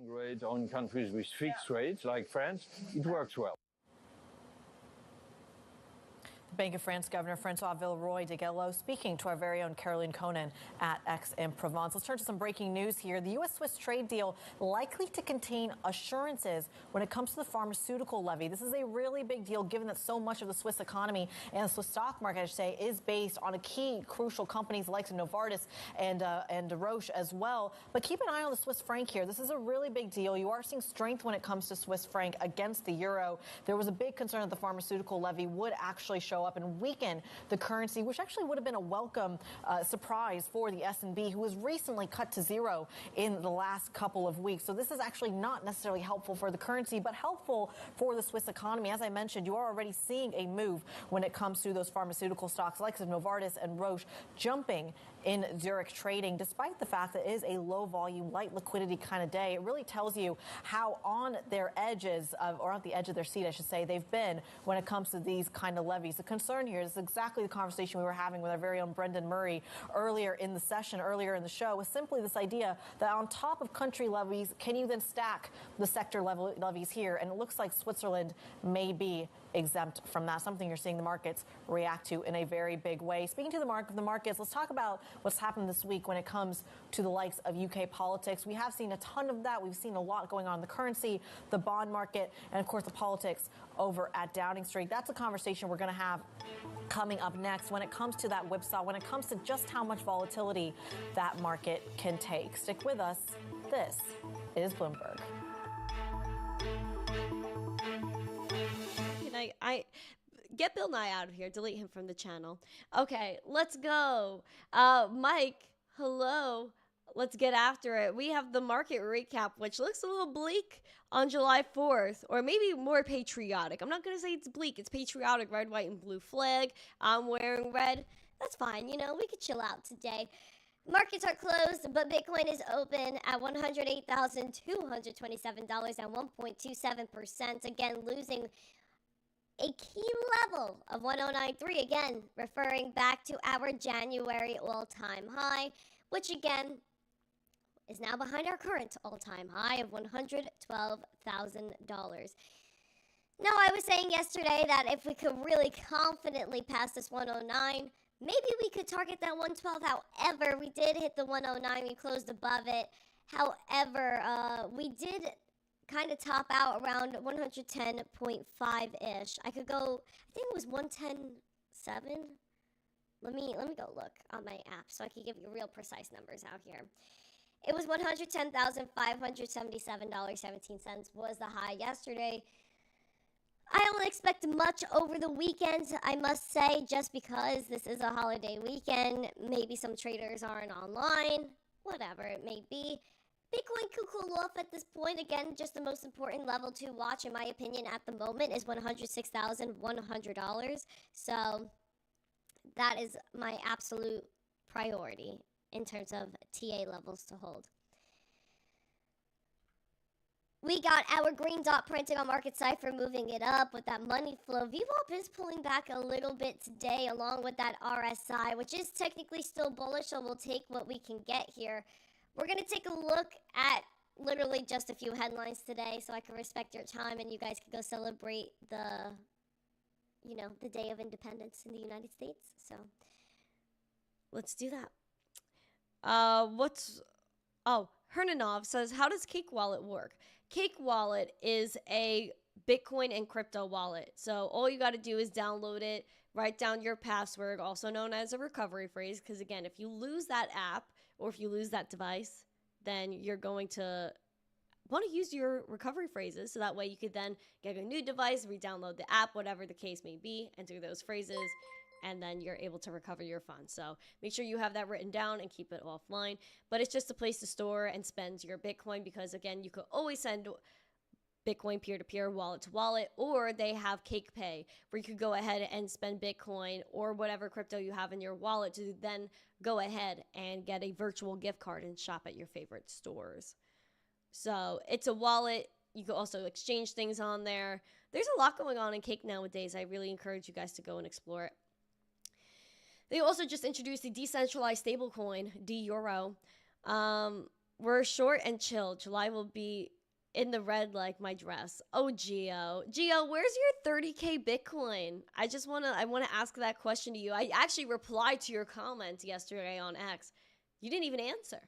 rate on countries with fixed rates like France, it works well. Bank of France Governor Francois Villeroy de Gallo speaking to our very own Caroline Conan at Aix-en-Provence. Let's turn to some breaking news here. The U.S.-Swiss trade deal likely to contain assurances when it comes to the pharmaceutical levy. This is a really big deal given that so much of the Swiss economy and the Swiss stock market, I should say, is based on a key crucial companies like Novartis and Roche as well. But keep an eye on the Swiss franc here. This is a really big deal. You are seeing strength when it comes to Swiss franc against the euro. There was a big concern that the pharmaceutical levy would actually show up and weaken the currency, which actually would have been a welcome surprise for the S&B, who was recently cut to zero in the last couple of weeks. So this is actually not necessarily helpful for the currency, but helpful for the Swiss economy. As I mentioned, you are already seeing a move when it comes to those pharmaceutical stocks like Novartis and Roche jumping in Zurich trading, despite the fact that it is a low volume, light liquidity kind of day. It really tells you how on their edges, or at the edge of their seat, I should say, they've been when it comes to these kind of levies. The concern here is exactly the conversation we were having with our very own Brendan Murray earlier in the session, earlier in the show, was simply this idea that on top of country levies, can you then stack the sector level levies here? And it looks like Switzerland may be exempt from that, something you're seeing the markets react to in a very big way. Speaking to the markets, let's talk about what's happened this week when it comes to the likes of UK politics. We have seen a ton of that. We've seen a lot going on in the currency, the bond market, and of course the politics over at Downing Street. That's a conversation we're going to have coming up next when it comes to that whipsaw, when it comes to just how much volatility that market can take. Stick with us. This is Bloomberg. I get Bill Nye out of here. Delete him from the channel. Okay, let's go. Mike, hello. Let's get after it. We have the market recap, which looks a little bleak on July 4th, or maybe more patriotic. I'm not going to say it's bleak. It's patriotic. Red, white, and blue flag. I'm wearing red. That's fine. You know, we could chill out today. Markets are closed, but Bitcoin is open at $108,227 and 1.27%. Again, losing a key level of 1093, again, referring back to our January all-time high, which again is now behind our current all-time high of $112,000. Now, I was saying yesterday that if we could really confidently pass this 109, maybe we could target that 112. However, we did hit the 109. We closed above it. However, we did kind of top out around 110.5-ish. I could go, I think it was 110.7. Let me go look on my app so I can give you real precise numbers out here. It was $110,577.17 was the high yesterday. I don't expect much over the weekend, I must say, just because this is a holiday weekend. Maybe some traders aren't online, whatever it may be. Bitcoin could cool off at this point. Again, just the most important level to watch, in my opinion, at the moment is $106,100. So that is my absolute priority in terms of TA levels to hold. We got our green dot printing on Market Cipher, moving it up with that money flow. VWAP is pulling back a little bit today, along with that RSI, which is technically still bullish, so we'll take what we can get here. We're going to take a look at literally just a few headlines today so I can respect your time and you guys can go celebrate the Day of Independence in the United States. So let's do that. Hernanov says, how does Cake Wallet work? Cake Wallet is a Bitcoin and crypto wallet. So all you got to do is download it, write down your password, also known as a recovery phrase. Because again, if you lose that app or if you lose that device, then you're going to want to use your recovery phrases. So that way you could then get a new device, re-download the app, whatever the case may be, enter those phrases, and then you're able to recover your funds. So make sure you have that written down and keep it offline. But it's just a place to store and spend your Bitcoin because, again, you could always send Bitcoin peer-to-peer, wallet-to-wallet, or they have Cake Pay, where you could go ahead and spend Bitcoin or whatever crypto you have in your wallet to then go ahead and get a virtual gift card and shop at your favorite stores. So it's a wallet. You can also exchange things on there. There's a lot going on in Cake nowadays. I really encourage you guys to go and explore it. They also just introduced the decentralized stablecoin, D-Euro. We're short and chill. July will be in the red like my dress. Oh, Geo, where's your 30K Bitcoin? I want to ask that question to you. I actually replied to your comment yesterday on X. You didn't even answer.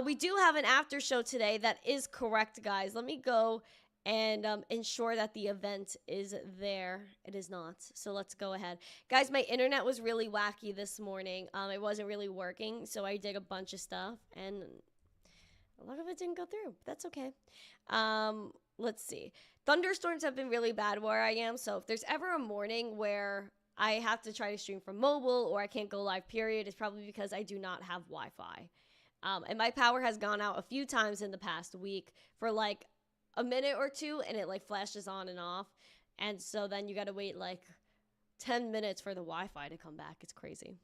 We do have an after show today. That is correct, guys. Let me go and ensure that the event is there. It is not. So let's go ahead. Guys, my internet was really wacky this morning. It wasn't really working, so I did a bunch of stuff, and a lot of it didn't go through. That's okay. Let's see. Thunderstorms have been really bad where I am, so if there's ever a morning where I have to try to stream from mobile or I can't go live, period, it's probably because I do not have Wi-Fi. And my power has gone out a few times in the past week for like a minute or two, and it like flashes on and off. And so then you got to wait like 10 minutes for the Wi-Fi to come back. It's crazy.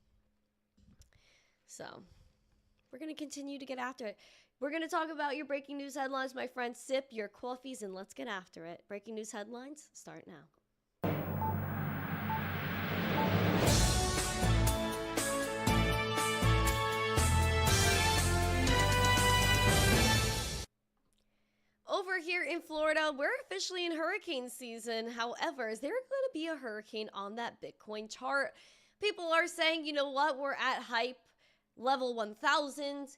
So we're going to continue to get after it. We're going to talk about your breaking news headlines, my friends. Sip your coffees and let's get after it. Breaking news headlines start now. Over here in Florida, we're officially in hurricane season. However, is there going to be a hurricane on that Bitcoin chart? People are saying, you know what, we're at hype level 1000.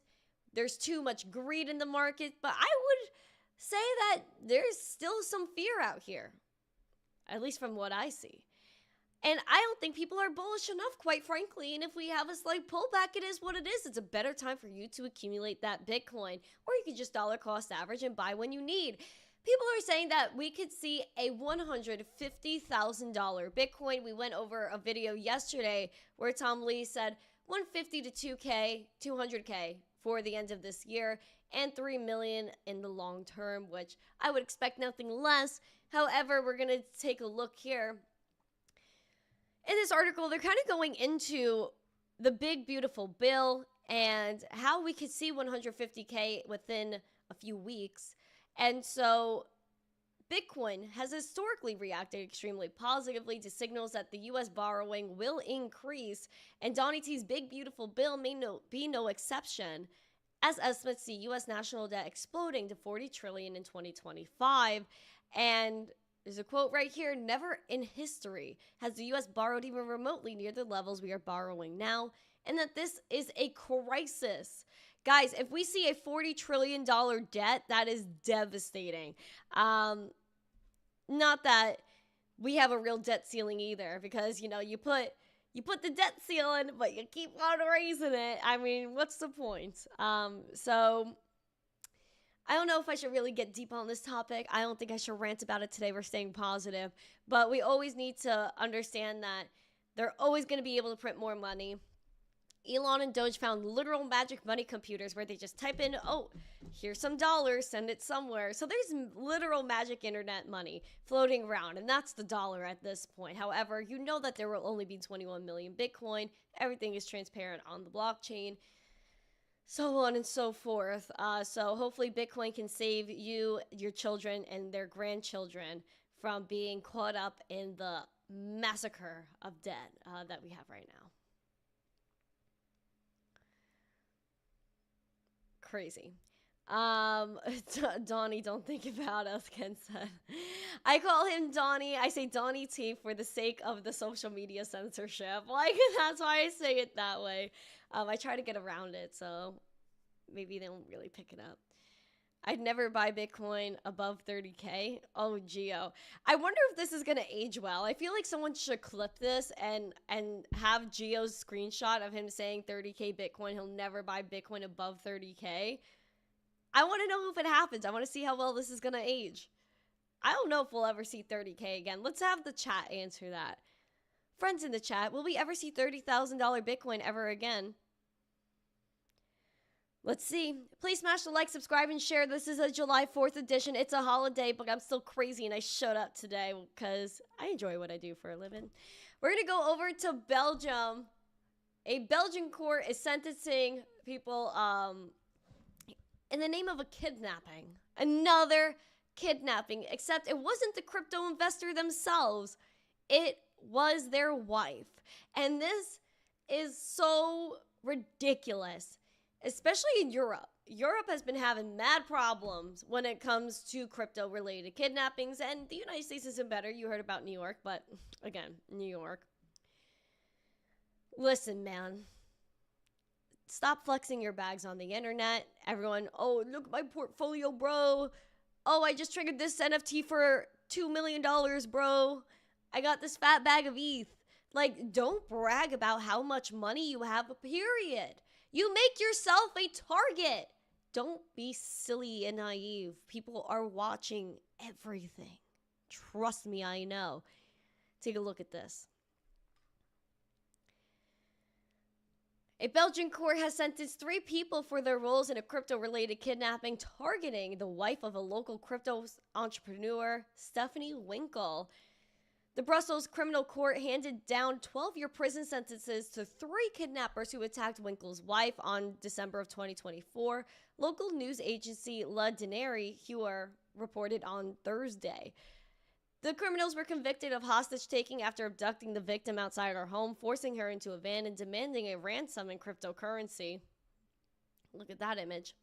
There's too much greed in the market, but I would say that there's still some fear out here, at least from what I see. And I don't think people are bullish enough, quite frankly. And if we have a slight pullback, it is what it is. It's a better time for you to accumulate that Bitcoin. Or you could just dollar cost average and buy when you need. People are saying that we could see a $150,000 Bitcoin. We went over a video yesterday where Tom Lee said 150 to 2K, 200K for the end of this year, and 3 million in the long term, which I would expect nothing less. However, we're going to take a look here. In this article, they're kind of going into the big, beautiful bill and how we could see 150K within a few weeks. And so Bitcoin has historically reacted extremely positively to signals that the U.S. borrowing will increase, and Donnie T's big, beautiful bill may be no exception, as estimates see U.S. national debt exploding to $40 trillion in 2025. And there's a quote right here: never in history has the U.S. borrowed even remotely near the levels we are borrowing now, and that this is a crisis. Guys, if we see a $40 trillion debt, that is devastating. Not that we have a real debt ceiling either, because, you know, you put the debt ceiling, but you keep on raising it. I mean, what's the point? So I don't know if I should really get deep on this topic. I don't think I should rant about it today. We're staying positive. But we always need to understand that they're always going to be able to print more money. Elon and Doge found literal magic money computers where they just type in, oh, here's some dollars, send it somewhere. So there's literal magic internet money floating around, and that's the dollar at this point. However, you know that there will only be 21 million Bitcoin. Everything is transparent on the blockchain, so on and so forth. So hopefully Bitcoin can save you, your children, and their grandchildren from being caught up in the massacre of debt that we have right now. Crazy. Donnie, don't think about us, Ken said. I call him Donnie. I say Donnie T for the sake of the social media censorship. Like, that's why I say it that way. I try to get around it, so maybe they won't really pick it up. I'd never buy Bitcoin above 30K. Oh, Geo. I wonder if this is going to age well. I feel like someone should clip this and have Geo's screenshot of him saying 30K Bitcoin. He'll never buy Bitcoin above 30K. I want to know if it happens. I want to see how well this is going to age. I don't know if we'll ever see 30K again. Let's have the chat answer that. Friends in the chat, will we ever see $30,000 Bitcoin ever again? Let's see. Please smash the like, subscribe, and share. This is a July 4th edition. It's a holiday, but I'm still crazy, and I showed up today because I enjoy what I do for a living. We're going to go over to Belgium. A Belgian court is sentencing people in the name of a kidnapping. Another kidnapping, except it wasn't the crypto investor themselves. It was their wife. And this is so ridiculous. Especially in Europe. Europe has been having mad problems when it comes to crypto-related kidnappings, and the United States isn't better. You heard about New York, but again, New York. Listen, man. Stop flexing your bags on the internet. Everyone, oh, look at my portfolio, bro. Oh, I just triggered this NFT for $2 million, bro. I got this fat bag of ETH. Like, don't brag about how much money you have, period. You make yourself a target. Don't be silly and naive. People are watching everything. Trust me, I know. Take a look at this. A Belgian court has sentenced 3 people for their roles in a crypto-related kidnapping targeting the wife of a local crypto entrepreneur, Stephanie Winkle. The Brussels criminal court handed down 12-year prison sentences to 3 kidnappers who attacked Winkle's wife on December of 2024. Local news agency La Dinari-Heur reported on Thursday. The criminals were convicted of hostage-taking after abducting the victim outside her home, forcing her into a van, and demanding a ransom in cryptocurrency. Look at that image.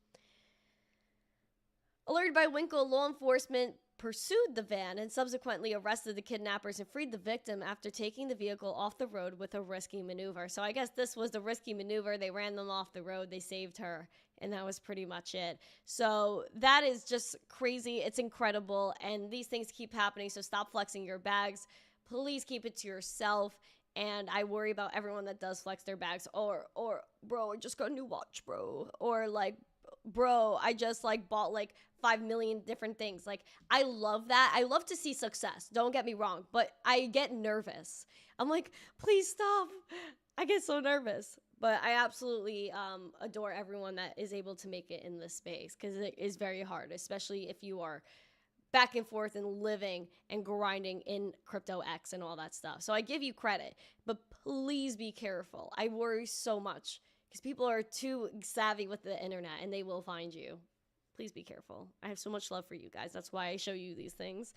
Alerted by Winkle, law enforcement pursued the van and subsequently arrested the kidnappers and freed the victim after taking the vehicle off the road with a risky maneuver. So I guess this was the risky maneuver. They ran them off the road. They saved her. And that was pretty much it. So that is just crazy. It's incredible. And these things keep happening. So stop flexing your bags. Please keep it to yourself. And I worry about everyone that does flex their bags. Or bro, I just got a new watch, bro. Or like, bro, I just like bought like 5 million different things. Like, I love that. I love to see success. Don't get me wrong. But I get nervous. I'm like, please stop. I get so nervous. But I absolutely adore everyone that is able to make it in this space, because it is very hard, especially if you are back and forth and living and grinding in crypto X and all that stuff. So I give you credit, but please be careful. I worry so much because people are too savvy with the internet and they will find you. Please be careful. I have so much love for you guys. That's why I show you these things,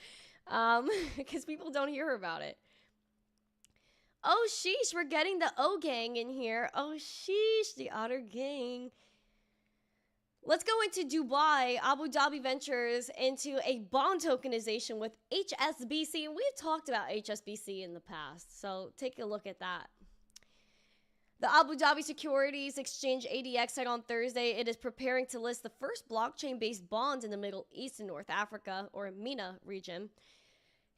because people don't hear about it. Oh, sheesh, we're getting the O gang in here. Oh, sheesh, the Otter gang. Let's go into Dubai. Abu Dhabi ventures into a bond tokenization with HSBC. And we've talked about HSBC in the past, so take a look at that. The Abu Dhabi Securities Exchange ADX said on Thursday it is preparing to list the first blockchain-based bond in the Middle East and North Africa, or MENA region.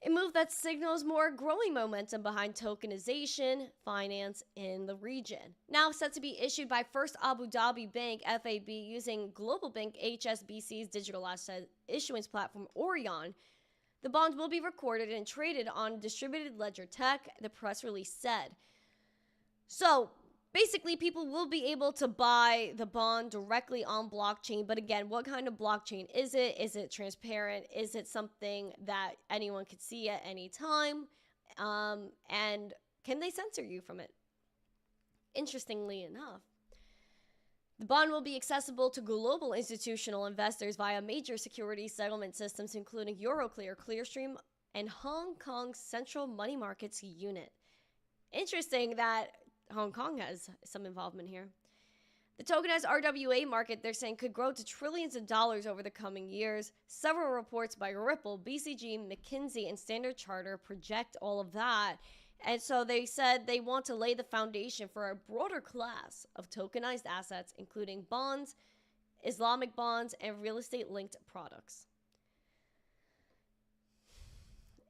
A move that signals more growing momentum behind tokenization finance in the region. Now set to be issued by First Abu Dhabi Bank, FAB, using global bank HSBC's digital asset issuance platform Orion. The bond will be recorded and traded on distributed ledger tech, the press release said. So basically, people will be able to buy the bond directly on blockchain. But again, what kind of blockchain is it? Is it transparent? Is it something that anyone could see at any time? And can they censor you from it? Interestingly enough, the bond will be accessible to global institutional investors via major security settlement systems, including Euroclear, Clearstream, and Hong Kong's Central Money Markets Unit. Interesting that Hong Kong has some involvement here. The tokenized RWA market, they're saying, could grow to trillions of dollars over the coming years. Several reports by Ripple, BCG, McKinsey, and Standard Chartered project all of that. And so they said they want to lay the foundation for a broader class of tokenized assets, including bonds, Islamic bonds, and real estate-linked products.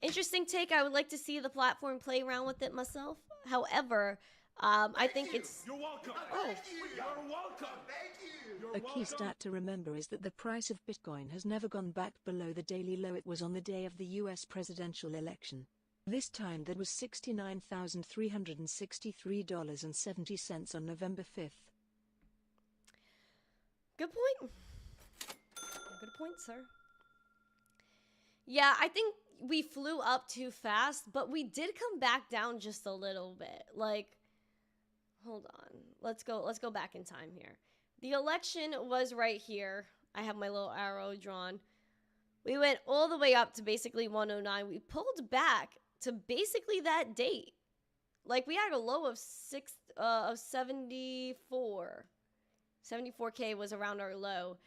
Interesting take. I would like to see the platform play around with it myself. However, I think it's... You're welcome. Oh. You're welcome. Thank you. A key stat to remember is that the price of Bitcoin has never gone back below the daily low it was on the day of the U.S. presidential election. This time that was $69,363.70 on November 5th. Good point. Good point, sir. Yeah, I think we flew up too fast, but we did come back down just a little bit. Like, hold on. Let's go back in time here. The election was right here. I have my little arrow drawn. We went all the way up to basically 109. We pulled back to basically that date. Like, we had a low of 74. 74K was around our low.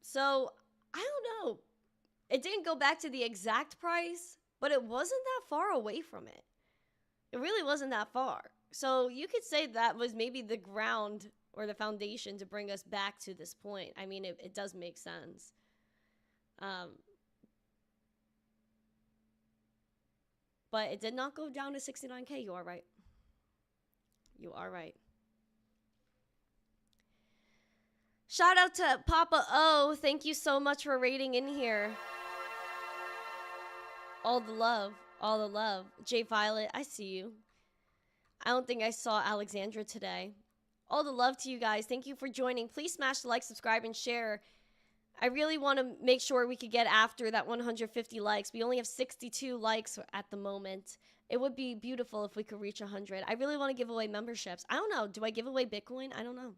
So I don't know. It didn't go back to the exact price, but it wasn't that far away from it. It really wasn't that far. So you could say that was maybe the ground or the foundation to bring us back to this point. I mean, it does make sense. But it did not go down to 69K. You are right. You are right. Shout out to Papa O. Thank you so much for raiding in here. All the love. All the love. J Violet, I see you. I don't think I saw Alexandra today. All the love to you guys. Thank you for joining. Please smash the like, subscribe, and share. I really want to make sure we could get after that 150 likes. We only have 62 likes at the moment. It would be beautiful if we could reach 100. I really want to give away memberships. I don't know. Do I give away Bitcoin? I don't know.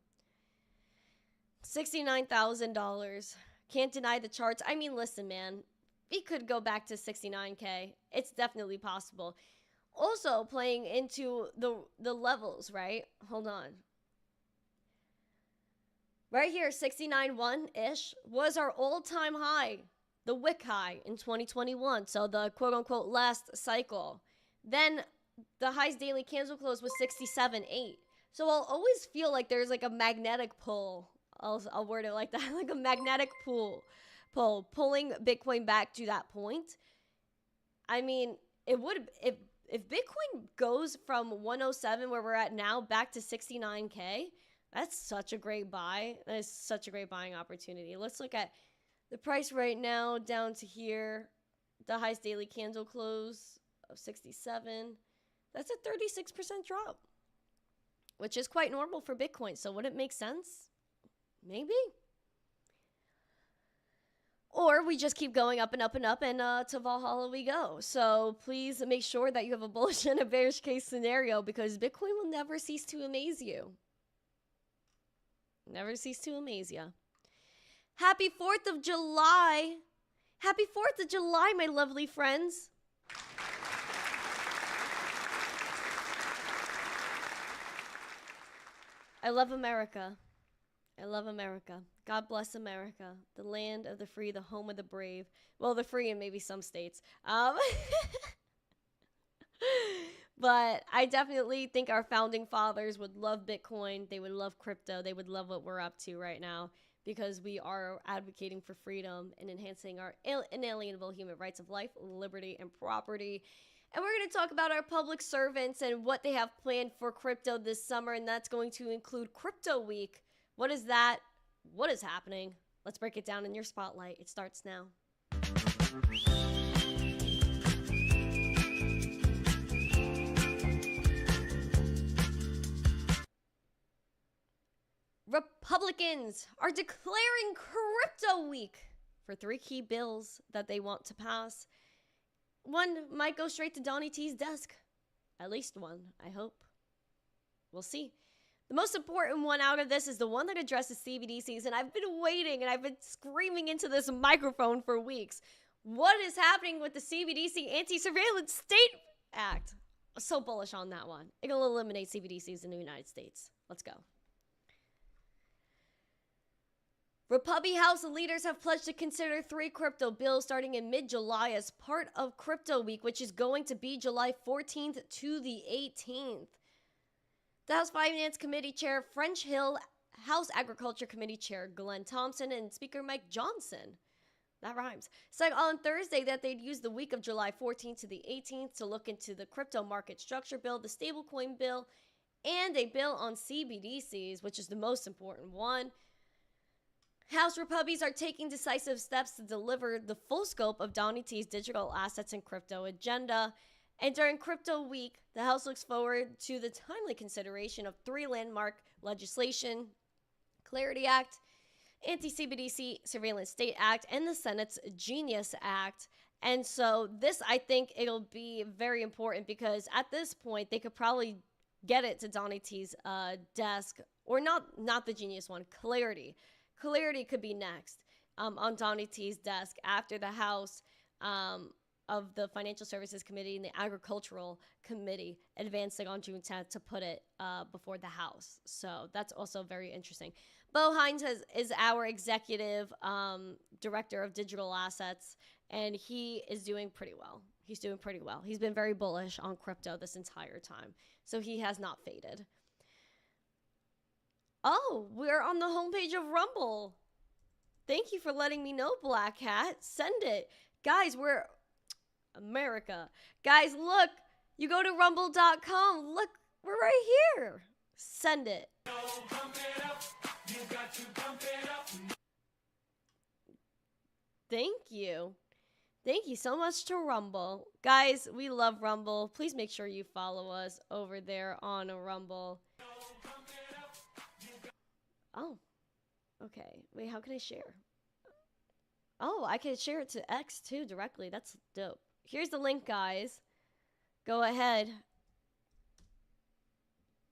$69,000. Can't deny the charts. I mean, listen, man. We could go back to 69K. It's definitely possible. Also, playing into the levels, right? Hold on. Right here, 69.1-ish was our all-time high, the wick high in 2021. So the quote-unquote last cycle. Then the highest daily candle close was 67.8. So I'll always feel like there's like a magnetic pull. I'll word it like that, like a magnetic pull pulling Bitcoin back to that point. I mean, it would if Bitcoin goes from 107 where we're at now back to 69K. That's such a great buy. That is such a great buying opportunity. Let's look at the price right now down to here. The highest daily candle close of 67. That's a 36% drop, which is quite normal for Bitcoin. So would it make sense? Maybe. Or we just keep going up and up and up, and to Valhalla we go. So please make sure that you have a bullish and a bearish case scenario, because Bitcoin will never cease to amaze you. Never cease to amaze you. Happy 4th of July. Happy 4th of July, my lovely friends. I love America. I love America. God bless America, the land of the free, the home of the brave. Well, the free in maybe some states. But I definitely think our founding fathers would love Bitcoin. They would love crypto. They would love what we're up to right now, because we are advocating for freedom and enhancing our inalienable human rights of life, liberty, and property. And we're going to talk about our public servants and what they have planned for crypto this summer, and that's going to include Crypto Week. What is that? What is happening? Let's break it down in your spotlight. It starts now. Republicans are declaring Crypto Week for 3 key bills that they want to pass. One might go straight to Donnie T's desk. At least one, I hope. We'll see. The most important one out of this is the one that addresses CBDCs, and I've been waiting and I've been screaming into this microphone for weeks. What is happening with the CBDC Anti-Surveillance State Act? I'm so bullish on that one. It'll eliminate CBDCs in the United States. Let's go. Republican House leaders have pledged to consider 3 crypto bills starting in mid-July as part of Crypto Week, which is going to be July 14th to the 18th. The House Finance Committee Chair French Hill, House Agriculture Committee Chair Glenn Thompson, and Speaker Mike Johnson, that rhymes, said on Thursday that they'd use the week of July 14th to the 18th to look into the crypto market structure bill, the stablecoin bill, and a bill on CBDCs, which is the most important one. House Republicans are taking decisive steps to deliver the full scope of Donnie T's digital assets and crypto agenda. And during Crypto Week, the House looks forward to the timely consideration of 3 landmark legislation: Clarity Act, Anti-CBDC Surveillance State Act, and the Senate's Genius Act. And so this, I think it'll be very important, because at this point, they could probably get it to Donnie T's desk, or not the Genius one, Clarity. Clarity could be next on Donnie T's desk after the House of the Financial Services Committee and the Agricultural Committee advancing on June 10th to put it before the House. So that's also very interesting. Bo Hines is our executive director of digital assets, and he is doing pretty well. He's doing pretty well. He's been very bullish on crypto this entire time, so he has not faded. Oh, we're on the homepage of Rumble. Thank you for letting me know, Black Hat. Send it. Guys, we're America. Guys, look. You go to rumble.com. Look, we're right here. Send it. Thank you. Thank you so much to Rumble. Guys, we love Rumble. Please make sure you follow us over there on Rumble. Oh, okay. Wait, how can I share? Oh, I can share it to X too directly. That's dope. Here's the link, guys. Go ahead.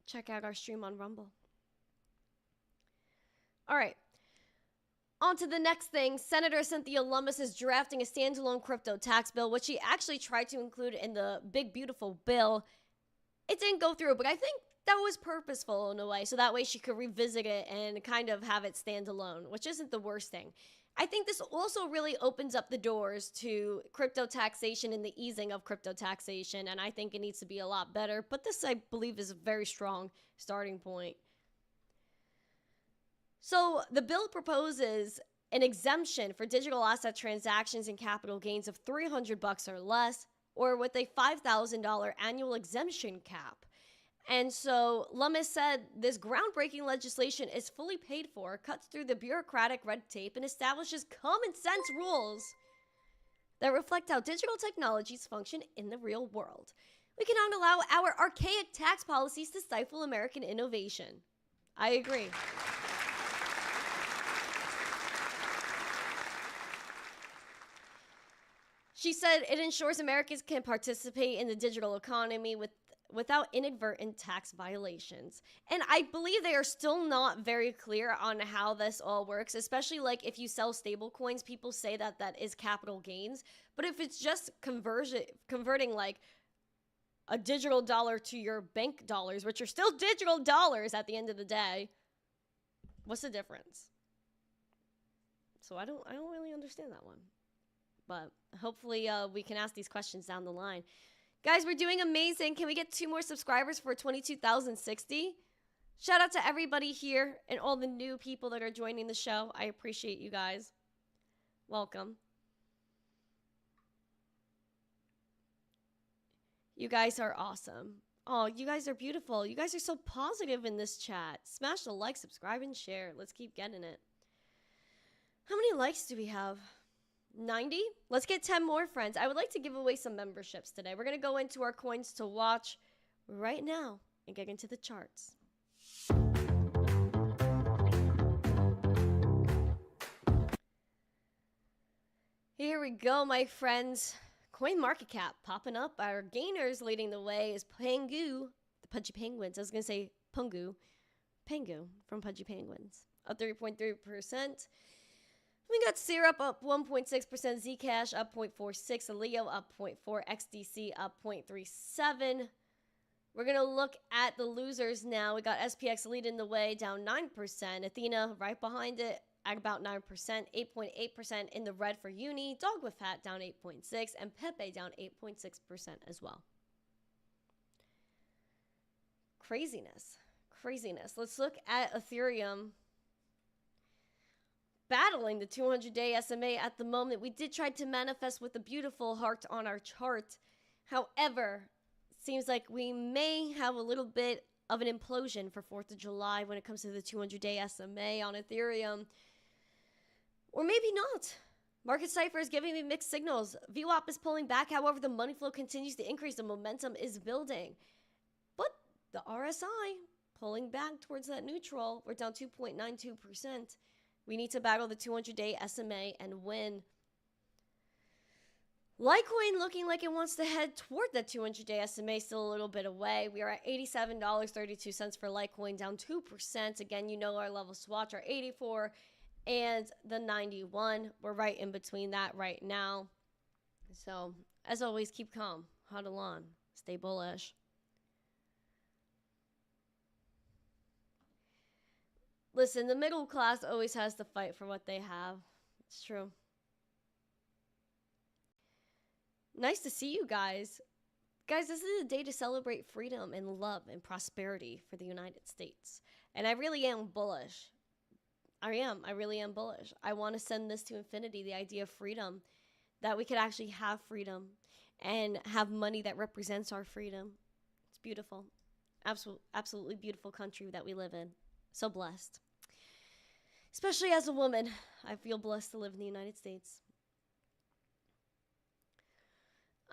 Check out our stream on Rumble. All right. On to the next thing. Senator Cynthia Lummis is drafting a standalone crypto tax bill, which she actually tried to include in the big, beautiful bill. It didn't go through, but I think that was purposeful in a way, so that way she could revisit it and kind of have it stand alone, which isn't the worst thing. I think this also really opens up the doors to crypto taxation and the easing of crypto taxation, and I think it needs to be a lot better, but this, I believe, is a very strong starting point. So the bill proposes an exemption for digital asset transactions and capital gains of $300 or less, or with a $5,000 annual exemption cap. And so Lummis said this groundbreaking legislation is fully paid for, cuts through the bureaucratic red tape, and establishes common sense rules that reflect how digital technologies function in the real world. We cannot allow our archaic tax policies to stifle American innovation. I agree. She said it ensures Americans can participate in the digital economy without inadvertent tax violations. And I believe they are still not very clear on how this all works, especially like if you sell stable coins, people say that that is capital gains. But if it's just converting like a digital dollar to your bank dollars, which are still digital dollars at the end of the day, what's the difference? So I don't really understand that one. But hopefully we can ask these questions down the line. Guys, we're doing amazing. Can we get 2 more subscribers for 22,060? Shout out to everybody here and all the new people that are joining the show. I appreciate you guys. Welcome. You guys are awesome. Oh, you guys are beautiful. You guys are so positive in this chat. Smash the like, subscribe, and share. Let's keep getting it. How many likes do we have? 90? Let's get 10 more, friends. I would like to give away some memberships today. We're going to go into our coins to watch right now and get into the charts. Here we go, my friends. Coin market cap popping up. Our gainers leading the way is Pengu, the Pudgy Penguins. I was going to say Pengu from Pudgy Penguins. Up 3.3%. We got Syrup up 1.6%, Zcash up 0.46%, Leo up 0.4%, XDC up 0.37%. We're going to look at the losers now. We got SPX leading the way, down 9%. Athena right behind it at about 9%, 8.8% in the red for Uni. Dog with Hat down 8.6%, and Pepe down 8.6% as well. Craziness. Let's look at Ethereum. Battling the 200-day SMA at the moment. We did try to manifest with a beautiful heart on our chart. However, seems like we may have a little bit of an implosion for 4th of July when it comes to the 200-day SMA on Ethereum. Or maybe not. Market Cypher is giving me mixed signals. VWAP is pulling back. However, the money flow continues to increase. The momentum is building. But the RSI pulling back towards that neutral. We're down 2.92%. We need to battle the 200-day SMA and win. Litecoin looking like it wants to head toward the 200-day SMA, still a little bit away. We are at $87.32 for Litecoin, down 2%. Again, you know our level swatch are 84 and the 91. We're right in between that right now. So As always, keep calm, huddle on, stay bullish. Listen, the middle class always has to fight for what they have. It's true. Nice to see you guys. Guys, this is a day to celebrate freedom and love and prosperity for the United States. And I really am bullish. I really am bullish. I want to send this to infinity, the idea of freedom, that we could actually have freedom and have money that represents our freedom. It's beautiful. Absolutely beautiful country that we live in. So blessed. Especially as a woman, I feel blessed to live in the United States.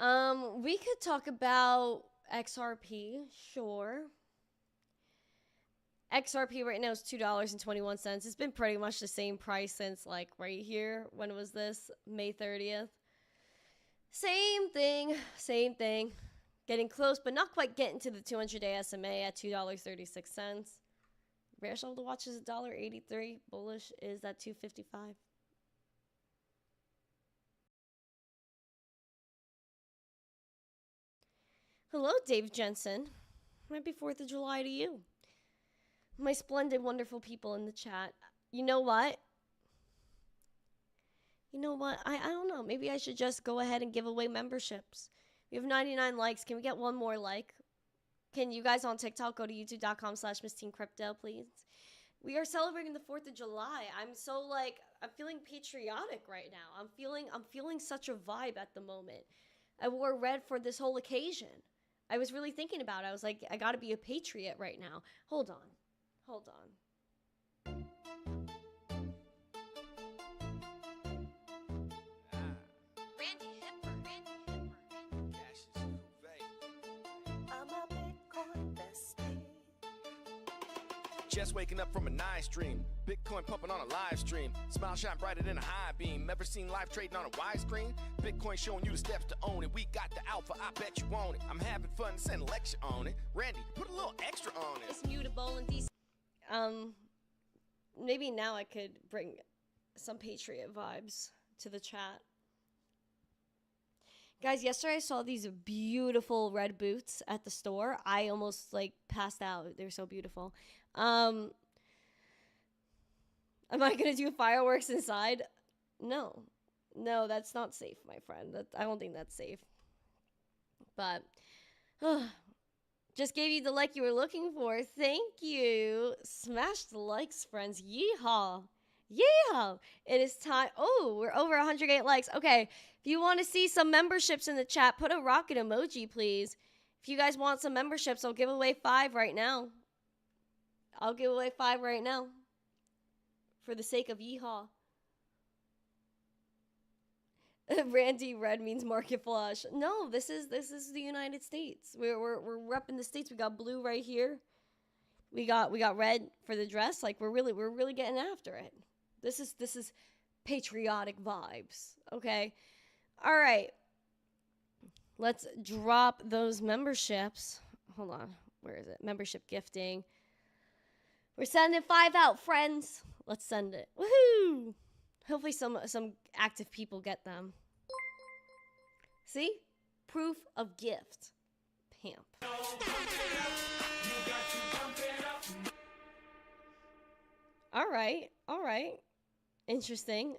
We could talk about XRP, sure. XRP right now is $2.21. It's been pretty much the same price since like right here. When was this? May 30th. Same thing. Getting close, but not quite getting to the 200-day SMA at $2.36. Bearish hold to watch is $1.83. Bullish is at $2.55. Hello, Dave Jensen. Happy 4th of July to you. My splendid, wonderful people in the chat. You know what? I don't know. Maybe I should just go ahead and give away memberships. We have 99 likes. Can we get one more like? Can you guys on TikTok go to youtube.com/MissTeenCrypto, please? We are celebrating the 4th of July. I'm feeling patriotic right now. I'm feeling such a vibe at the moment. I wore red for this whole occasion. I was really thinking about it. I was like, I gotta be a patriot right now. Hold on. Randy Hipper. I'm a Bitcoin bestie. Just waking up from a nice dream. Bitcoin pumping on a live stream. Smile shine brighter than a high beam. Ever seen live trading on a widescreen? Bitcoin showing you the steps to own it. We got the alpha, I bet you want it. I'm having fun, send a lecture on it. Randy, put a little extra on it. It's mutable and decent. Maybe now I could bring some patriot vibes to the chat. Guys, yesterday I saw these beautiful red boots at the store. I almost passed out. They're so beautiful. Am I gonna do fireworks inside? No, that's not safe, my friend. I don't think that's safe. But just gave you the like you were looking for. Thank you. Smash the likes, friends. Yeehaw. It is time. Oh, we're over 108 likes. Okay, if you want to see some memberships in the chat, put a rocket emoji, please. If you guys want some memberships, I'll give away 5 right now. For the sake of yeehaw. Randy, red means market flush. No, this is the United States. We're repping the states. We got blue right here. We got red for the dress. We're really getting after it. This is patriotic vibes. Okay. All right. Let's drop those memberships. Hold on. Where is it? Membership gifting. We're sending 5 out, friends. Let's send it. Woohoo! Hopefully some active people get them. See? Proof of gift. Pamp. All right. Interesting.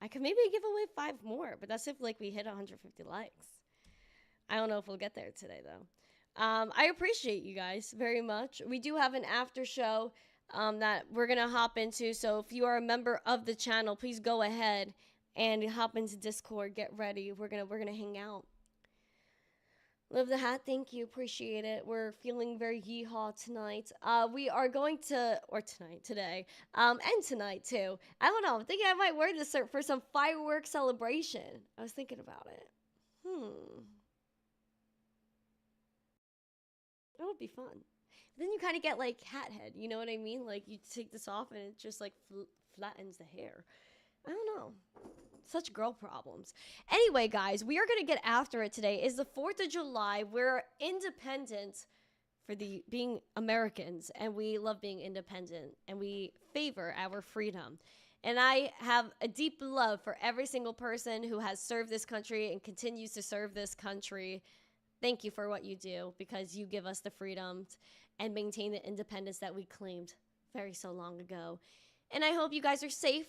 I could maybe give away 5 more, but that's if we hit 150 likes. I don't know if we'll get there today though. I appreciate you guys very much. We do have an after show that we're gonna hop into. So if you are a member of the channel, please go ahead and hop into Discord. Get ready. We're gonna hang out. Love the hat. Thank you. Appreciate it. We're feeling very yeehaw tonight. We are going to, or today, and tonight too. I don't know. I'm thinking I might wear this for some fireworks celebration. I was thinking about it. That would be fun. Then you kind of get hat head. You know what I mean? You take this off and it just flattens the hair. I don't know. Such girl problems. Anyway, guys, we are going to get after it today. It's the 4th of July. We're independent for being Americans, and we love being independent, and we favor our freedom. And I have a deep love for every single person who has served this country and continues to serve this country. Thank you for what you do, because you give us the freedoms and maintain the independence that we claimed very so long ago. And I hope you guys are safe.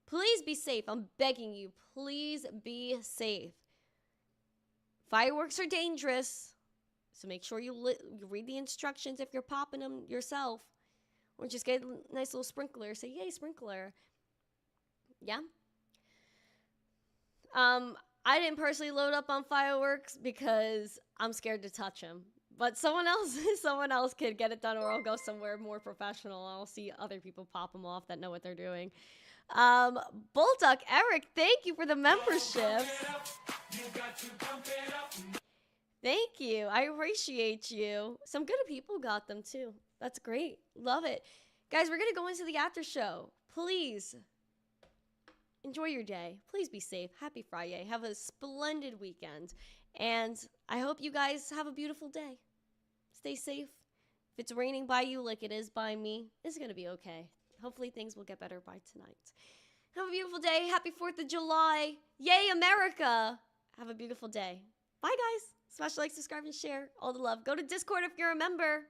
Please be safe. I'm begging you. Please be safe. Fireworks are dangerous, so make sure you read the instructions if you're popping them yourself. Or just get a nice little sprinkler. Say, yay, sprinkler. Yeah. I didn't personally load up on fireworks because I'm scared to touch them. But someone else could get it done, or I'll go somewhere more professional. I'll see other people pop them off that know what they're doing. Bullduck Eric, thank you for the membership. Thank you. I appreciate you. Some good people got them too. That's great. Love it. Guys, we're going to go into the after show. Please enjoy your day. Please be safe. Happy Friday. Have a splendid weekend. And I hope you guys have a beautiful day. Stay safe. If it's raining by you like it is by me, it's going to be okay. Hopefully things will get better by tonight. Have a beautiful day. Happy 4th of July. Yay, America. Have a beautiful day. Bye, guys. Smash like, subscribe, and share. All the love. Go to Discord if you're a member.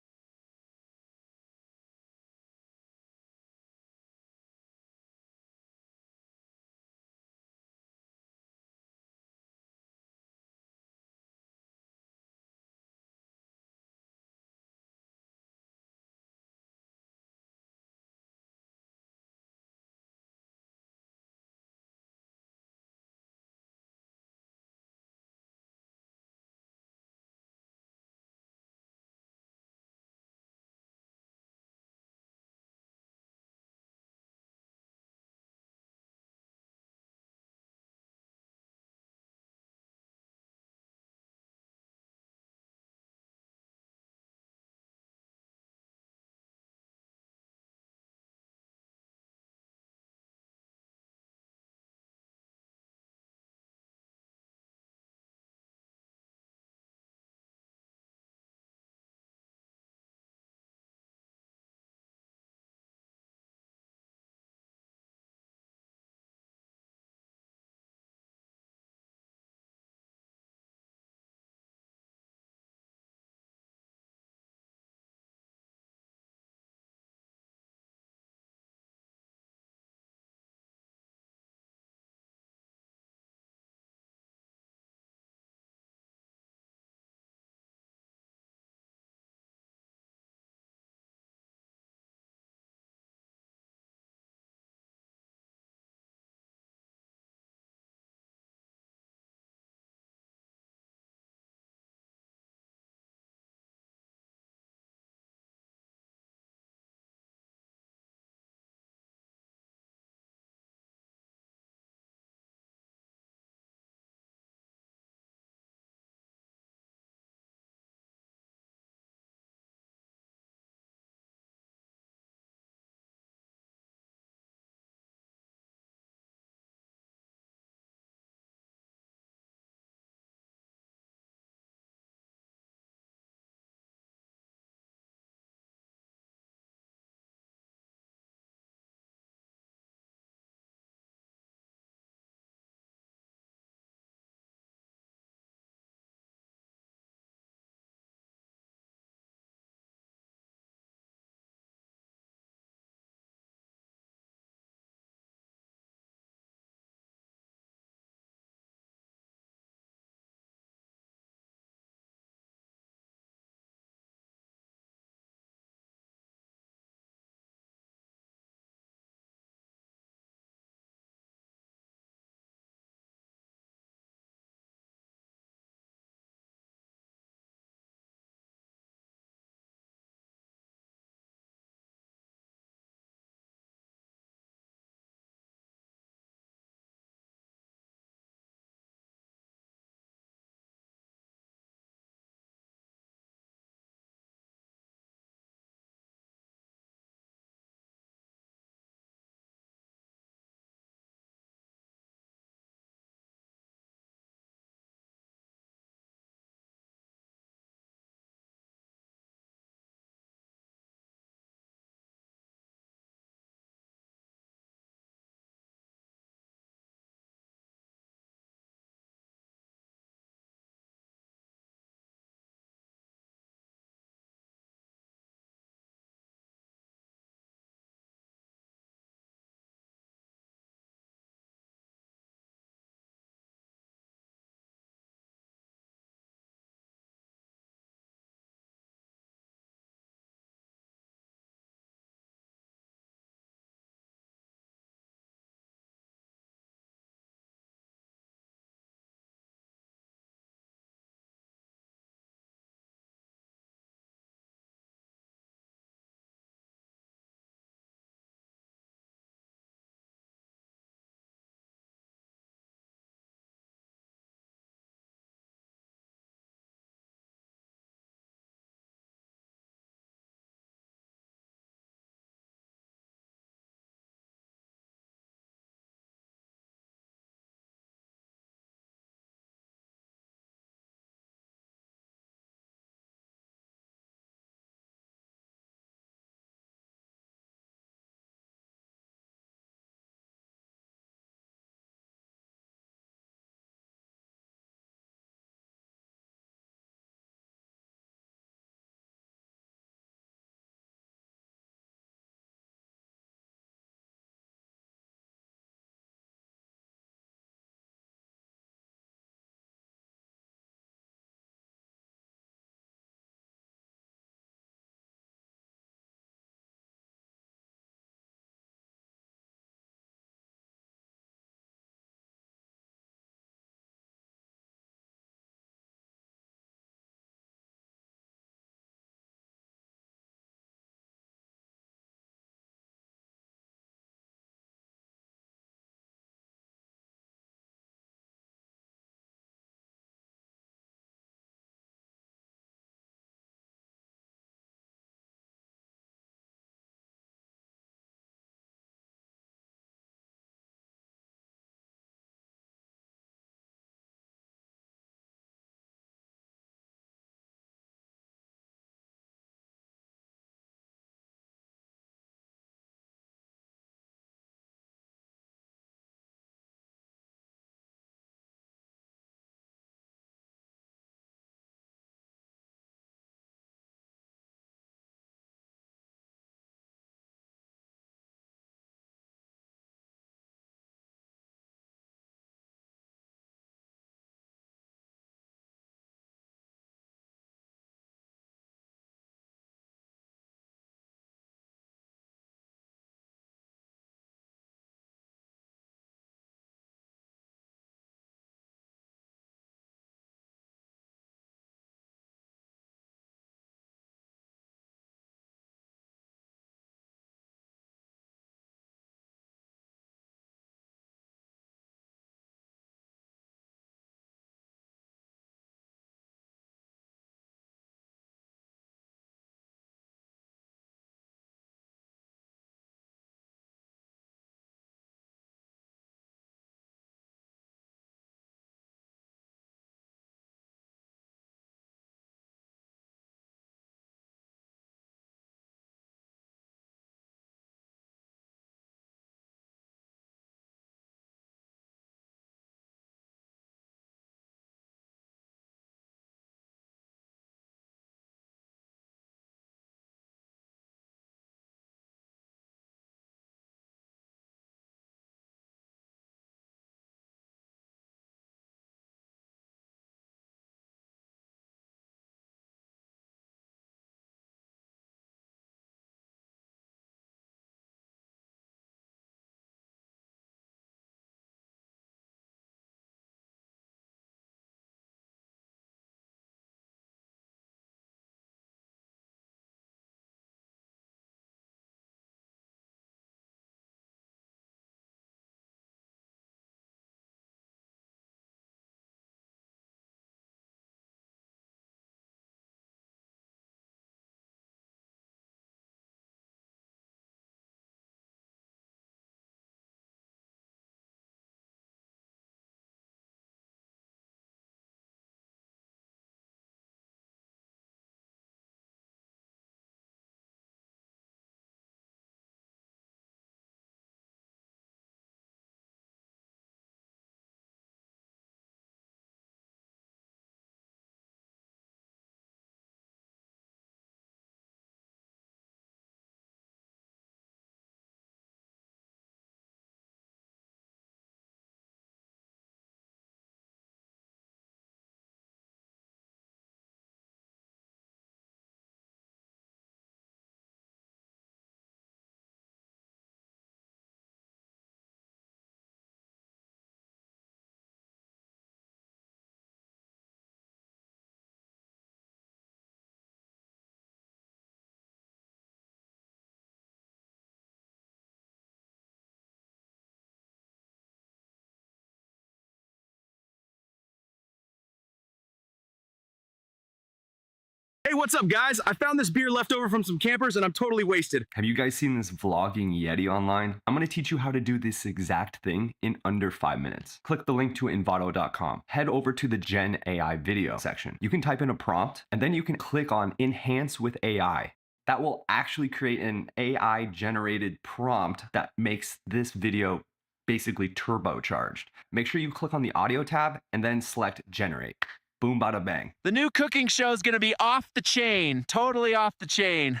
what's up, guys? I found this beer left over from some campers and I'm totally wasted. Have you guys seen this vlogging Yeti online? I'm gonna teach you how to do this exact thing in under 5 minutes. Click the link to envato.com. Head over to the Gen AI video section. You can type in a prompt and then you can click on Enhance with AI. That will actually create an AI generated prompt that makes this video basically turbocharged. Make sure you click on the audio tab and then select Generate. Boom, bada bang. The new cooking show is going to be off the chain, totally off the chain.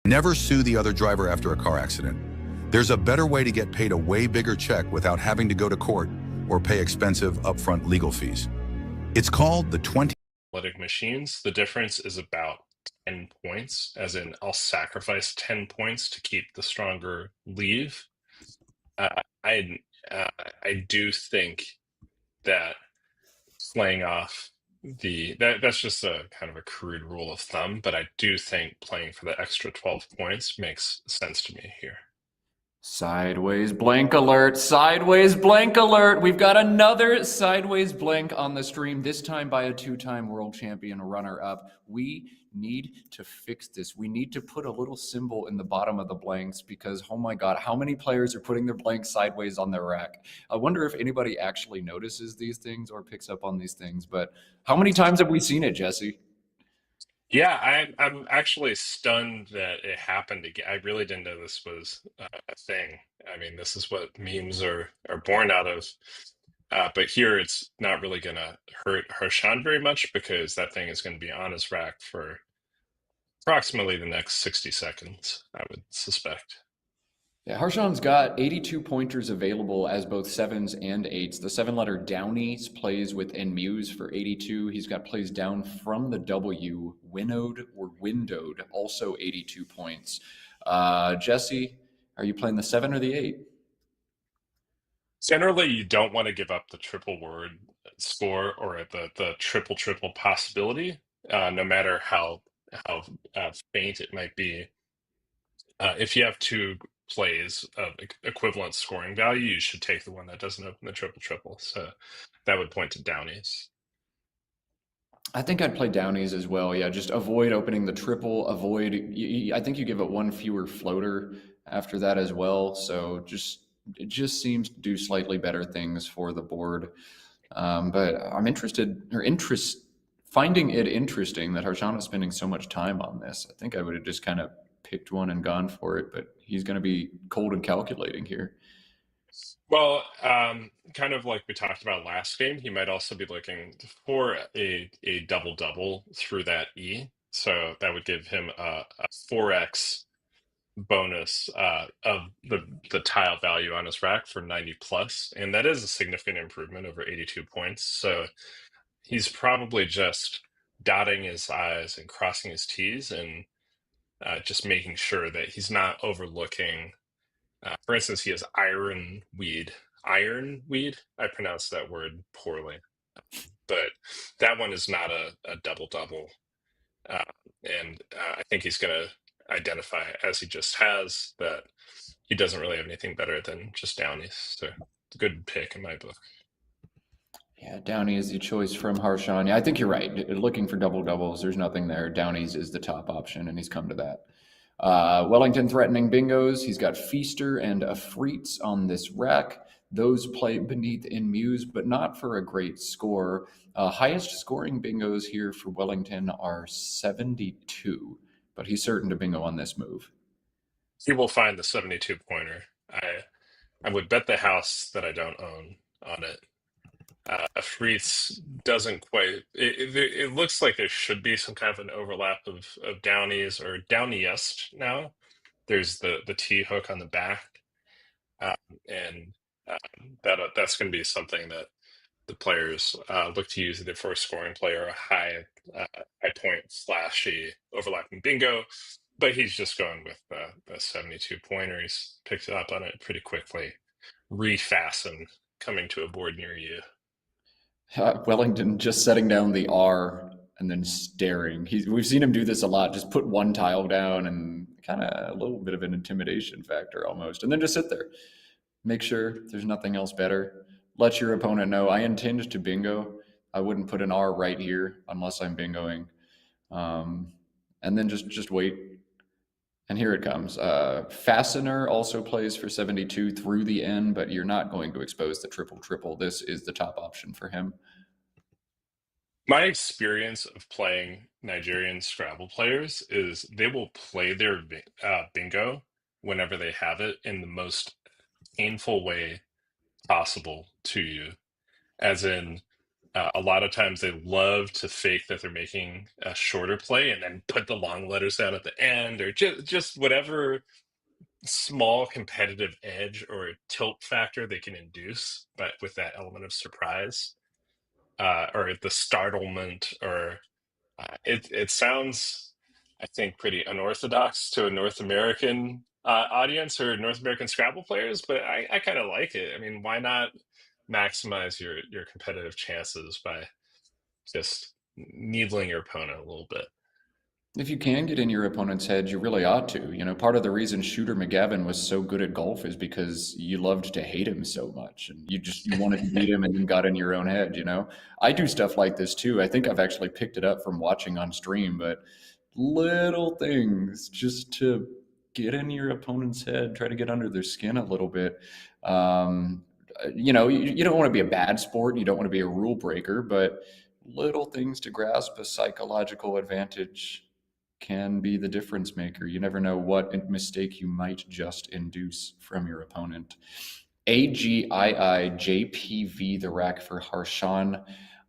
Never sue the other driver after a car accident. There's a better way to get paid a way bigger check without having to go to court or pay expensive upfront legal fees. It's called the 20 Athletic machines. The difference is about 10 points, as in I'll sacrifice 10 points to keep the stronger leave. I do think that playing off that's just a kind of a crude rule of thumb, but I do think playing for the extra 12 points makes sense to me here. Sideways blank alert, sideways blank alert. We've got another sideways blank on the stream, this time by a 2-time world champion runner-up. We need to fix this. We need to put a little symbol in the bottom of the blanks because, oh my God, how many players are putting their blanks sideways on their rack? I wonder if anybody actually notices these things or picks up on these things, but how many times have we seen it, Jesse? Yeah, I'm actually stunned that it happened again. I really didn't know this was a thing. I mean, this is what memes are born out of. But here it's not really going to hurt Harshan very much because that thing is going to be on his rack for approximately the next 60 seconds, I would suspect. Yeah, Harshan's got 82 pointers available as both 7s and 8s. The 7-letter Downies plays with Enmuse for 82. He's got plays down from the W, Winnowed or Windowed, also 82 points. Jesse, are you playing the 7 or the 8? Generally, you don't want to give up the triple word score or the triple possibility, no matter how faint it might be. If you have two plays of equivalent scoring value, you should take the one that doesn't open the triple. So that would point to Downies. I think I'd play Downies as well. Yeah, just avoid opening the triple. I think you give it one fewer floater after that as well. So it just seems to do slightly better things for the board. But I'm finding it interesting that Harshan is spending so much time on this. I think I would have just kind of picked one and gone for it, but he's going to be cold and calculating here. Well, kind of like we talked about last game, he might also be looking for a double through that E. So that would give him a 4x bonus of the tile value on his rack for 90 plus. And that is a significant improvement over 82 points. So he's probably just dotting his I's and crossing his T's and just making sure that he's not overlooking. For instance, he has Ironweed. Ironweed? I pronounced that word poorly. But that one is not a double. And I think he's going to identify, as he just has, that he doesn't really have anything better than just Downies. So it's a good pick in my book. Yeah, Downey is the choice from Harshan. Yeah, I think you're right. Looking for doubles, there's nothing there. Downey's is the top option, and he's come to that. Wellington threatening bingos. He's got Feaster and Afreets on this rack. Those play beneath Enmuse, but not for a great score. Highest scoring bingos here for Wellington are 72, but he's certain to bingo on this move. He will find the 72 pointer. I would bet the house that I don't own on it. Afreets doesn't quite. It looks like there should be some kind of an overlap of Downies or Downiest now. There's the T hook on the back, and that's going to be something that the players look to use either for a scoring play or a high point flashy overlapping bingo. But he's just going with the 72 pointer. He's picked up on it pretty quickly. Refasten coming to a board near you. Wellington just setting down the R and then staring. We've seen him do this a lot. Just put one tile down and kind of a little bit of an intimidation factor almost. And then just sit there. Make sure there's nothing else better. Let your opponent know, I intend to bingo. I wouldn't put an R right here unless I'm bingoing. And then just wait. And here it comes. Fastener also plays for 72 through the end, but you're not going to expose the triple. This is the top option for him. My experience of playing Nigerian Scrabble players is they will play their bingo whenever they have it in the most painful way possible to you. As in, a lot of times they love to fake that they're making a shorter play and then put the long letters down at the end, or just whatever small competitive edge or tilt factor they can induce, but with that element of surprise, or the startlement, or it sounds, I think, pretty unorthodox to a North American audience or North American Scrabble players, but I kind of like it. I mean, why not maximize your competitive chances by just needling your opponent a little bit? If you can get in your opponent's head, you really ought to. You know, part of the reason Shooter McGavin was so good at golf is because you loved to hate him so much, and you wanted to beat him, and you got in your own head. You know, I do stuff like this too. I think I've actually picked it up from watching on stream, but little things just to get in your opponent's head, try to get under their skin a little bit. You know, you don't want to be a bad sport. You don't want to be a rule breaker, but little things to grasp a psychological advantage can be the difference maker. You never know what mistake you might just induce from your opponent. AGIIJPV, the rack for Harshan.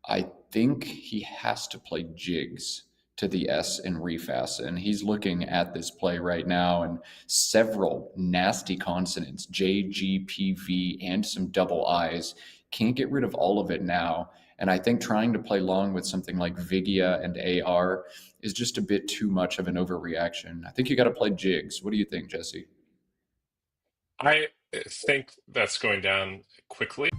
I think he has to play jigs to the S in refasten. He's looking at this play right now, and several nasty consonants, J, G, P, V, and some double I's. Can't get rid of all of it now. And I think trying to play long with something like Vigia and AR is just a bit too much of an overreaction. I think you got to play jigs. What do you think, Jesse? I think that's going down quickly.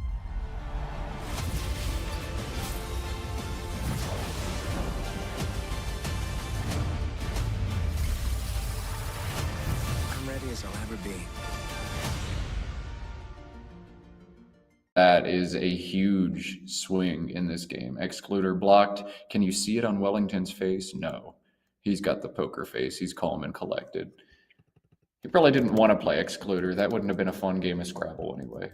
I'm ready as I'll ever be. That is a huge swing in this game. Excluder blocked. Can you see it on Wellington's face? No. He's got the poker face. He's calm and collected. He probably didn't want to play Excluder. That wouldn't have been a fun game of Scrabble anyway.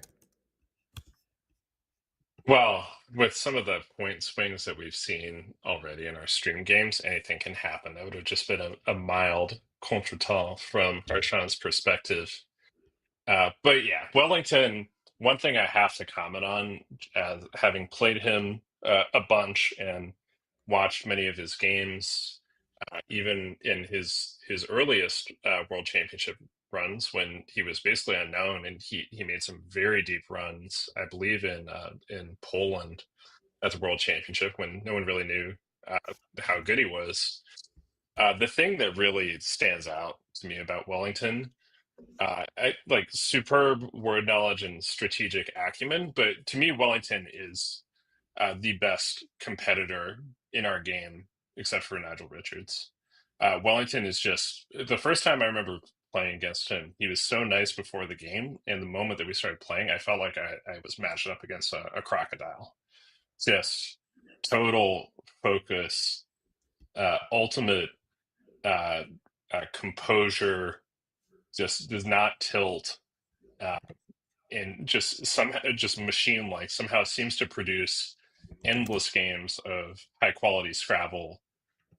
Well, with some of the point swings that we've seen already in our stream games, anything can happen. That would have just been a mild contretemps from Harshan's perspective. But yeah, Wellington, one thing I have to comment on, having played him a bunch and watched many of his games, even in his earliest World Championship runs when he was basically unknown, and he made some very deep runs, I believe in Poland at the World Championship when no one really knew how good he was. The thing that really stands out to me about Wellington, I like superb word knowledge and strategic acumen, but to me, Wellington is the best competitor in our game, except for Nigel Richards. Wellington is just, the first time I remember playing against him, he was so nice before the game, and the moment that we started playing, I felt like I was matched up against a crocodile. Just total focus, ultimate composure, just does not tilt, and just machine like somehow seems to produce endless games of high quality Scrabble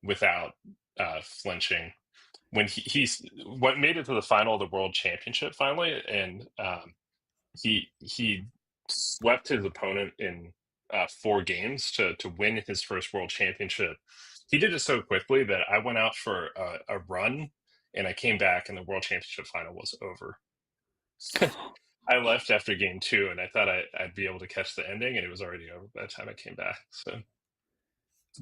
without flinching. When he's what made it to the final of the World Championship finally, and he swept his opponent in 4 games to win his first World Championship. He did it so quickly that I went out for a run, and I came back, and the World Championship final was over. I left after game 2, and I thought I'd be able to catch the ending, and it was already over by the time I came back. So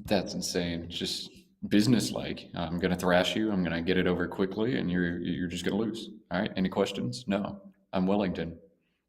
that's insane. Just business-like. I'm going to thrash you. I'm going to get it over quickly, and you're just going to lose. All right. Any questions? No. I'm Wellington.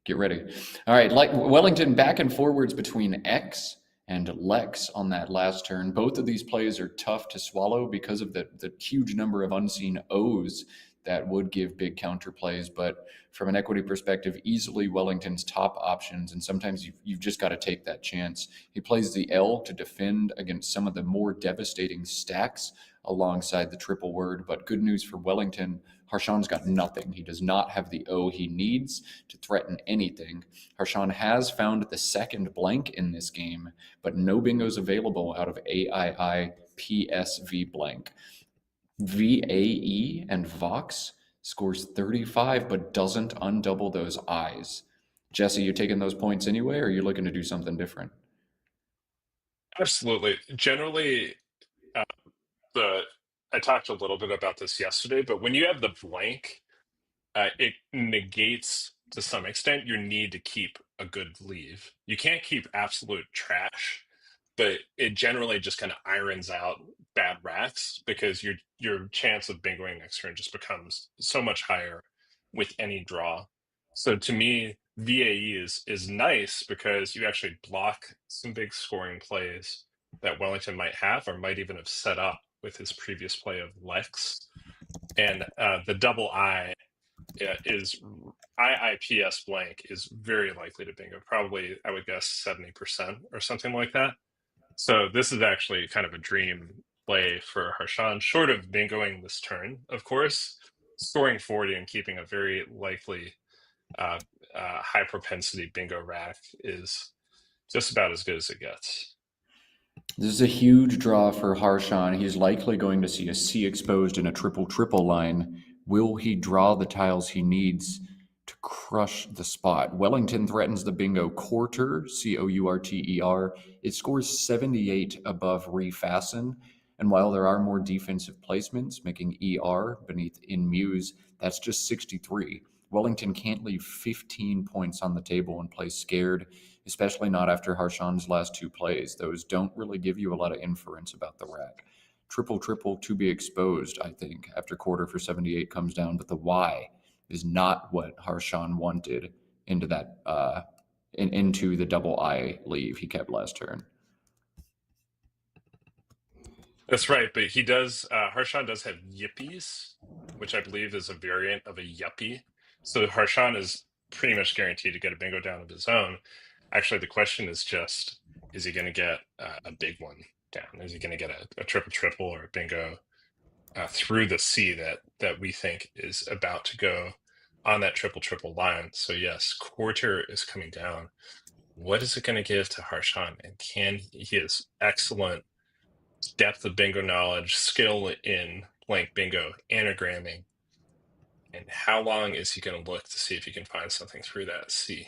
Get ready. All right. Like Wellington back and forwards between X and Lex on that last turn. Both of these plays are tough to swallow because of the huge number of unseen O's that would give big counterplays. But from an equity perspective, easily Wellington's top options. And sometimes you've just got to take that chance. He plays the L to defend against some of the more devastating stacks alongside the triple word. But good news for Wellington, Harshan's got nothing. He does not have the O he needs to threaten anything. Harshan has found the second blank in this game, but no bingos available out of AII PSV blank. VAE and Vox scores 35, but doesn't undouble those I's. Jesse, you taking those points anyway, or are you looking to do something different? Absolutely. Generally, I talked a little bit about this yesterday, but when you have the blank, it negates to some extent your need to keep a good leave. You can't keep absolute trash, but it generally just kind of irons out bad racks because your chance of bingoing next turn just becomes so much higher with any draw. So to me, VAE is nice because you actually block some big scoring plays that Wellington might have or might even have set up with his previous play of Lex. And the double I is IIPS blank is very likely to bingo, probably I would guess 70% or something like that. So this is actually kind of a dream play for Harshan, short of bingoing this turn, of course. Scoring 40 and keeping a very likely high propensity bingo rack is just about as good as it gets. This is a huge draw for Harshan. He's likely going to see a C exposed in a triple line. Will he draw the tiles he needs to crush the spot? Wellington threatens the bingo quarter, Courter. It scores 78 above refasten. And while there are more defensive placements, making ER beneath in Muse, that's just 63. Wellington can't leave 15 points on the table and play scared, especially not after Harshan's last two plays. Those don't really give you a lot of inference about the rack. Triple to be exposed, I think, after quarter for 78 comes down, but the Y is not what Harshan wanted into that into the double I leave he kept last turn. That's right, but he does. Harshan does have yippies, which I believe is a variant of a yuppie. So Harshan is pretty much guaranteed to get a bingo down of his own. Actually, the question is just: is he going to get a big one down? Is he going to get a triple or a bingo through the C that we think is about to go on that triple line? So yes, quarter is coming down. What is it going to give to Harshan? And he has excellent depth of bingo knowledge, skill in blank bingo, anagramming. And how long is he going to look to see if he can find something through that C?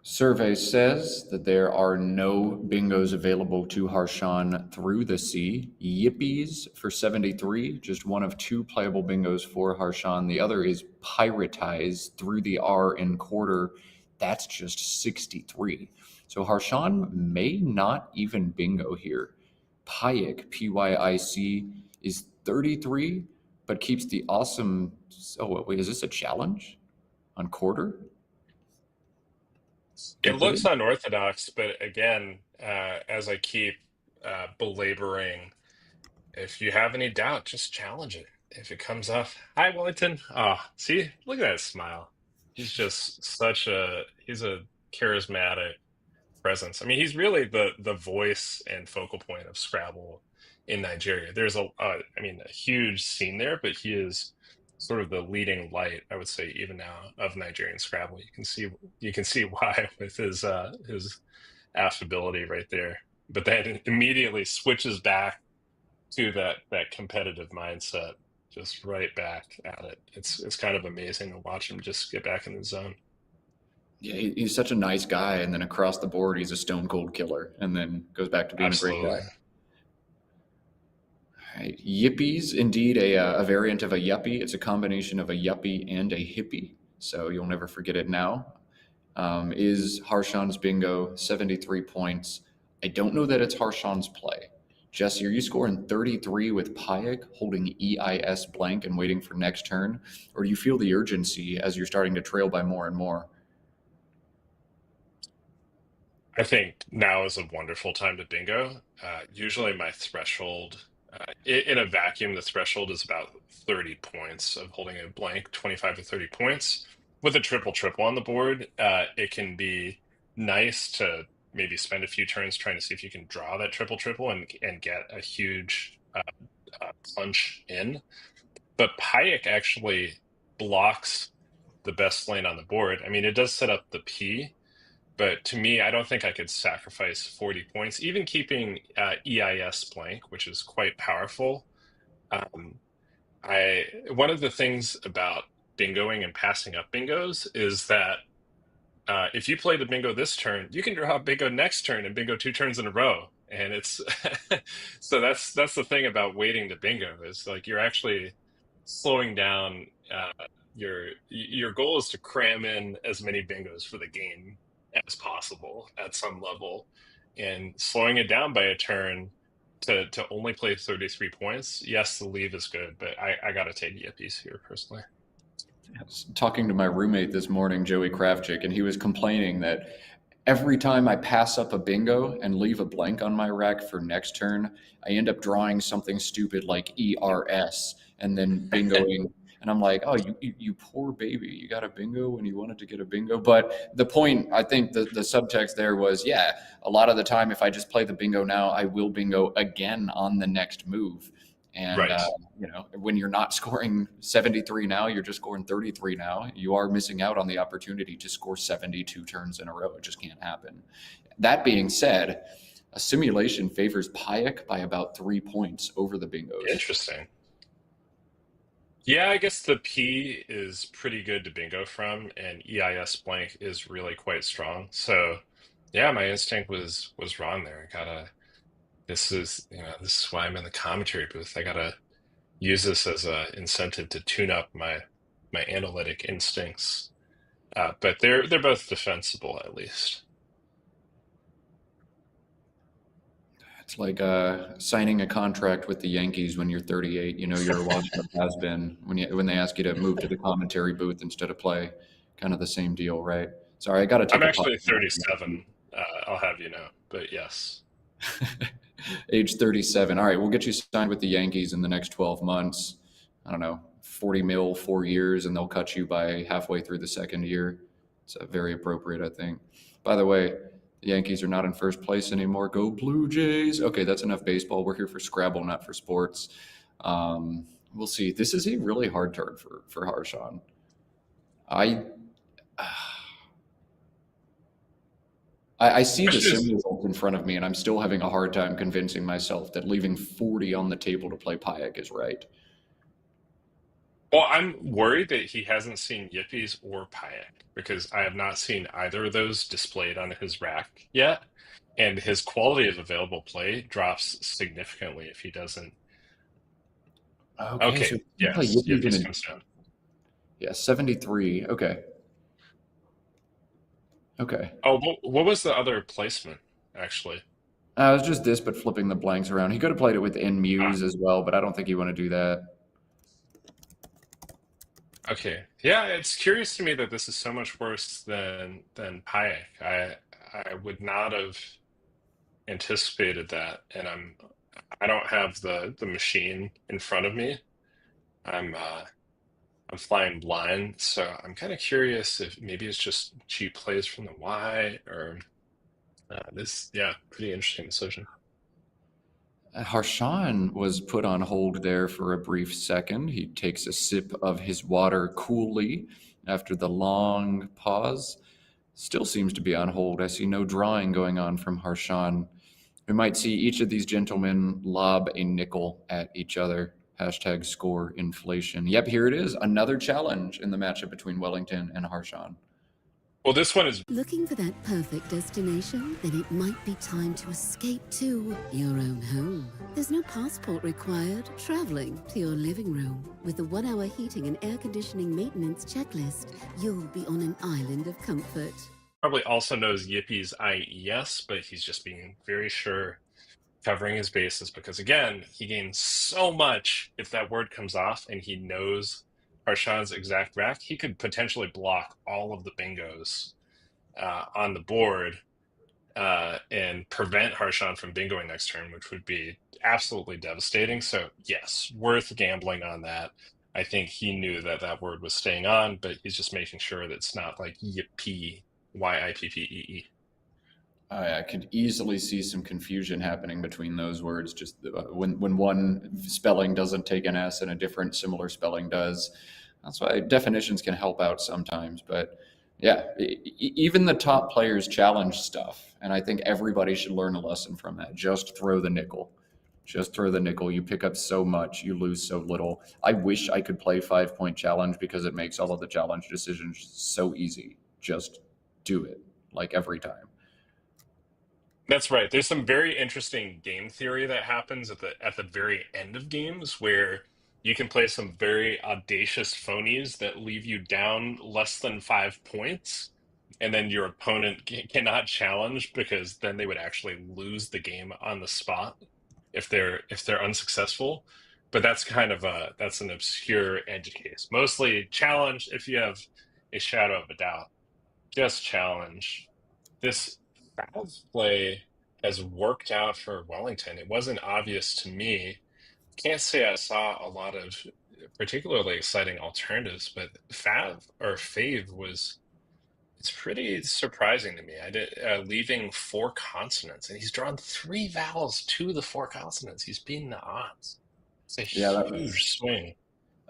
Survey says that there are no bingos available to Harshan through the C. Yippies for 73, just one of two playable bingos for Harshan. The other is Piratize through the R in quarter. That's just 63. So Harshan may not even bingo here. Pyic, P-Y-I-C, is 33, but keeps the awesome... Oh, wait, is this a challenge on quarter? It looks unorthodox, but again, as I keep belaboring, if you have any doubt, just challenge it. If it comes up, hi, Wellington. See, look at that smile. He's just he's a charismatic presence. I mean, he's really the voice and focal point of Scrabble in Nigeria. There's a huge scene there, but he is sort of the leading light, I would say, even now, of Nigerian Scrabble. You can see why with his affability right there. But then immediately switches back to that competitive mindset, just right back at it. It's kind of amazing to watch him just get back in the zone. Yeah, he's such a nice guy, and then across the board, he's a stone cold killer, and then goes back to being a great guy. All right. Yippies, indeed a variant of a yuppie. It's a combination of a yuppie and a hippie, so you'll never forget it now. Is Harshan's bingo 73 points? I don't know that it's Harshan's play. Jesse, are you scoring 33 with Pyic, holding EIS blank and waiting for next turn? Or do you feel the urgency as you're starting to trail by more and more? I think now is a wonderful time to bingo. Usually my threshold In a vacuum, the threshold is about 30 points of holding a blank, 25 to 30 points. With a triple triple on the board, it can be nice to maybe spend a few turns trying to see if you can draw that triple triple and get a huge punch in. But Payek actually blocks the best lane on the board. I mean, it does set up the P, but to me, I don't think I could sacrifice 40 points, even keeping EIS blank, which is quite powerful. One of the things about bingoing and passing up bingos is that if you play the bingo this turn, you can draw a bingo next turn and bingo 2 turns in a row. And it's so that's the thing about waiting to bingo is like you're actually slowing down. Your goal is to cram in as many bingos for the game as possible at some level, and slowing it down by a turn to only play 33 points. Yes, the leave is good, but I gotta take Yippies here personally. I was talking to my roommate this morning, Joey Kravchik, and he was complaining that every time I pass up a bingo and leave a blank on my rack for next turn, I end up drawing something stupid like ERS and then bingoing. And I'm like, oh, you poor baby. You got a bingo when you wanted to get a bingo. But the point, I think the subtext there was, yeah, a lot of the time, if I just play the bingo now, I will bingo again on the next move. And, Right. When you're not scoring 73 now, you're just scoring 33 now. You are missing out on the opportunity to score 72 turns in a row. It just can't happen. That being said, a simulation favors Payek by about 3 points over the bingos. Interesting. Yeah, I guess the P is pretty good to bingo from, and EIS blank is really quite strong. So, yeah, my instinct was wrong there. This is why I'm in the commentary booth. I gotta use this as a incentive to tune up my analytic instincts. But they're both defensible at least. It's like signing a contract with the Yankees when you're 38. You're watching a has-been when they ask you to move to the commentary booth instead of play. Kind of the same deal, right? Sorry, I got to take I'm a actually pause. 37. I'll have you know, but yes. Age 37. All right, we'll get you signed with the Yankees in the next 12 months. I don't know, 40 mil, 4 years, and they'll cut you by halfway through the second year. It's very appropriate, I think. By the way, the Yankees are not in first place anymore. Go Blue Jays. Okay, that's enough baseball. We're here for Scrabble, not for sports. We'll see. This is a really hard turn for Harshan. I see the sim results in front of me, and I'm still having a hard time convincing myself that leaving 40 on the table to play Payek is right. Well, I'm worried that he hasn't seen Yippies or Payek because I have not seen either of those displayed on his rack yet, and his quality of available play drops significantly if he doesn't. Okay, so yes, play Yippies Yippies in comes down. Yeah, 73. Okay. Oh, what was the other placement, actually? It was just this, but flipping the blanks around. He could have played it with N Muse as well, but I don't think you want to do that. Okay. Yeah, it's curious to me that this is so much worse than Payek. I would not have anticipated that, and I don't have the machine in front of me. I'm flying blind, so I'm kind of curious if maybe it's just cheap plays from the Y or pretty interesting decision. Harshan was put on hold there for a brief second. He takes a sip of his water coolly after the long pause. Still seems to be on hold. I see no drawing going on from Harshan. We might see each of these gentlemen lob a nickel at each other. Hashtag score inflation. Yep, here it is. Another challenge in the matchup between Wellington and Harshan. Well, this one is... Looking for that perfect destination? Then it might be time to escape to your own home. There's no passport required. Traveling to your living room. With the 1-hour heating and air conditioning maintenance checklist, you'll be on an island of comfort. Probably also knows Yippie's IES, but he's just being very sure, covering his bases, because again, he gains so much if that word comes off and he knows Harshan's exact rack. He could potentially block all of the bingos on the board and prevent Harshan from bingoing next turn, which would be absolutely devastating. So yes, worth gambling on that. I think he knew that that word was staying on, but he's just making sure that it's not like yippee, yippee. I could easily see some confusion happening between those words. Just when one spelling doesn't take an S and a different similar spelling does. That's why definitions can help out sometimes. But yeah, even the top players challenge stuff, and I think everybody should learn a lesson from that. Just throw the nickel. Just throw the nickel. You pick up so much, you lose so little. I wish I could play 5-point challenge because it makes all of the challenge decisions so easy. Just do it, like every time. That's right. There's some very interesting game theory that happens at the very end of games where you can play some very audacious phonies that leave you down less than 5 points, and then your opponent cannot challenge because then they would actually lose the game on the spot if they're unsuccessful. But that's kind of that's an obscure edge case. Mostly challenge if you have a shadow of a doubt. Just challenge. This Fav's play has worked out for Wellington. It wasn't obvious to me. Can't say I saw a lot of particularly exciting alternatives, but Fave was, it's pretty surprising to me. I did leaving 4 consonants, and he's drawn 3 vowels to the 4 consonants. He's beaten the odds. It's a huge swing.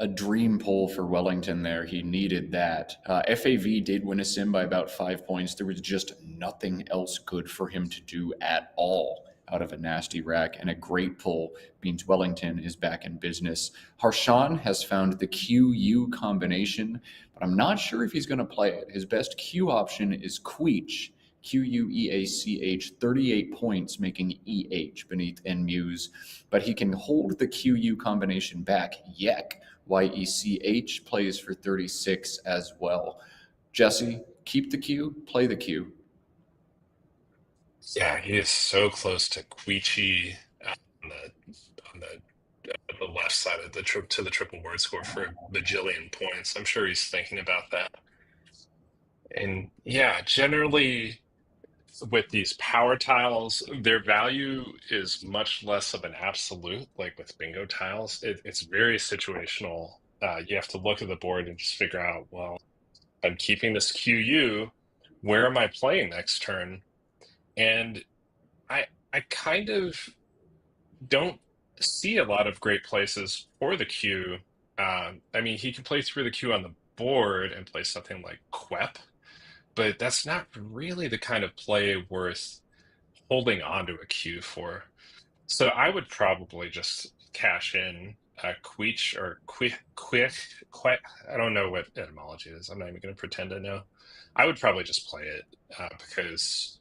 A dream pull for Wellington there. He needed that. FAV did win a sim by about 5 points. There was just nothing else good for him to do at all out of a nasty rack, and a great pull means Wellington is back in business. Harshan has found the QU combination, but I'm not sure if he's going to play it. His best Q option is Queech, Queach, 38 points, making EH beneath NMuse, but he can hold the QU combination back. Yek, YECH, plays for 36 as well. Jesse, keep the Q, play the Q. Yeah, he is so close to Queechy on the left side of the triple word score for a bajillion points. I'm sure he's thinking about that. And yeah, generally with these power tiles, their value is much less of an absolute, like with bingo tiles. It's very situational. You have to look at the board and just figure out, well, I'm keeping this QU. Where am I playing next turn? And I kind of don't see a lot of great places for the Q. I mean, he can play through the Q on the board and play something like Quep, but that's not really the kind of play worth holding onto a Q for. So I would probably just cash in Queech or Quick. I don't know what etymology is. I'm not even going to pretend I know. I would probably just play it because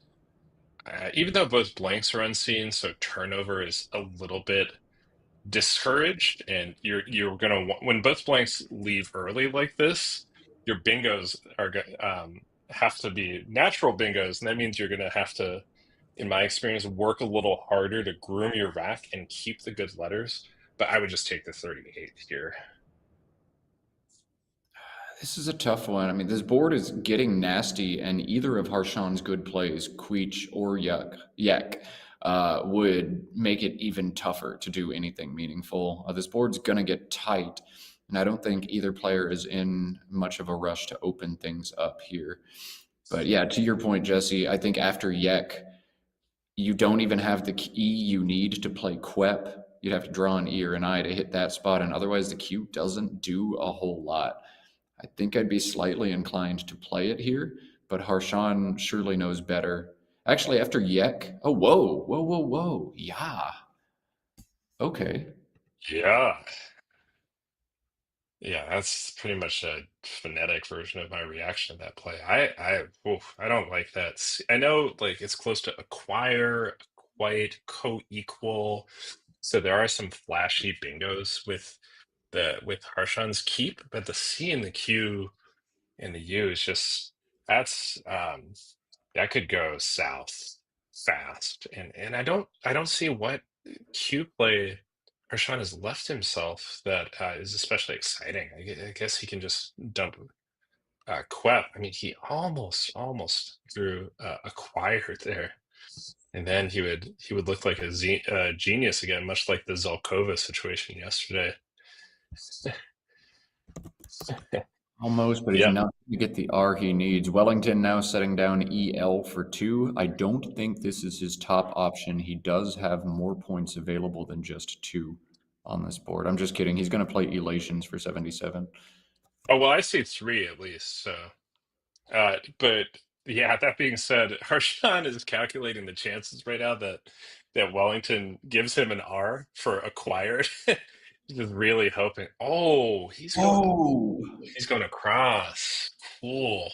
even though both blanks are unseen, so turnover is a little bit discouraged, and you're gonna when both blanks leave early like this, your bingos are have to be natural bingos, and that means you're gonna have to, in my experience, work a little harder to groom your rack and keep the good letters. But I would just take the 38 here. This is a tough one. I mean, this board is getting nasty, and either of Harshan's good plays, Queech or Yek, would make it even tougher to do anything meaningful. This board's going to get tight, and I don't think either player is in much of a rush to open things up here. But yeah, to your point, Jesse, I think after Yek, you don't even have the E you need to play Quep. You'd have to draw an E or an I to hit that spot, and otherwise the Q doesn't do a whole lot. I think I'd be slightly inclined to play it here, but Harshan surely knows better. Actually, after Yek, oh, whoa. Yeah. Okay. Yeah. Yeah, that's pretty much a phonetic version of my reaction to that play. I don't like that. I know like it's close to acquire, quite co-equal. So there are some flashy bingos with Harshan's keep, but the C and the Q and the U is just that could go south fast. And I don't see what Q play Harshan has left himself that is especially exciting. I guess he can just dump Quep. I mean, he almost drew acquired there. And then he would look like a genius again, much like the Zelkova situation yesterday. Almost, but he's Yeah. not going to get the R he needs. Wellington now setting down EL for 2. I don't think this is his top option. He does have more points available than just 2 on this board. I'm just kidding. He's going to play Elations for 77. Oh, well, I see 3 at least. So, but yeah, that being said, Harshan is calculating the chances right now that Wellington gives him an R for acquired. Just really hoping. Oh, he's going across. Cool.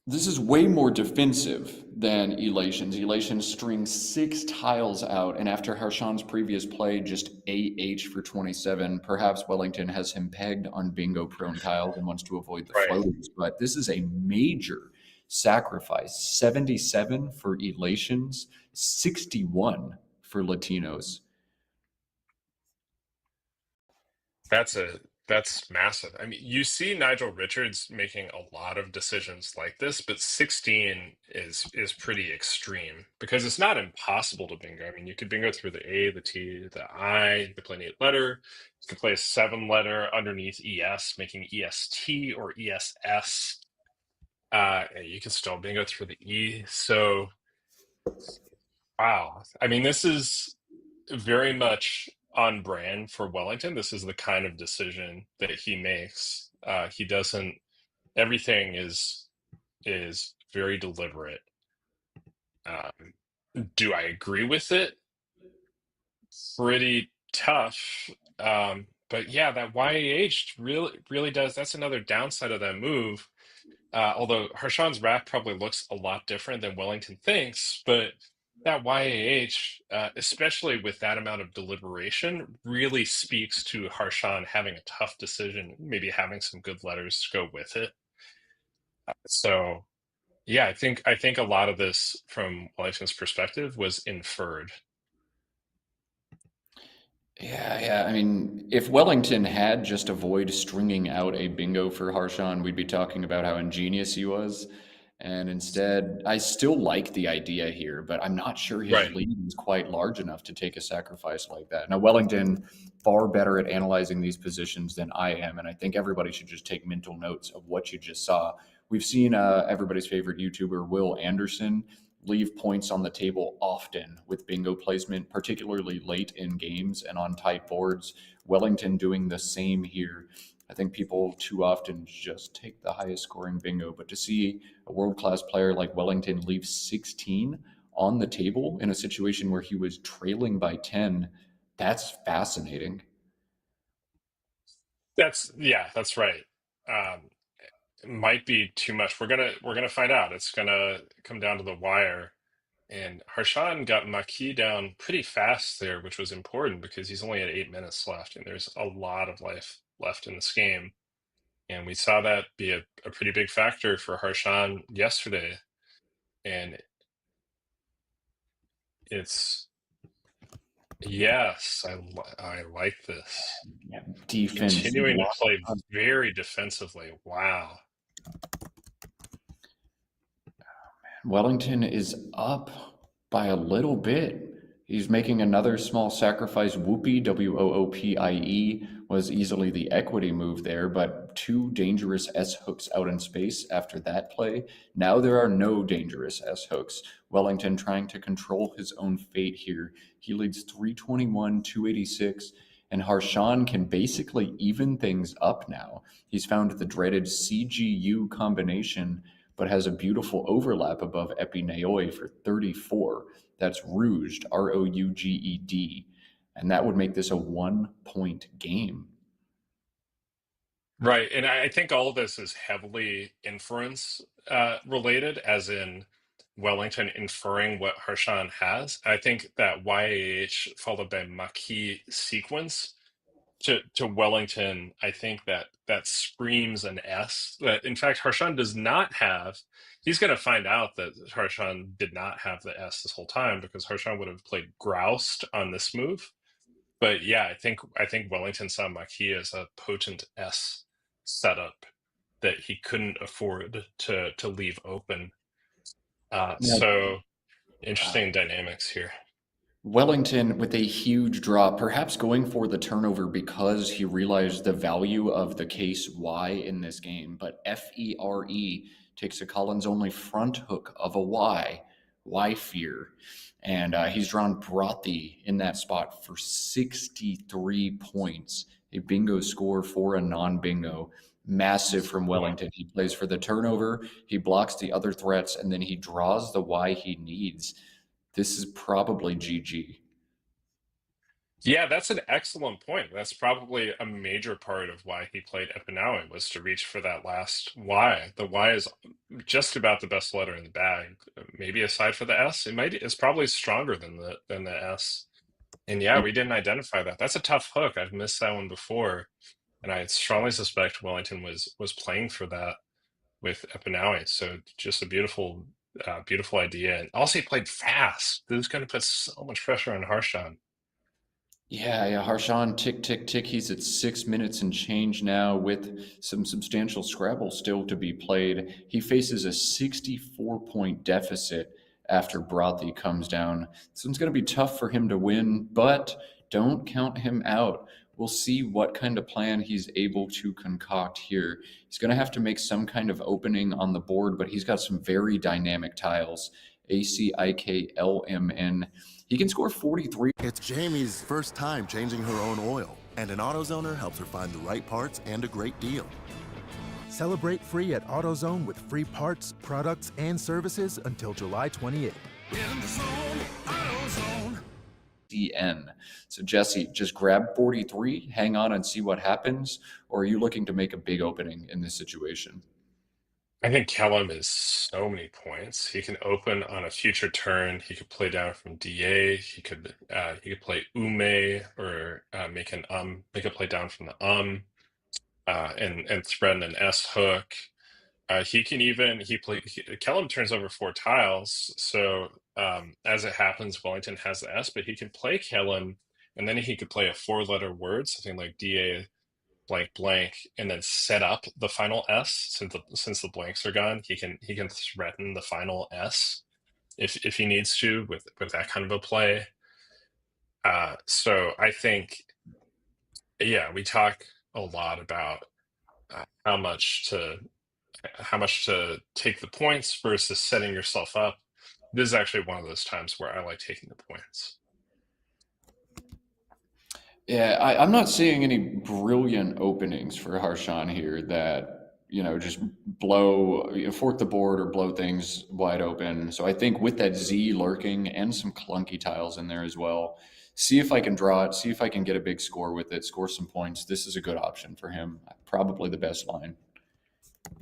This is way more defensive than Elations. Elations string 6 tiles out, and after Harshan's previous play, just AH for 27. Perhaps Wellington has him pegged on bingo-prone tiles and wants to avoid the floaters, but this is a major sacrifice. 77 for Elations, 61 for Latinos. That's massive. I mean, you see Nigel Richards making a lot of decisions like this, but 16 is pretty extreme because it's not impossible to bingo. I mean, you could bingo through the A, the T, the I, you could play an 8-letter, you could play a 7-letter underneath ES, making EST or ESS. You can still bingo through the E. So, wow. I mean, this is very much on brand for Wellington. This is the kind of decision that he makes. He doesn't. Everything is very deliberate. Do I agree with it? Pretty tough. But yeah, that YAH really does. That's another downside of that move. Although Harshan's rack probably looks a lot different than Wellington thinks, but that YAH, especially with that amount of deliberation, really speaks to Harshan having a tough decision, maybe having some good letters to go with it. So, yeah, I think a lot of this from Wellington's perspective was inferred. Yeah. I mean, if Wellington had just avoided stringing out a bingo for Harshan, we'd be talking about how ingenious he was. And instead, I still like the idea here, but I'm not sure his lead is quite large enough to take a sacrifice like that. Now, Wellington, far better at analyzing these positions than I am, and I think everybody should just take mental notes of what you just saw. We've seen everybody's favorite YouTuber, Will Anderson, leave points on the table often with bingo placement, particularly late in games and on tight boards. Wellington doing the same here. I think people too often just take the highest scoring bingo, but to see a world-class player like Wellington leave 16 on the table in a situation where he was trailing by 10, that's fascinating. That's right. It might be too much. We're gonna find out. It's gonna come down to the wire. And Harshan got Maki down pretty fast there, which was important because he's only at 8 minutes left, and there's a lot of life left in this game. And we saw that be a pretty big factor for Harshan yesterday. And it's, yes, I like this. Yeah, defense. Continuing to play very defensively. Wow. Wellington is up by a little bit. He's making another small sacrifice. Whoopie, Woopie, was easily the equity move there, but 2 dangerous S hooks out in space after that play. Now there are no dangerous S hooks. Wellington trying to control his own fate here. He leads 321, 286, and Harshan can basically even things up now. He's found the dreaded CGU combination, but has a beautiful overlap above Epi Naoi for 34. That's Rouged, Rouged. And that would make this a 1-point game. Right. And I think all of this is heavily inference related, as in Wellington inferring what Harshan has. I think that YAH followed by Maki sequence to Wellington, I think that screams an S. That in fact Harshan does not have. He's going to find out that Harshan did not have the S this whole time because Harshan would have played groused on this move. But yeah, I think Wellington saw Maki as a potent S setup that he couldn't afford to leave open. So Interesting dynamics here. Wellington with a huge drop, perhaps going for the turnover because he realized the value of the case Y in this game. But FERE takes a Collins only front hook of a Y fear. And he's drawn Brothy in that spot for 63 points. A bingo score for a non-bingo. Massive from Wellington. He plays for the turnover, he blocks the other threats, and then he draws the Y he needs. This is probably GG. Yeah, that's an excellent point. That's probably a major part of why he played Epinaue, was to reach for that last Y. The Y is just about the best letter in the bag. Maybe aside for the S, it's probably stronger than the S. And yeah, we didn't identify that. That's a tough hook. I've missed that one before, and I strongly suspect Wellington was playing for that with Epinaue. So just a beautiful idea. And also, he played fast. This is going to put so much pressure on Harshan. Yeah, Harshan, tick, tick, tick. He's at 6 minutes and change now with some substantial Scrabble still to be played. He faces a 64-point deficit after Brothy comes down. This one's going to be tough for him to win, but don't count him out. We'll see what kind of plan he's able to concoct here. He's going to have to make some kind of opening on the board, but he's got some very dynamic tiles. ACIKLMN. He can score 43. It's Jamie's first time changing her own oil, and an AutoZoner helps her find the right parts and a great deal. Celebrate free at AutoZone with free parts, products, and services until July 28th. In the zone, AutoZone. DN. So Jesse, just grab 43, hang on and see what happens, or are you looking to make a big opening in this situation? I think Kellum is so many points. He can open on a future turn. He could play down from DA. He could play Ume or make a play down from the and threaten an S hook. Kellum turns over 4 tiles. So as it happens, Wellington has the S, but he can play Kellum, and then he could play a 4-letter word, something like DA blank blank, and then set up the final S. Since the blanks are gone, he can threaten the final S if he needs to with that kind of a play. So I think, yeah, we talk a lot about how much to take the points versus setting yourself up. This is actually one of those times where I like taking the points. Yeah, I'm not seeing any brilliant openings for Harshan here that, just fork the board or blow things wide open. So I think with that Z lurking and some clunky tiles in there as well, see if I can draw it, see if I can get a big score with it, score some points. This is a good option for him. Probably the best line.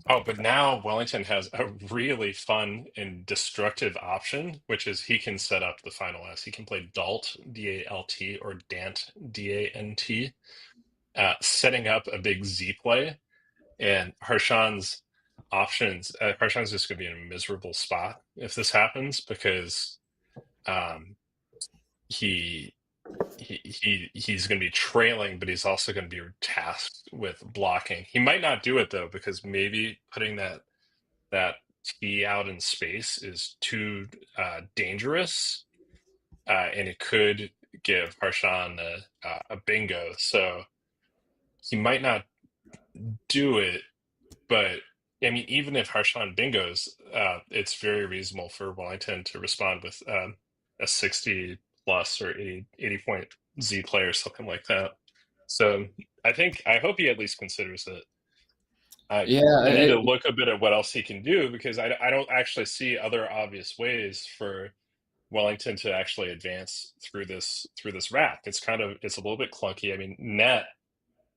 Oh, but now Wellington has a really fun and destructive option, which is he can set up the final S. He can play Dalt, D-A-L-T, or Dant, D-A-N-T, setting up a big Z play. And Harshan's options, Harshan's just going to be in a miserable spot if this happens, because he's going to be trailing, but he's also going to be tasked with blocking. He might not do it though, because maybe putting that T out in space is too dangerous, and it could give Harshan a bingo. So he might not do it, but I mean, even if Harshan bingos, it's very reasonable for Wellington to respond with a 60 plus or 80 point Z play or something like that. So I hope he at least considers it. I need to look a bit at what else he can do, because I don't actually see other obvious ways for Wellington to actually advance through this rack. It's a little bit clunky. I mean, Net,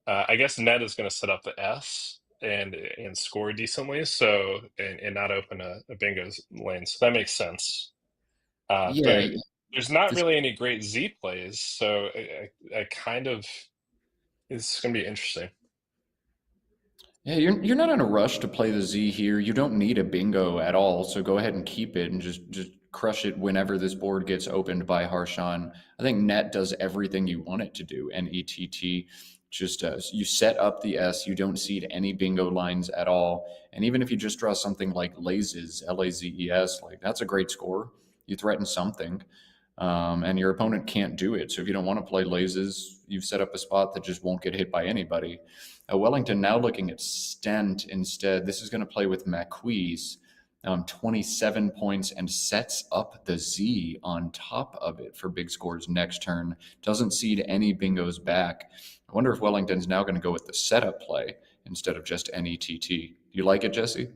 I guess Net is going to set up the S and score decently, so and not open a bingo lane. So that makes sense. But there's not really any great Z plays, so it's going to be interesting. Yeah, you're not in a rush to play the Z here. You don't need a bingo at all, so go ahead and keep it and just crush it whenever this board gets opened by Harshan. I think Net does everything you want it to do, N-E-T-T. Just you set up the S, you don't seed any bingo lines at all. And even if you just draw something like Lazes, L-A-Z-E-S, like that's a great score. You threaten something, and your opponent can't do it. So if you don't want to play lasers, you've set up a spot that just won't get hit by anybody. Wellington now looking at Stent instead. This is going to play with Maquis, 27 points, and sets up the Z on top of it for big scores next turn. Doesn't cede any bingos back. I wonder if Wellington's now going to go with the setup play instead of just NETT. You like it, Jesse?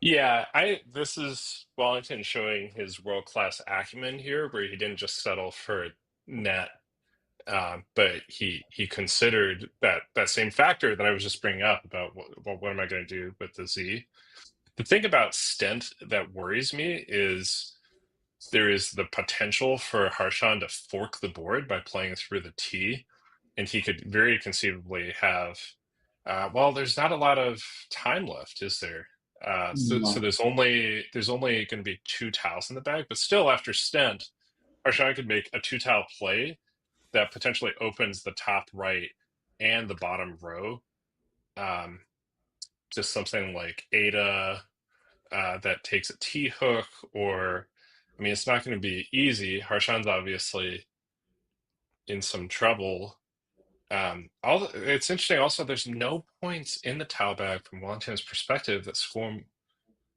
Yeah, this is Wellington showing his world-class acumen here, where he didn't just settle for net, but he considered that same factor that I was just bringing up about what am I going to do with the Z. The thing about Stent that worries me is there is the potential for Harshan to fork the board by playing through the T, and he could very conceivably have. Well, there's not a lot of time left, is there? So there's only going to be 2 tiles in the bag, but still after Stent, Harshan could make a 2-tile play that potentially opens the top right and the bottom row. Just something like Ada that takes a T hook, or I mean, it's not going to be easy. Harshan's obviously in some trouble. It's interesting also, there's no points in the towel bag from Wellington's perspective that score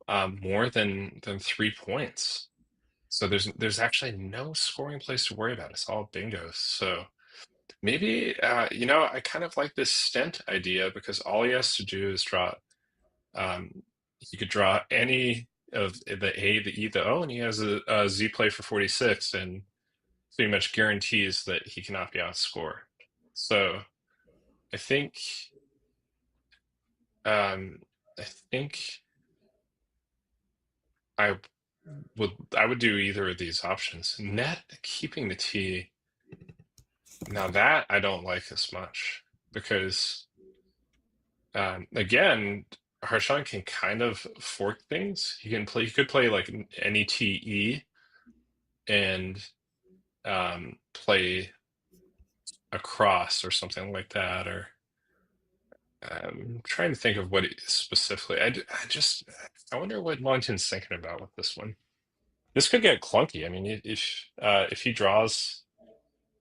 more than 3 points. So there's actually no scoring place to worry about. It's all bingos. So maybe I kind of like this Stent idea, because all he has to do is draw. He could draw any of the A, the E, the O, and he has a Z play for 46, and pretty much guarantees that he cannot be outscored. So I think I would do either of these options. Net keeping the T. Now that I don't like as much, because again, Harshan can kind of fork things. He could play like NETE and play a cross or something like that, or I'm trying to think of what specifically. I wonder what Wellington's thinking about with this one. This could get clunky. I mean, if he draws,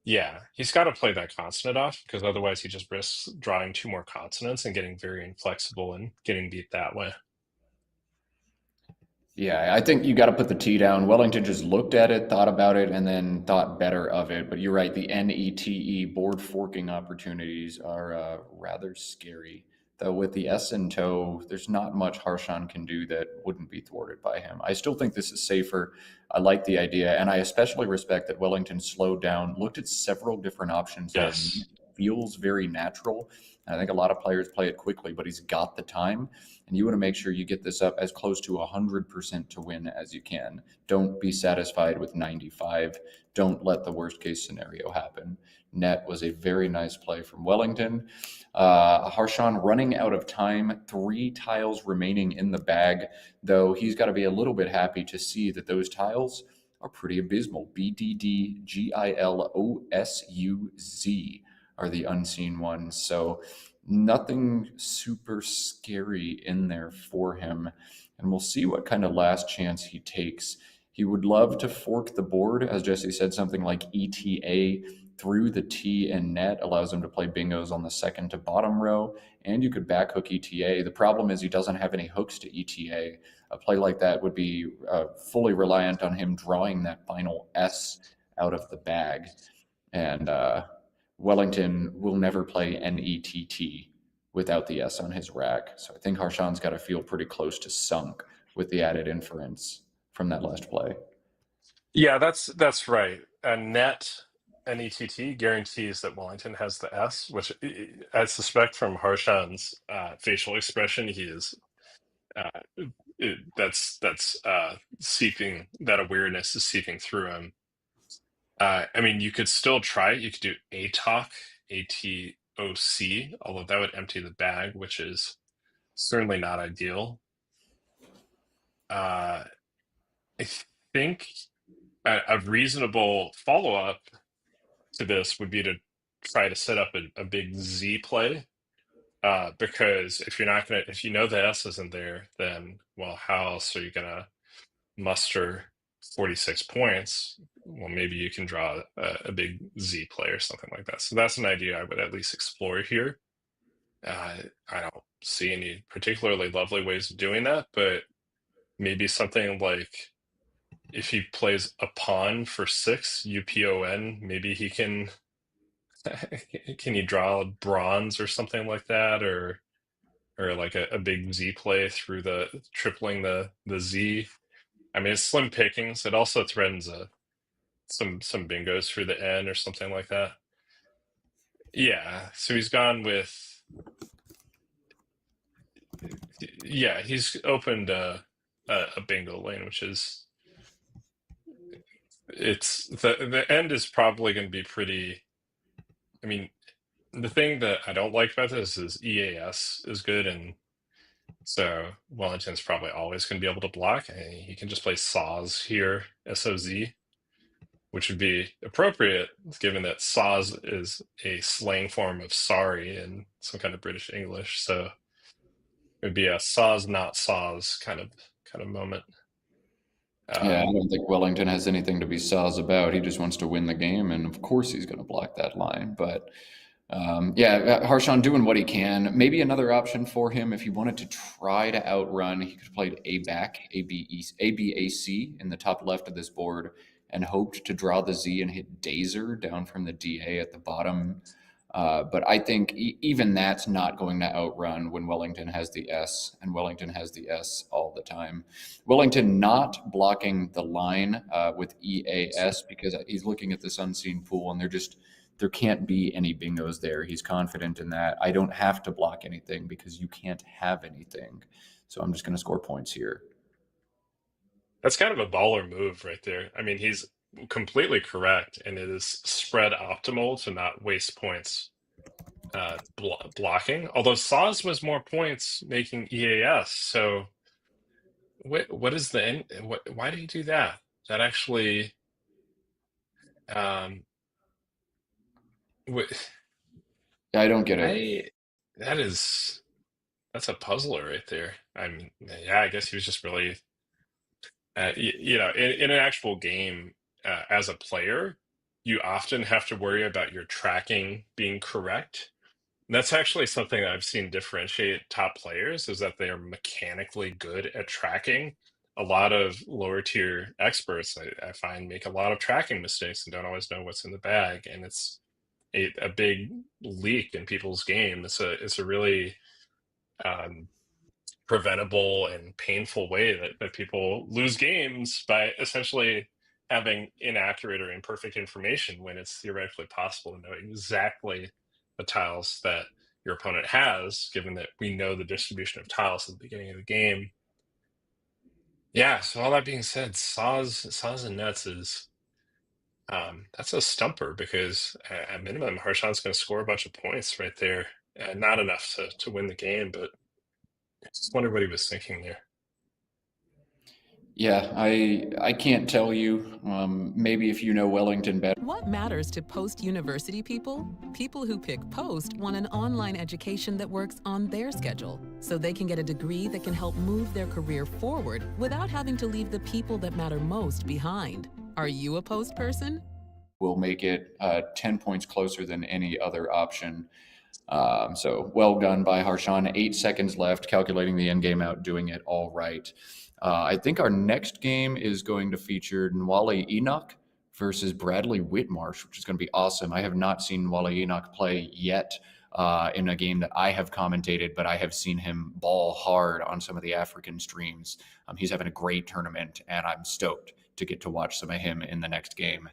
yeah, he's got to play that consonant off, because otherwise he just risks drawing 2 more consonants and getting very inflexible and getting beat that way. Yeah, I think you got to put the T down. Wellington just looked at it, thought about it, and then thought better of it. But you're right, the NETE board forking opportunities are rather scary. Though with the S in tow, there's not much Harshan can do that wouldn't be thwarted by him. I still think this is safer. I like the idea, and I especially respect that Wellington slowed down, looked at several different options. Yes. That feels very natural. And I think a lot of players play it quickly, but he's got the time, and you want to make sure you get this up as close to 100% to win as you can. Don't be satisfied with 95. Don't let the worst case scenario happen. Net was a very nice play from Wellington. Harshan running out of time, 3 tiles remaining in the bag, though he's got to be a little bit happy to see that those tiles are pretty abysmal. BDDGILOSUZ are the unseen ones, so nothing super scary in there for him, and we'll see what kind of last chance he takes. He would love to fork the board, as Jesse said, something like ETA through the T and net allows him to play bingos on the second to bottom row, and you could back hook ETA. The problem is he doesn't have any hooks to ETA. A play like that would be fully reliant on him drawing that final S out of the bag, and Wellington will never play NETT without the S on his rack. So I think Harshan's got to feel pretty close to sunk with the added inference from that last play. Yeah, that's right. A net NETT guarantees that Wellington has the S, which I suspect from Harshan's facial expression, he is that's seeping, that awareness is seeping through him. I mean, you could still try. You could do ATOC, ATOC, although that would empty the bag, which is certainly not ideal. I think a reasonable follow-up to this would be to try to set up a big Z play, because if you know the S isn't there, then, well, how else are you gonna muster 46 points, well, maybe you can draw a big Z play or something like that. So that's an idea I would at least explore here. I don't see any particularly lovely ways of doing that, but maybe something like if he plays a pawn for 6, UPON, maybe he can he draw bronze or something like that, or like a big Z play through the tripling the Z. I mean, it's slim pickings. It also threatens some bingos through the N or something like that. Yeah, so he's gone with, yeah, he's opened a bingo lane, which is, it's the end is probably going to be pretty. I mean, the thing that I don't like about this is EAS is good, and so Wellington's probably always going to be able to block. He can just play SOZ here, SOZ, which would be appropriate given that SOZ is a slang form of sorry in some kind of British English. So it would be a SOZ not SOZ kind of moment. Yeah, I don't think Wellington has anything to be soz about. He just wants to win the game, and of course he's going to block that line. But yeah, Harshawn doing what he can. Maybe another option for him if he wanted to try to outrun, he could have played A-back, ABAC in the top left of this board and hoped to draw the Z and hit Dazer down from the DA at the bottom. But I think even that's not going to outrun when Wellington has the S, and Wellington has the S all the time. Wellington not blocking the line with EAS because he's looking at this unseen pool, and there can't be any bingos there. He's confident in that. I don't have to block anything because you can't have anything. So I'm just going to score points here. That's kind of a baller move right there. I mean, he's completely correct, and it is spread optimal to not waste points blocking. Although SOZ was more points making EAS. So what is the end? Why did he do that? That actually, I don't get it. That's a puzzler right there. I mean, yeah, I guess he was just really, in an actual game, as a player, you often have to worry about your tracking being correct. And that's actually something that I've seen differentiate top players, is that they are mechanically good at tracking. A lot of lower tier experts, I find, make a lot of tracking mistakes and don't always know what's in the bag. And it's a big leak in people's game. It's a really preventable and painful way that people lose games by essentially having inaccurate or imperfect information when it's theoretically possible to know exactly the tiles that your opponent has, given that we know the distribution of tiles at the beginning of the game. Yeah, so all that being said, SOZ and Nuts is that's a stumper, because at minimum, Harshawn's going to score a bunch of points right there. Not enough to win the game, but I just wonder what he was thinking there. Yeah, I can't tell you. Maybe if you know Wellington better. What matters to post-university people? People who pick Post want an online education that works on their schedule, so they can get a degree that can help move their career forward without having to leave the people that matter most behind. Are you a Post person? Will make it 10 points closer than any other option. So well done by Harshawn. 8 seconds left, calculating the end game out, doing it all right. I think our next game is going to feature Nwale Enoch versus Bradley Whitmarsh, which is going to be awesome. I have not seen Nwale Enoch play yet in a game that I have commentated, but I have seen him ball hard on some of the African streams. He's having a great tournament, and I'm stoked to get to watch some of him in the next game.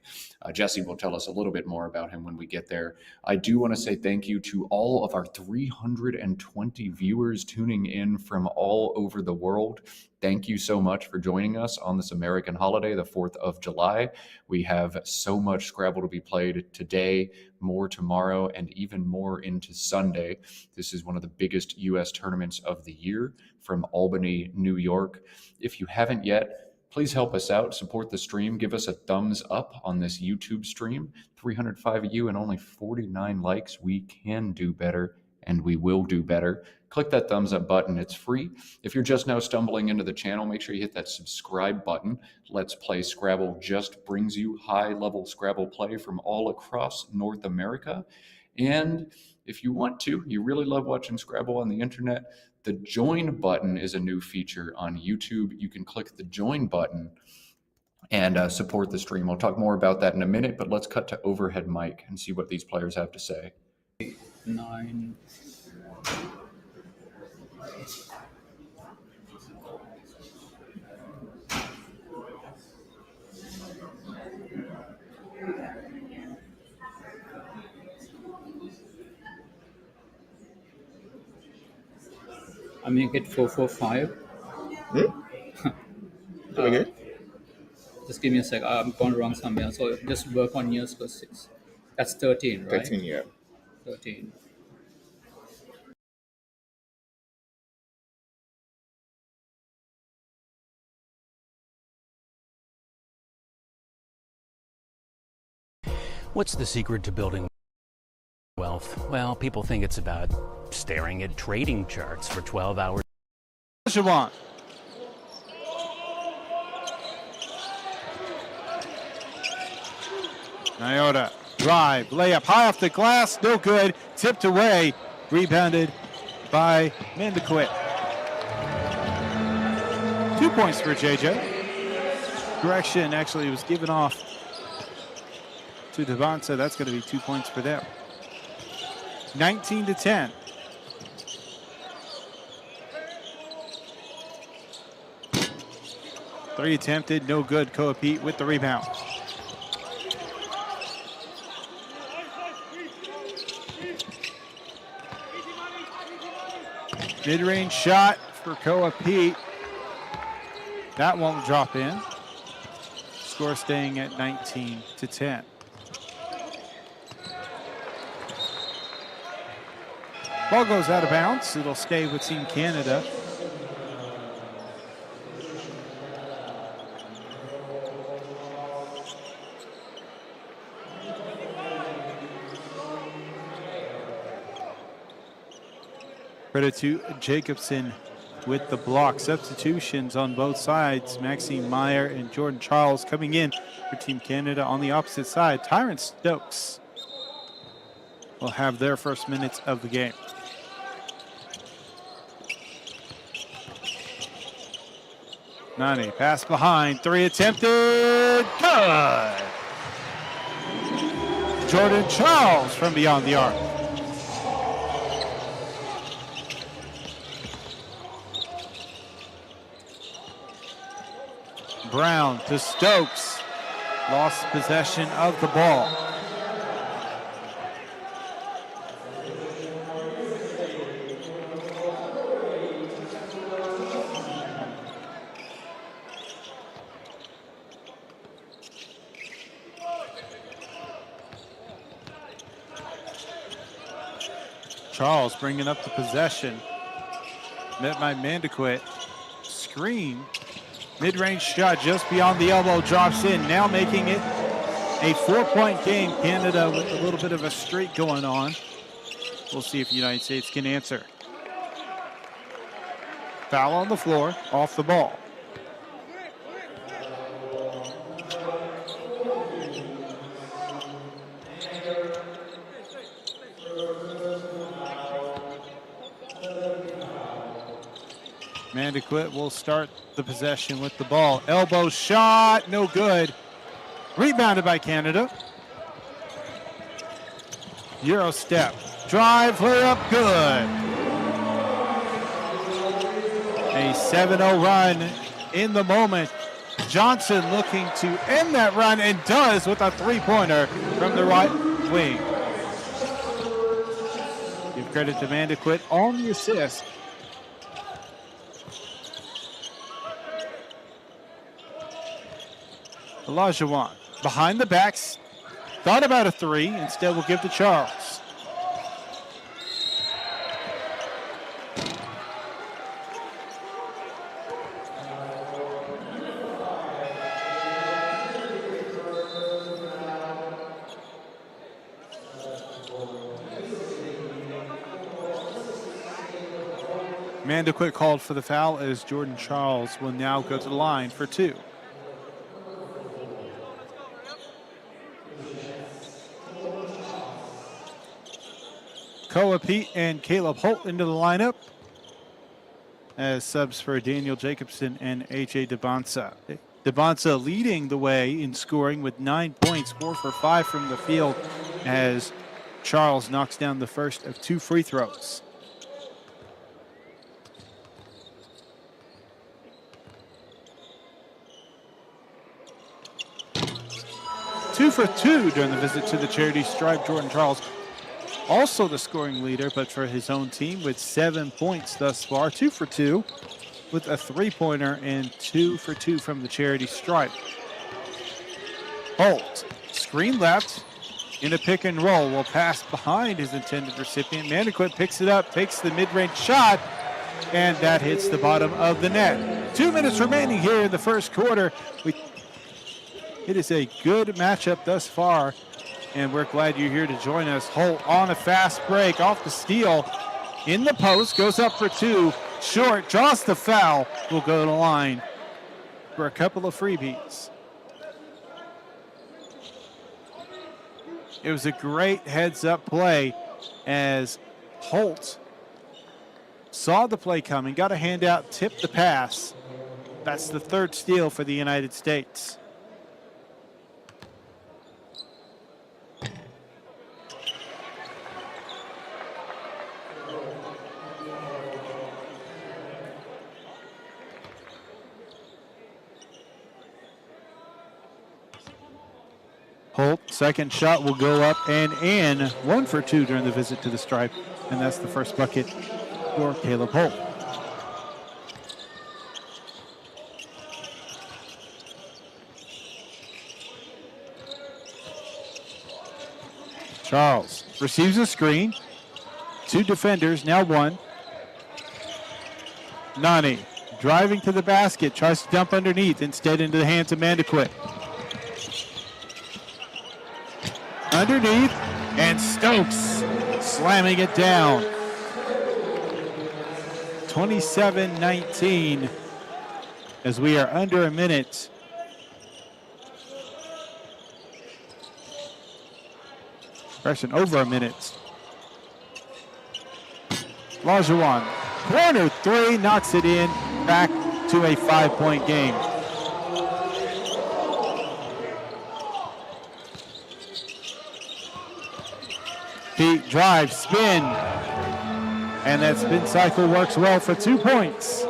Jesse will tell us a little bit more about him when we get there. I do want to say thank you to all of our 320 viewers tuning in from all over the world. Thank you so much for joining us on this American holiday, the 4th of July. We have so much Scrabble to be played today, more tomorrow, and even more into Sunday. This is one of the biggest U.S. tournaments of the year from Albany, New York. If you haven't yet, please help us out, support the stream, give us a thumbs up on this YouTube stream. 305 of you and only 49 likes. We can do better. and we will do better. Click that thumbs up button. It's free. If you're just now stumbling into the channel, make sure you hit that subscribe button. Let's Play Scrabble just brings you high-level Scrabble play from all across North America. And if you want to, you really love watching Scrabble on the internet, the join button is a new feature on YouTube. You can click the join button and support the stream. I'll talk more about that in a minute, but let's cut to Overhead Mike and see what these players have to say. 9. I make it 4-4-5. Okay. Just give me a sec. I'm gone wrong somewhere. So just work on years plus 6. That's 13, right? 13, yeah. 13. What's the secret to building wealth? Well, people think it's about staring at trading charts for 12 hours. Olajuwon. Nyota, drive, layup, high off the glass, no good, tipped away, rebounded by Mandequit. 2 points for JJ. Correction, actually, was given off to Devonta. That's going to be 2 points for them. 19-10. Three attempted, no good. Koa Pete with the rebound. Mid-range shot for Koa Pete. That won't drop in. Score staying at 19-10. Ball goes out of bounds. It'll stay with Team Canada. Credit to Jacobson with the block. Substitutions on both sides. Maxime Meyer and Jordan Charles coming in for Team Canada. On the opposite side, Tyron Stokes will have their first minutes of the game. Nani, pass behind, three attempted, good! Jordan Charles from beyond the arc. Brown to Stokes, lost possession of the ball. Charles bringing up the possession. Met by Mandequit. Screen. Mid-range shot just beyond the elbow. Drops in. Now making it a 4-point game. Canada with a little bit of a streak going on. We'll see if the United States can answer. Foul on the floor. Off the ball. Mandequit will start the possession with the ball. Elbow shot, no good. Rebounded by Canada. Euro step. Drive, layup, good. A 7-0 run in the moment. Johnson looking to end that run and does with a three-pointer from the right wing. Give credit to Mandequit on the assist. Olajuwon behind the backs, thought about a three, instead will give to Charles. Mandequit called for the foul as Jordan Charles will now go to the line for 2. Koa Pete and Caleb Holt into the lineup as subs for Daniel Jacobson and A.J. Debonsa. Debonsa leading the way in scoring with 9 points, 4 for 5 from the field as Charles knocks down the first of 2 free throws. Two for 2 during the visit to the charity stripe. Jordan Charles also the scoring leader, but for his own team with 7 points thus far. 2 for 2 with a 3-pointer and 2 for 2 from the charity stripe. Holt, screen left in a pick and roll, will pass behind his intended recipient. Mandequit picks it up, takes the mid-range shot, and that hits the bottom of the net. 2 minutes remaining here in the first quarter. It is a good matchup thus far, and we're glad you're here to join us. Holt on a fast break, off the steal, in the post, goes up for 2, short, draws the foul, will go to the line for a couple of freebies. It was a great heads-up play as Holt saw the play coming, got a handout, tipped the pass. That's the 3rd steal for the United States. Holt, second shot will go up and in. 1 for 2 during the visit to the stripe, and that's the first bucket for Caleb Holt. Charles receives a screen. 2 defenders, now 1. Nani driving to the basket, tries to dump underneath, instead into the hands of Mandequit. Underneath, and Stokes slamming it down. 27-19 as we are under a minute. Actually, over a minute. Lajuan, corner 3, knocks it in, back to a 5-point game. Pete drive, spin, and that spin cycle works well for 2 points.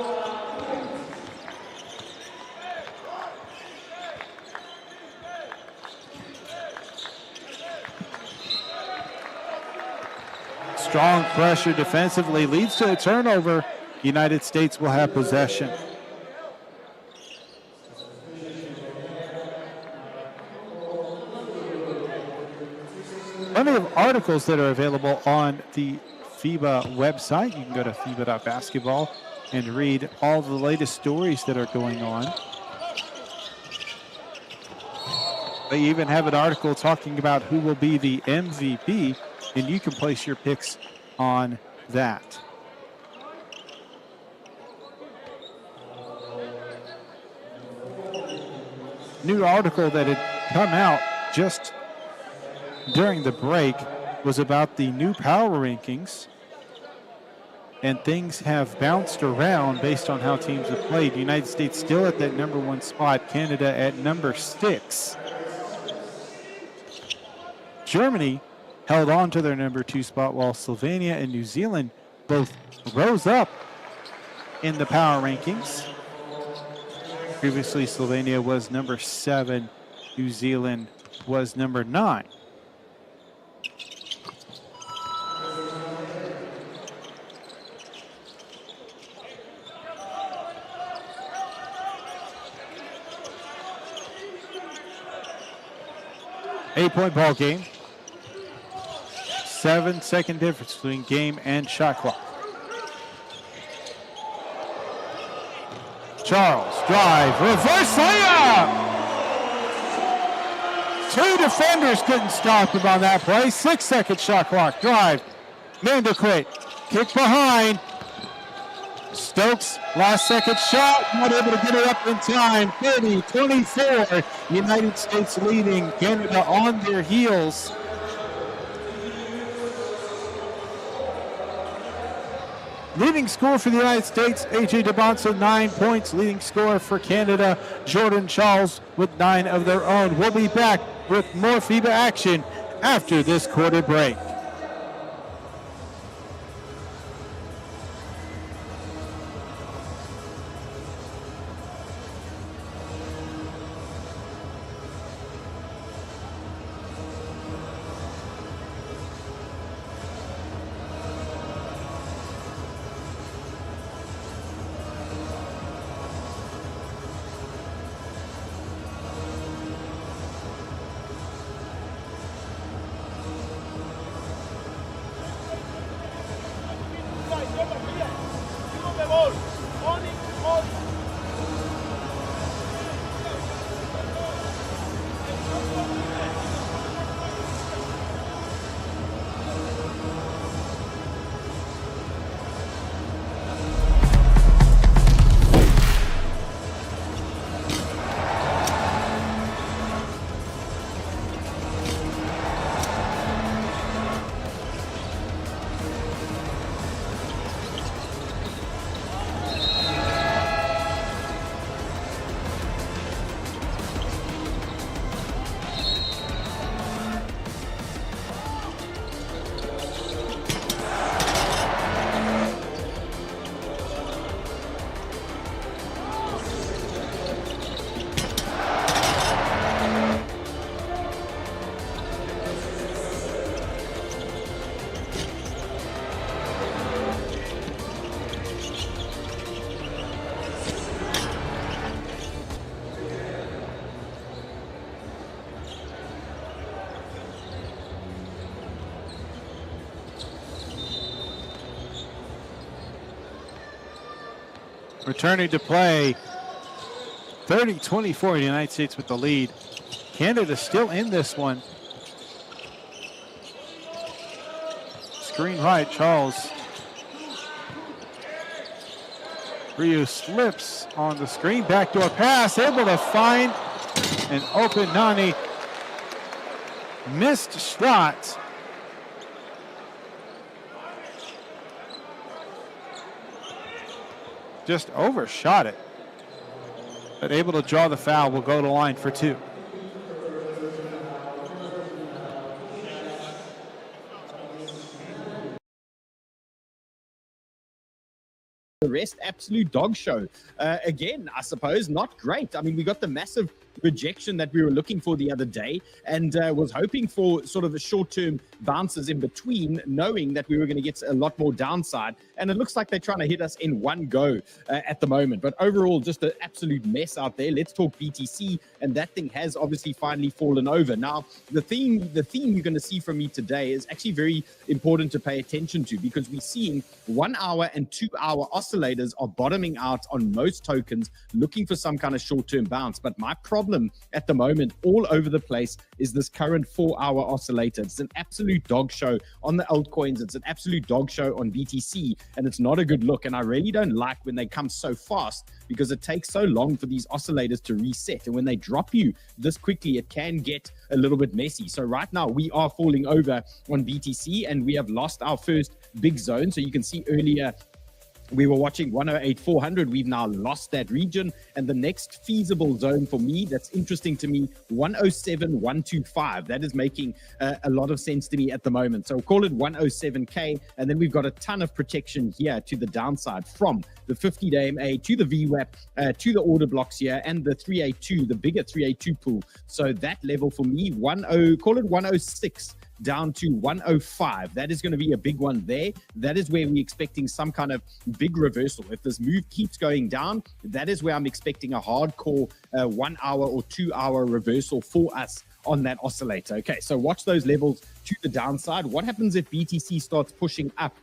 Strong pressure defensively leads to a turnover. United States will have possession. Plenty of articles that are available on the FIBA website. You can go to FIBA.basketball and read all the latest stories that are going on. They even have an article talking about who will be the MVP, and you can place your picks on that. New article that had come out just during the break was about the new power rankings, and things have bounced around based on how teams have played. The United States still at that number 1 spot, Canada at number 6. Germany held on to their number 2 spot, while Slovenia and New Zealand both rose up in the power rankings. Previously, Slovenia was number 7, New Zealand was number 9. Eight-point ball game. 7-second difference between game and shot clock. Charles, drive, reverse layup! 2 defenders couldn't stop him on that play. 6-second shot clock, drive. Mandequit, kick behind. Stokes, last second shot, not able to get it up in time. 30-24, United States leading, Canada on their heels. Leading score for the United States, AJ Debonsa, 9 points. Leading score for Canada, Jordan Charles with 9 of their own. We'll be back with more FIBA action after this quarter break. Returning to play, 30-24, the United States with the lead. Canada still in this one. Screen right, Charles. Ryu slips on the screen, backdoor pass, able to find an open Nani. Missed shot. Just overshot it, but able to draw the foul. Will go to the line for 2. The rest, absolute dog show. Again, I suppose, not great. I mean, we got the massive rejection that we were looking for the other day, and was hoping for sort of a short-term bounces in between, knowing that we were going to get a lot more downside. And it looks like they're trying to hit us in one go at the moment. But overall, just an absolute mess out there. Let's talk BTC, and that thing has obviously finally fallen over. Now, the theme you're going to see from me today is actually very important to pay attention to, because we're seeing 1 hour and 2 hour oscillators are bottoming out on most tokens, looking for some kind of short-term bounce. But my problem at the moment all over the place is this current 4 hour oscillator. It's an absolute dog show on the altcoins. It's an absolute dog show on BTC, and it's not a good look. And I really don't like when they come so fast, because it takes so long for these oscillators to reset. And when they drop you this quickly, it can get a little bit messy. So right now we are falling over on BTC, and we have lost our first big zone. So you can see earlier we were watching 108,400. We've now lost that region. And the next feasible zone for me, that's interesting to me, 107,125. That is making a lot of sense to me at the moment. So we'll call it 107K. And then we've got a ton of protection here to the downside, from the 50-day MA to the VWAP, to the order blocks here, and the 382, the bigger 382 pool. So that level for me, call it 106. Down to 105. That is going to be a big one there. That is where we're expecting some kind of big reversal. If this move keeps going down, that is where I'm expecting a hardcore 1 hour or 2 hour reversal for us on that oscillator. Okay, so watch those levels to the downside. What happens if BTC starts pushing up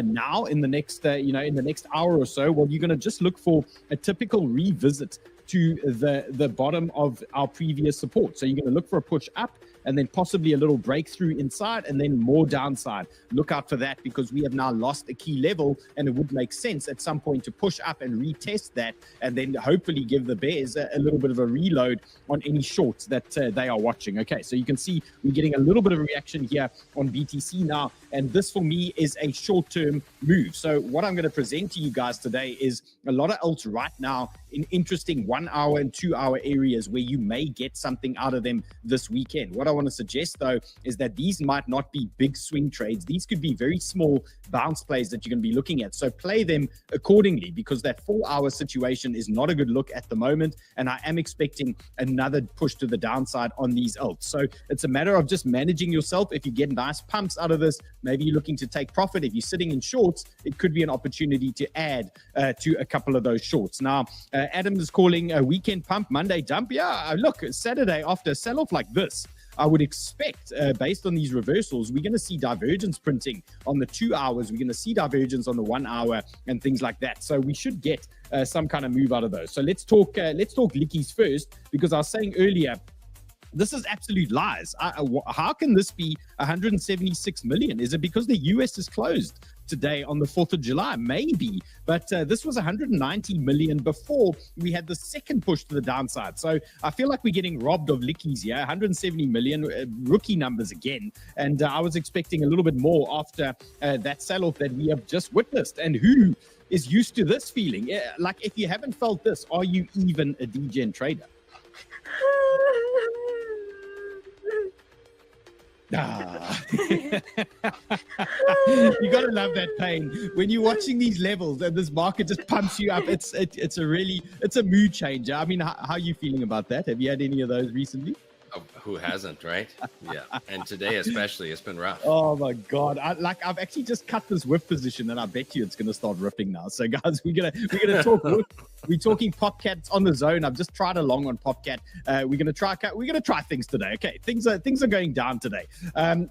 now in the next in the next hour or so? Well, you're going to just look for a typical revisit to the bottom of our previous support. So you're going to look for a push up, and then possibly a little breakthrough inside, and then more downside. Look out for that, because we have now lost a key level, and it would make sense at some point to push up and retest that, and then hopefully give the bears a little bit of a reload on any shorts that they are watching. Okay, so you can see we're getting a little bit of reaction here on BTC now, and this for me is a short-term move. So what I'm going to present to you guys today is a lot of alts right now in interesting 1 hour and 2 hour areas where you may get something out of them this weekend. What I want to suggest though is that these might not be big swing trades. These could be very small bounce plays that you're going to be looking at. So play them accordingly, because that 4 hour situation is not a good look at the moment, and I am expecting another push to the downside on these alts. So it's a matter of just managing yourself. If you get nice pumps out of this, maybe you're looking to take profit. If you're sitting in shorts, it could be an opportunity to add to a couple of those shorts. Now, Adam is calling a weekend pump, Monday dump. Yeah, look, Saturday after a sell-off like this, I would expect, based on these reversals, we're going to see divergence printing on the 2 hours. We're going to see divergence on the 1 hour and things like that. So we should get some kind of move out of those. So let's talk Lickies first, because I was saying earlier, this is absolute lies. How can this be 176 million? Is it because the US is closed today on the 4th of July? Maybe, but this was 190 million before we had the second push to the downside. So I feel like we're getting robbed of lickies here. 170 million rookie numbers again, and I was expecting a little bit more after that sell-off that we have just witnessed. And who is used to this feeling? Like, if you haven't felt this, are you even a DGen trader? You gotta love that pain when you're watching these levels and this market just pumps you up. It's a mood changer. I mean, how are you feeling about that? Have you had any of those recently? Oh, who hasn't, right? Yeah, and today especially, it's been rough. Oh my God! I've actually just cut this whip position, and I bet you it's gonna start ripping now. So guys, we're gonna talk. We're talking Popcats on the zone. I've just tried along on Popcat. We're gonna try things today. Okay, things are going down today.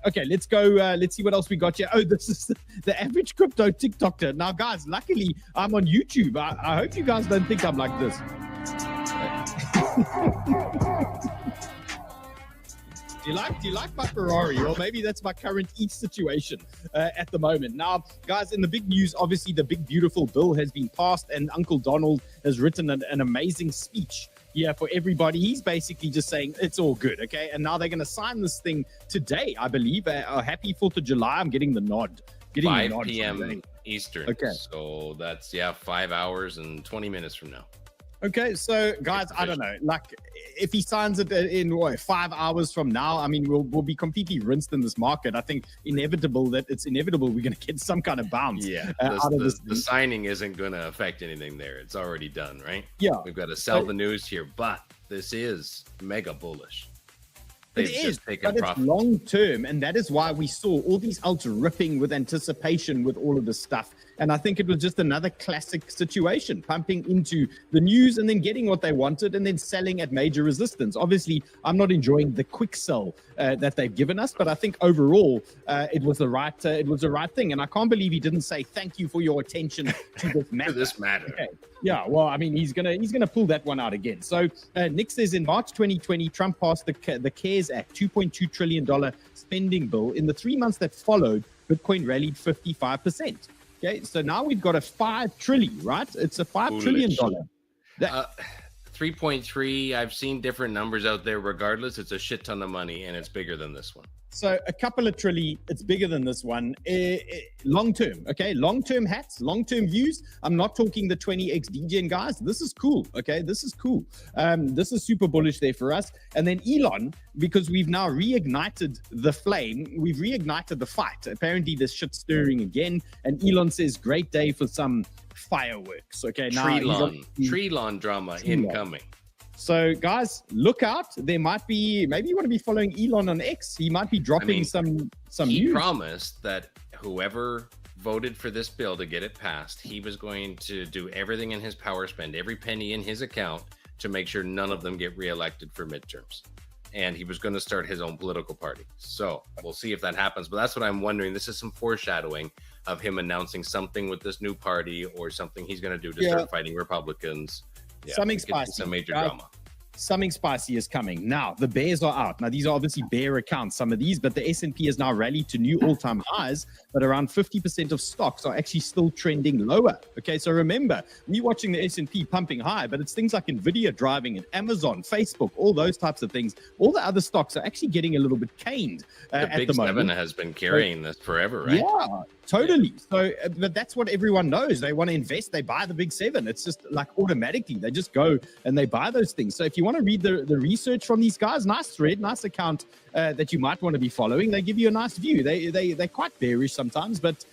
Okay, let's go. Let's see what else we got here. Oh, this is the average crypto TikToker. Now, guys, luckily I'm on YouTube. I hope you guys don't think I'm like this. Do you like my Ferrari? Or maybe that's my current ETH situation at the moment. Now, guys, in the big news, obviously the big beautiful bill has been passed, and Uncle Donald has written an amazing speech here for everybody. He's basically just saying it's all good, okay? And now they're going to sign this thing today, I believe. Happy 4th of July. I'm getting the nod. 5 p.m. Eastern. Okay. So that's, 5 hours and 20 minutes from now. Okay, so guys, I don't know. Like, if he signs it in 5 hours from now, I mean, we'll be completely rinsed in this market. I think it's inevitable we're going to get some kind of bounce. Yeah, the signing isn't going to affect anything there. It's already done, right? Yeah, we've got to sell the news here, but this is mega bullish. It is, but it's long term, and that is why we saw all these alts ripping with anticipation with all of this stuff. And I think it was just another classic situation, pumping into the news and then getting what they wanted and then selling at major resistance. Obviously, I'm not enjoying the quick sell that they've given us, but I think overall it was the right thing. And I can't believe he didn't say thank you for your attention to this matter. This matter. Okay. Yeah, well, I mean, he's gonna pull that one out again. So Nick says in March 2020, Trump passed the CARES Act, $2.2 trillion spending bill. In the 3 months that followed, Bitcoin rallied 55%. Okay, so now we've got a 5 trillion, right? It's a $5 trillion. 3.3. I've seen different numbers out there. Regardless, it's a shit ton of money, and it's bigger than this one. So a couple of trillion, it's bigger than this one. Long-term, okay? Long-term hats, long-term views. I'm not talking the 20x DGen guys. This is cool, okay? This is cool. This is super bullish there for us. And then Elon, because we've now reignited the flame, we've reignited the fight. Apparently there's shit stirring again. And Elon says, great day for some fireworks, okay? Now tree lawn drama incoming. So, guys, look out. There might be, maybe you want to be following Elon on X. He might be dropping some He news. promised that whoever voted for this bill to get it passed, he was going to do everything in his power, spend every penny in his account to make sure none of them get reelected for midterms. And he was going to start his own political party. So we'll see if that happens. But that's what I'm wondering. This is some foreshadowing of him announcing something with this new party or something he's going to do to start fighting Republicans. Yeah, Something spicy. Some major drama. something spicy is coming. Now, the bears are out. Now, these are obviously bear accounts, some of these, but the S&P has now rallied to new all-time highs, but around 50% of stocks are actually still trending lower. Okay, so remember, we're watching the S&P pumping high, but it's things like NVIDIA driving it, Amazon, Facebook, all those types of things. All the other stocks are actually getting a little bit caned The at Big the moment. Seven has been carrying this forever, right? Yeah, totally. So, but that's what everyone knows. They want to invest. They buy the Big Seven. It's just like automatically. They just go and they buy those things. So if you want to read the research from these guys, nice thread, nice account that you might want to be following. They give you a nice view. They're quite bearish sometimes, but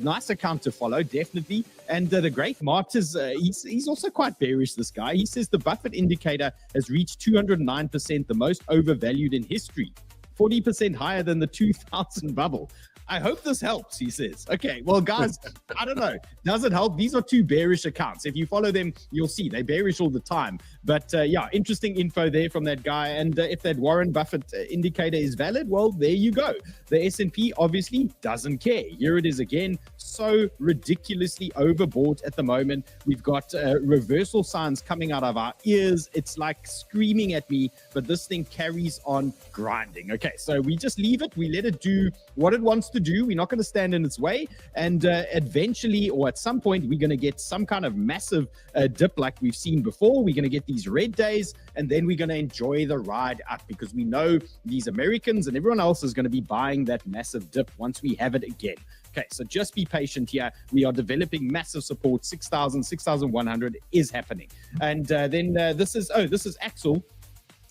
nice account to follow, definitely. And the great Mart is he's also quite bearish, this guy. He says the Buffett indicator has reached 209%, the most overvalued in history. 40% higher than the 2000 bubble. I hope this helps, he says. Okay, well, guys, I don't know. Does it help? These are two bearish accounts. If you follow them, you'll see they bearish all the time. But yeah, interesting info there from that guy. And if that Warren Buffett indicator is valid, well, there you go. The S&P obviously doesn't care. Here it is again, so ridiculously overbought at the moment. We've got reversal signs coming out of our ears. It's like screaming at me, but this thing carries on grinding. Okay, so we just leave it. We let it do what it wants to do. We're not going to stand in its way. And eventually, or at some point, we're going to get some kind of massive dip like we've seen before. We're going to get these red days, and then we're going to enjoy the ride up, because we know these Americans and everyone else is going to be buying that massive dip once we have it again. Okay, so just be patient here. We are developing massive support. 6,000, 6,100 is happening. And then this is Axel.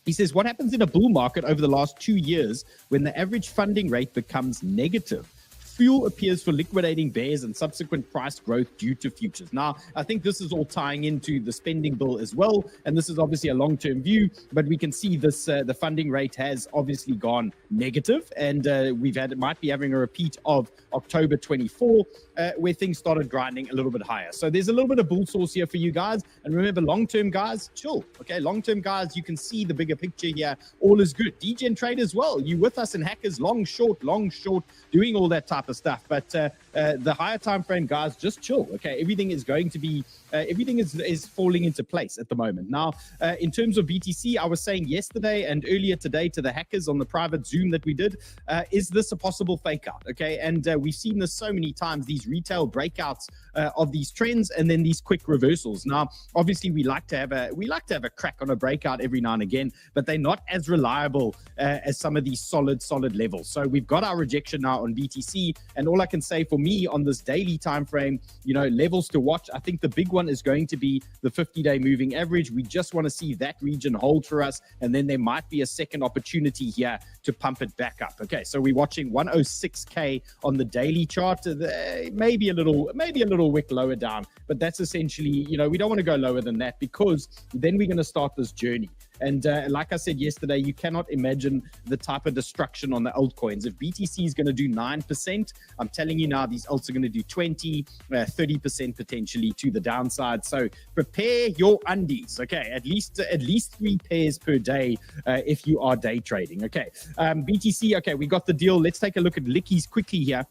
He says, what happens in a bull market over the last 2 years when the average funding rate becomes negative? Fuel appears for liquidating bears and subsequent price growth due to futures. Now, I think this is all tying into the spending bill as well. And this is obviously a long-term view, but we can see this, the funding rate has obviously gone negative. And might be having a repeat of October 24, where things started grinding a little bit higher. So there's a little bit of bull source here for you guys. And remember, long-term guys, chill. Okay, long-term guys, you can see the bigger picture here. All is good. DGen Trade as well. You with us in Hackers, long, short, doing all that type of stuff. But the higher time frame, guys, just chill. Okay, everything is going to be everything is falling into place at the moment. Now, in terms of BTC, I was saying yesterday and earlier today to the hackers on the private Zoom that we did, is this a possible fake out? Okay, and we've seen this so many times, these retail breakouts of these trends and then these quick reversals. Now, obviously, we like to have a crack on a breakout every now and again, but they're not as reliable as some of these solid levels. So we've got our rejection now on BTC, and all I can say for me on this daily time frame, levels to watch. I think the big one is going to be the 50-day moving average. We just want to see that region hold for us, and then there might be a second opportunity here to pump it back up. Okay, so we're watching 106K on the daily chart. Maybe a little wick lower down, but that's essentially, we don't want to go lower than that, because then we're going to start this journey. And like I said yesterday, you cannot imagine the type of destruction on the altcoins. If BTC is going to do 9%, I'm telling you now, these alts are going to do 20, 30% potentially to the downside. So prepare your undies. Okay, at least 3 pairs per day if you are day trading. Okay, BTC. Okay, we got the deal. Let's take a look at Lickies quickly here.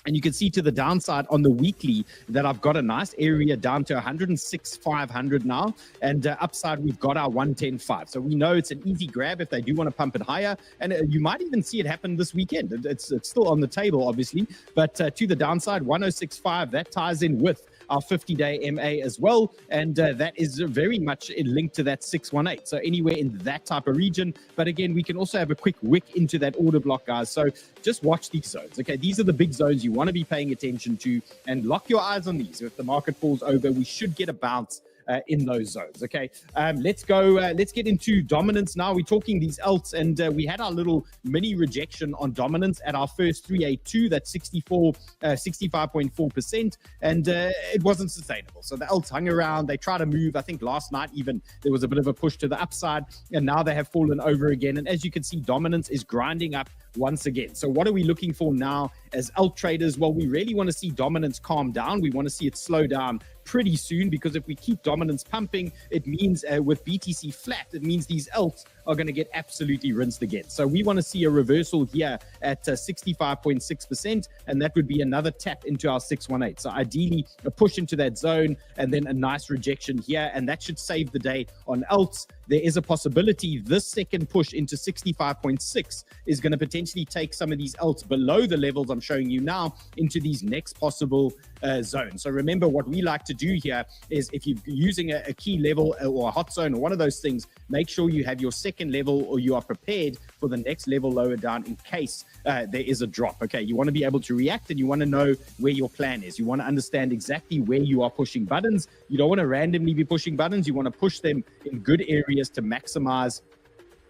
And you can see to the downside on the weekly that I've got a nice area down to 106,500 now. And upside, we've got our 110.5. So we know it's an easy grab if they do want to pump it higher. And you might even see it happen this weekend. It's still on the table, obviously. But to the downside, 106.5, that ties in with our 50-day MA as well, and that is very much linked to that 618. So anywhere in that type of region. But again, we can also have a quick wick into that order block, guys. So just watch these zones. Okay, these are the big zones you want to be paying attention to, and lock your eyes on these. If the market falls over, we should get a bounce in those zones. Okay, let's go. Let's get into dominance now. We're talking these alts, and we had our little mini rejection on dominance at our first 382. That's 65.4%, and it wasn't sustainable. So the alts hung around. They tried to move. I think last night even there was a bit of a push to the upside, and now they have fallen over again. And as you can see, dominance is grinding up once again. So what are we looking for now as alt traders? Well, we really want to see dominance calm down. We want to see it slow down pretty soon, because if we keep dominance pumping, it means with BTC flat, it means these alts are going to get absolutely rinsed again. So we want to see a reversal here at 65.6%, and that would be another tap into our 618. So ideally a push into that zone and then a nice rejection here, and that should save the day on alts. there is a possibility this second push into 65.6 is going to potentially take some of these alts below the levels I'm showing you now into these next possible zones. So remember, what we like to do here is if you're using a key level or a hot zone or one of those things, make sure you have your second level or you are prepared for the next level lower down in case there is a drop. Okay, you want to be able to react and you want to know where your plan is. You want to understand exactly where you are pushing buttons. You don't want to randomly be pushing buttons. You want to push them in good areas to maximize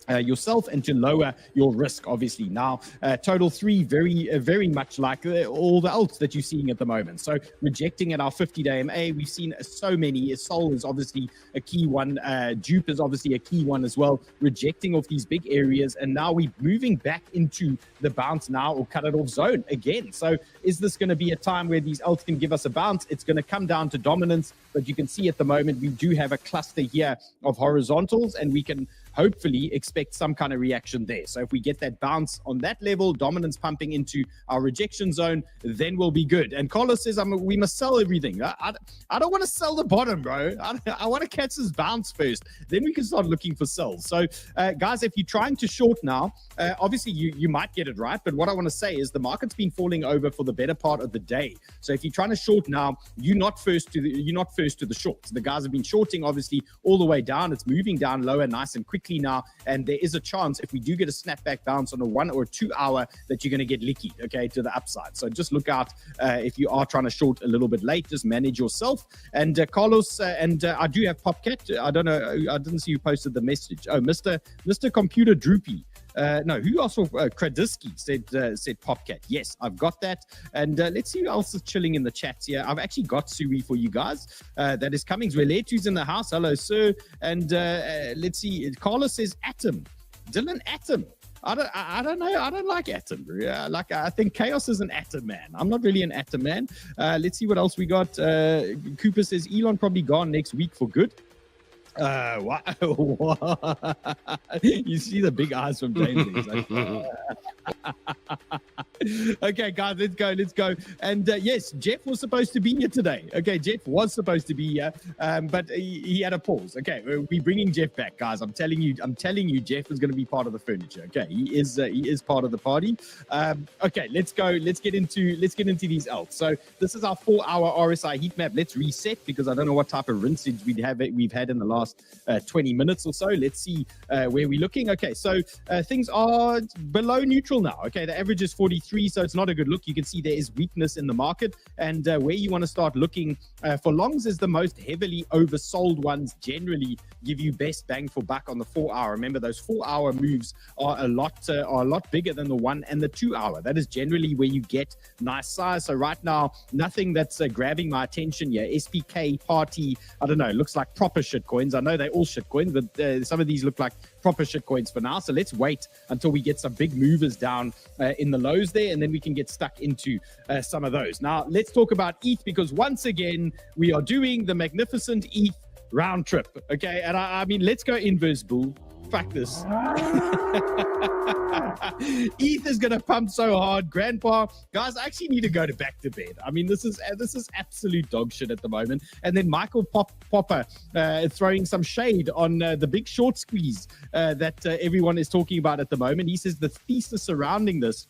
yourself and to lower your risk, obviously. Now, total 3, very much like all the alts that you're seeing at the moment. So rejecting at our 50-day MA, we've seen so many. Sol is obviously a key one. Dupe is obviously a key one as well. Rejecting off these big areas, and now we're moving back into the bounce now or cut it off zone again. So is this going to be a time where these alts can give us a bounce? It's going to come down to dominance, but you can see at the moment we do have a cluster here of horizontals, and we can hopefully expect some kind of reaction there. So if we get that bounce on that level, dominance pumping into our rejection zone, then we'll be good. And Carlos says, we must sell everything. I don't want to sell the bottom, bro. I want to catch this bounce first. Then we can start looking for sells. So guys, if you're trying to short now, obviously you might get it right. But what I want to say is the market's been falling over for the better part of the day. So if you're trying to short now, you're not first to the shorts. The guys have been shorting obviously all the way down. It's moving down lower nice and quickly now, and there is a chance if we do get a snapback bounce on a 1 or 2 hour that you're going to get licky, okay, to the upside. So just look out if you are trying to short a little bit late, just manage yourself. And Carlos, I do have Popcat. I don't know, I didn't see who posted the message. Oh, Mr. Computer Droopy. No, who also Kradisky said Popcat. Yes, I've got that. And let's see who else is chilling in the chats here. I've actually got Sui for you guys. That is coming. Zweletu's in the house. Hello, sir. And let's see. Carlos says Atom. Dylan Atom. I don't know. I don't like Atom. I think Chaos is an Atom man. I'm not really an Atom man. Let's see what else we got. Cooper says Elon probably gone next week for good. What? You see the big eyes from James. Okay, guys, let's go. And yes, Jeff was supposed to be here today. Okay, Jeff was supposed to be here, but he had a pause. Okay, we're bringing Jeff back, guys. I'm telling you, Jeff is going to be part of the furniture. Okay, he is part of the party. Okay, let's go. Let's get into these alts. So this is our 4-hour RSI heat map. Let's reset because I don't know what type of rinsage we've had in the last 20 minutes or so. Let's see where we're looking. Okay, so things are below neutral now. Okay, the average is 43, so it's not a good look. You can see there is weakness in the market, and where you want to start looking for longs is the most heavily oversold ones generally give you best bang for buck on the 4-hour. Remember, those 4-hour moves are a lot bigger than the 1 and the 2-hour. That is generally where you get nice size. So right now, nothing that's grabbing my attention here. SPK, Party, I don't know, looks like proper shit coins. I know they're all shit coins, but some of these look like proper shit coins for now. So let's wait until we get some big movers down in the lows there, and then we can get stuck into some of those. Now, let's talk about ETH, because once again, we are doing the magnificent ETH round trip. Okay, and I mean, let's go inverse bull. Fuck this. ETH is gonna pump so hard. Grandpa, guys, I actually need to go back to bed. I mean, this is absolute dog shit at the moment. And then Michael Popper throwing some shade on the big short squeeze that everyone is talking about at the moment. He says the thesis surrounding this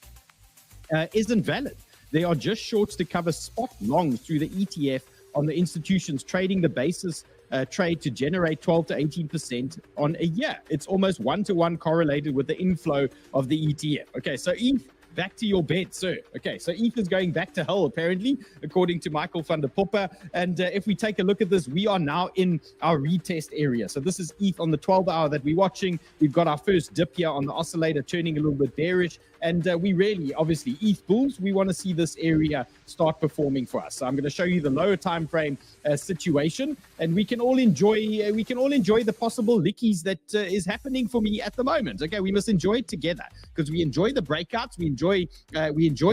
isn't valid. They are just shorts to cover spot longs through the ETF on the institutions trading the basis trade to generate 12 to 18% on a year. It's almost 1-to-1 correlated with the inflow of the ETF. Okay, so ETH, back to your bed, sir. Okay, so ETH is going back to hell, apparently, according to Michael van der Poppe. And if we take a look at this, we are now in our retest area. So this is ETH on the 12-hour that we're watching. We've got our first dip here on the oscillator, turning a little bit bearish. And we really, obviously, ETH bulls, we want to see this area start performing for us. So I'm going to show you the lower time frame situation, and we can all enjoy the possible lickies that is happening for me at the moment. Okay, we must enjoy it together because we enjoy the breakouts, we enjoy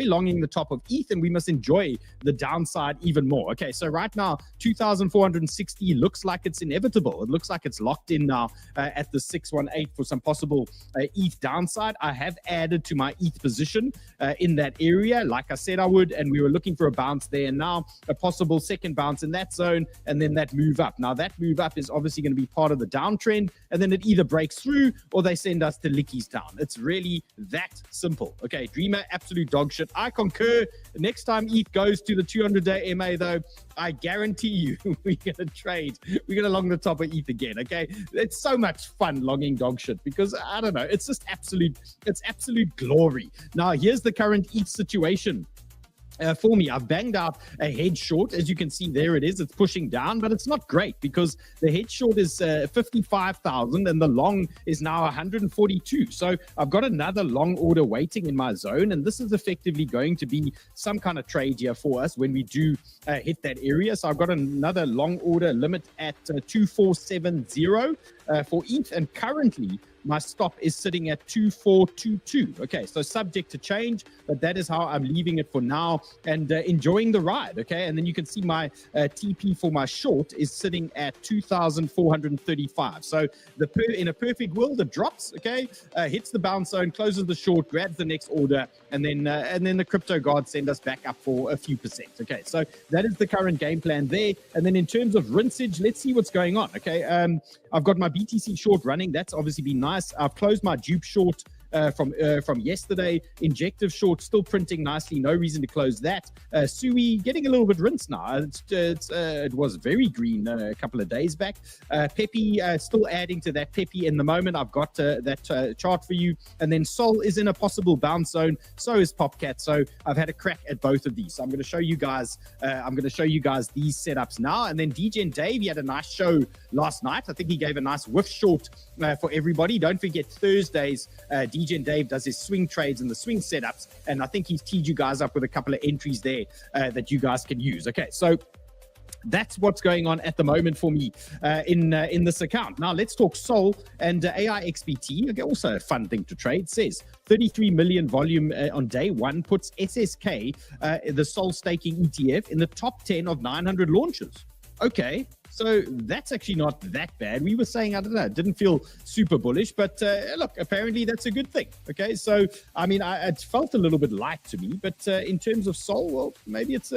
longing the top of ETH, and we must enjoy the downside even more. Okay, so right now 2,460 looks like it's inevitable. It looks like it's locked in now at the 618 for some possible ETH downside. I have added to my ETH position in that area, like I said I would, and we were looking for a bounce there, and now a possible second bounce in that zone, and then that move up. Now, that move up is obviously going to be part of the downtrend, and then it either breaks through or they send us the lickies down. It's really that simple. Okay, Dreamer, absolute dog shit. I concur. Next time ETH goes to the 200-day MA, though, I guarantee you we're going to trade. We're going to long the top of ETH again, okay? It's so much fun longing dog shit because, I don't know, it's just absolute glory. Now, here's the current ETH situation. For me, I've banged out a head short. As you can see, there it is. It's pushing down, but it's not great because the head short is 55,000 and the long is now 142. So I've got another long order waiting in my zone, and this is effectively going to be some kind of trade here for us when we do hit that area. So I've got another long order limit at 2470 for ETH, and currently my stop is sitting at 2422. Okay, so subject to change, but that is how I'm leaving it for now and enjoying the ride. Okay, and then you can see my TP for my short is sitting at 2,435. So in a perfect world, it drops. Okay, hits the bounce zone, closes the short, grabs the next order, and then the crypto gods send us back up for a few percent. Okay, so that is the current game plan there. And then in terms of rinsage, let's see what's going on. Okay, I've got my BTC short running. That's obviously been nice. I've closed my dupe short from yesterday. Injective short still printing nicely. No reason to close that. Sui getting a little bit rinsed now. It was very green a couple of days back. Peppy still adding to that Peppy in the moment. I've got that chart for you. And then Sol is in a possible bounce zone. So is Popcat. So I've had a crack at both of these. So I'm going to show you guys. These setups now. And then DJ and Dave, he had a nice show last night. I think he gave a nice whiff short for everybody. Don't forget Thursdays. DJ and Dave does his swing trades and the swing setups, and I think he's teed you guys up with a couple of entries there that you guys can use. Okay, so that's what's going on at the moment for me in this account. Now let's talk Sol and AIXBT. Okay, also a fun thing to trade. Says 33 million volume on day one, puts SSK, the Sol staking ETF, in the top 10 of 900 launches. Okay, so that's actually not that bad. We were saying, I don't know, it didn't feel super bullish, but look, apparently that's a good thing. Okay, so I mean, it felt a little bit light to me, but in terms of Sol, well, maybe it's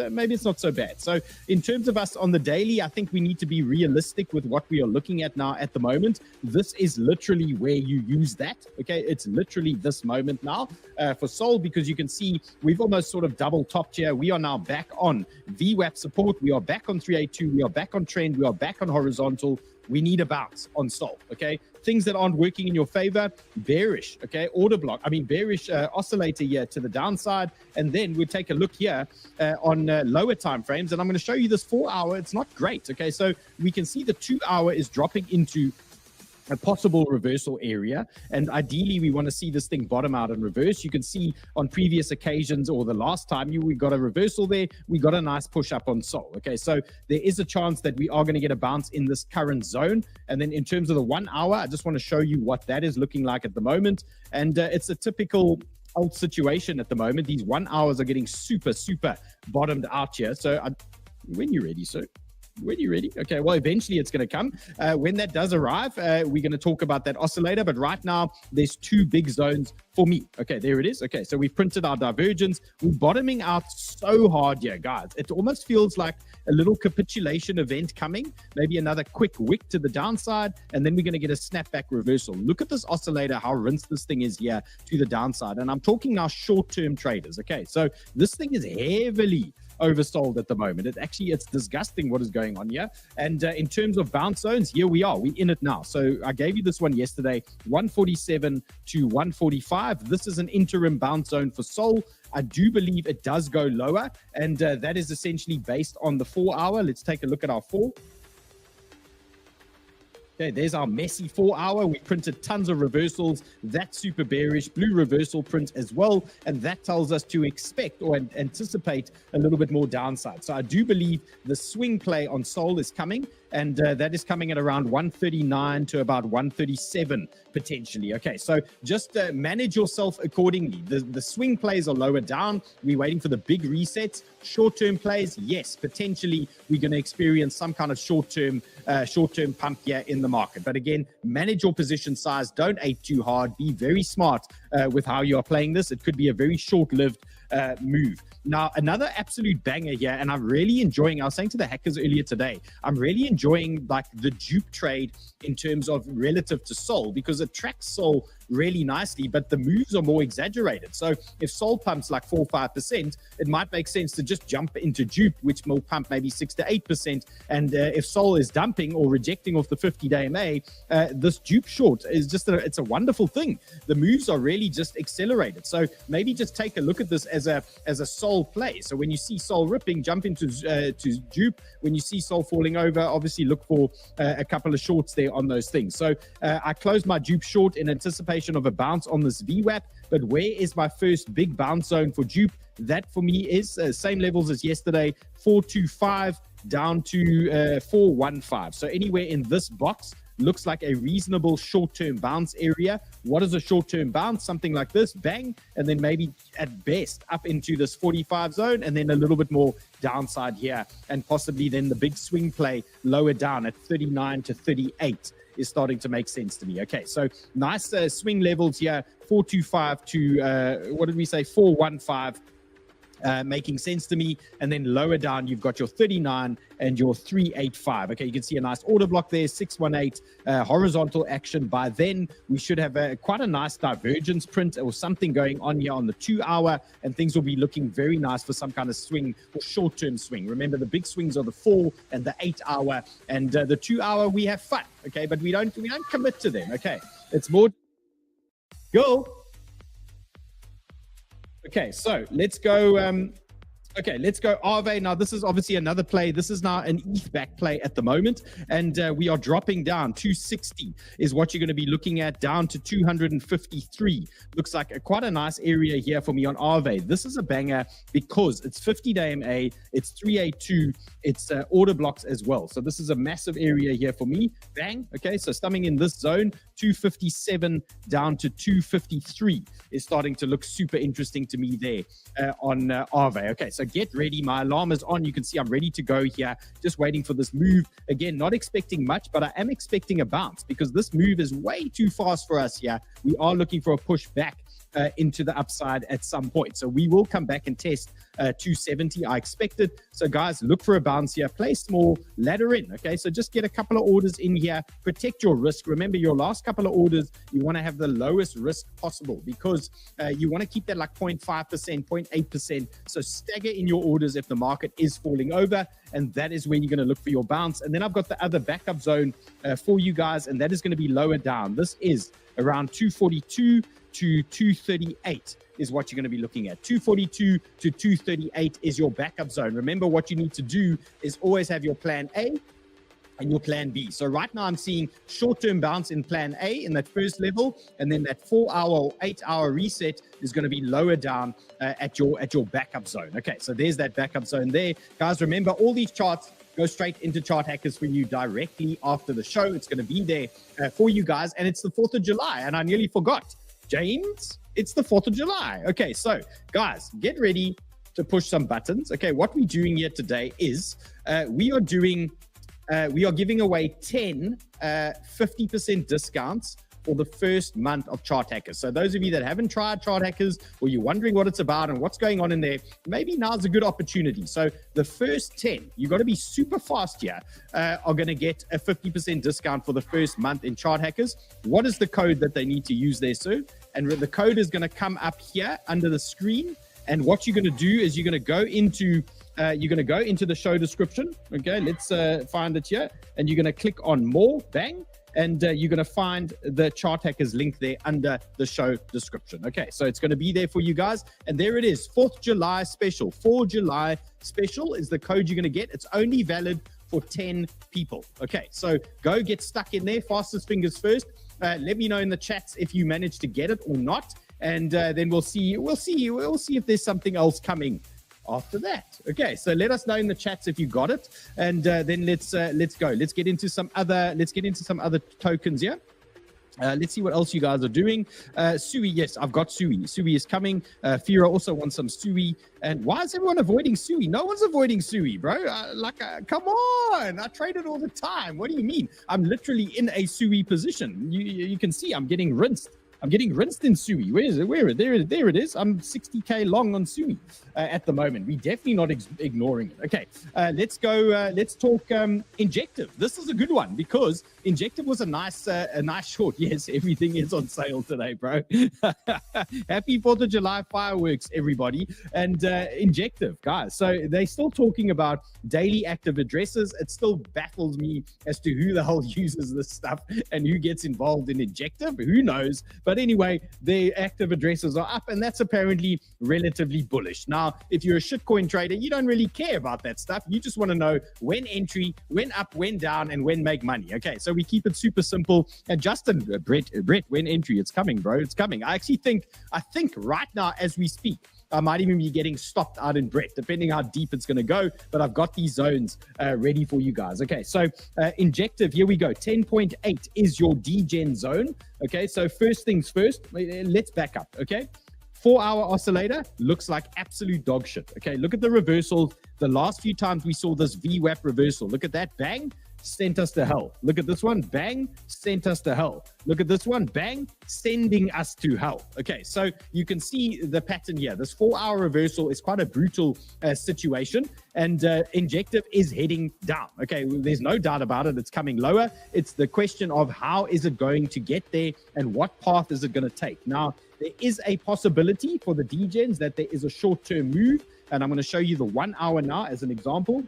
not so bad. So in terms of us on the daily, I think we need to be realistic with what we are looking at now at the moment. This is literally where you use that. Okay, it's literally this moment now for Sol, because you can see we've almost sort of double topped here. We are now back on VWAP support. We are back on 382. We are back on trend. We are back on horizontal. We need a bounce on Sol. Okay, things that aren't working in your favor: bearish. Okay, order block. Bearish oscillator here to the downside, and then we'll take a look here on lower time frames, and I'm going to show you this 4 hour. It's not great. Okay, so we can see the 2 hour is dropping into a possible reversal area, and ideally we want to see this thing bottom out and reverse. You can see on previous occasions, or the last time we got a reversal there, we got a nice push up on Sol. Okay, so there is a chance that we are going to get a bounce in this current zone. And then in terms of the 1 hour, I just want to show you what that is looking like at the moment, and it's a typical alt situation at the moment. These 1 hours are getting super bottomed out here. So when you're ready, sir. When you're ready. Okay, well, eventually it's going to come. When that does arrive, we're going to talk about that oscillator. But right now, there's two big zones for me. Okay, there it is. Okay, so we've printed our divergence. We're bottoming out so hard here, guys. It almost feels like a little capitulation event coming. Maybe another quick wick to the downside, and then we're going to get a snapback reversal. Look at this oscillator, how rinsed this thing is here to the downside. And I'm talking now short-term traders. Okay, so this thing is heavily oversold at the moment. It's disgusting what is going on here. And in terms of bounce zones, here we are. We're in it now. So I gave you this one yesterday, 147 to 145. This is an interim bounce zone for Sol. I do believe it does go lower, and that is essentially based on the 4 hour. Let's take a look at our 4. Okay, there's our messy 4 hour. We printed tons of reversals. That's super bearish. Blue reversal print as well. And that tells us to expect or anticipate a little bit more downside. So I do believe the swing play on Sol is coming. And that is coming at around 139 to about 137 potentially. Okay, so just manage yourself accordingly. The swing plays are lower down. We're waiting for the big resets. Short-term plays, yes, potentially we're going to experience some kind of short-term pump here in the market. But again, manage your position size. Don't ape too hard. Be very smart with how you are playing this. It could be a very short-lived move. Now, another absolute banger here, and I'm really enjoying, I was saying to the hackers earlier today, I'm really enjoying like the dupe trade in terms of relative to Sol, because it tracks Sol really nicely, but the moves are more exaggerated. So if Sol pumps like 4 or 5%, it might make sense to just jump into dupe, which will pump maybe 6 to 8%. And if Sol is dumping or rejecting off the 50-day MA, this dupe short is just it's a wonderful thing. The moves are really just accelerated. So maybe just take a look at this as a Sol play. So when you see Sol ripping, jump into to dupe. When you see Sol falling over, obviously look for a couple of shorts there on those things. So I closed my dupe short in anticipation of a bounce on this VWAP. But where is my first big bounce zone for dupe? That for me is same levels as yesterday, 425 down to 415. So anywhere in this box looks like a reasonable short-term bounce area. What is a short-term bounce? Something like this, bang, and then maybe at best up into this 45 zone, and then a little bit more downside here, and possibly then the big swing play lower down at 39 to 38 is starting to make sense to me. Okay, so nice swing levels here, 425 to, what did we say, 415. Making sense to me. And then lower down, you've got your 39 and your 385. Okay, you can see a nice order block there, 618, horizontal action. By then, we should have quite a nice divergence print or something going on here on the 2 hour, and things will be looking very nice for some kind of swing or short-term swing. Remember, the big swings are the 4 and the 8 hour, and the 2 hour, we have fun, okay? But we don't commit to them, okay? It's more... Go! Okay, so let's go. Let's go Aave. Now, this is obviously another play. This is now an ETH back play at the moment. And we are dropping down. 260 is what you're going to be looking at, down to 253. Looks like quite a nice area here for me on Aave. This is a banger because it's 50-day MA. It's 382. It's order blocks as well. So this is a massive area here for me. Bang. Okay, so stumbling in this zone, 257 down to 253 is starting to look super interesting to me there on Aave. Okay, so get ready. My alarm is on. You can see I'm ready to go here. Just waiting for this move. Again, not expecting much, but I am expecting a bounce because this move is way too fast for us here. We are looking for a push back into the upside at some point. So we will come back and test 270. I expect it. So guys, look for a bounce here. Play small, ladder in. Okay, so just get a couple of orders in here. Protect your risk. Remember, your last couple of orders, you want to have the lowest risk possible because you want to keep that like 0.5%, 0.8%. So stagger in your orders if the market is falling over, and that is when you're going to look for your bounce. And then I've got the other backup zone for you guys, and that is going to be lower down. This is around 242 to 238 is what you're going to be looking at. 242 to 238 is your backup zone. Remember, what you need to do is always have your plan A and your plan B. So right now I'm seeing short-term bounce in plan A in that first level, and then that 4 hour or 8 hour reset is going to be lower down at your backup zone. Okay, so there's that backup zone there. Guys, remember, all these charts go straight into Chart Hackers for you directly after the show. It's going to be there for you guys, and it's the 4th of July, and I nearly forgot. James, it's the 4th of July. Okay, so guys, get ready to push some buttons. Okay, what we're doing here today is we are giving away 10 50% discounts for the first month of Chart Hackers. So those of you that haven't tried Chart Hackers, or you're wondering what it's about and what's going on in there, maybe now's a good opportunity. So the first 10, you got to be super fast here, are going to get a 50% discount for the first month in Chart Hackers. What is the code that they need to use there, sir? And the code is going to come up here under the screen. And what you're going to do is you're going to go into the show description. Okay, let's find it here, and you're going to click on more. Bang. And you're going to find the Chart Hackers link there under the show description. Okay, so it's going to be there for you guys. And there it is, 4th July special. 4 July special is the code you're going to get. It's only valid for 10 people. Okay, so go get stuck in there. Fastest fingers first. Let me know in the chats if you managed to get it or not. And then we'll see if there's something else coming after that. Okay, so let us know in the chats if you got it, and then let's go. Let's get into some other tokens here. Let's see what else you guys are doing. Sui, yes, I've got Sui. Sui is coming. Fira also wants some Sui. And why is everyone avoiding Sui? No one's avoiding Sui, bro. Come on. I trade it all the time. What do you mean? I'm literally in a Sui position. You can see I'm getting rinsed. I'm getting rinsed in Sui. Where is it? There it is. I'm 60K long on Sui at the moment. We're definitely not ignoring it. Okay, let's go. Let's talk Injective. This is a good one because Injective was a nice short. Yes, everything is on sale today, bro. Happy 4th of July fireworks, everybody. And Injective, guys. So they're still talking about daily active addresses. It still baffles me as to who the hell uses this stuff and who gets involved in Injective. Who knows? But anyway, their active addresses are up, and that's apparently relatively bullish. Now, if you're a shitcoin trader, you don't really care about that stuff. You just want to know when entry, when up, when down, and when make money. Okay, so we keep it super simple. And Justin, Brett, when entry? It's coming, bro. It's coming. I think right now as we speak, I might even be getting stopped out in Brett, depending how deep it's going to go. But I've got these zones ready for you guys. Okay, so Injective, here we go. 10.8 is your degen zone. Okay, so first things first, let's back up. Okay, 4-hour oscillator looks like absolute dog shit. Okay, look at the reversal. The last few times we saw this VWAP reversal, look at that, bang, sent us to hell. Look at this one, bang, sent us to hell. Look at this one, bang, sending us to hell. Okay, so you can see the pattern here. This 4-hour reversal is quite a brutal situation, and Injective is heading down. Okay, there's no doubt about it. It's coming lower. It's the question of how is it going to get there and what path is it going to take. Now, there is a possibility for the degens that there is a short-term move, and I'm going to show you the 1 hour now as an example.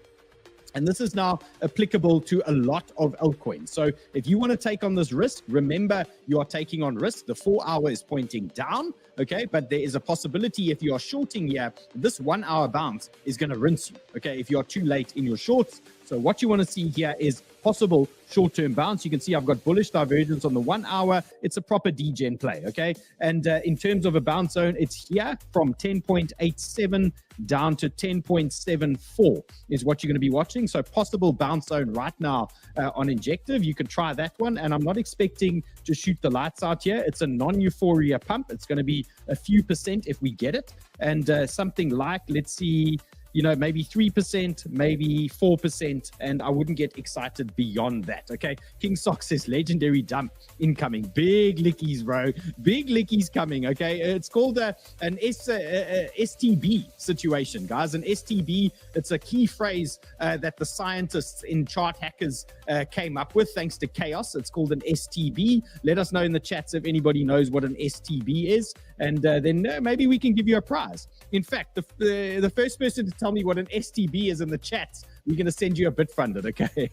And this is now applicable to a lot of altcoins. So if you want to take on this risk, remember you are taking on risk. The 4-hour is pointing down, okay? But there is a possibility if you are shorting here, this 1 hour bounce is going to rinse you, okay? If you are too late in your shorts. So what you want to see here is possible short-term bounce. You can see I've got bullish divergence on the 1 hour. It's a proper degen play, okay? And in terms of a bounce zone, it's here from 10.87 down to 10.74 is what you're going to be watching. So possible bounce zone right now on Injective. You can try that one. And I'm not expecting to shoot the lights out here. It's a non-euphoria pump. It's going to be a few percent if we get it. And something like, let's see, maybe 3%, maybe 4%, and I wouldn't get excited beyond that, okay? King Sock says legendary dump incoming. Big lickies, bro. Big lickies coming, okay? It's called an STB situation, guys. An STB, it's a key phrase that the scientists in Chart Hackers came up with thanks to Chaos. It's called an STB. Let us know in the chats if anybody knows what an STB is, and then maybe we can give you a prize. In fact, the first person to tell me what an STB is in the chats, we're going to send you a bit funded, okay?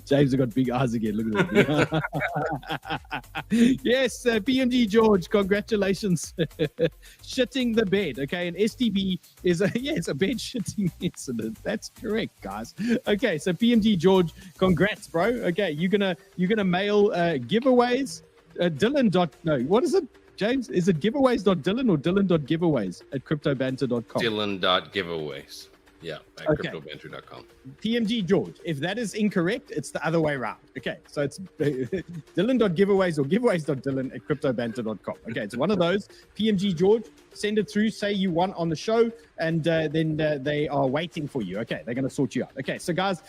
James have got big eyes again. Look at that. Yes, PMG George, congratulations. Shitting the bed, okay? An STB is it's a bed shitting incident. That's correct, guys. Okay, so PMG George, congrats, bro. Okay, you're gonna mail giveaways. What is it? James, is it giveaways.dylan or dylan.giveaways at cryptobanter.com? Dylan.giveaways. Yeah, at Okay. cryptobanter.com. PMG George, if that is incorrect, it's the other way around. Okay, so it's dylan.giveaways or giveaways.dylan at cryptobanter.com. Okay, it's one of those. PMG George, send it through, say you won on the show, and then they are waiting for you. Okay, they're going to sort you out. Okay, so guys,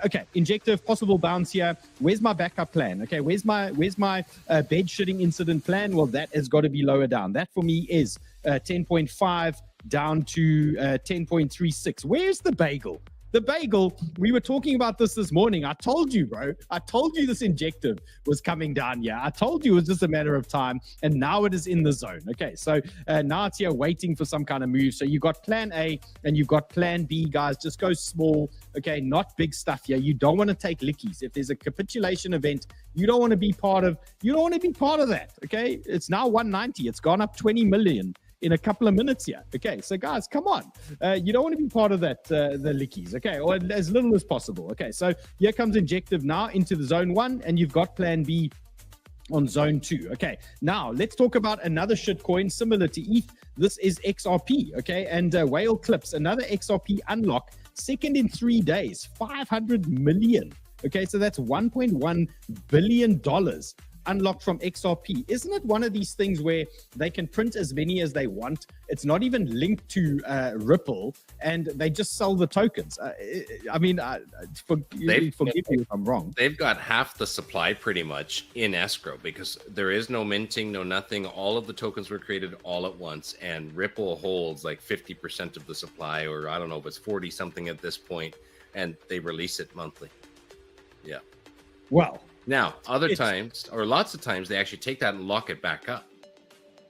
okay, Injective, possible bounce here. Where's my backup plan? Okay, where's my bed shitting incident plan? Well, that has got to be lower down. That for me is 10.5 down to 10.36. Where's the bagel? The bagel, we were talking about this morning. I told you, bro. I told you this Injective was coming down here. I told you it was just a matter of time, and now it is in the zone. Okay, so now it's here waiting for some kind of move. So you got plan A and you've got plan B, guys. Just go small, okay? Not big stuff here. You don't want to take lickies. If there's a capitulation event, you don't want to be part of that, okay? It's now 190. It's gone up 20 million in a couple of minutes here. Okay, so guys, come on. You don't want to be part of that, the lickies, okay, or as little as possible. Okay, so here comes Injective now into the zone 1, and you've got plan B on zone 2. Okay, now let's talk about another shitcoin similar to ETH. This is XRP, okay, and Whale Clips, another XRP unlock, second in 3 days, 500 million. Okay, so that's $1.1 billion unlocked from XRP. Isn't it one of these things where they can print as many as they want? It's not even linked to Ripple, and they just sell the tokens. Forgive me if I'm wrong. They've got half the supply pretty much in escrow because there is no minting, no nothing. All of the tokens were created all at once, and Ripple holds like 50% of the supply, or I don't know if it's 40 something at this point, and they release it monthly. Yeah. Well, now other times, or lots of times, they actually take that and lock it back up,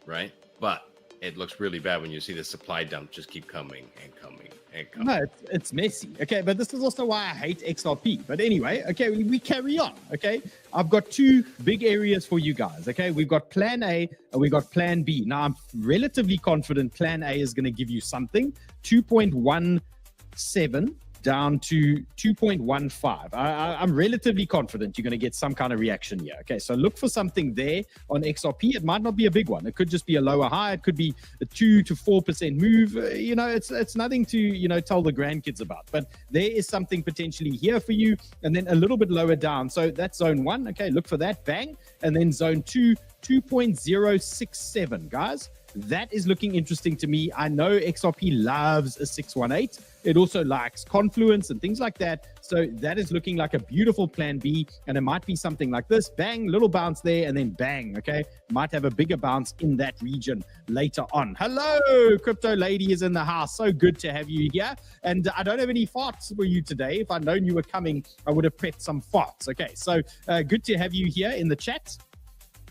right? But it looks really bad when you see the supply dump just keep coming and coming and coming. No, it's messy. Okay, but this is also why I hate XRP. But anyway, okay, we carry on. Okay, I've got two big areas for you guys. Okay, we've got Plan A and we've got Plan B. Now, I'm relatively confident Plan A is going to give you something 2.17 down to 2.15. I'm relatively confident you're going to get some kind of reaction here. Okay, so look for something there on XRP. It might not be a big one. It could just be a lower high. It could be a 2 to 4% move. It's nothing to, tell the grandkids about. But there is something potentially here for you. And then a little bit lower down. So that's zone 1. Okay, look for that. Bang. And then zone 2, 2.067, guys. That is looking interesting to me. I know XRP loves a 618. It also likes Confluence and things like that. So that is looking like a beautiful Plan B. And it might be something like this. Bang, little bounce there, and then bang, okay? Might have a bigger bounce in that region later on. Hello, Crypto Lady is in the house. So good to have you here. And I don't have any farts for you today. If I'd known you were coming, I would have prepped some farts. Okay, so good to have you here in the chat.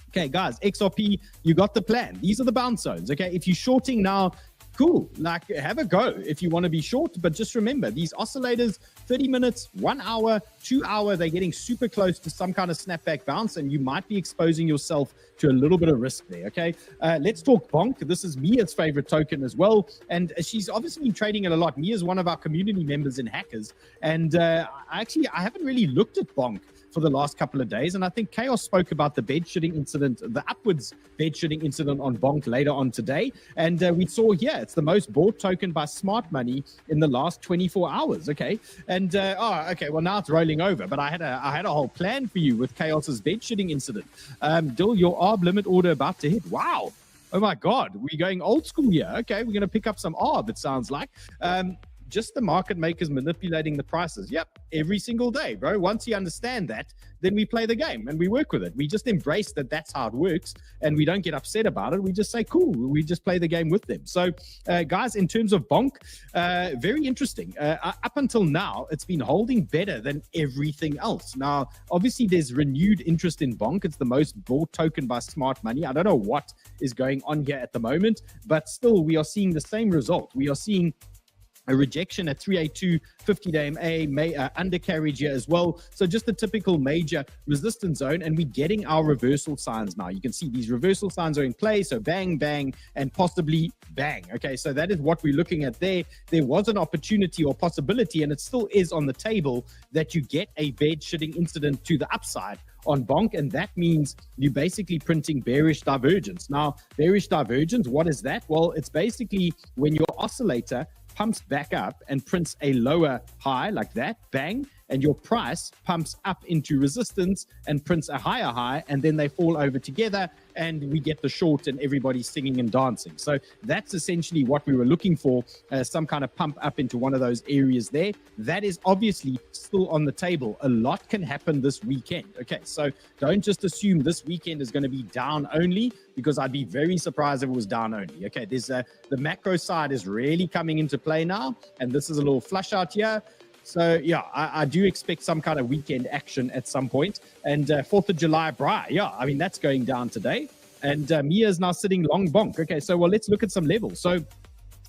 Okay, guys, XRP, you got the plan. These are the bounce zones, okay? If you're shorting now, cool. Like, have a go if you want to be short. But just remember, these oscillators, 30 minutes, 1 hour, 2 hour, they're getting super close to some kind of snapback bounce, and you might be exposing yourself to a little bit of risk there, okay? Let's talk Bonk. This is Mia's favorite token as well, and she's obviously been trading it a lot. Mia's one of our community members in Hackers, and I haven't really looked at Bonk for the last couple of days. And I think Chaos spoke about the bed shitting incident, the upwards bed shitting incident on Bonk later on today. And we saw here, it's the most bought token by Smart Money in the last 24 hours. Okay. And, well, now it's rolling over. But I had a whole plan for you with Chaos's bed shitting incident. Dill, your ARB limit order about to hit. Wow. Oh my God. We're going old school here. Okay. We're going to pick up some ARB, it sounds like. Just the market makers manipulating the prices. Yep, every single day, bro. Once you understand that, then we play the game and we work with it. We just embrace that that's how it works, and we don't get upset about it. We just say, cool, we just play the game with them. So, guys, in terms of Bonk, very interesting. Up until now, it's been holding better than everything else. Now, obviously, there's renewed interest in Bonk. It's the most bought token by Smart Money. I don't know what is going on here at the moment, but still, we are seeing the same result. We are seeing a rejection at 382, 50-day MA, undercarriage here as well. So just a typical major resistance zone, and we're getting our reversal signs now. You can see these reversal signs are in play. So bang, bang, and possibly bang. Okay, so that is what we're looking at there. There was an opportunity or possibility, and it still is on the table, that you get a bed shitting incident to the upside on Bonk, and that means you're basically printing bearish divergence. Now, bearish divergence, what is that? Well, it's basically when your oscillator pumps back up and prints a lower high like that, bang, and your price pumps up into resistance and prints a higher high, and then they fall over together and we get the short and everybody's singing and dancing. So that's essentially what we were looking for, some kind of pump up into one of those areas there. That is obviously still on the table. A lot can happen this weekend. Okay, so don't just assume this weekend is going to be down only, because I'd be very surprised if it was down only. Okay, there's the macro side is really coming into play now, and this is a little flush out here. So, yeah, I do expect some kind of weekend action at some point. And 4th of July, Bri, yeah, I mean, that's going down today. And Mia is now sitting long Bonk. Okay, so, well, let's look at some levels. So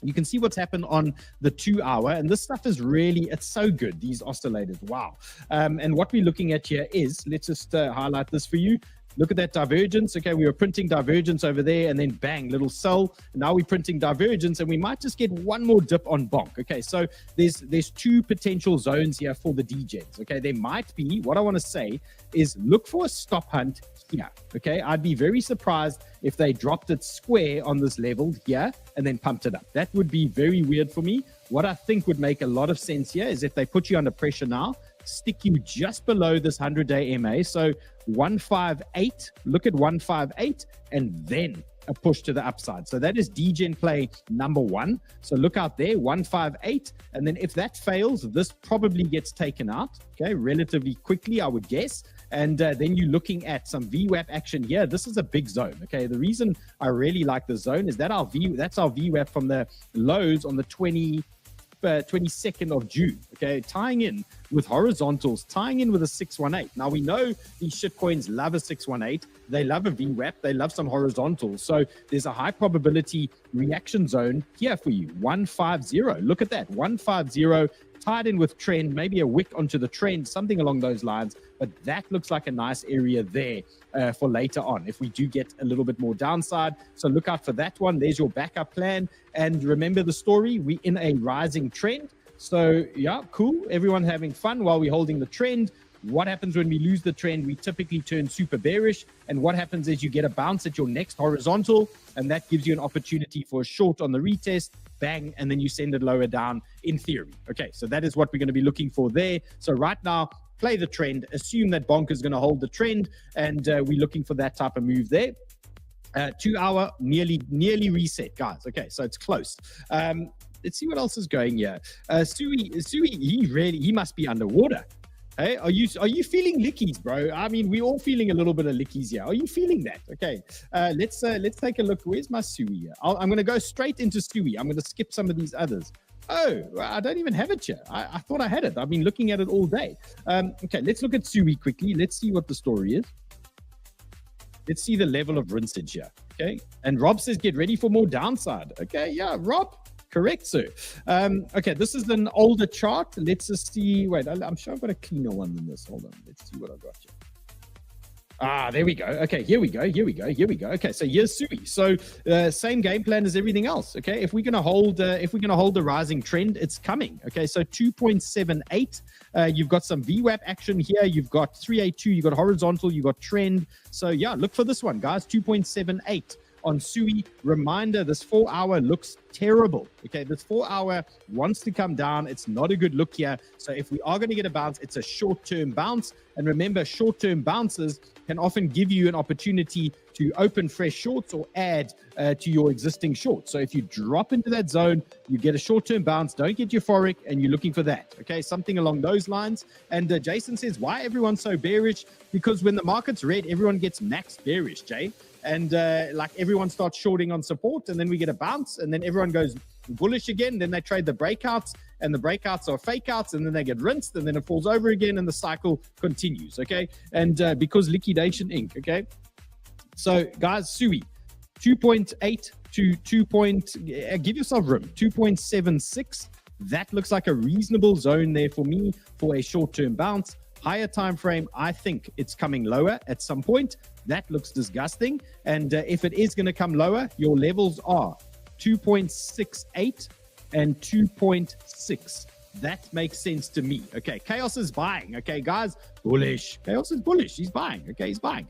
you can see what's happened on the 2 hour. And this stuff is really, it's so good, these oscillators. Wow. And what we're looking at here is, let's just highlight this for you. Look at that divergence. Okay, we were printing divergence over there, and then bang, little sell. Now we're printing divergence, and we might just get one more dip on Bonk. Okay, so there's 2 potential zones here for the DJs. Okay, there might be, what I want to say is look for a stop hunt here. Okay, I'd be very surprised if they dropped it square on this level here and then pumped it up. That would be very weird for me. What I think would make a lot of sense here is if they put you under pressure now, stick you just below this 100-day MA. So 158, look at 158, and then a push to the upside. So that is DGen play number 1. So look out there, 158. And then if that fails, this probably gets taken out, okay, relatively quickly, I would guess. And then you're looking at some VWAP action here. This is a big zone, okay? The reason I really like the zone is that that's our VWAP from the lows on the 22nd of June, okay? Tying in with horizontals, tying in with a 618. Now, we know these shitcoins love a 618. They love a VWAP. They love some horizontals. So there's a high probability reaction zone here for you, 150. Look at that, 150, tied in with trend, maybe a wick onto the trend, something along those lines. But that looks like a nice area there for later on if we do get a little bit more downside. So look out for that one. There's your backup plan. And remember the story, we're in a rising trend. So yeah, cool. Everyone having fun while we're holding the trend. What happens when we lose the trend? We typically turn super bearish. And what happens is you get a bounce at your next horizontal, and that gives you an opportunity for a short on the retest, bang, and then you send it lower down in theory. Okay, so that is what we're going to be looking for there. So right now, play the trend, assume that Bonk is going to hold the trend, and we're looking for that type of move there. 2 hour nearly reset, guys. Okay, so it's close. Let's see what else is going here. Sui, he must be underwater. Hey, are you feeling lickies, bro? I mean, we're all feeling a little bit of lickies here. Are you feeling that? Okay, let's take a look. Where's my Sui here? I'm going to go straight into Sui. I'm going to skip some of these others. Oh, I don't even have it here. I thought I had it. I've been looking at it all day. Okay, let's look at Sui quickly. Let's see what the story is. Let's see the level of rinsage here. Okay, and Rob says get ready for more downside. Okay, yeah, Rob. Correct, sir. Okay, this is an older chart. Let's just see. Wait, I'm sure I've got a cleaner one than this. Hold on. Let's see what I've got here. There we go. Okay, here we go. Okay, so here's Sui. So same game plan as everything else. Okay, if we're gonna hold the rising trend, it's coming. Okay, so 2.78. You've got some VWAP action here. You've got 382. You've got horizontal. You've got trend. So yeah, look for this one, guys. 2.78. On Sui. Reminder, this 4 hour looks terrible. Okay, this 4 hour wants to come down. It's not a good look here. So if we are going to get a bounce, it's a short-term bounce. And remember, short-term bounces can often give you an opportunity to open fresh shorts or add to your existing shorts. So if you drop into that zone, you get a short-term bounce, don't get euphoric, and you're looking for that. Okay, something along those lines. And Jason says, why everyone's so bearish? Because when the market's red, everyone gets max bearish, Jay. And like everyone starts shorting on support, and then we get a bounce, and then everyone goes bullish again. Then they trade the breakouts, and the breakouts are fake outs, and then they get rinsed, and then it falls over again, and the cycle continues. Okay, and because liquidation Inc. Okay, so guys, Sui 2.8 to 2. Give yourself room. 2.76. That looks like a reasonable zone there for me for a short-term bounce. Higher time frame, I think it's coming lower at some point. That looks disgusting. And if it is going to come lower, your levels are 2.68 and 2.6. That makes sense to me. Okay, Chaos is buying. Okay, guys, bullish. Chaos is bullish. He's buying. Okay, he's buying.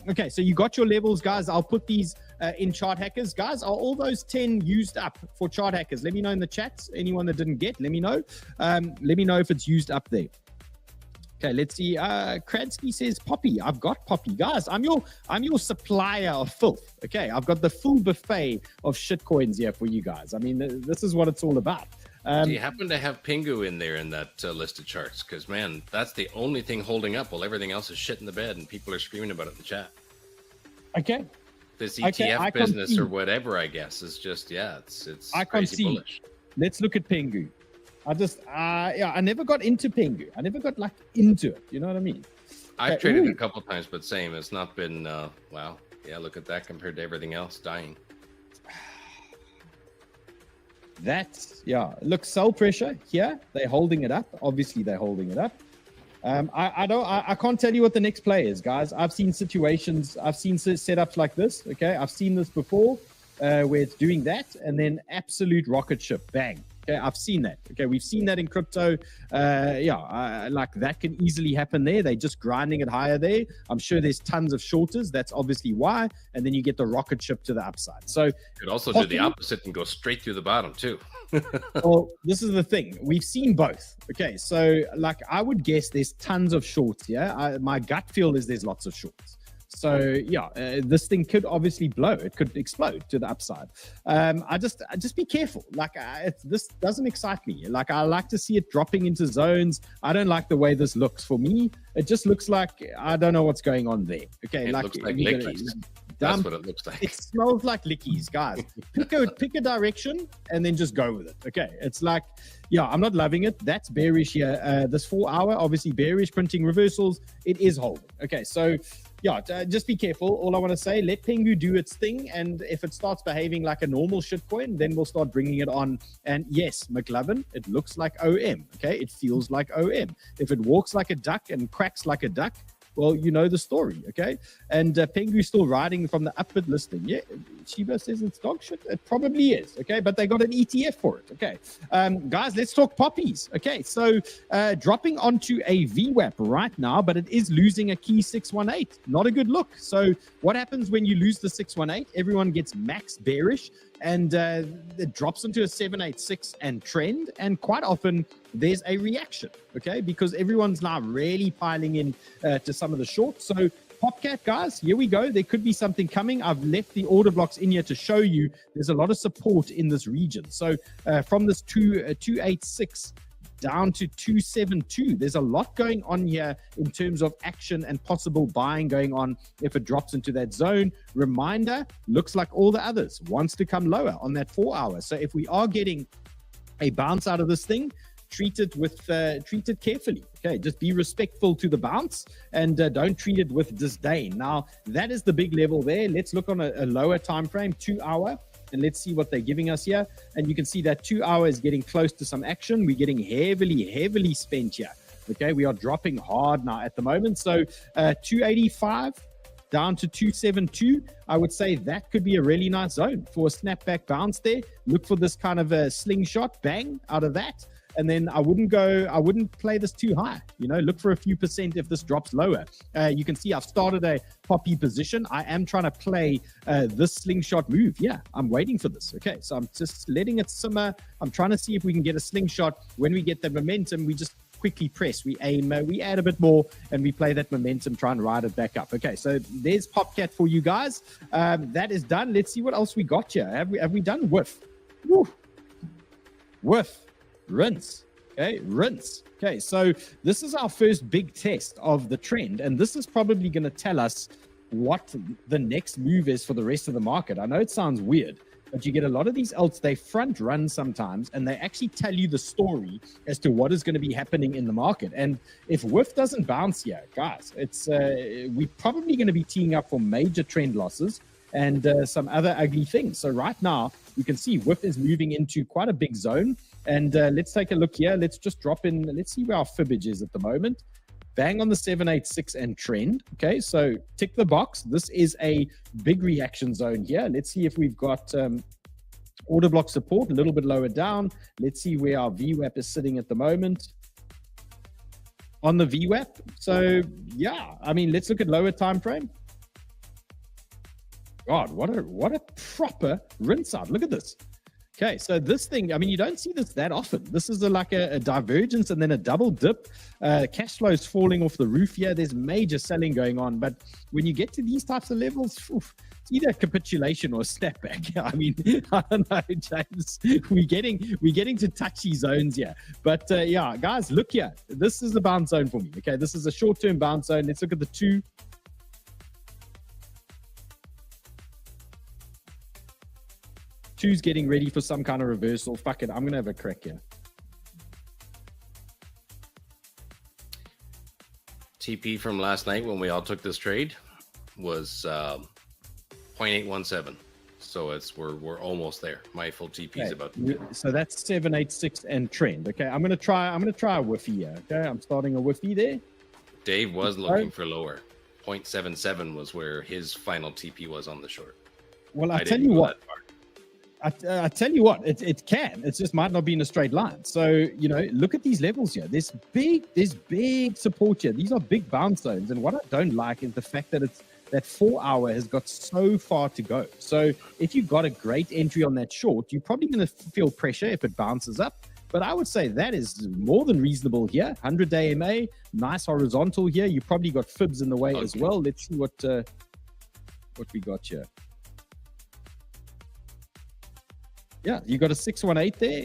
Okay, so you got your levels, guys. I'll put these in Chart Hackers. Guys, are all those 10 used up for Chart Hackers? Let me know in the chats. Anyone that didn't get, let me know. Let me know if it's used up there. Okay, let's see. Kradsky says, Poppy, I've got Poppy. Guys, I'm your supplier of filth. Okay, I've got the full buffet of shitcoins here for you guys. I mean, this is what it's all about. Do you happen to have Pingu in there in that list of charts? Because, man, that's the only thing holding up while everything else is shit in the bed and people are screaming about it in the chat. Okay. This ETF business or whatever, I guess, is just, yeah, it's crazy bullish. Let's look at Pingu. I never got into Pingu. I never got like into it. You know what I mean? I've traded it a couple times, but same. It's not been, wow. Yeah, look at that compared to everything else dying. That's, yeah. Look, sell pressure here. They're holding it up. Obviously, they're holding it up. I can't tell you what the next play is, guys. I've seen situations. I've seen setups like this. Okay, I've seen this before where it's doing that and then absolute rocket ship, bang. Okay, I've seen that. Okay, we've seen that in crypto. Like that can easily happen there. They're just grinding it higher there. I'm sure there's tons of shorters. That's obviously why. And then you get the rocket ship to the upside. So You could also do the opposite and go straight through the bottom too. well, this is the thing. We've seen both. Okay, so like I would guess there's tons of shorts here. My gut feel is there's lots of shorts. So this thing could obviously blow. It could explode to the upside. I just be careful. Like this doesn't excite me. Like I like to see it dropping into zones. I don't like the way this looks. For me, it just looks like I don't know what's going on there. Okay, It looks like lickies. That's what it looks like. It smells like lickies, guys. Pick a direction and then just go with it. Okay, it's like, I'm not loving it. That's bearish here. This 4 hour, obviously bearish, printing reversals. It is holding. Okay, so just be careful. All I want to say, let Pengu do its thing, and if it starts behaving like a normal shitcoin, then we'll start bringing it on. And yes, McLovin, it looks like OM. Okay, it feels like OM. If it walks like a duck and cracks like a duck, well, you know the story, okay? And Pengu's still riding from the upward listing. Yeah, Shiba says it's dog shit. It probably is, okay? But they got an ETF for it, okay? Guys, let's talk poppies. Okay, so dropping onto a VWAP right now, but it is losing a key 618. Not a good look. So what happens when you lose the 618? Everyone gets max bearish, and it drops into a 786 and trend, and quite often there's a reaction, okay, because everyone's now really piling in to some of the shorts. So Popcat, guys, here we go. There could be something coming. I've left the order blocks in here to show you there's a lot of support in this region. So from this 286 down to 272, there's a lot going on here in terms of action and possible buying going on if it drops into that zone. Reminder, looks like all the others wants to come lower on that 4 hour. So if we are getting a bounce out of this thing, treat it carefully. Okay, just be respectful to the bounce and don't treat it with disdain. Now that is the big level there. Let's look on a lower time frame, 2 hour, and let's see what they're giving us here. And you can see that 2 hour is getting close to some action. We're getting heavily spent here. Okay, we are dropping hard now at the moment. So 285 down to 272, I would say that could be a really nice zone for a snapback bounce there. Look for this kind of a slingshot bang out of that. And then I wouldn't play this too high. Look for a few percent if this drops lower. You can see I've started a poppy position. I am trying to play this slingshot move. Yeah, I'm waiting for this. Okay, so I'm just letting it simmer. I'm trying to see if we can get a slingshot. When we get the momentum, we just quickly press. We aim, we add a bit more, and we play that momentum, try and ride it back up. Okay, so there's Popcat for you guys. That is done. Let's see what else we got here. Have we done whiff? Woo. Whiff. Rinse. Okay, rinse. Okay, so this is our first big test of the trend, and this is probably going to tell us what the next move is for the rest of the market. I know it sounds weird, but you get a lot of these alts, they front run sometimes, and they actually tell you the story as to what is going to be happening in the market. And if whiff doesn't bounce here, guys, it's we're probably going to be teeing up for major trend losses and some other ugly things. So right now, you can see whiff is moving into quite a big zone. And let's take a look here. Let's just drop in. Let's see where our fibbage is at the moment. Bang on the 786 and trend. Okay, so tick the box. This is a big reaction zone here. Let's see if we've got order block support a little bit lower down. Let's see where our VWAP is sitting at the moment on the VWAP. So yeah, I mean, let's look at lower time frame. God, what a proper rinse out. Look at this. Okay, so this thing, I mean, you don't see this that often. This is like a divergence and then a double dip. Cash flow is falling off the roof here. There's major selling going on. But when you get to these types of levels, it's either a capitulation or a step back. I mean, I don't know, James. We're getting to touchy zones here. But yeah, guys, look here. This is the bounce zone for me. Okay, this is a short-term bounce zone. Let's look at the two. Two's getting ready for some kind of reversal. Fuck it, I'm going to have a crack here. TP from last night when we all took this trade was 0.817. So we're almost there. My full TP is about to do. So that's 786 and trend. Okay, I'm gonna try a whiffy here. Okay, I'm starting a whiffy there. Dave was looking for lower. 0.77 was where his final TP was on the short. Well, I tell you what. I tell you what, it can. It just might not be in a straight line. So, look at these levels here. There's big support here. These are big bounce zones. And what I don't like is the fact that that 4 hour has got so far to go. So if you got a great entry on that short, you're probably going to feel pressure if it bounces up. But I would say that is more than reasonable here. 100-day MA, nice horizontal here. You probably got fibs in the way as well. Let's see what we got here. Yeah, you got a 618 there.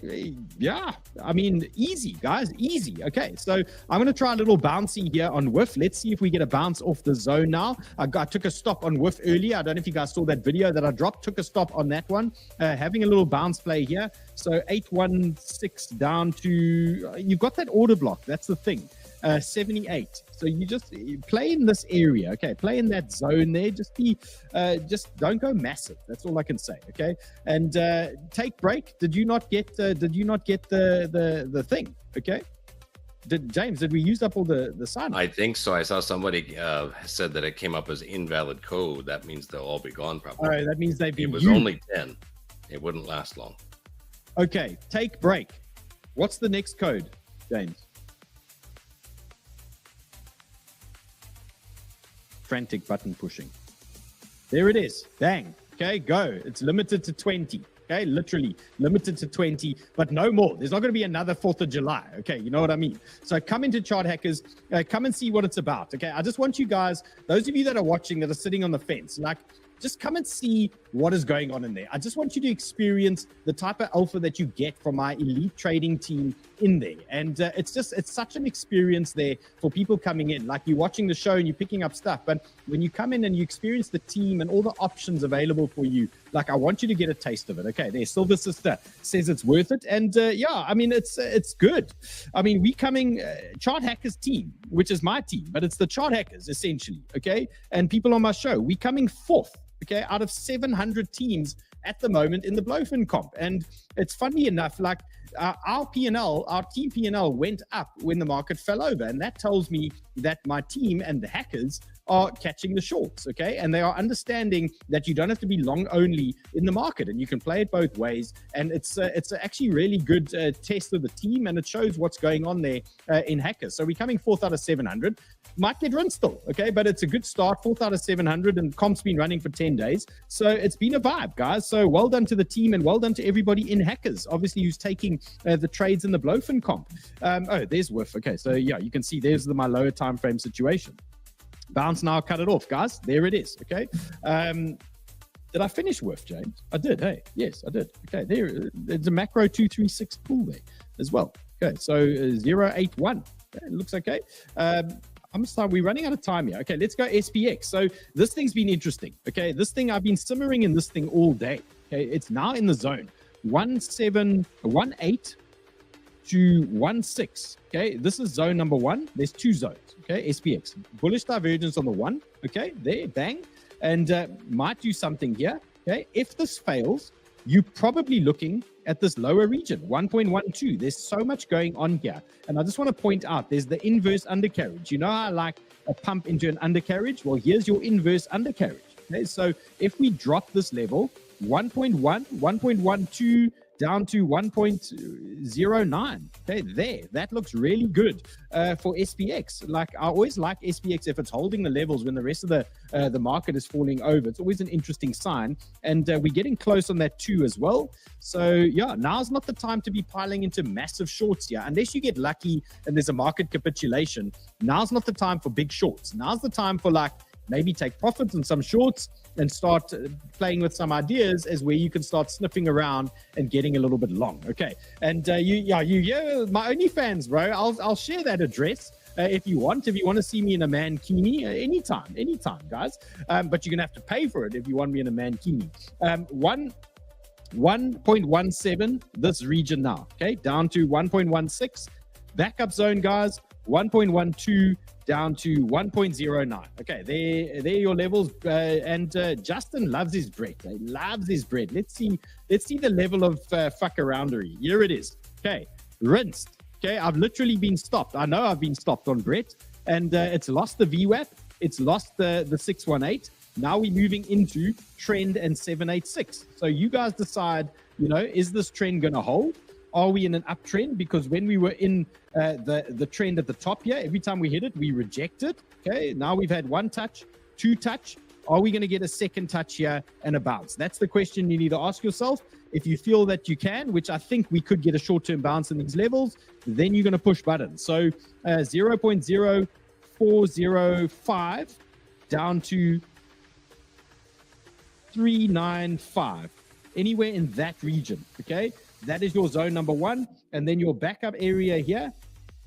Yeah, I mean, easy, guys, easy. Okay, so I'm going to try a little bouncy here on whiff. Let's see if we get a bounce off the zone now. I took a stop on whiff earlier. I don't know if you guys saw that video that I dropped. Took a stop on that one. Having a little bounce play here. So 816 down to, you've got that order block. That's the thing. 78. So you just play in this area, okay? Play in that zone there. Just don't go massive. That's all I can say, okay? And take break. Did you not get the thing? Okay. James, did we use up all the sign? I think so. I saw somebody said that it came up as invalid code. That means they'll all be gone probably. All right, that means they've been It was used. only 10. It wouldn't last long. Okay, take break. What's the next code, James? Frantic button pushing. There it is. Bang. Okay, go. It's limited to 20. Okay, literally limited to 20, but no more. There's not going to be another 4th of July. Okay, you know what I mean? So come into Chart Hackers, come and see what it's about. Okay, I just want you guys, those of you that are watching, that are sitting on the fence, like, just come and see what is going on in there. I just want you to experience the type of alpha that you get from my elite trading team in there. And it's such an experience there for people coming in. Like, you're watching the show and you're picking up stuff, but when you come in and you experience the team and all the options available for you, like, I want you to get a taste of it. Okay, there, Silver Sister says it's worth it. And yeah, I mean, it's good. I mean, we coming, Chart Hackers team, which is my team, but it's the Chart Hackers essentially, okay? And people on my show, we coming 4th. Okay, out of 700 teams at the moment in the Blowfin comp. And it's funny enough, like, our P&L, our team P&L went up when the market fell over. And that tells me that my team and the hackers are catching the shorts, okay? And they are understanding that you don't have to be long only in the market, and you can play it both ways. And it's actually really good test of the team, and it shows what's going on there in hackers. So we're coming 4th out of 700. Might get rinsed still, okay? But it's a good start, 4th out of 700, and comp's been running for 10 days. So it's been a vibe, guys. So well done to the team, and well done to everybody in hackers, obviously, who's taking the trades in the Blowfin comp. Oh, there's whiff. Okay, so yeah, you can see there's my lower time frame situation. Bounce now, cut it off, guys. There it is, okay? Did I finish whiff, James? I did, hey. Yes, I did. Okay, there's a macro 236 pool there as well. Okay, so 081. Okay, it looks okay. We're running out of time here. Okay, let's go SPX. So this thing's been interesting. Okay, this thing, I've been simmering in this thing all day. Okay, it's now in the zone. 18 to 16. Okay, this is zone number 1. There's 2 zones. Okay, SPX. Bullish divergence on the 1. Okay, there, bang. And might do something here. Okay, if this fails, you're probably looking at this lower region, 1.12. There's so much going on here. And I just want to point out, there's the inverse undercarriage. You know how I like a pump into an undercarriage? Well, here's your inverse undercarriage. Okay, so if we drop this level, 1.1, 1.12, down to 1.09. Okay, there. That looks really good for SPX. Like, I always like SPX if it's holding the levels when the rest of the market is falling over. It's always an interesting sign. And we're getting close on that too as well. So yeah, now's not the time to be piling into massive shorts here. Unless you get lucky and there's a market capitulation, now's not the time for big shorts. Now's the time for, like, maybe take profits on some shorts and start playing with some ideas as where you can start sniffing around and getting a little bit long. Okay. And yeah, my OnlyFans, bro, I'll share that address if you want to see me in a mankini anytime, guys. But you're going to have to pay for it if you want me in a mankini. 1.17, this region now, okay, down to 1.16. Backup zone, guys, 1.12 down to 1.09. Okay, there are your levels. And Justin loves his bread. He loves his bread. Let's see the level of fuck-aroundery. Here it is. Okay, rinsed. Okay, I've literally been stopped. I know I've been stopped on Brett, and it's lost the VWAP. It's lost the 618. Now we're moving into trend and 786. So you guys decide, is this trend going to hold? Are we in an uptrend? Because when we were in the trend at the top here, every time we hit it, we reject it. Okay, now we've had one touch, two touch. Are we going to get a second touch here and a bounce? That's the question you need to ask yourself. If you feel that you can, which I think we could get a short-term bounce in these levels, then you're going to push buttons. So 0.0405 down to 395, anywhere in that region. Okay, that is your zone number one. And then your backup area here,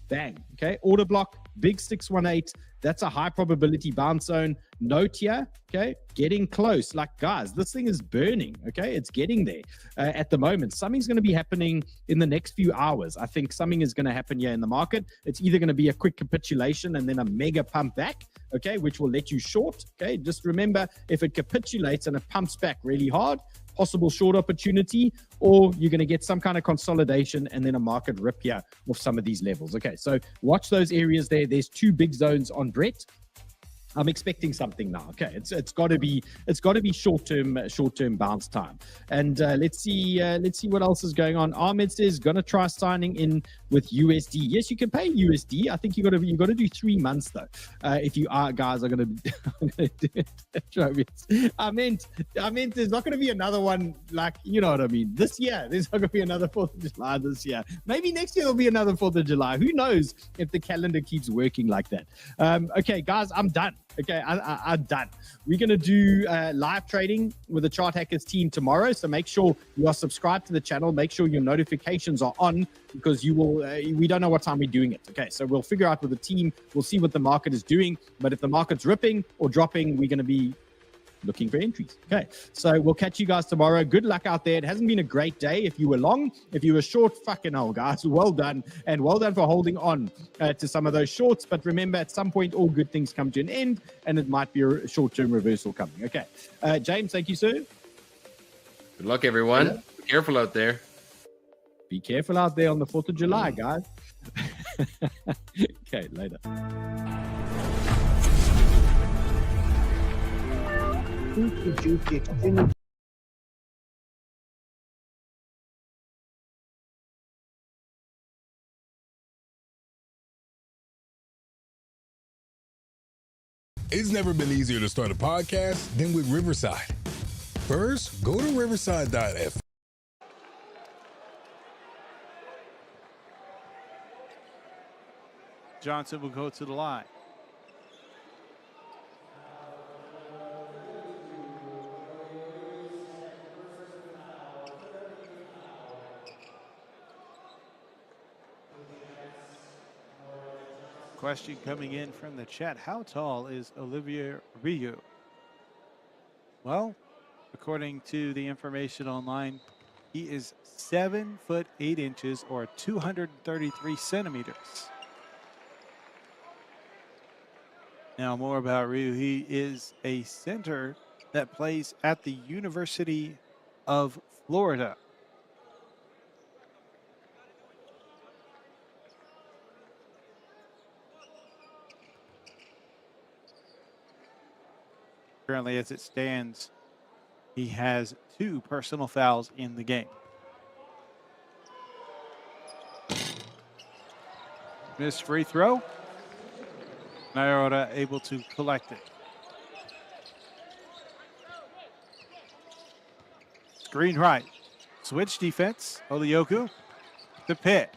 bang. Okay, order block, big 618. That's a high probability bounce zone. Note here, okay, getting close. Like, guys, this thing is burning, okay? It's getting there at the moment. Something's going to be happening in the next few hours. I think something is going to happen here in the market. It's either going to be a quick capitulation and then a mega pump back, okay, which will let you short, okay? Just remember, if it capitulates and it pumps back really hard, possible short opportunity, or you're going to get some kind of consolidation and then a market rip here with some of these levels. Okay, so watch those areas there. There's two big zones on Brett. I'm expecting something now. Okay, it's got to be short-term bounce time. And let's see what else is going on. Ahmed says gonna try signing in with USD. Yes, you can pay USD. I think you got to do 3 months though. If you guys are gonna do it. I meant there's not gonna be another one, like, you know what I mean. This year there's not gonna be another 4th of July this year. Maybe next year there'll be another 4th of July. Who knows if the calendar keeps working like that. Okay, guys, I'm done. Okay, I'm done. We're going to do live trading with the Chart Hackers team tomorrow. So make sure you are subscribed to the channel. Make sure your notifications are on, because you will. We don't know what time we're doing it. Okay, so we'll figure out with the team. We'll see what the market is doing. But if the market's ripping or dropping, we're going to be looking for entries. Okay, so we'll catch you guys tomorrow. Good luck out there. It hasn't been a great day. If you were long, if you were short, fucking hell, guys, well done. And well done for holding on to some of those shorts. But remember, at some point, all good things come to an end, and it might be a short-term reversal coming. Okay, James, thank you, sir. Good luck, everyone. Be careful out there. Be careful out there on the 4th of July, guys. Okay, later. It's never been easier to start a podcast than with Riverside. First, go to riverside.fm. Johnson will go to the line. Question coming in from the chat. How tall is Olivier Riou? Well, according to the information online, he is 7 foot 8 inches or 233 centimeters. Now, more about Riou. He is a center that plays at the University of Florida. Currently, as it stands, he has 2 personal fouls in the game. Missed free throw. Nyota able to collect it. Screen right. Switch defense. Olioku. The pit.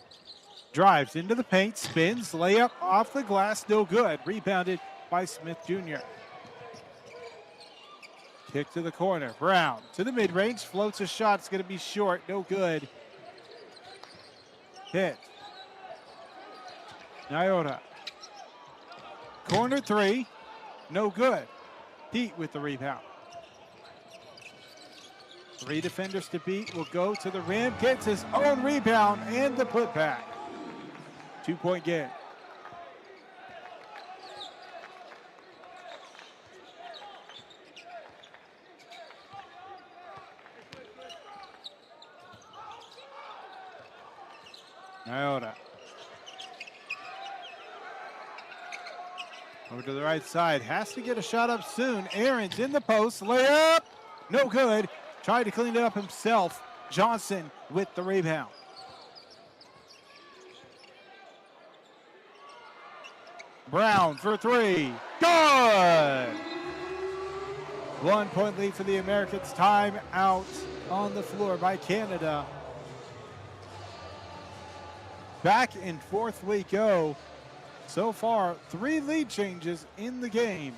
Drives into the paint. Spins. Layup off the glass. No good. Rebounded by Smith Jr. Kick to the corner. Brown to the mid-range. Floats a shot. It's going to be short. No good. Hit. Nyota. Corner 3. No good. Heat with the rebound. 3 defenders to beat. Will go to the rim. Gets his own rebound and the putback. 2-point game. Nyota. Over to the right side. Has to get a shot up soon. Aaron's in the post. Layup. No good. Tried to clean it up himself. Johnson with the rebound. Brown for three. Good! 1 point lead for the Americans. Time out on the floor by Canada. Back and forth we go. So far, 3 lead changes in the game.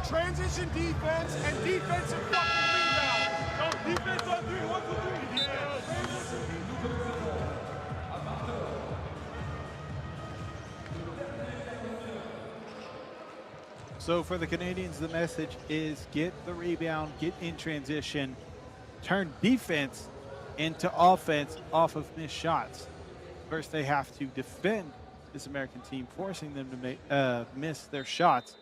Transition defense and defensive fucking rebound. No, defense on 3, 1, 2, 3. So for the Canadians, the message is get the rebound, get in transition, turn defense into offense off of missed shots. First, they have to defend this American team, forcing them to miss their shots.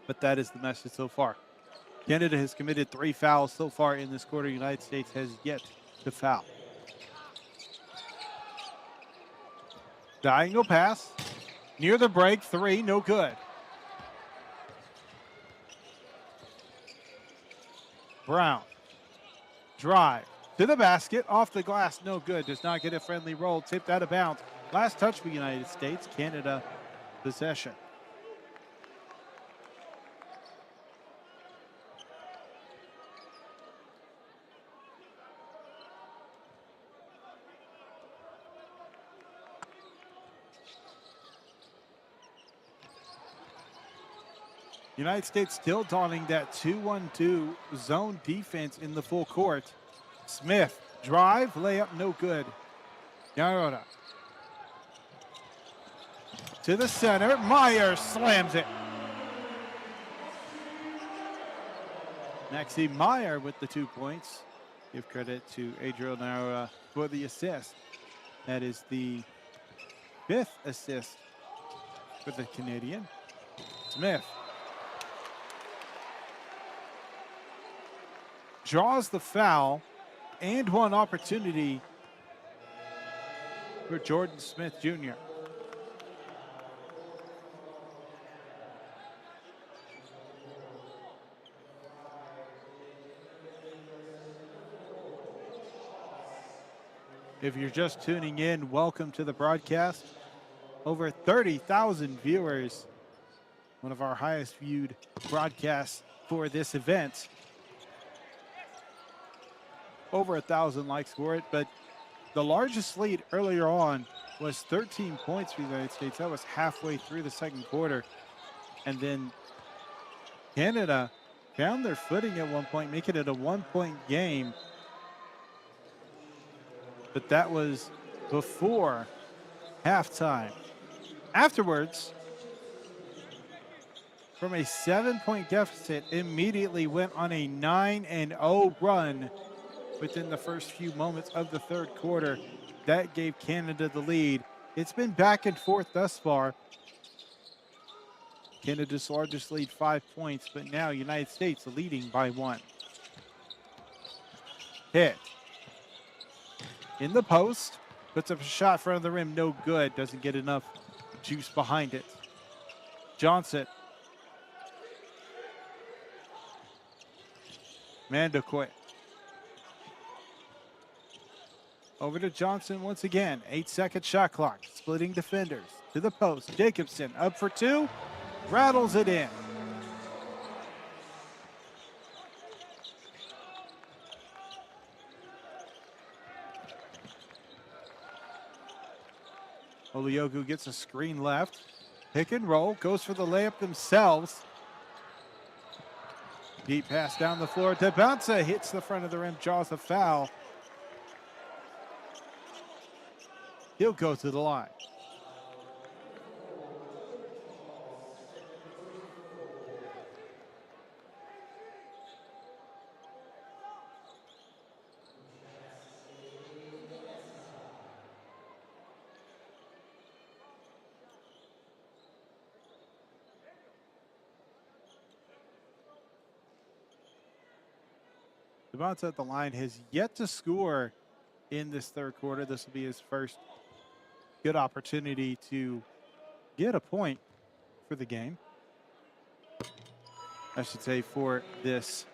But that is the message so far. Canada has committed 3 fouls so far in this quarter. United States has yet to foul. Diagonal pass. Near the break, 3, no good. Brown. Drive to the basket, off the glass, no good. Does not get a friendly roll, tipped out of bounds. Last touch for United States, Canada possession. United States still donning that 2-1-2 zone defense in the full court. Smith, drive, layup, no good. Yaroda. To the center, Meyer slams it. Maxime Meyer with the 2 points. Give credit to Adriel Naroa for the assist. That is the 5th assist for the Canadian. Smith. Draws the foul and one opportunity for Jordan Smith Jr. If you're just tuning in, welcome to the broadcast. Over 30,000 viewers, one of our highest viewed broadcasts for this event. Over 1,000 likes for it, but the largest lead earlier on was 13 points for the United States. That was halfway through the second quarter. And then Canada found their footing at one point, making it a 1-point game. But that was before halftime. Afterwards, from a 7-point deficit, immediately went on a 9-0 run within the first few moments of the third quarter. That gave Canada the lead. It's been back and forth thus far. Canada's largest lead, 5 points, but now United States leading by 1. Hit. In the post, puts up a shot in front of the rim, no good. Doesn't get enough juice behind it. Johnson. Mandaquit. Over to Johnson once again. 8-second shot clock. Splitting defenders. To the post. Jacobson up for 2. Rattles it in. Oliogu gets a screen left. Pick and roll, goes for the layup themselves. Deep pass down the floor. Debounce hits the front of the rim, draws a foul. He'll go to the line. Devonta at the line has yet to score in this third quarter. This will be his first good opportunity to get a point for the game. I should say for this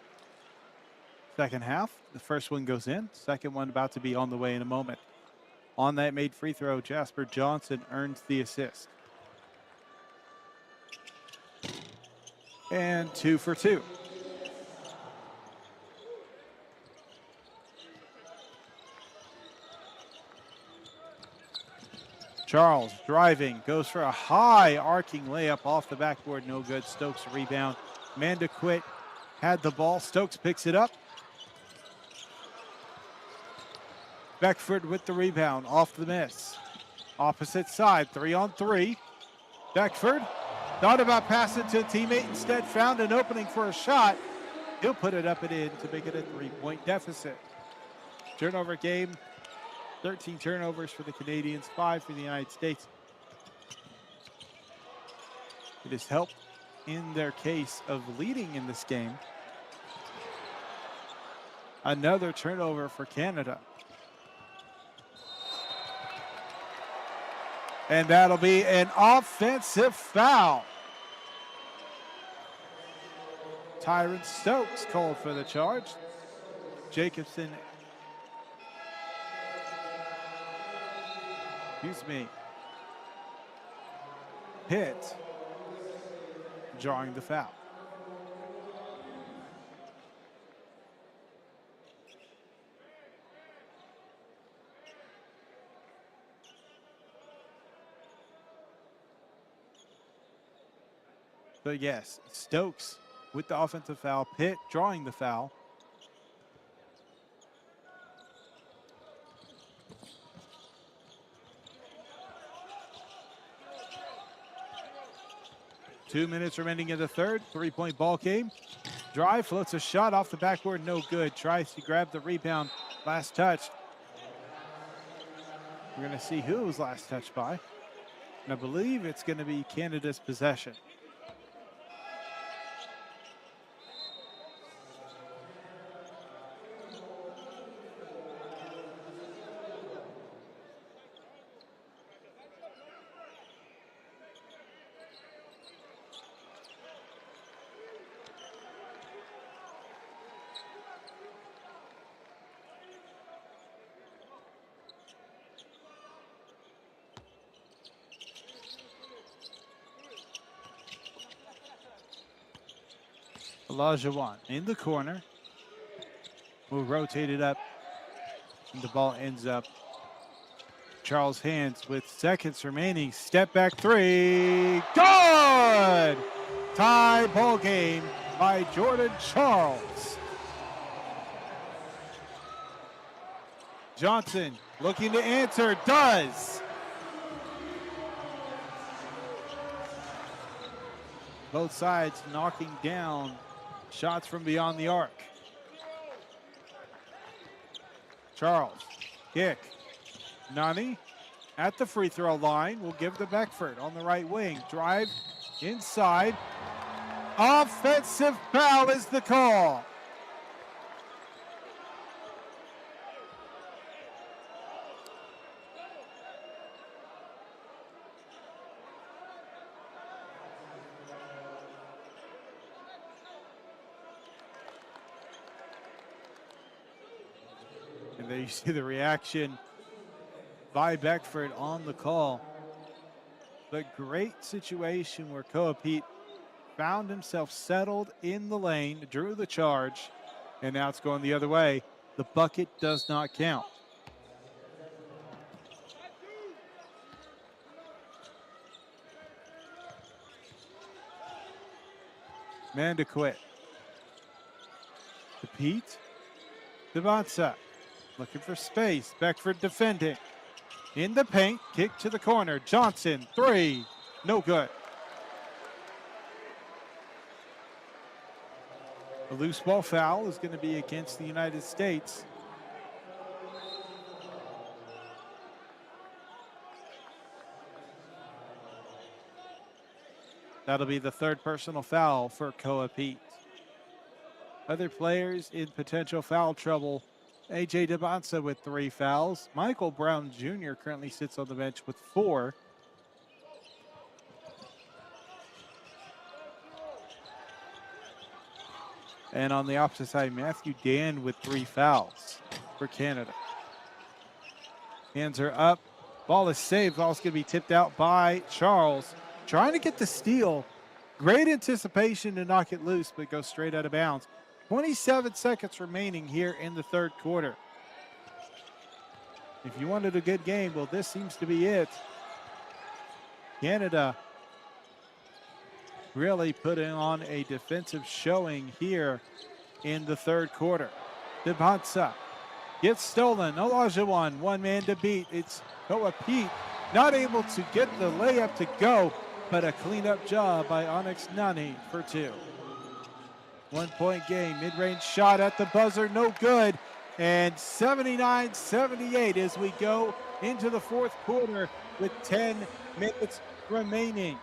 second half. The first one goes in. Second one about to be on the way in a moment. On that made free throw, Jasper Johnson earns the assist. And 2 for 2. Charles driving, goes for a high arcing layup off the backboard, no good. Stokes rebound. Mandaquit had the ball. Stokes picks it up. Beckford with the rebound, off the miss. Opposite side, 3-on-3. Beckford thought about passing to a teammate, instead found an opening for a shot. He'll put it up and in to make it a 3-point deficit. Turnover game. 13 turnovers for the Canadians, 5 for the United States. It has helped in their case of leading in this game. Another turnover for Canada. And that'll be an offensive foul. Tyron Stokes called for the charge. Jacobson, Pitt drawing the foul. But yes, Stokes with the offensive foul, Pitt drawing the foul. Two minutes remaining in the third. 3-point ball game. Drive, floats a shot off the backboard, no good. Tries to grab the rebound. Last touch. We're going to see who it was last touched by. And I believe it's going to be Canada's possession. Olajuwon in the corner. Will rotate it up. And the ball ends up Charles' hands with seconds remaining. Step back three. Good! Tie ball game by Jordan Charles. Johnson looking to answer. Does. Both sides knocking down shots from beyond the arc. Charles, kick. Nani at the free throw line will give to Beckford on the right wing. Drive inside. Offensive foul is the call. There you see the reaction by Beckford on the call. But great situation where Koa Pete found himself settled in the lane, drew the charge, and now it's going the other way. The bucket does not count. Mandequit. To Pete. Devonsa. Looking for space. Beckford defending. In the paint. Kick to the corner. Johnson. 3. No good. A loose ball foul is going to be against the United States. That'll be the third personal foul for Koa Pete. Other players in potential foul trouble. AJ Devonsa with 3 fouls. Michael Brown Jr. currently sits on the bench with 4. And on the opposite side, Matthew Dan with 3 fouls for Canada. Hands are up. Ball is saved. Ball's going to be tipped out by Charles. Trying to get the steal. Great anticipation to knock it loose, but goes straight out of bounds. 27 seconds remaining here in the third quarter. If you wanted a good game, well, this seems to be it. Canada really putting on a defensive showing here in the third quarter. Devonsa gets stolen. Olajuwon, one man to beat. It's Koa Pete not able to get the layup to go, but a cleanup job by Onyx Nani for 2. 1-point game, mid-range shot at the buzzer, no good. And 79-78 as we go into the fourth quarter with 10 minutes remaining.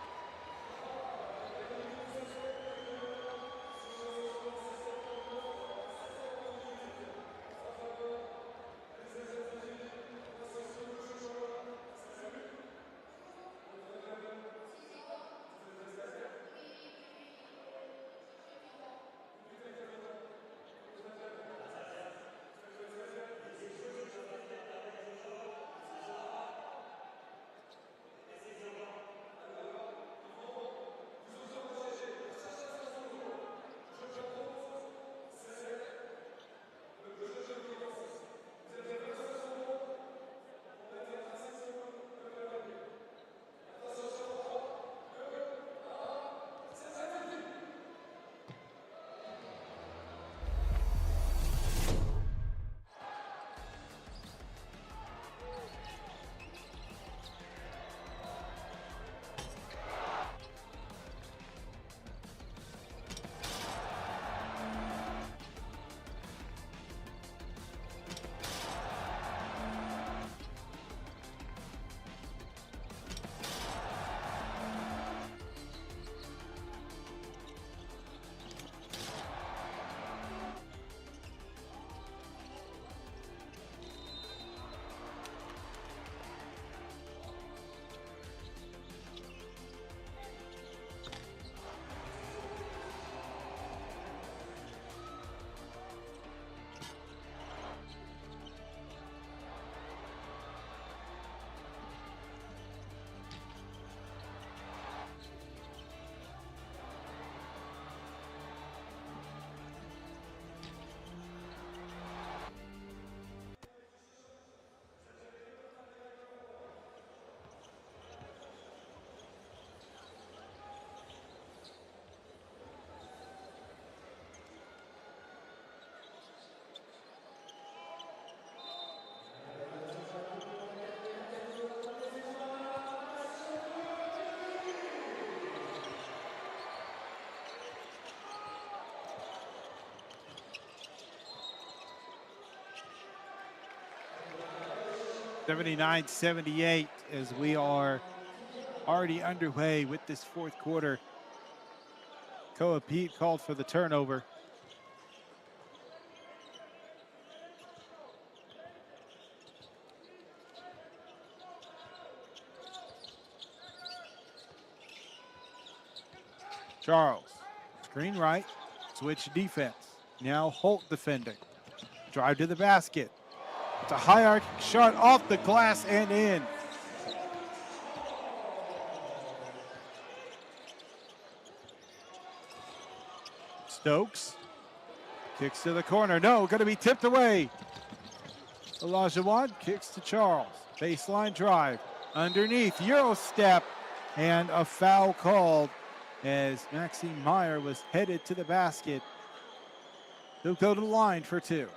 (79-78) as we are already underway with this fourth quarter. Koa Pete called for the turnover. Charles, screen right, switch defense. Now Holt defending. Drive to the basket. It's a high arc shot off the glass and in. Stokes kicks to the corner. No, going to be tipped away. Olajuwon kicks to Charles. Baseline drive. Underneath, Euro step, and a foul called as Maxime Meyer was headed to the basket. He'll go to the line for two.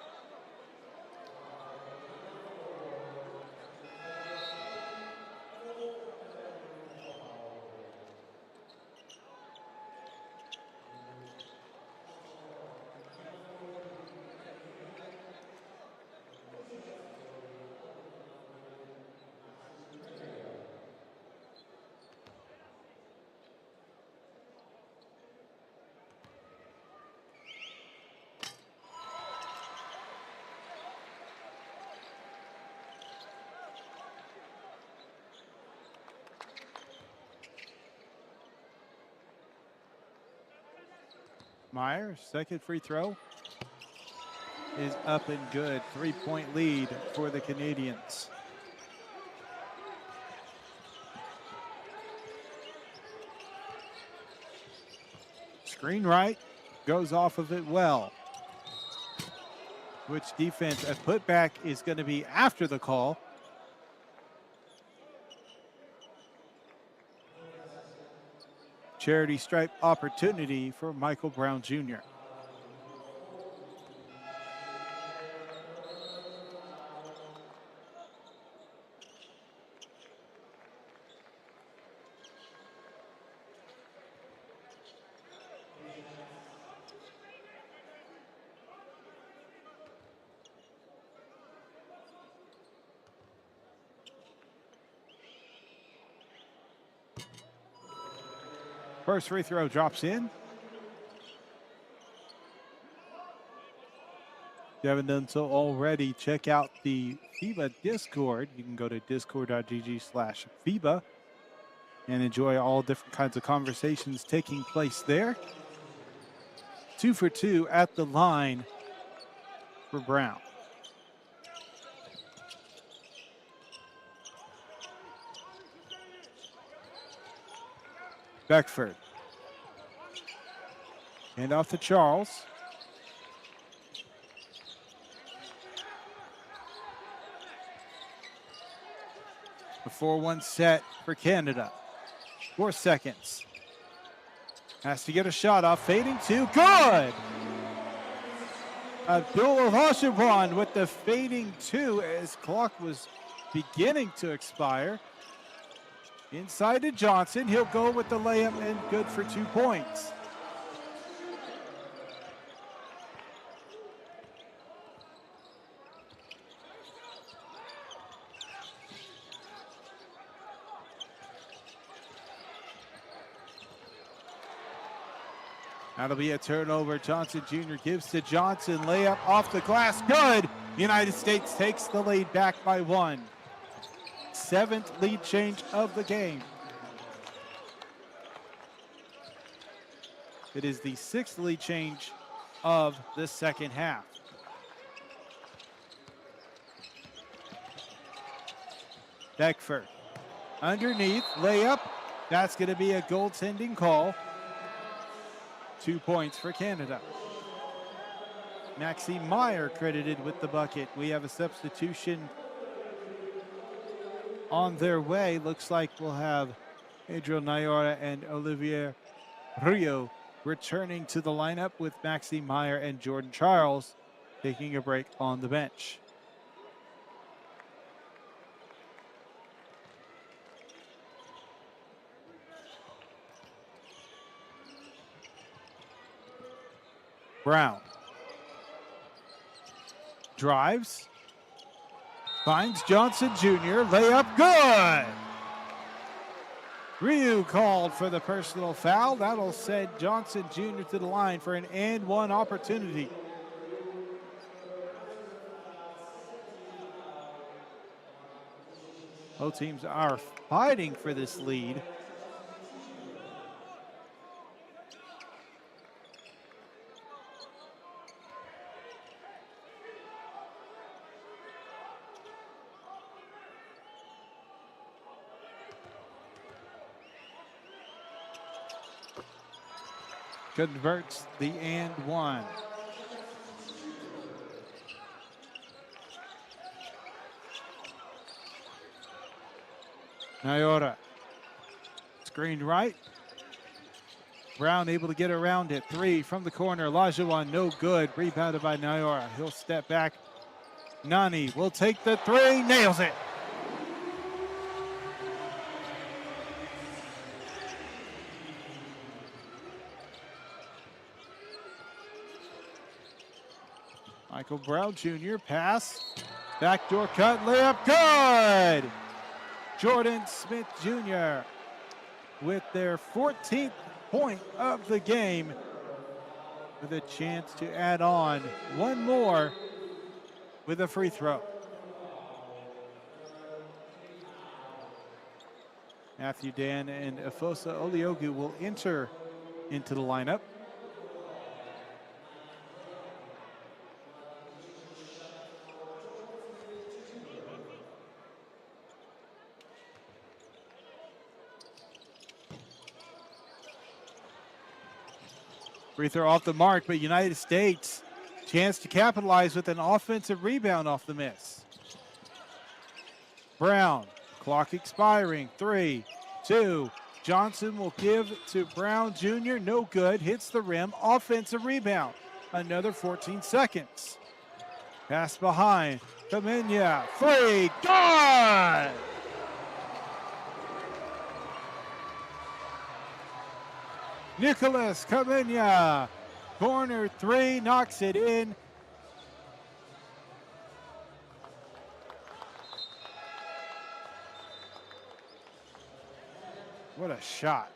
Meyer, second free throw is up and good. 3-point lead for the Canadians. Screen right, goes off of it well. Which defense, a putback is going to be after the call. Charity stripe opportunity for Michael Brown Jr. First free throw drops in. If you haven't done so already, check out the FIBA Discord. You can go to discord.gg/FIBA and enjoy all different kinds of conversations taking place there. 2 for 2 at the line for Brown. Beckford. Hand off to Charles. A 4-1 set for Canada. 4 seconds. Has to get a shot off. Fading two. Good! Abdul Hashibran with the fading two as clock was beginning to expire. Inside to Johnson. He'll go with the layup and good for 2 points. That'll be a turnover. Johnson Jr. gives to Johnson. Layup off the glass. Good! United States takes the lead back by 1. 7th lead change of the game. It is the 6th lead change of the second half. Beckford underneath, layup. That's going to be a goaltending call. 2 points for Canada. Maxime Meyer credited with the bucket. We have a substitution on their way. Looks like we'll have Pedro Nayora and Olivier Rio returning to the lineup, with Maxime Meyer and Jordan Charles taking a break on the bench. Brown drives, finds Johnson Jr., layup, good! Ryu called for the personal foul. That'll send Johnson Jr. to the line for an and one opportunity. Both teams are fighting for this lead. Converts the and one. Nayora. Screen right. Brown able to get around it. 3 from the corner. Olajuwon, no good. Rebounded by Nyora. He'll step back. Nani will take the 3. Nails it. Michael Brown Jr. pass. Backdoor cut. Layup. Good. Jordan Smith Jr. with their 14th point of the game, with a chance to add on one more with a free throw. Matthew Dan and Efosa Oliogu will enter into the lineup. Free throw off the mark, but United States chance to capitalize with an offensive rebound off the miss. Brown, clock expiring. 3, 2. Johnson will give to Brown Jr. No good. Hits the rim. Offensive rebound. Another 14 seconds. Pass behind. Kamenya. 3. Gone! Nicholas Kamenya, corner 3, knocks it in. What a shot.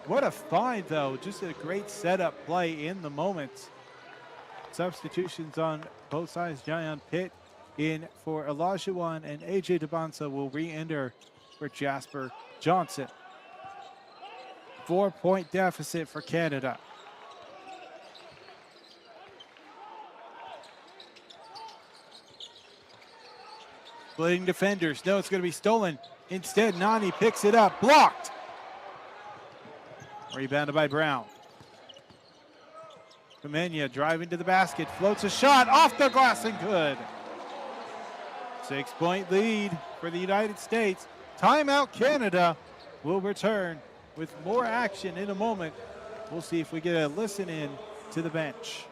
What a find, though. Just a great setup play in the moment. Substitutions on both sides. Jayon Pitt in for Olajuwon, and AJ Debonsa will re-enter for Jasper Johnson. 4-point deficit for Canada. Splitting defenders. No, it's going to be stolen. Instead, Nani picks it up. Blocked. Rebounded by Brown. Kamenya driving to the basket. Floats a shot off the glass and good. 6-point lead for the United States. Timeout Canada will return with more action in a moment. We'll see if we get a listen in to the bench.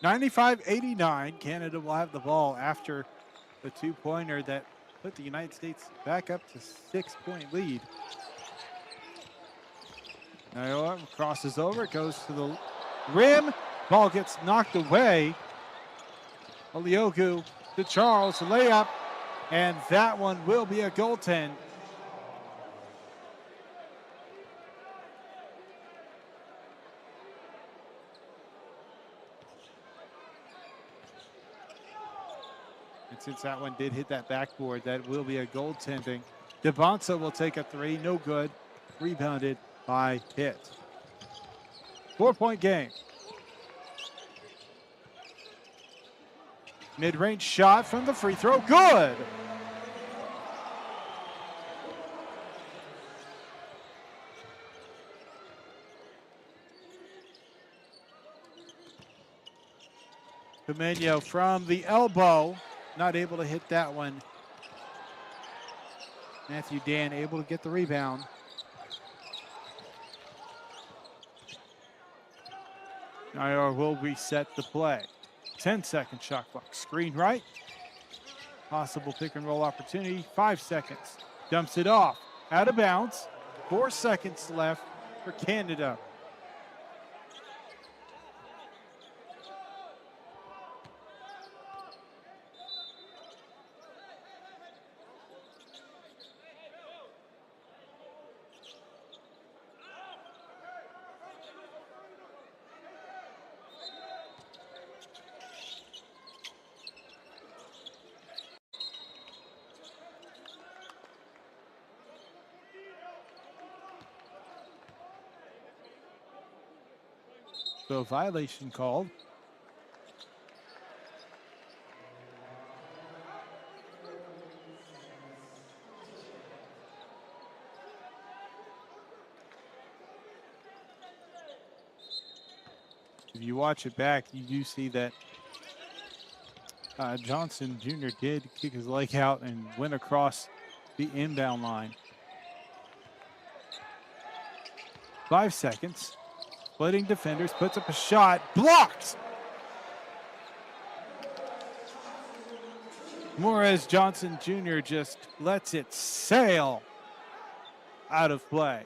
(95-89). Canada will have the ball after the 2-pointer that put the United States back up to 6-point lead. Now crosses over, goes to the rim. Ball gets knocked away. Oliogu to Charles, layup, and that one will be a goaltend. And since that one did hit that backboard, that will be a goaltending. Debonsa will take a 3, no good. Rebounded by Pitt. 4-point game. Mid-range shot from the free throw, good. Kamenya from the elbow. not able to hit that one. Matthew Dan able to get the rebound. IR will reset the play. 10-second shot clock. Screen right. Possible pick and roll opportunity. 5 seconds. Dumps it off. Out of bounds. 4 seconds left for Canada. So violation called. If you watch it back, you do see that Johnson Jr. did kick his leg out and went across the inbound line. 5 seconds. Splitting defenders, puts up a shot, blocked! Morez Johnson Jr. just lets it sail out of play.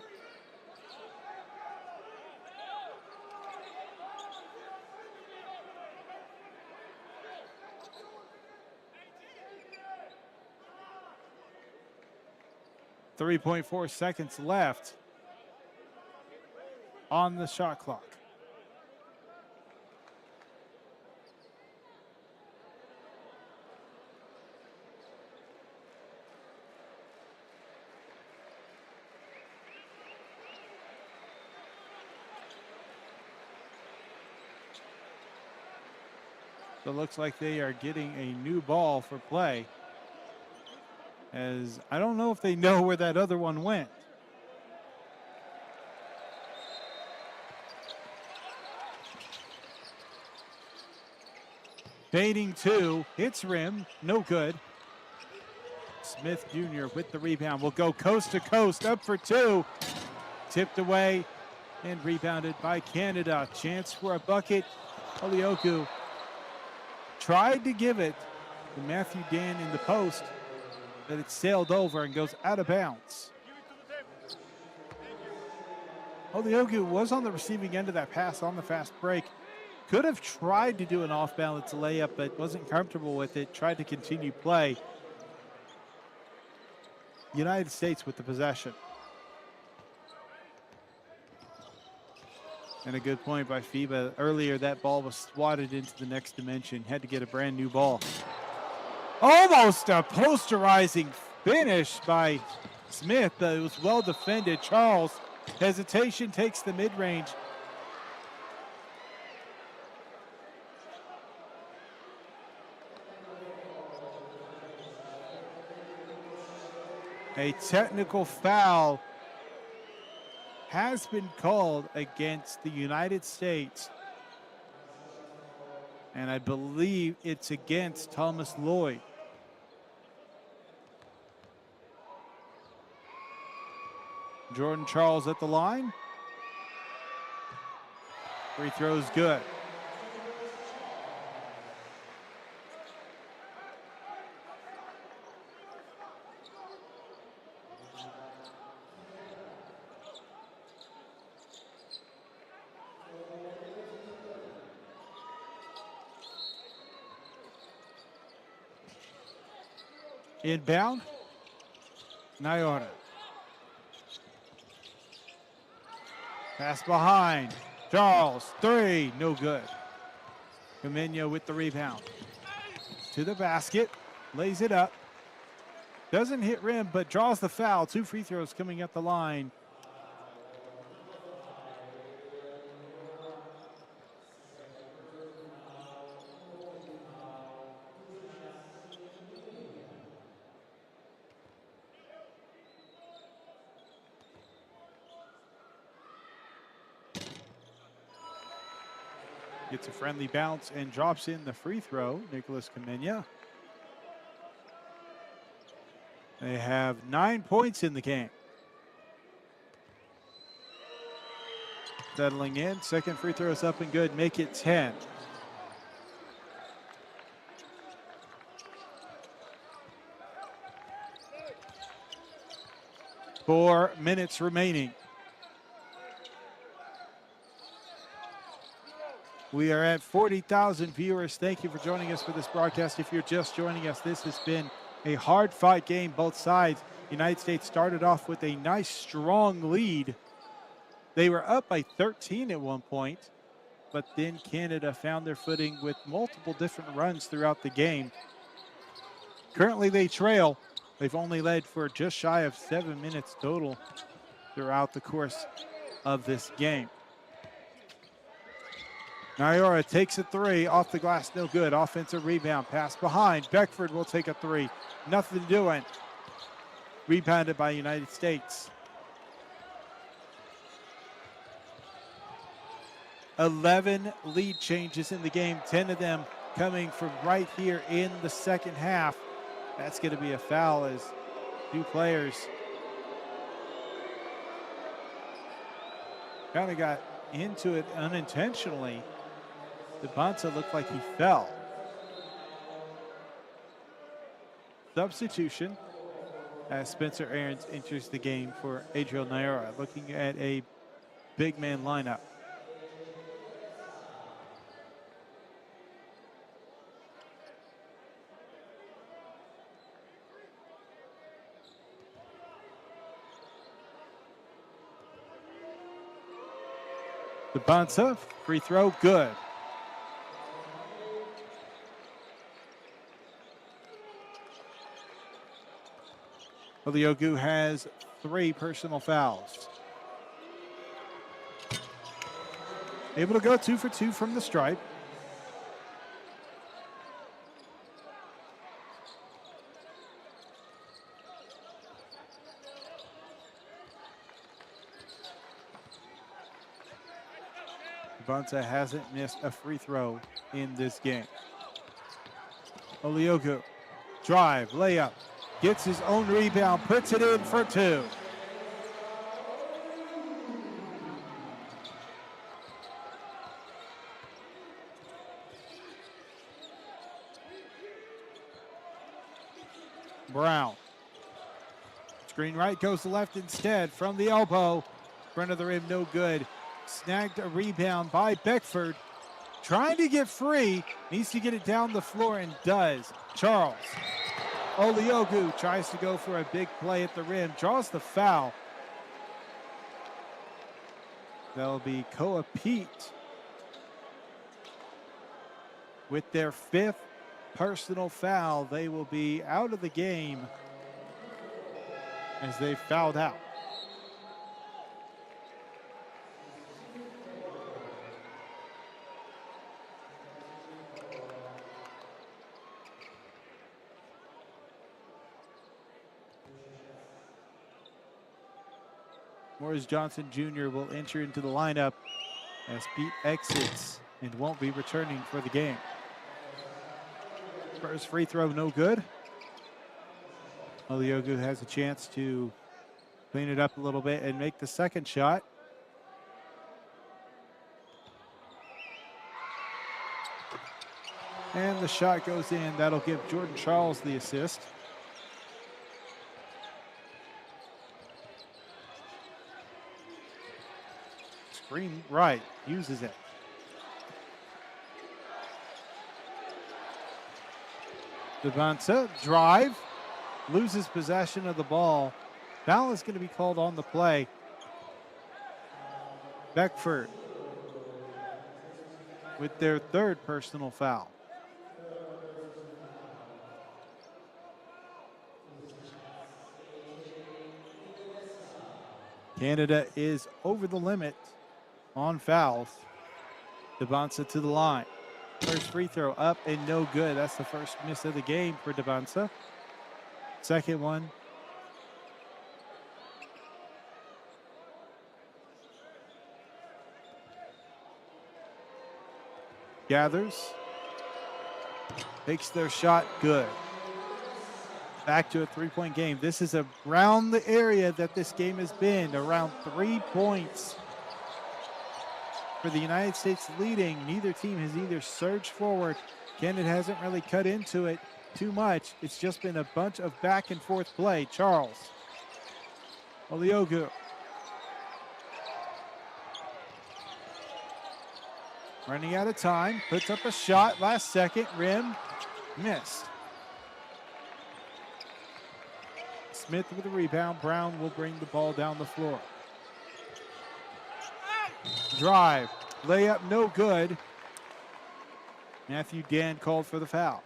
.4 seconds left on the shot clock. So it looks like they are getting a new ball for play, as I don't know if they know where that other one went. Fading two, hits rim, no good. Smith Jr. with the rebound will go coast to coast, up for two. Tipped away and rebounded by Canada. Chance for a bucket. Olioku tried to give it to Matthew Dan in the post, but it sailed over and goes out of bounds. Olioku was on the receiving end of that pass on the fast break. Could have tried to do an off-balance layup, but wasn't comfortable with it. Tried to continue play. United States with the possession. And a good point by FIBA. Earlier, that ball was swatted into the next dimension. Had to get a brand new ball. Almost a posterizing finish by Smith. It was well defended. Charles, hesitation, takes the mid-range. A technical foul has been called against the United States. And I believe it's against Thomas Lloyd. Jordan Charles at the line. Free throw's good. Inbound, Nyota. Pass behind, Charles, three, no good. Camino with the rebound. To the basket, lays it up. Doesn't hit rim, but draws the foul. 2 free throws coming at the line. Gets a friendly bounce and drops in the free throw, Nicholas Camino. They have 9 points in the game. Settling in, second free throw is up and good, make it 10. Four minutes remaining. We are at 40,000 viewers. Thank you for joining us for this broadcast. If you're just joining us, this has been a hard fight game, both sides. United States started off with a nice, strong lead. They were up by 13 at one point, but then Canada found their footing with multiple different runs throughout the game. Currently, they trail. They've only led for just shy of 7 minutes total throughout the course of this game. Nyora takes a three, off the glass, no good. Offensive rebound, pass behind. Beckford will take a three, nothing doing. Rebounded by United States. 11 lead changes in the game, 10 of them coming from right here in the second half. That's going to be a foul as two players kind of got into it unintentionally. Debonsa looked like he fell. Substitution as Spencer Aarons enters the game for Adriel Nyora, looking at a big man lineup. Debonsa, free throw, good. Oliogu has 3 personal fouls. Able to go 2 for 2 from the stripe. Debonsa hasn't missed a free throw in this game. Oliogu, drive, layup, gets his own rebound, puts it in for 2. Brown. Screen right, goes to left instead from the elbow. Front of the rim, no good. Snagged a rebound by Beckford. Trying to get free. Needs to get it down the floor and does. Charles. Oliogu tries to go for a big play at the rim. Draws the foul. That'll be Koa Pete with their 5th personal foul. They will be out of the game as they fouled out. Morris Johnson Jr. will enter into the lineup as Pete exits and won't be returning for the game. First free throw, no good. Oliogu has a chance to clean it up a little bit and make the second shot. And the shot goes in. That'll give Jordan Charles the assist. Screen right, uses it. Debonsa, drive, loses possession of the ball. Foul is going to be called on the play. Beckford with their 3rd personal foul. Canada is over the limit on fouls. Debonsa to the line. First free throw up and no good. That's the first miss of the game for Debonsa. Second one. Gathers. Takes their shot, good. Back to a 3-point game. This is around the area that this game has been, around 3 points. For the United States leading, neither team has either surged forward. Kennett hasn't really cut into it too much. It's just been a bunch of back and forth play. Charles. Oliogu. Running out of time, puts up a shot, last second, rim, missed. Smith with a rebound. Brown will bring the ball down the floor. Drive, layup, no good. Matthew Dan called for the foul.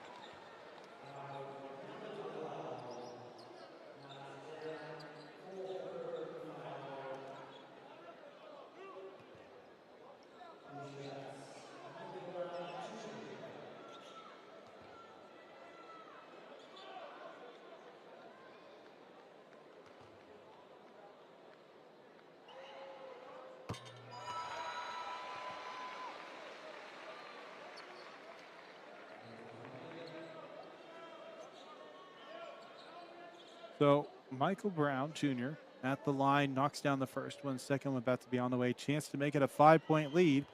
So Michael Brown Jr. at the line, knocks down the first one. Second one about to be on the way. Chance to make it a 5-point lead.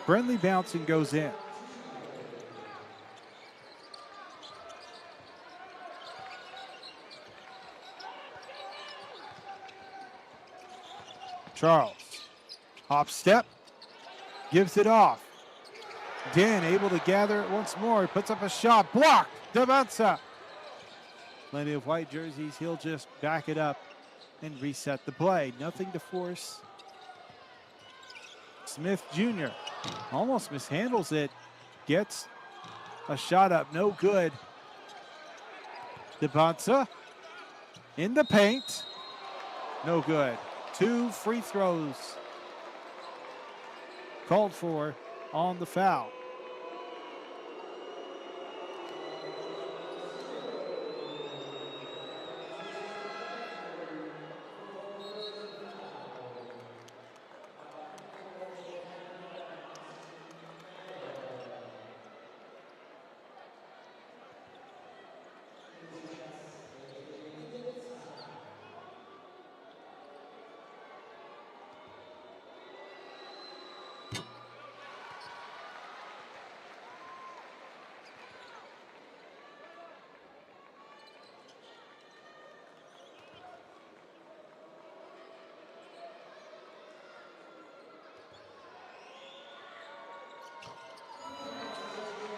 Friendly bounce and goes in. Charles, hop step, gives it off. Dan able to gather it once more, puts up a shot, blocked, Davansa. Plenty of white jerseys, he'll just back it up and reset the play. Nothing to force. Smith Jr. almost mishandles it, gets a shot up, no good. Davansa in the paint, no good. 2 free throws called for on the foul.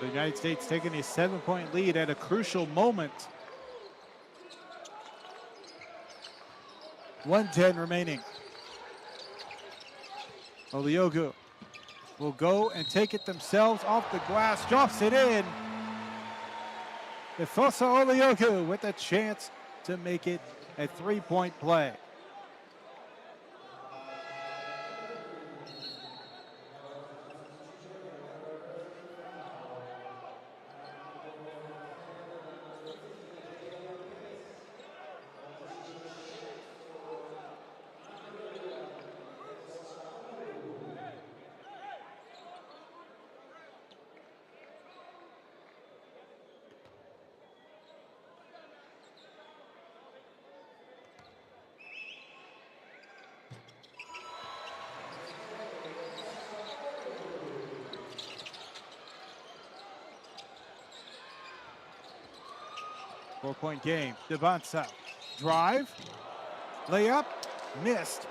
The United States taking a 7-point lead at a crucial moment. 1:10 remaining. Oliogu will go and take it themselves off the glass, drops it in. Efosa Oliogu with a chance to make it a 3-point play. Four-point game. Davansa. Drive. Layup. Missed.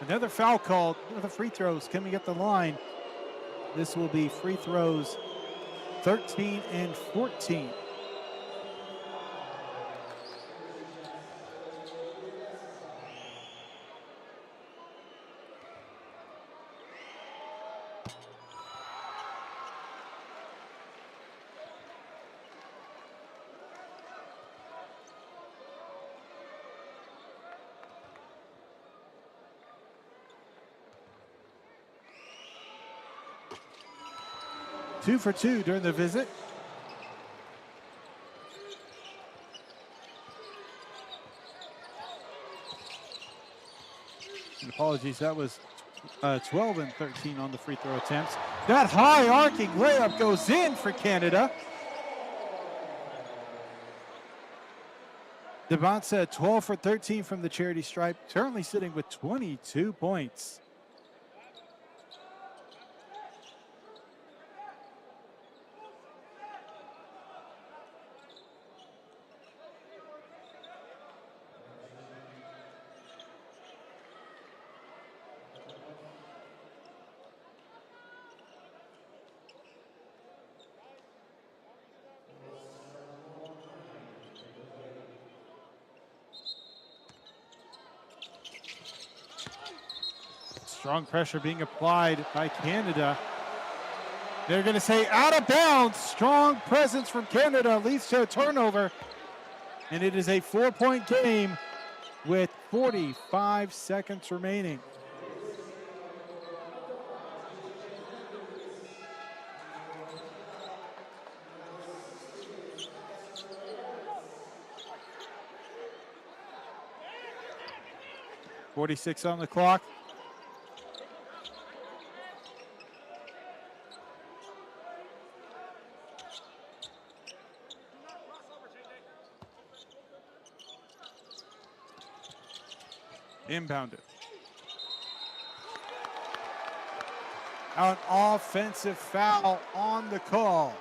Another foul called. Another free throws coming at the line. This will be free throws 13 and 14. Two for two during the visit. And apologies, that was 12 and 13 on the free throw attempts. That high arcing layup goes in for Canada. Devonta 12 for 13 from the charity stripe, currently sitting with 22 points. Strong pressure being applied by Canada. They're going to say out of bounds. Strong presence from Canada leads to a turnover. And it is a 4-point game with 45 seconds remaining. .46 on the clock. Inbounded. An offensive foul on the call.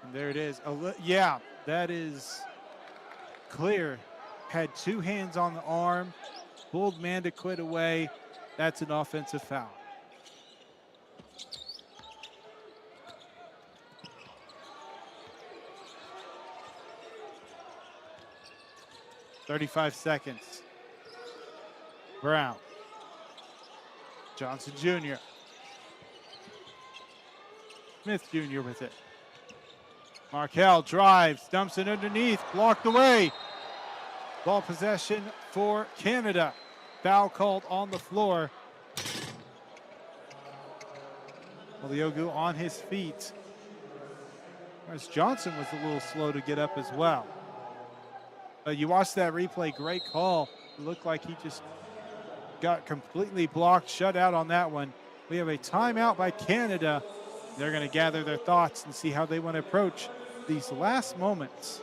And there it is. Yeah, that is clear. Had two hands on the arm. Pulled Mandequit away. That's an offensive foul. .35 seconds. Brown. Johnson Jr. Smith Jr. with it. Markell drives, dumps it underneath, blocked away. Ball possession for Canada. Foul called on the floor. Oliogu on his feet. Whereas Johnson was a little slow to get up as well. But you watch that replay, great call. It looked like he just got completely blocked, shut out on that one. We have a timeout by Canada. They're going to gather their thoughts and see how they want to approach these last moments.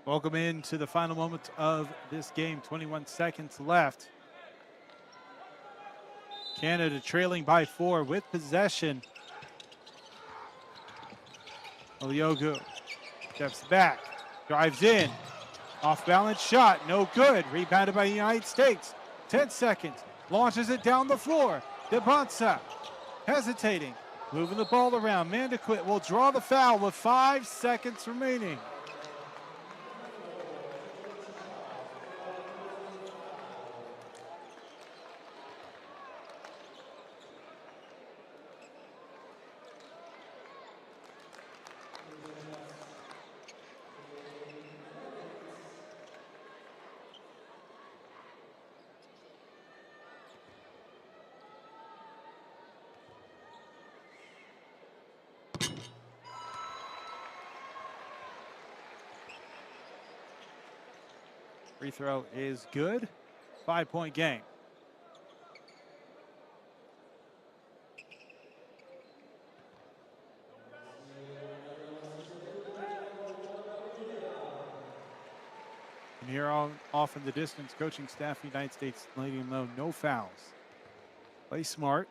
Welcome into the final moments of this game. 21 seconds left. Canada trailing by 4 with possession. Oliogu steps back, drives in. Off balance shot, no good. Rebounded by the United States. 10 seconds, launches it down the floor. Devonta hesitating, moving the ball around. Mandequit will draw the foul with 5 seconds remaining. Free throw is good. 5-point game. And here on off in the distance, coaching staff of the United States letting them know no fouls. Play smart.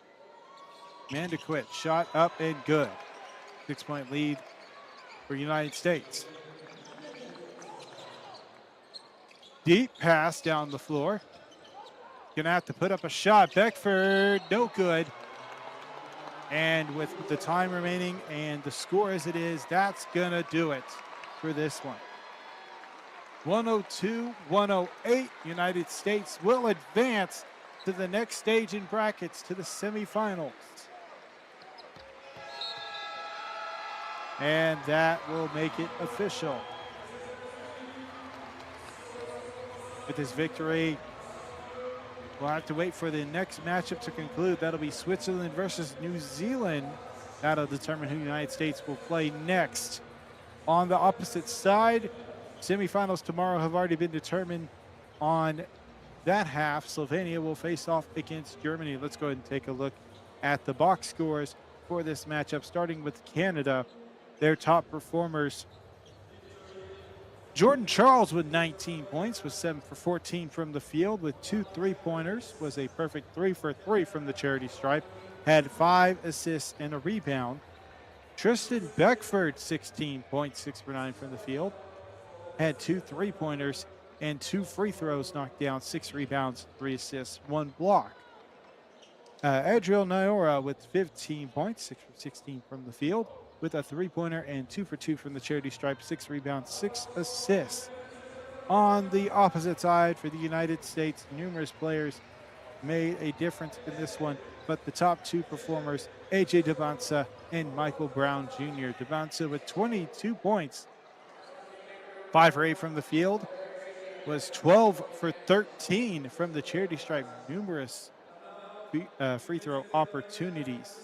Man to quit. Shot up and good. 6-point lead for United States. Deep pass down the floor. Gonna have to put up a shot. Beckford, no good. And with the time remaining and the score as it is, that's gonna do it for this one. 102-108, United States will advance to the next stage in brackets, to the semifinals. And that will make it official. With this victory, we'll have to wait for the next matchup to conclude. That'll be Switzerland versus New Zealand. That'll determine who the United States will play next. On the opposite side, semifinals tomorrow have already been determined on that half. Slovenia will face off against Germany. Let's go ahead and take a look at the box scores for this matchup, starting with Canada. Their top performers: Jordan Charles with 19 points, was 7 for 14 from the field with 2 3-pointers, was a perfect 3 for 3 from the charity stripe, had 5 assists and a rebound. Tristan Beckford, 16 points, 6 for 9 from the field, had 2 3-pointers and 2 free throws knocked down, 6 rebounds, 3 assists, 1 block. Adriel Nyora with 15 points, 6 for 16 from the field, with a 3-pointer and 2 for 2 from the charity stripe, 6 rebounds, 6 assists. On the opposite side for the United States, numerous players made a difference in this one, but the top 2 performers, AJ Davansa and Michael Brown Jr. Davansa with 22 points, 5 for 8 from the field, was 12 for 13 from the charity stripe, numerous free throw opportunities.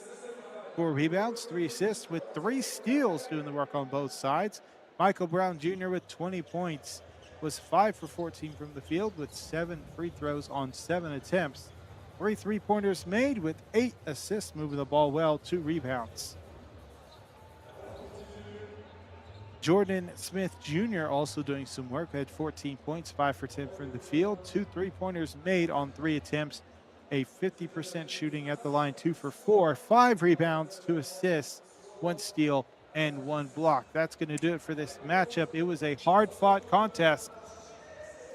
4 rebounds, 3 assists, with 3 steals doing the work on both sides. Michael Brown Jr. with 20 points, was 5 for 14 from the field with 7 free throws on 7 attempts. 3 3-pointers made with 8 assists, moving the ball well, 2 rebounds. Jordan Smith Jr. also doing some work, had 14 points, 5 for 10 from the field, 2 3-pointers made on 3 attempts, a 50% shooting at the line, 2 for 4, 5 rebounds, 2 assists, 1 steal, and 1 block. That's going to do it for this matchup. It was a hard-fought contest.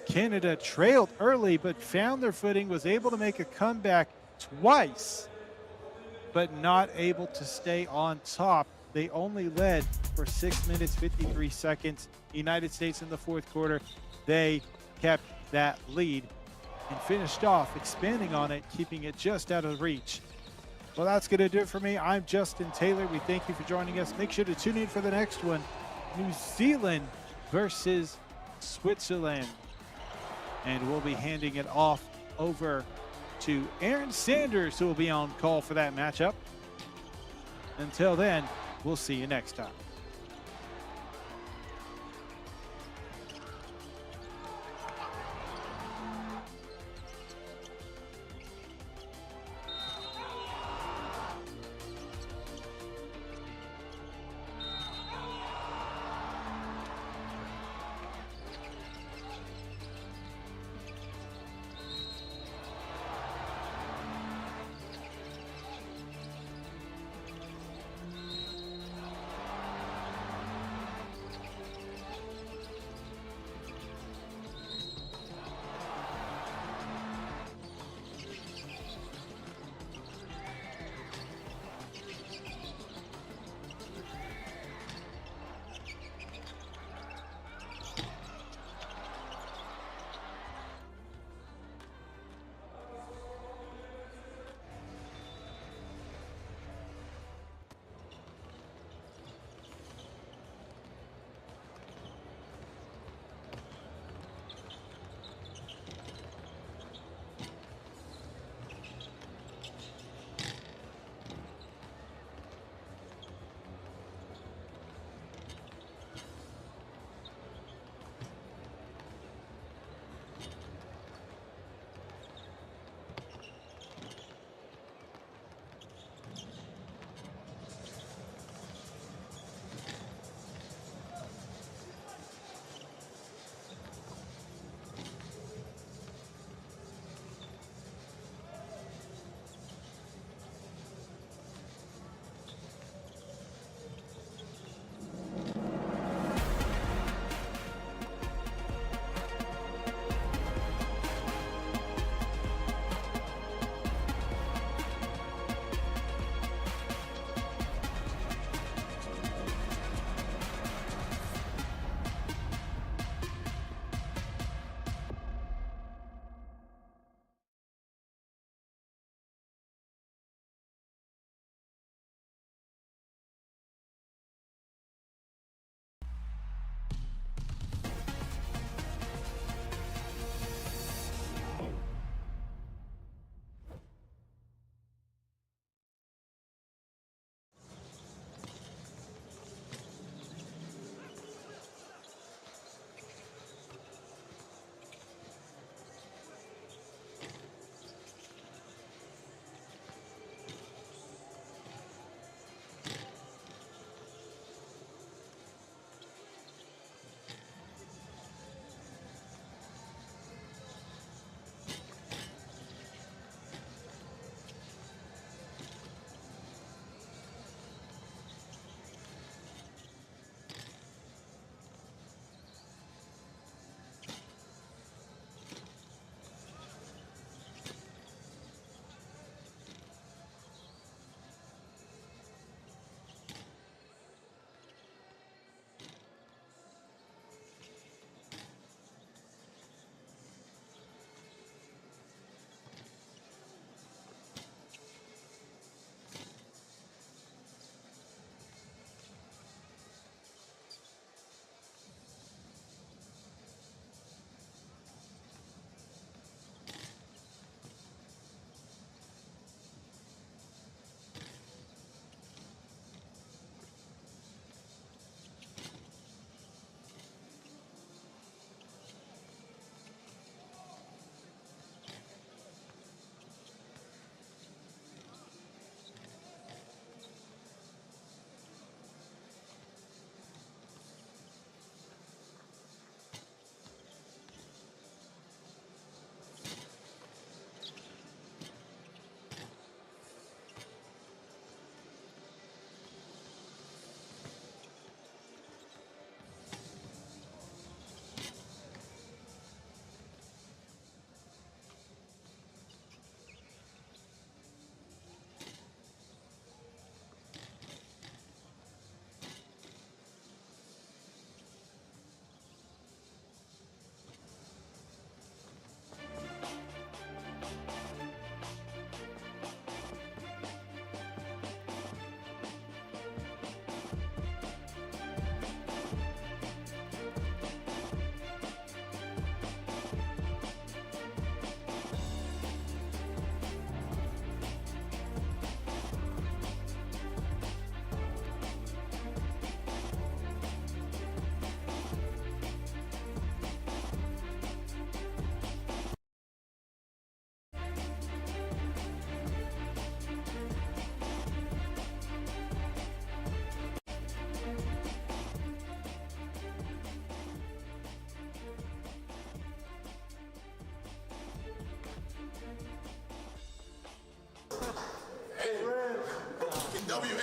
Canada trailed early, but found their footing, was able to make a comeback twice, but not able to stay on top. They only led for 6 minutes, 53 seconds. United States in the fourth quarter, they kept that lead and finished off, expanding on it, keeping it just out of reach. Well, that's going to do it for me. I'm Justin Taylor. We thank you for joining us. Make sure to tune in for the next one, New Zealand versus Switzerland. And we'll be handing it off over to Aaron Sanders, who will be on call for that matchup. Until then, we'll see you next time.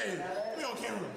Hey, we on camera.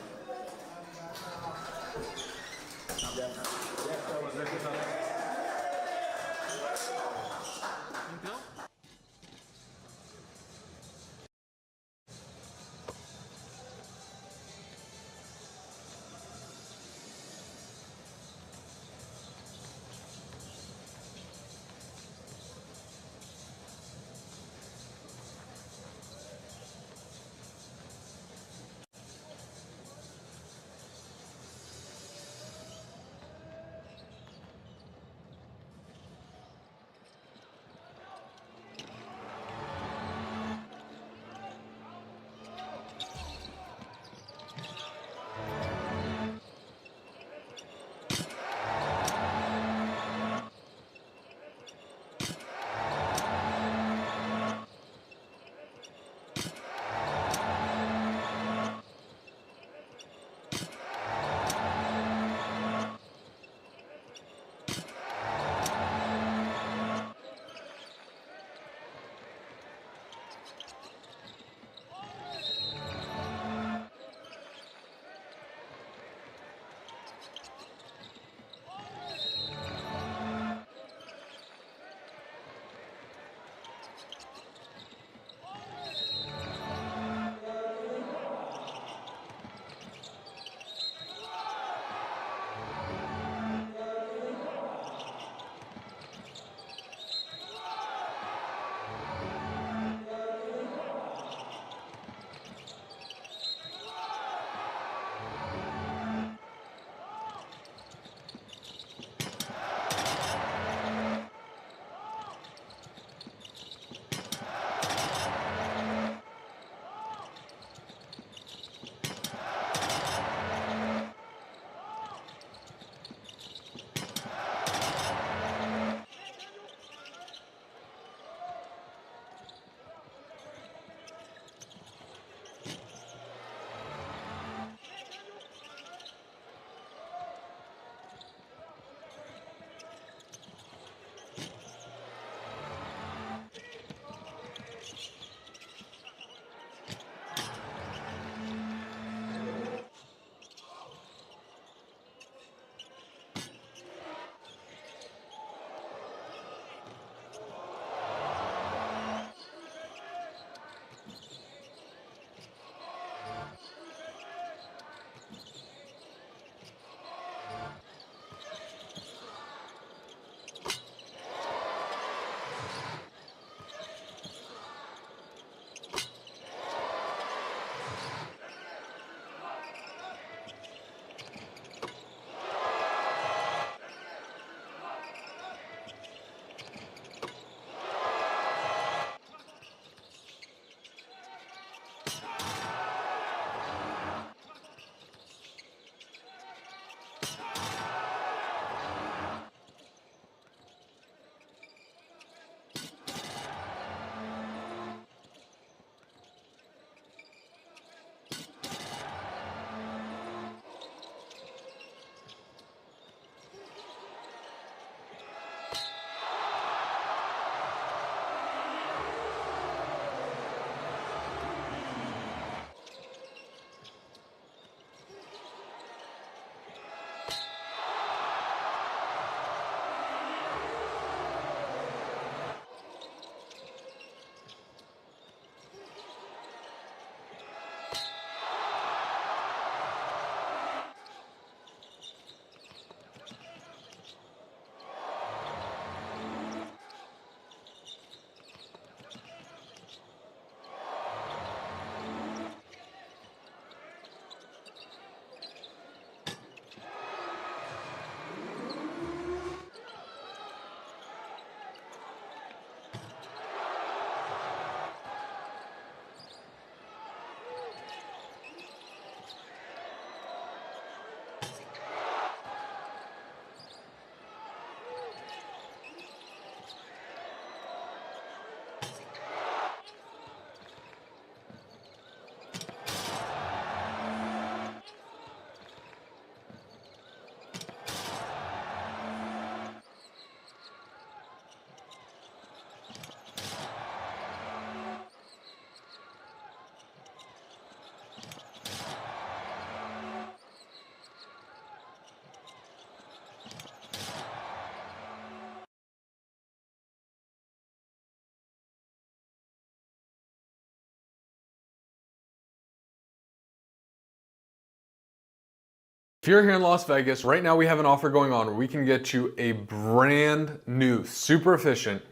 If you're here in Las Vegas, right now we have an offer going on where we can get you a brand new, super efficient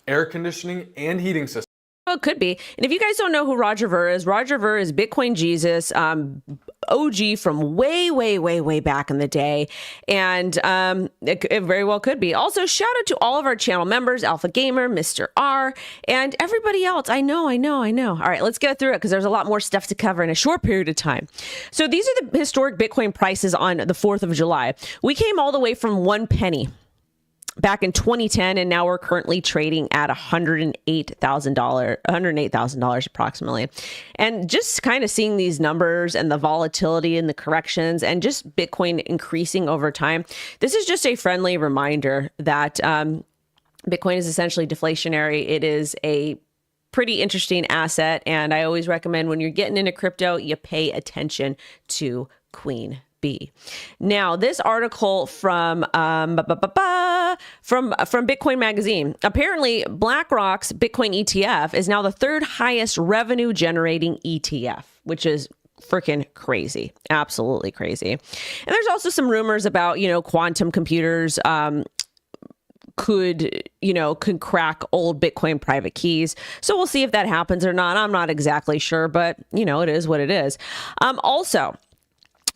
air conditioning and heating system. Well, it could be. And if you guys don't know who Roger Ver is Bitcoin Jesus, OG from way back in the day. And it very well could be. Also, shout out to all of our channel members, Alpha Gamer, Mr. R, and everybody else. I know. All right, let's get through it because there's a lot more stuff to cover in a short period of time. So these are the historic Bitcoin prices on the 4th of July. We came all the way from 1 penny back in 2010, and now we're currently trading at $108,000 approximately. And just kind of seeing these numbers and the volatility and the corrections and just Bitcoin increasing over time, this is just a friendly reminder that Bitcoin is essentially deflationary. It is a pretty interesting asset, and I always recommend when you're getting into crypto, you pay attention to Queen B. Now, this article from Bitcoin Magazine. Apparently, BlackRock's Bitcoin ETF is now the third highest revenue generating ETF, which is freaking crazy. Absolutely crazy. And there's also some rumors about, quantum computers could crack old Bitcoin private keys. So we'll see if that happens or not. I'm not exactly sure, but it is what it is. Also,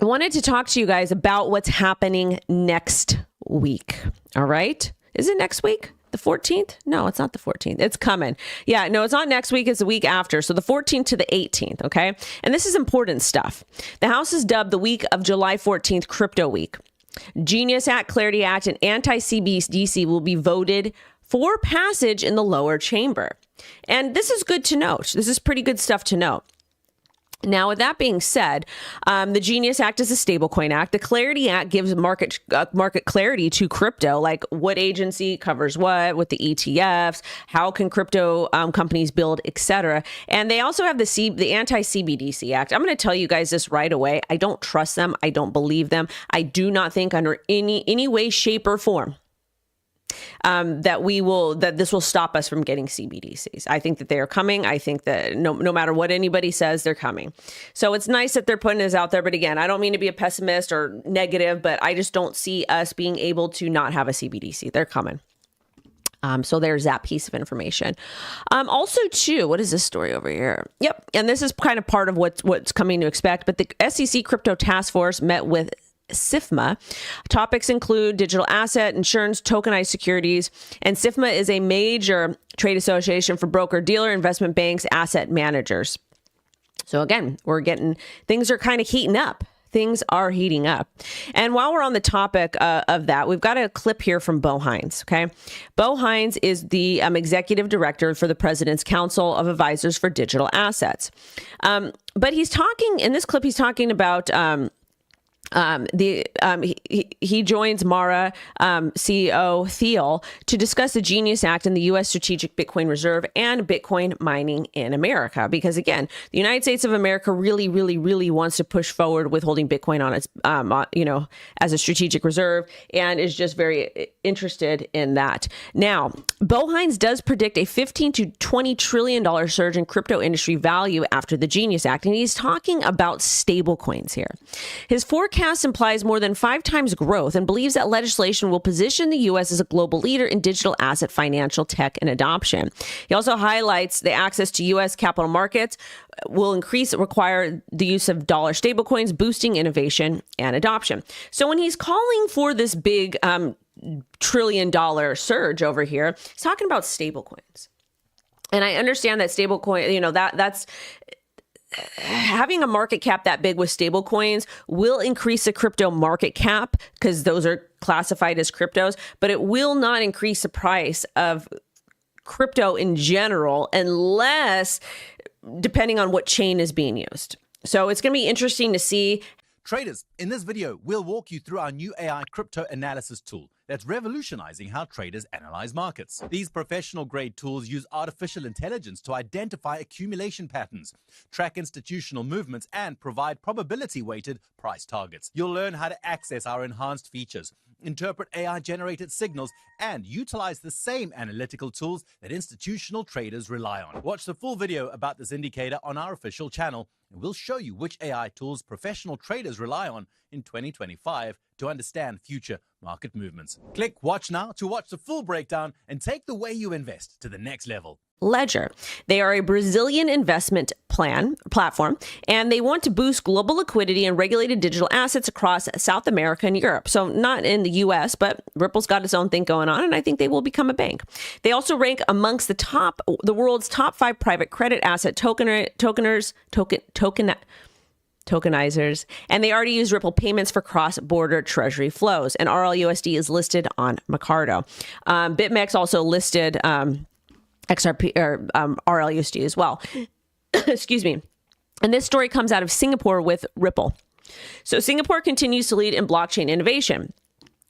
I wanted to talk to you guys about what's happening next week. All right. Is it next week? The 14th? No, it's not the 14th. It's coming. Yeah, no, it's not next week. It's the week after. So the 14th to the 18th. Okay. And this is important stuff. The House has dubbed the week of July 14th Crypto Week. Genius Act, Clarity Act, and anti-CBDC will be voted for passage in the lower chamber. And this is good to note. This is pretty good stuff to note. Now, with that being said, the Genius Act is a stablecoin act. The Clarity Act gives market clarity to crypto, like what agency covers what with the ETFs, how can crypto companies build, etc. And they also have the anti-CBDC Act. I'm going to tell you guys this right away. I don't trust them. I don't believe them. I do not think under any way, shape, or form that this will stop us from getting CBDCs. I think that they are coming. I think that no matter what anybody says, they're coming. So it's nice that they're putting this out there. But again, I don't mean to be a pessimist or negative, but I just don't see us being able to not have a CBDC. They're coming. So there's that piece of information. Also, too, what is this story over here? Yep. And this is kind of part of what's coming to expect. But the SEC Crypto Task Force met with SIFMA. Topics include digital asset, insurance, tokenized securities, and SIFMA is a major trade association for broker-dealer, investment banks, asset managers. So again, things are kind of heating up. Things are heating up. And while we're on the topic of that, we've got a clip here from Bo Hines, okay? Bo Hines is the executive director for the President's Council of Advisors for Digital Assets. But he's talking, in this clip, he's talking about he joins Mara CEO Thiel to discuss the Genius Act and the U.S. Strategic Bitcoin Reserve and Bitcoin mining in America. Because again, the United States of America really wants to push forward with holding Bitcoin on its, as a strategic reserve, and is just very interested in that. Now, Bo Hines does predict a $15 to $20 trillion surge in crypto industry value after the Genius Act, and he's talking about stablecoins here. His forecast implies more than 5 times growth and believes that legislation will position the U.S. as a global leader in digital asset financial tech and adoption. He also highlights the access to U.S. capital markets will require the use of dollar stablecoins, boosting innovation and adoption. So when he's calling for this big $1 trillion surge over here, he's talking about stablecoins. And I understand that stablecoin, that's having a market cap that big with stable coins will increase the crypto market cap because those are classified as cryptos, but it will not increase the price of crypto in general unless, depending on what chain is being used. So it's going to be interesting to see. Traders, in this video, we'll walk you through our new AI crypto analysis tool that's revolutionizing how traders analyze markets. These professional-grade tools use artificial intelligence to identify accumulation patterns, track institutional movements, and provide probability-weighted price targets. You'll learn how to access our enhanced features, interpret AI-generated signals, and utilize the same analytical tools that institutional traders rely on. Watch the full video about this indicator on our official channel, and we'll show you which AI tools professional traders rely on in 2025 to understand future market movements. Click Watch Now to watch the full breakdown and take the way you invest to the next level. Ledger. They are a Brazilian investment platform, and they want to boost global liquidity and regulated digital assets across South America and Europe. So not in the US, but Ripple's got its own thing going on, and I think they will become a bank. They also rank amongst the world's top 5 private credit asset tokenizers, and they already use Ripple payments for cross-border treasury flows. And RLUSD is listed on Mercado. BitMEX also listed XRP or RLUSD as well. Excuse me. And this story comes out of Singapore with Ripple. So Singapore continues to lead in blockchain innovation.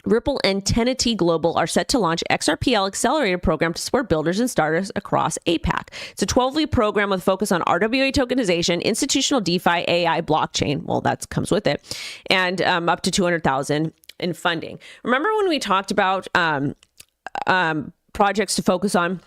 Ripple and Tenity Global are set to launch XRPL Accelerator program to support builders and startups across APAC. It's a 12-week program with focus on RWA tokenization, institutional DeFi, AI, blockchain. Well, that comes with it, and up to 200,000 in funding. Remember when we talked about projects to focus on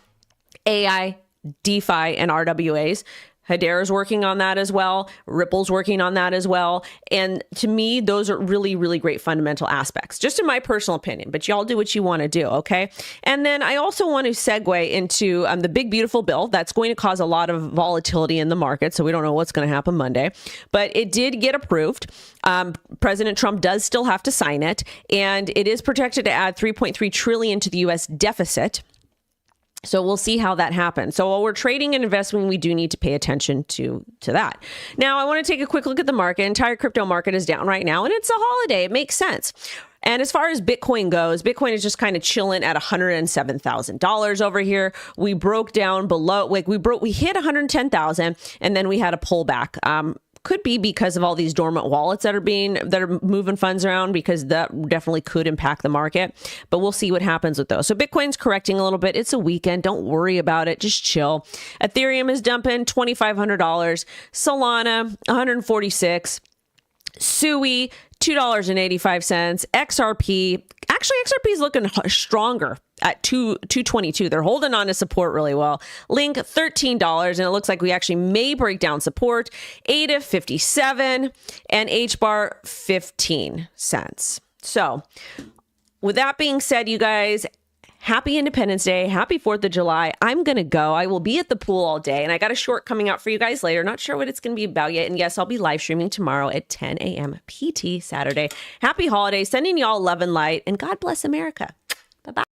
AI, DeFi, and RWAs? Hedera's working on that as well. Ripple's working on that as well. And to me, those are really, really great fundamental aspects, just in my personal opinion. But y'all do what you want to do, okay? And then I also want to segue into the big, beautiful bill that's going to cause a lot of volatility in the market. So we don't know what's going to happen Monday. But it did get approved. President Trump does still have to sign it. And it is projected to add $3.3 trillion to the U.S. deficit. So we'll see how that happens. So while we're trading and investing, we do need to pay attention to that. Now, I want to take a quick look at the market. Entire crypto market is down right now, and it's a holiday. It makes sense. And as far as Bitcoin goes, Bitcoin is just kind of chilling at $107,000 over here. We broke down below, like we hit 110,000, and then we had a pullback. Could be because of all these dormant wallets that are moving funds around, because that definitely could impact the market. But we'll see what happens with those. So Bitcoin's correcting a little bit. It's a weekend. Don't worry about it. Just chill. Ethereum is dumping $2,500. Solana $146. Sui $2.85. XRP. Actually, XRP is looking stronger at 222. They're holding on to support really well. Link $13, and it looks like we actually may break down support. ADA 57 and HBAR 15 cents. So with that being said, you guys, happy Independence Day. Happy 4th of July. I'm going to go. I will be at the pool all day, and I got a short coming out for you guys later. Not sure what it's going to be about yet. And yes, I'll be live streaming tomorrow at 10 a.m. PT Saturday. Happy holidays. Sending y'all love and light, and God bless America. Bye-bye.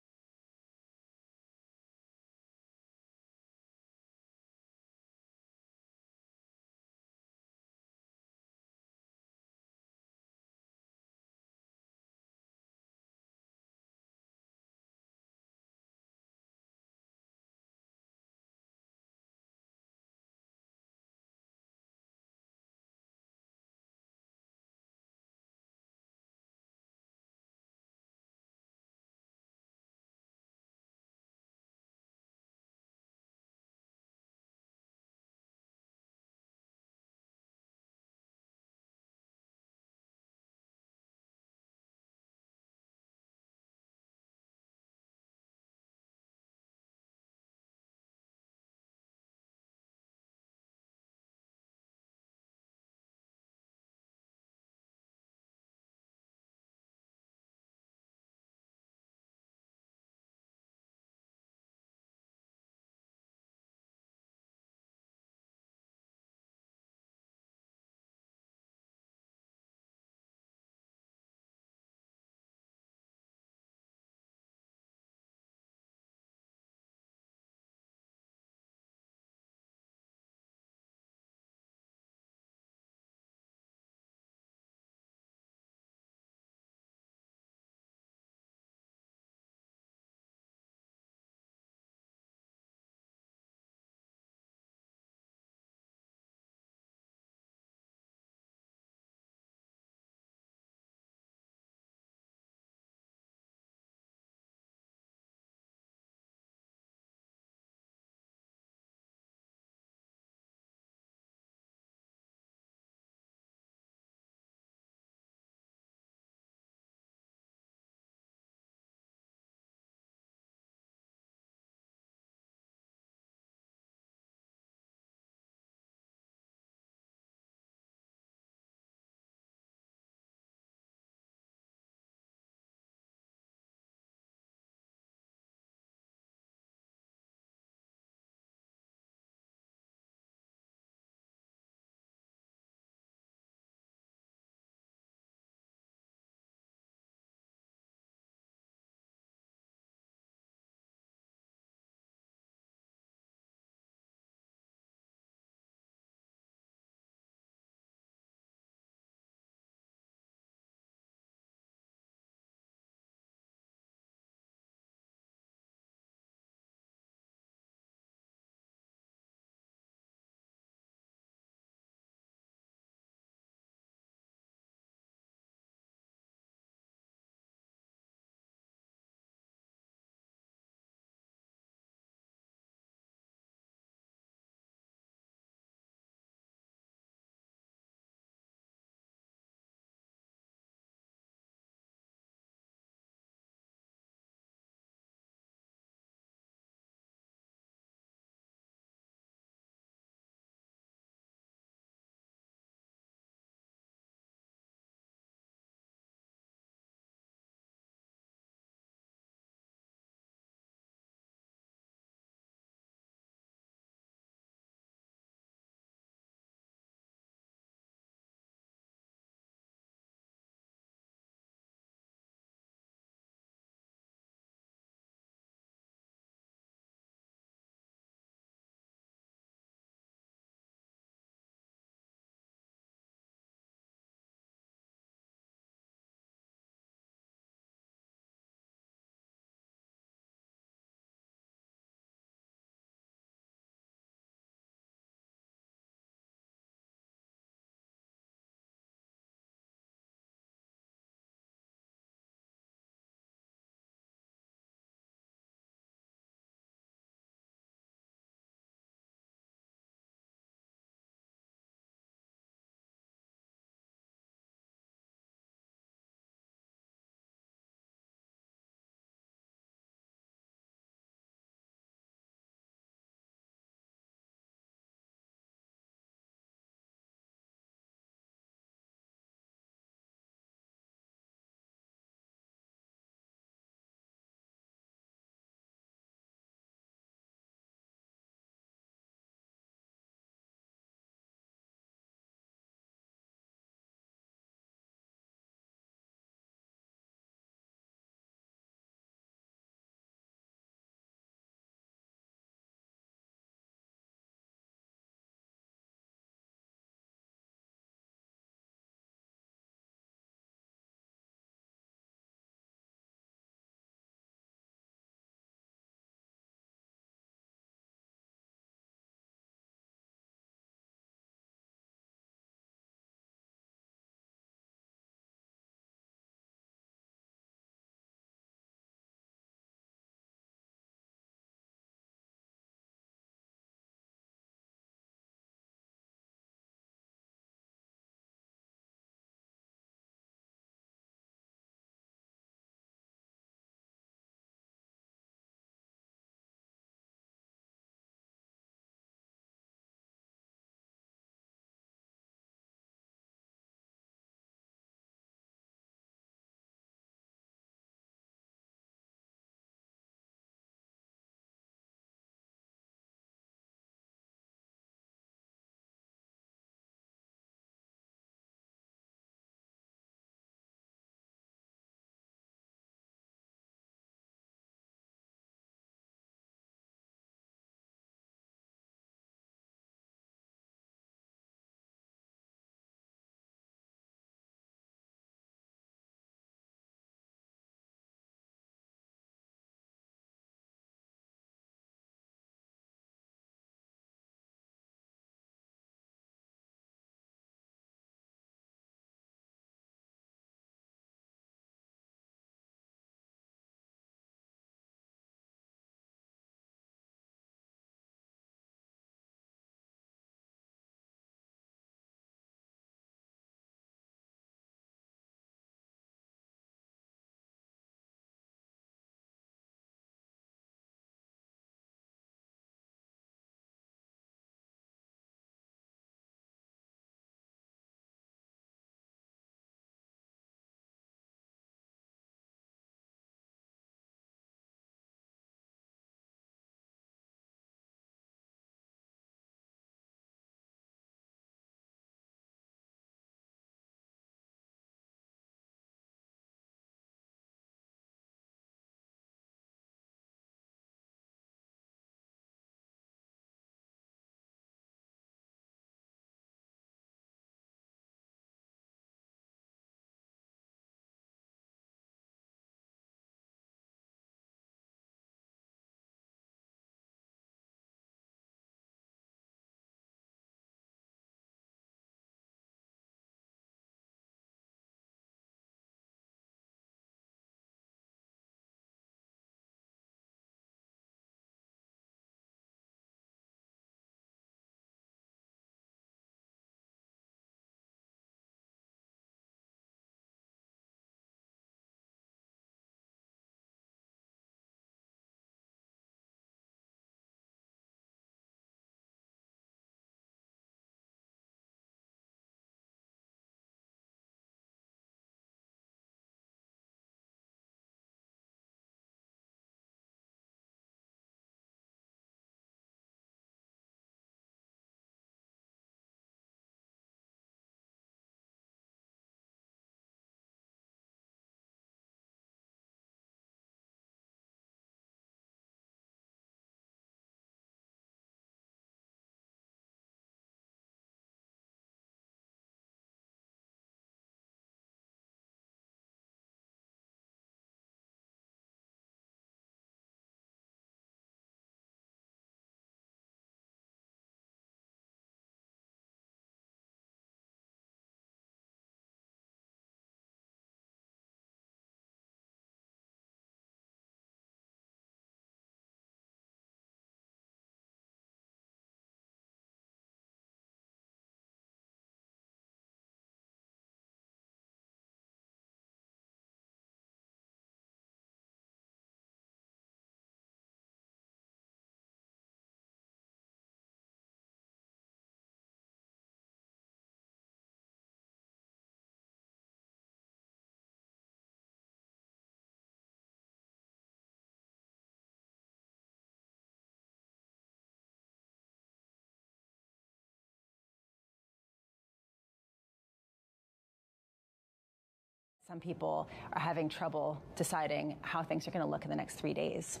Some people are having trouble deciding how things are going to look in the next 3 days.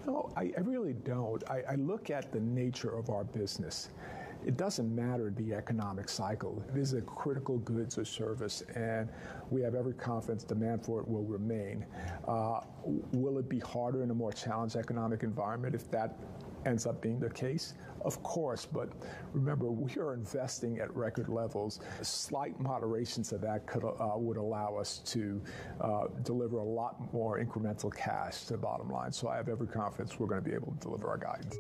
No, I really don't. I look at the nature of our business. It doesn't matter the economic cycle. It is a critical goods or service, and we have every confidence demand for it will remain. Will it be harder in a more challenged economic environment if that ends up being the case? Of course, but remember, we are investing at record levels. Slight moderations of that would allow us to deliver a lot more incremental cash to the bottom line. So I have every confidence we're going to be able to deliver our guidance.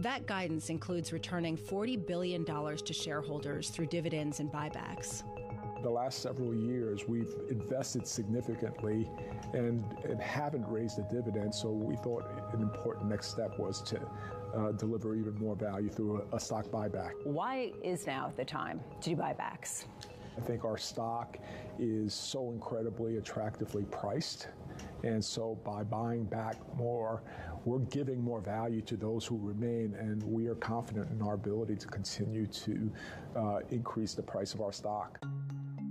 That guidance includes returning $40 billion to shareholders through dividends and buybacks. The last several years, we've invested significantly and haven't raised a dividend, so we thought an important next step was to deliver even more value through a stock buyback. Why is now the time to do buybacks? I think our stock is so incredibly attractively priced, and so by buying back more, we're giving more value to those who remain, and we are confident in our ability to continue to increase the price of our stock.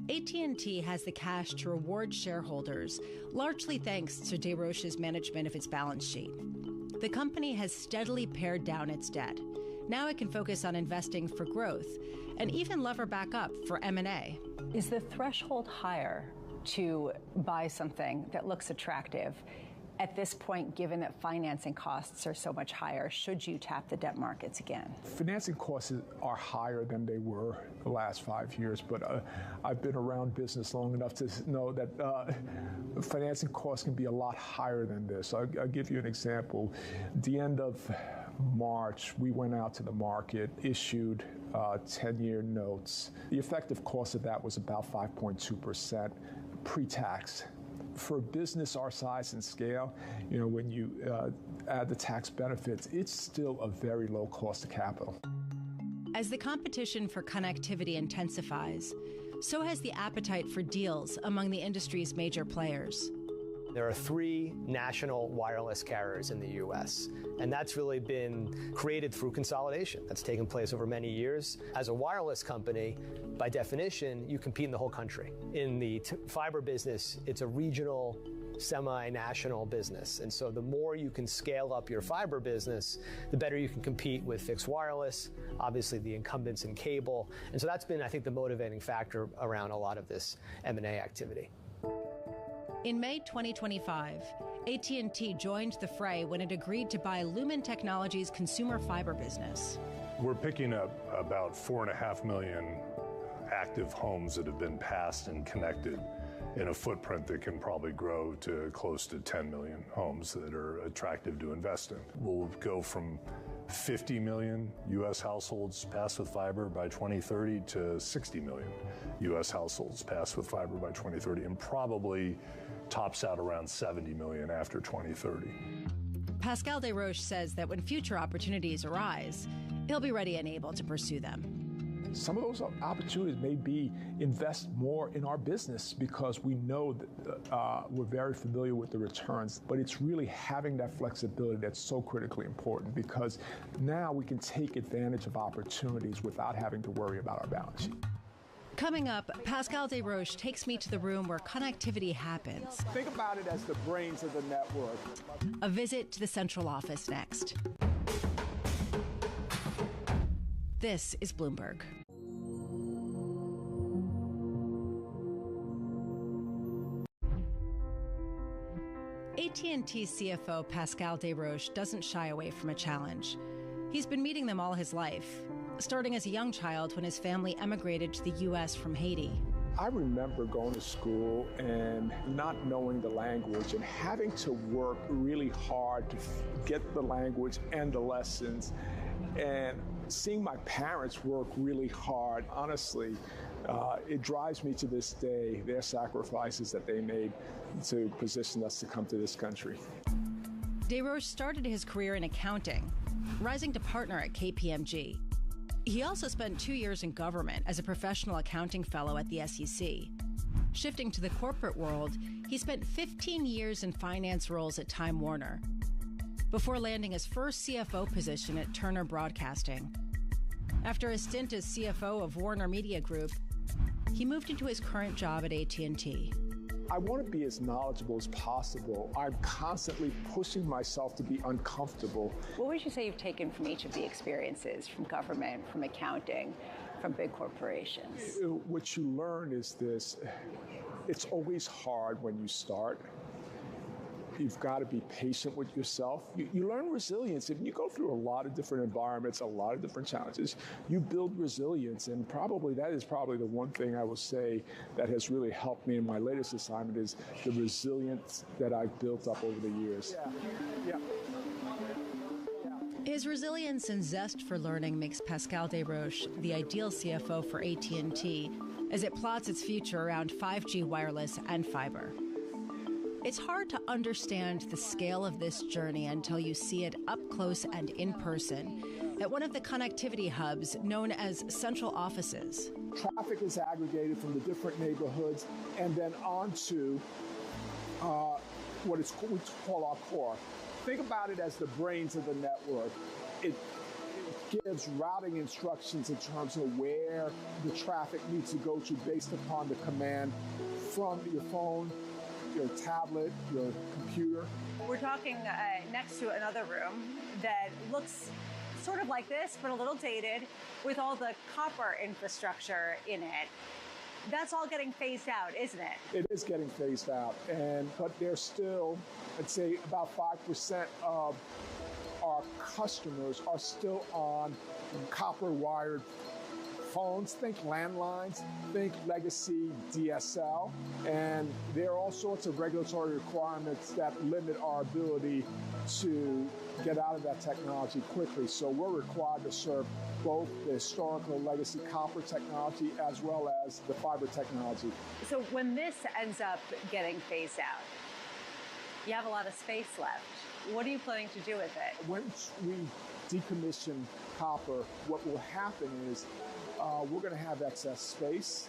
AT&T has the cash to reward shareholders, largely thanks to Desroches' management of its balance sheet. The company has steadily pared down its debt. Now it can focus on investing for growth and even lever back up for M&A. Is the threshold higher to buy something that looks attractive? At this point, given that financing costs are so much higher, should you tap the debt markets again? Financing costs are higher than they were the last 5 years, but I've been around business long enough to know that financing costs can be a lot higher than this. I'll give you an example. At the end of March, we went out to the market, issued 10-year notes. The effective cost of that was about 5.2% pre-tax. For a business our size and scale, when you add the tax benefits, it's still a very low cost of capital. As the competition for connectivity intensifies, so has the appetite for deals among the industry's major players. There are 3 national wireless carriers in the U.S., and that's really been created through consolidation that's taken place over many years. As a wireless company, by definition, you compete in the whole country. In the fiber business, it's a regional, semi-national business, and so the more you can scale up your fiber business, the better you can compete with fixed wireless, obviously the incumbents in cable, and so that's been, I think, the motivating factor around a lot of this M&A activity. In May 2025, AT&T joined the fray when it agreed to buy Lumen Technologies' consumer fiber business. We're picking up about 4.5 million active homes that have been passed and connected in a footprint that can probably grow to close to 10 million homes that are attractive to invest in. We'll go from 50 million U.S. households passed with fiber by 2030 to 60 million U.S. households passed with fiber by 2030, and probably tops out around 70 million after 2030. Pascal Desroches says that when future opportunities arise, he'll be ready and able to pursue them. Some of those opportunities may be invest more in our business because we know that we're very familiar with the returns, but it's really having that flexibility that's so critically important, because now we can take advantage of opportunities without having to worry about our balance sheet. Coming up, Pascal Desroches takes me to the room where connectivity happens. Think about it as the brains of the network. A visit to the central office next. This is Bloomberg. AT&T CFO Pascal Desroches doesn't shy away from a challenge. He's been meeting them all his life, starting as a young child when his family emigrated to the U.S. from Haiti. I remember going to school and not knowing the language and having to work really hard to get the language and the lessons, and seeing my parents work really hard. Honestly, it drives me to this day, their sacrifices that they made to position us to come to this country. Desroches started his career in accounting, rising to partner at KPMG. He also spent 2 years in government as a professional accounting fellow at the SEC. Shifting to the corporate world, he spent 15 years in finance roles at Time Warner, before landing his first CFO position at Turner Broadcasting. After a stint as CFO of Warner Media Group, he moved into his current job at AT&T. I want to be as knowledgeable as possible. I'm constantly pushing myself to be uncomfortable. What would you say you've taken from each of the experiences, from government, from accounting, from big corporations? What you learn is this: it's always hard when you start. You've got to be patient with yourself. You learn resilience. If you go through a lot of different environments, a lot of different challenges, you build resilience. And that is probably the one thing I will say that has really helped me in my latest assignment is the resilience that I've built up over the years. Yeah. His resilience and zest for learning makes Pascal Desroches the ideal CFO for AT&T as it plots its future around 5G wireless and fiber. It's hard to understand the scale of this journey until you see it up close and in person at one of the connectivity hubs known as central offices. Traffic is aggregated from the different neighborhoods and then onto what we call our core. Think about it as the brains of the network. It gives routing instructions in terms of where the traffic needs to go to based upon the command from your phone, your tablet, your computer. We're talking next to another room that looks sort of like this, but a little dated, with all the copper infrastructure in it. That's all getting phased out, isn't it? It is getting phased out, but there's still, I'd say, about 5% of our customers are still on copper-wired phones. Think landlines, think legacy DSL, and there are all sorts of regulatory requirements that limit our ability to get out of that technology quickly. So we're required to serve both the historical legacy copper technology as well as the fiber technology. So when this ends up getting phased out, you have a lot of space left. What are you planning to do with it? Once we decommission copper, what will happen is we're going to have excess space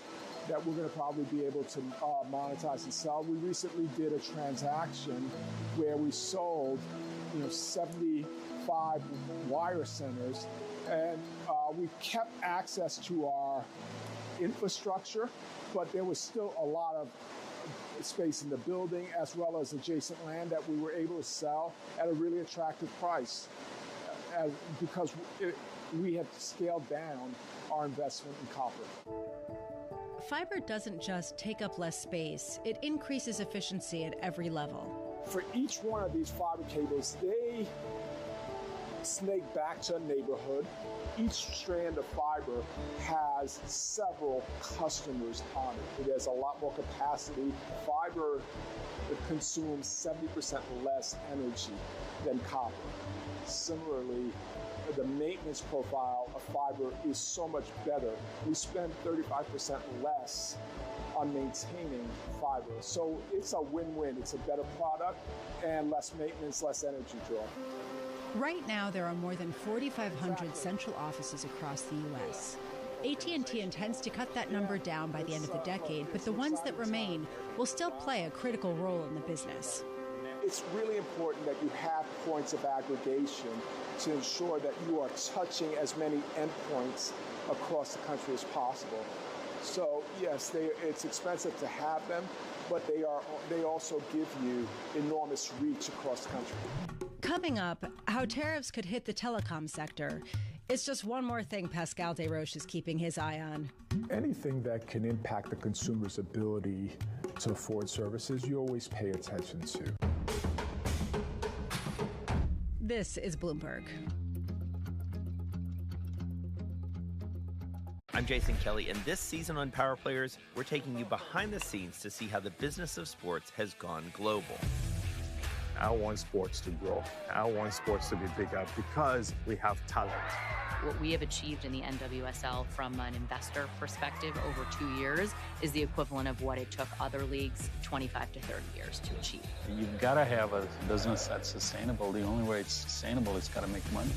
that we're going to probably be able to monetize and sell. We recently did a transaction where we sold 75 wire centers, and we kept access to our infrastructure, but there was still a lot of space in the building as well as adjacent land that we were able to sell at a really attractive price because we had scaled down our investment in copper. Fiber doesn't just take up less space, it increases efficiency at every level. For each one of these fiber cables, they snake back to a neighborhood. Each strand of fiber has several customers on it. It has a lot more capacity. Fiber consumes 70% less energy than copper. Similarly, the maintenance profile of fiber is so much better. We spend 35% less on maintaining fiber. So it's a win-win. It's a better product and less maintenance, less energy draw. Right now, there are more than 4,500 central offices across the U.S. AT&T intends to cut that number down by the end of the decade, but the ones that remain will still play a critical role in the business. It's really important that you have points of aggregation to ensure that you are touching as many endpoints across the country as possible. So yes, it's expensive to have them, but they also give you enormous reach across the country. Coming up, how tariffs could hit the telecom sector. It's just one more thing Pascal Desroches is keeping his eye on. Anything that can impact the consumer's ability to afford services, you always pay attention to. This is Bloomberg. I'm Jason Kelly, and this season on Power Players, we're taking you behind the scenes to see how the business of sports has gone global. I want sports to grow. I want sports to be bigger because we have talent. What we have achieved in the NWSL from an investor perspective over 2 years is the equivalent of what it took other leagues 25 to 30 years to achieve. You've got to have a business that's sustainable. The only way it's sustainable is got to make money.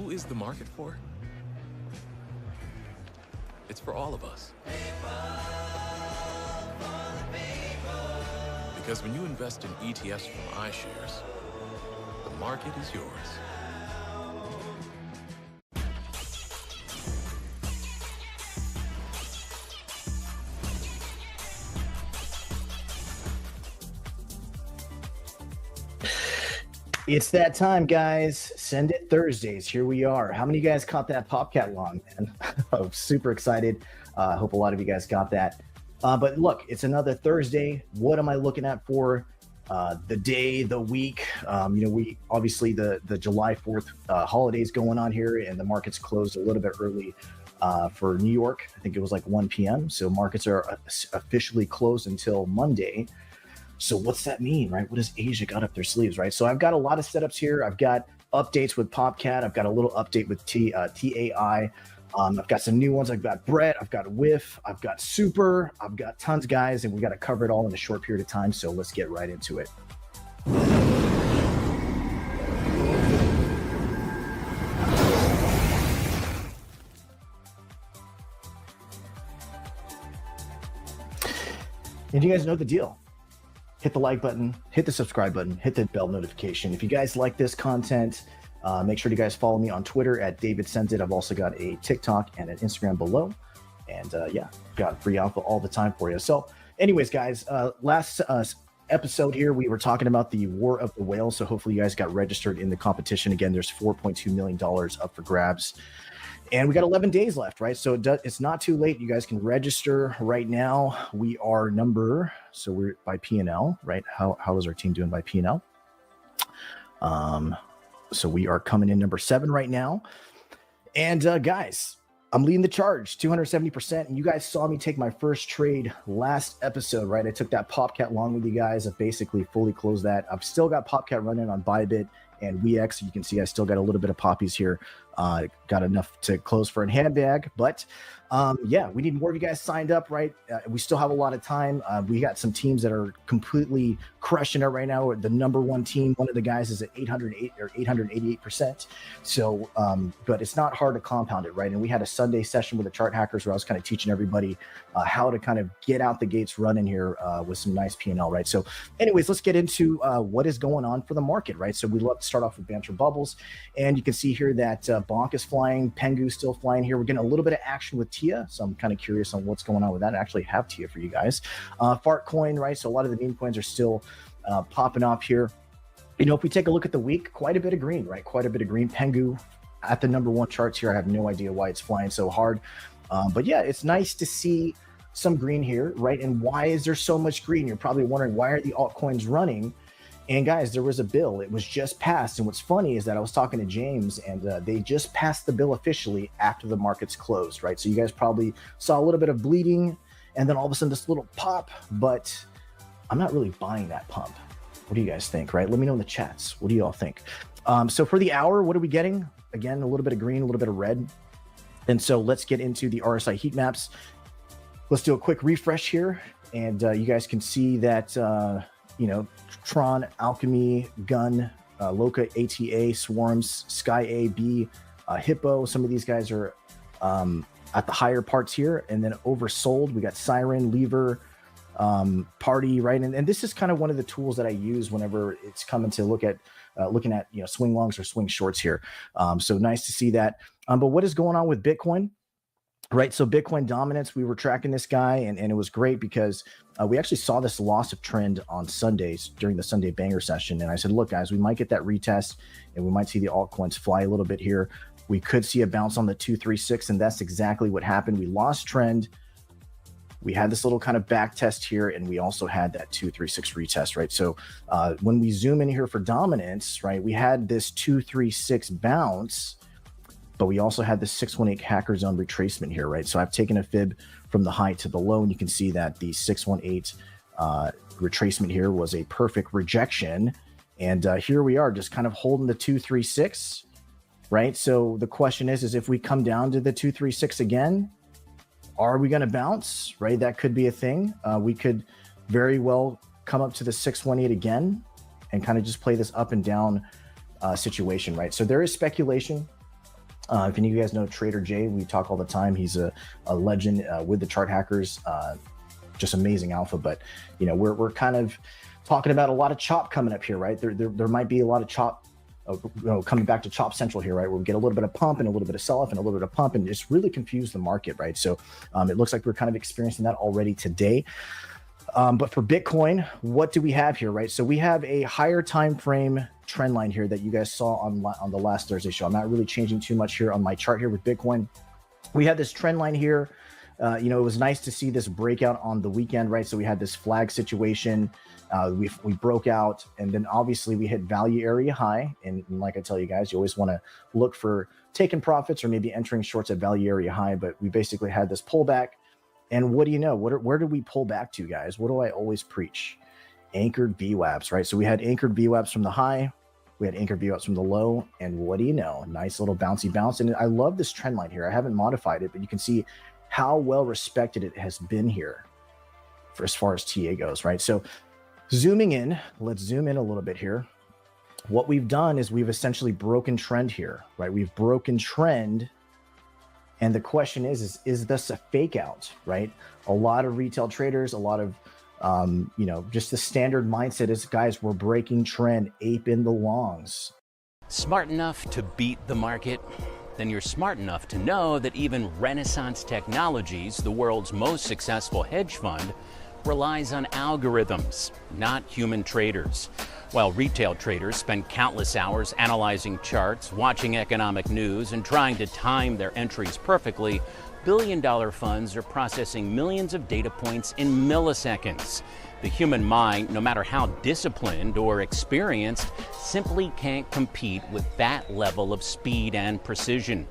who is the market for? It's for all of us. Because when you invest in ETFs from iShares, the market is yours. It's that time, guys. Send It Thursdays. Here we are. How many of you guys caught that Popcat long, man? I'm super excited. I hope a lot of you guys got that. But look, it's another Thursday. What am I looking at for the day, the week? We obviously the July 4th holidays going on here, and the markets closed a little bit early for New York. I think it was like 1 p.m. So markets are officially closed until Monday. So what's that mean, right? What does Asia got up their sleeves, right? So I've got a lot of setups here. I've got updates with Popcat. I've got a little update with TAI. I've got some new ones. I've got Brett. I've got Whiff. I've got Super. I've got tons, guys, and we got to cover it all in a short period of time. So let's get right into it. And you guys know the deal. Hit the like button, hit the subscribe button, hit the bell notification. If you guys like this content, make sure you guys follow me on Twitter at David Sends It. I've also got a TikTok and an Instagram below. And got free alpha all the time for you. So anyways, guys, last episode here, we were talking about the War of the Whales. So hopefully you guys got registered in the competition. Again, there's $4.2 million up for grabs. And we got 11 days left, right? So it's not too late. You guys can register right now. We are so we're by P&L, right? How is our team doing by P&L? So we are coming in number 7 right now. And guys, I'm leading the charge, 270%. And you guys saw me take my first trade last episode, right? I took that Popcat long with you guys. I've basically fully closed that. I've still got Popcat running on Bybit and WeX. You can see I still got a little bit of poppies here. Got enough to close for a handbag, but we need more of you guys signed up, right? We still have a lot of time. We got some teams that are completely crushing it right now. The number one team, one of the guys is at 808 or 888%. So, but it's not hard to compound it, right? And we had a Sunday session with the chart hackers where I was kind of teaching everybody how to kind of get out the gates running here with some nice P&L, right? So anyways, let's get into what is going on for the market, right? So we love to start off with Banter Bubbles, and you can see here that Bonk is flying, Pengu still flying here. We're getting a little bit of action with Tia, so I'm kind of curious on what's going on with that. I actually have Tia for you guys. Fart coin, right? So a lot of the meme coins are still popping up here. If we take a look at the week, quite a bit of green, right? Quite a bit of green. Pengu at the number 1 charts here. I have no idea why it's flying so hard. But yeah, it's nice to see some green here, right? And why is there so much green? You're probably wondering, why are the altcoins running? And guys, there was a bill. It was just passed. And what's funny is that I was talking to James, and they just passed the bill officially after the markets closed, right? So you guys probably saw a little bit of bleeding, and then all of a sudden this little pop, but I'm not really buying that pump. What do you guys think, right? Let me know in the chats. What do you all think? So for the hour, what are we getting? Again, a little bit of green, a little bit of red. And so let's get into the RSI heat maps. Let's do a quick refresh here. And you guys can see that, Tron, Alchemy, Gun, Loca, ATA, Swarms, Sky A, B, Hippo. Some of these guys are at the higher parts here. And then oversold, we got Siren, Lever, Party, right? And this is kind of one of the tools that I use whenever it's coming to looking at swing longs or swing shorts here. So nice to see that. But what is going on with Bitcoin? Right. So Bitcoin dominance, we were tracking this guy, and it was great because we actually saw this loss of trend on Sundays during the Sunday banger session. And I said, look, guys, we might get that retest and we might see the altcoins fly a little bit here. We could see a bounce on the 236, and that's exactly what happened. We lost trend. We had this little kind of back test here, and we also had that 236 retest, right? So when we zoom in here for dominance, right, we had this 236 bounce, but we also had the 618 hacker zone retracement here, right? So I've taken a fib from the high to the low, and you can see that the 618 retracement here was a perfect rejection. And here we are just kind of holding the 236, right? So the question is if we come down to the 236 again, are we going to bounce, right? That could be a thing. We could very well come up to the 618 again and kind of just play this up and down situation, right? So there is speculation If any of you guys know Trader Jay, we talk all the time. He's a legend with the chart hackers, just amazing alpha. But we're kind of talking about a lot of chop coming up here, right? There might be a lot of chop coming back to Chop Central here, right? Where we get a little bit of pump and a little bit of sell-off and a little bit of pump, and just really confuse the market, right? So it looks like we're kind of experiencing that already today. But for Bitcoin, what do we have here, right? So we have a higher time frame trend line here that you guys saw on the last Thursday show. I'm not really changing too much here on my chart here with Bitcoin. We have this trend line here. It was nice to see this breakout on the weekend, right? So we had this flag situation. We broke out, and then obviously we hit value area high. And like I tell you guys, you always want to look for taking profits or maybe entering shorts at value area high. But we basically had this pullback. And what do you know? Where did we pull back to, guys? What do I always preach? Anchored VWAPs, right? So we had anchored VWAPs from the high. We had anchored VWAPs from the low. And what do you know? Nice little bouncy bounce. And I love this trend line here. I haven't modified it, but you can see how well respected it has been here for as far as TA goes, right? So zooming in, let's zoom in a little bit here. What we've done is we've essentially broken trend here, right? We've broken trend. And the question is this a fake out, right? A lot of retail traders, a lot of, just the standard mindset is, guys, we're breaking trend, ape in the longs. Smart enough to beat the market? Then you're smart enough to know that even Renaissance Technologies, the world's most successful hedge fund, relies on algorithms, not human traders. While retail traders spend countless hours analyzing charts, watching economic news, and trying to time their entries perfectly, billion-dollar funds are processing millions of data points in milliseconds. The human mind, no matter how disciplined or experienced, simply can't compete with that level of speed and precision.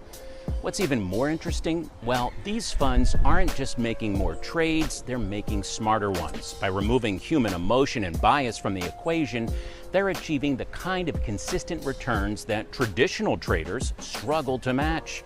What's even more interesting? Well, these funds aren't just making more trades, they're making smarter ones. By removing human emotion and bias from the equation, they're achieving the kind of consistent returns that traditional traders struggle to match.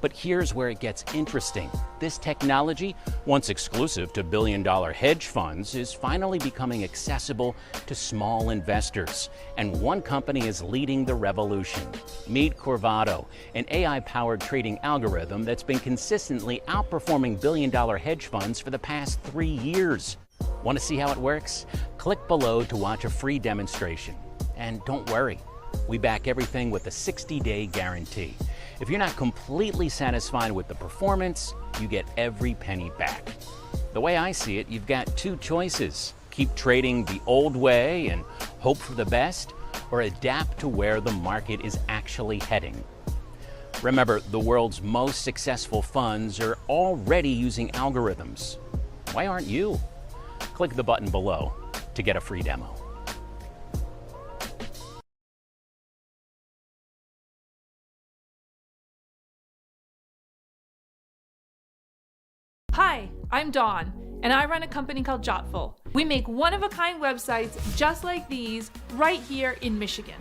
But here's where it gets interesting. This technology, once exclusive to billion-dollar hedge funds, is finally becoming accessible to small investors. And one company is leading the revolution. Meet Corvado, an AI-powered trading algorithm that's been consistently outperforming billion-dollar hedge funds for the past 3 years. Want to see how it works? Click below to watch a free demonstration. And don't worry, we back everything with a 60-day guarantee. If you're not completely satisfied with the performance, you get every penny back. The way I see it, you've got two choices. Keep trading the old way and hope for the best, or adapt to where the market is actually heading. Remember, the world's most successful funds are already using algorithms. Why aren't you? Click the button below to get a free demo. Hi, I'm Dawn, and I run a company called Jotful. We make one-of-a-kind websites just like these right here in Michigan.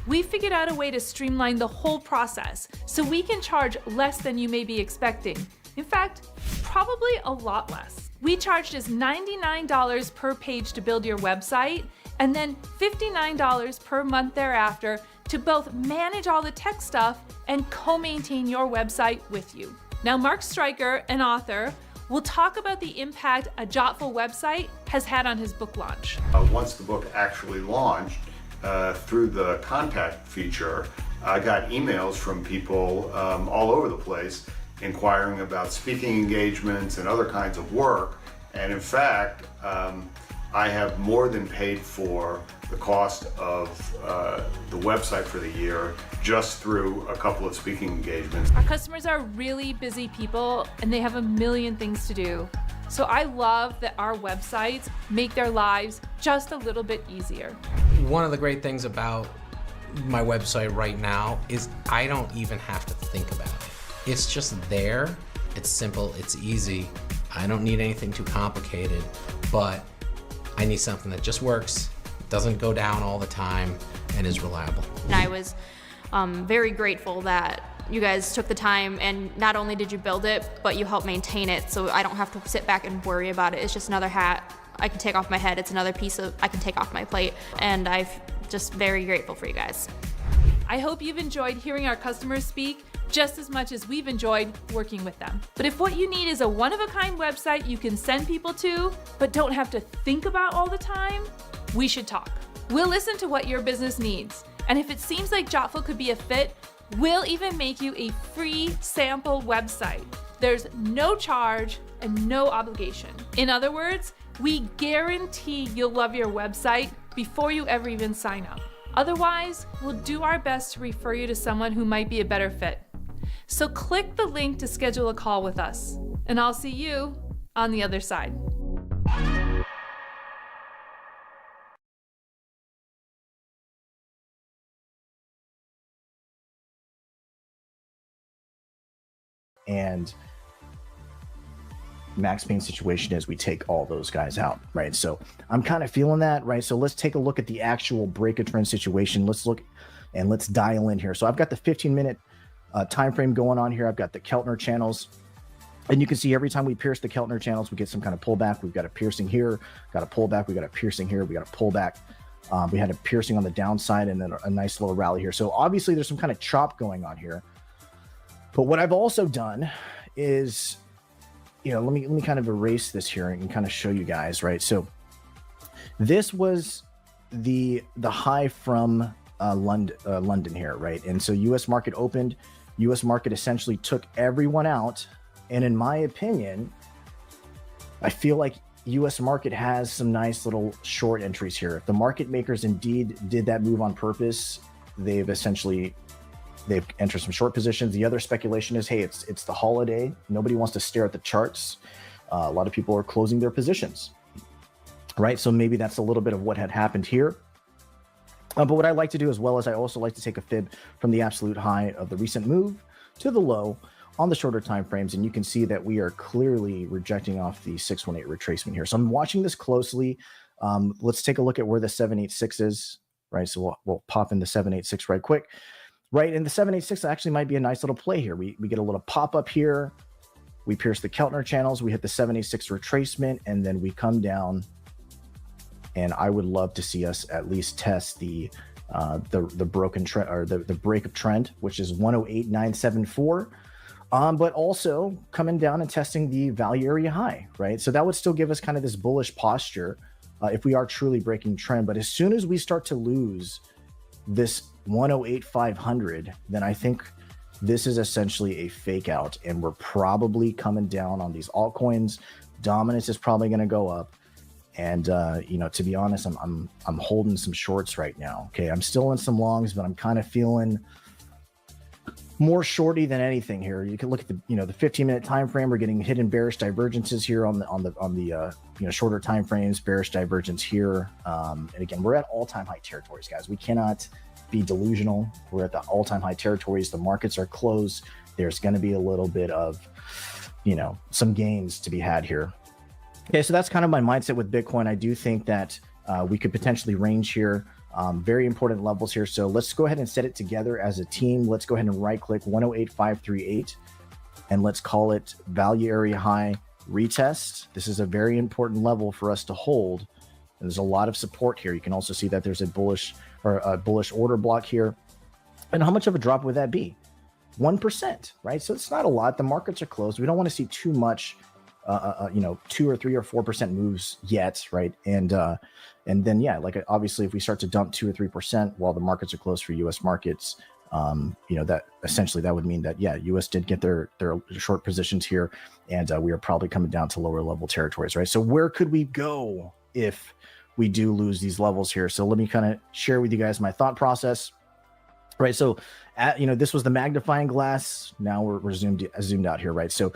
We figured out a way to streamline the whole process so we can charge less than you may be expecting. In fact, probably a lot less. We charge just $99 per page to build your website, and then $59 per month thereafter to both manage all the tech stuff and co-maintain your website with you. Now, Mark Stryker, an author, will talk about the impact a Jotful website has had on his book launch. Once the book actually launched, through the contact feature, I got emails from people all over the place inquiring about speaking engagements and other kinds of work. And in fact, I have more than paid for the cost of the website for the year just through a couple of speaking engagements. Our customers are really busy people and they have a million things to do. So I love that our websites make their lives just a little bit easier. One of the great things about my website right now is I don't even have to think about it. It's just there, it's simple, it's easy. I don't need anything too complicated, but I need something that just works, doesn't go down all the time, and is reliable. And I was very grateful that you guys took the time, and not only did you build it, but you helped maintain it, so I don't have to sit back and worry about it. It's just another hat I can take off my head. It's another piece I can take off my plate, and I'm just very grateful for you guys. I hope you've enjoyed hearing our customers speak, just as much as we've enjoyed working with them. But if what you need is a one-of-a-kind website you can send people to, but don't have to think about all the time, we should talk. We'll listen to what your business needs. And if it seems like Jotful could be a fit, we'll even make you a free sample website. There's no charge and no obligation. In other words, we guarantee you'll love your website before you ever even sign up. Otherwise, we'll do our best to refer you to someone who might be a better fit. So click the link to schedule a call with us, and I'll see you on the other side. And Max Payne's situation is we take all those guys out, right? So I'm kind of feeling that, right? So let's take a look at the actual break a trend situation. Let's look and let's dial in here. So I've got the 15-minute time frame going on here. I've got the Keltner channels, and you can see every time we pierce the Keltner channels, we get some kind of pullback. We've got a piercing here, got a pullback. We got a piercing here, we got a pullback. We had a piercing on the downside and then a nice little rally here. So obviously there's some kind of chop going on here. But what I've also done is, let me kind of erase this here and kind of show you guys, right? So this was the high from London here, right? And so U.S. market opened. U.S. market essentially took everyone out. And in my opinion, I feel like U.S. market has some nice little short entries here. If the market makers indeed did that move on purpose, they've entered some short positions. The other speculation is, hey, it's the holiday. Nobody wants to stare at the charts. A lot of people are closing their positions, right? So maybe that's a little bit of what had happened here. But what I like to do as well is I also like to take a fib from the absolute high of the recent move to the low on the shorter time frames. And you can see that we are clearly rejecting off the 618 retracement here. So I'm watching this closely. Let's take a look at where the 786 is, right? So we'll pop in the 786 right quick. Right, and the 786 actually might be a nice little play here. We get a little pop up here. We pierce the Keltner channels. We hit the 786 retracement, and then we come down. And I would love to see us at least test the broken trend or the break of trend, which is 108.974. But also coming down and testing the value area high, right? So that would still give us kind of this bullish posture if we are truly breaking trend. But as soon as we start to lose this 108,500, then I think this is essentially a fake out, and we're probably coming down on these altcoins. Dominance is probably going to go up, and to be honest, I'm holding some shorts right now. Okay, I'm still in some longs, but I'm kind of feeling more shorty than anything here. You can look at the 15-minute time frame. We're getting hidden bearish divergences here on the shorter time frames. Bearish divergence here, and again, we're at all-time high territories, guys. We cannot be delusional. We're at the all-time high territories. The markets are closed. There's going to be a little bit of some gains to be had here. Okay, so that's kind of my mindset with Bitcoin. I do think that we could potentially range here. Very important levels here. So let's go ahead and set it together as a team. Let's go ahead and right click 108,538 and let's call it value area high retest. This is a very important level for us to hold. And there's a lot of support here. You can also see that there's a bullish order block here. And how much of a drop would that be? 1%, right? So it's not a lot. The markets are closed. We don't want to see too much, 2 or 3 or 4% moves yet, right? And then, yeah, like obviously if we start to dump 2 or 3% while the markets are closed for U.S. markets, that essentially that would mean that, yeah, U.S. did get their short positions here, and we are probably coming down to lower level territories, right? So where could we go if we do lose these levels here? So let me kind of share with you guys my thought process, right? So this was the magnifying glass. Now we're zoomed out here, right? So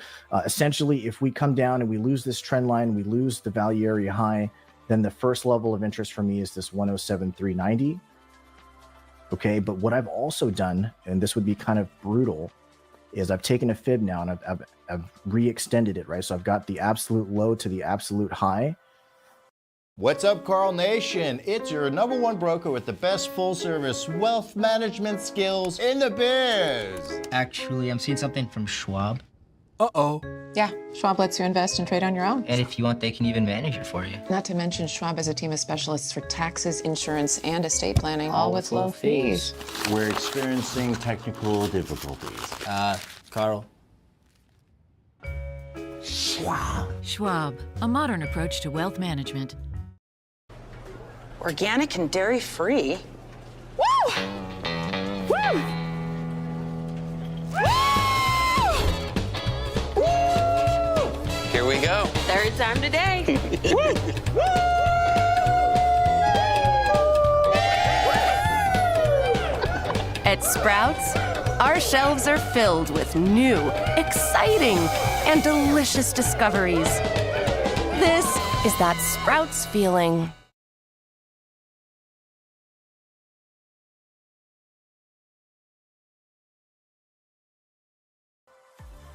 essentially, if we come down and we lose this trend line, we lose the value area high, then the first level of interest for me is this 107,390. Okay, but what I've also done, and this would be kind of brutal, is I've taken a fib now and I've re-extended it, right? So I've got the absolute low to the absolute high. What's up, Carl Nation? It's your #1 broker with the best full-service wealth management skills in the biz. Actually, I'm seeing something from Schwab. Uh-oh. Yeah, Schwab lets you invest and trade on your own. And if you want, they can even manage it for you. Not to mention, Schwab has a team of specialists for taxes, insurance, and estate planning, all with low fees. We're experiencing technical difficulties. Carl. Schwab, a modern approach to wealth management. Organic and dairy-free. Woo! Woo! Here we go. Third time today. At Sprouts, our shelves are filled with new, exciting, and delicious discoveries. This is that Sprouts feeling.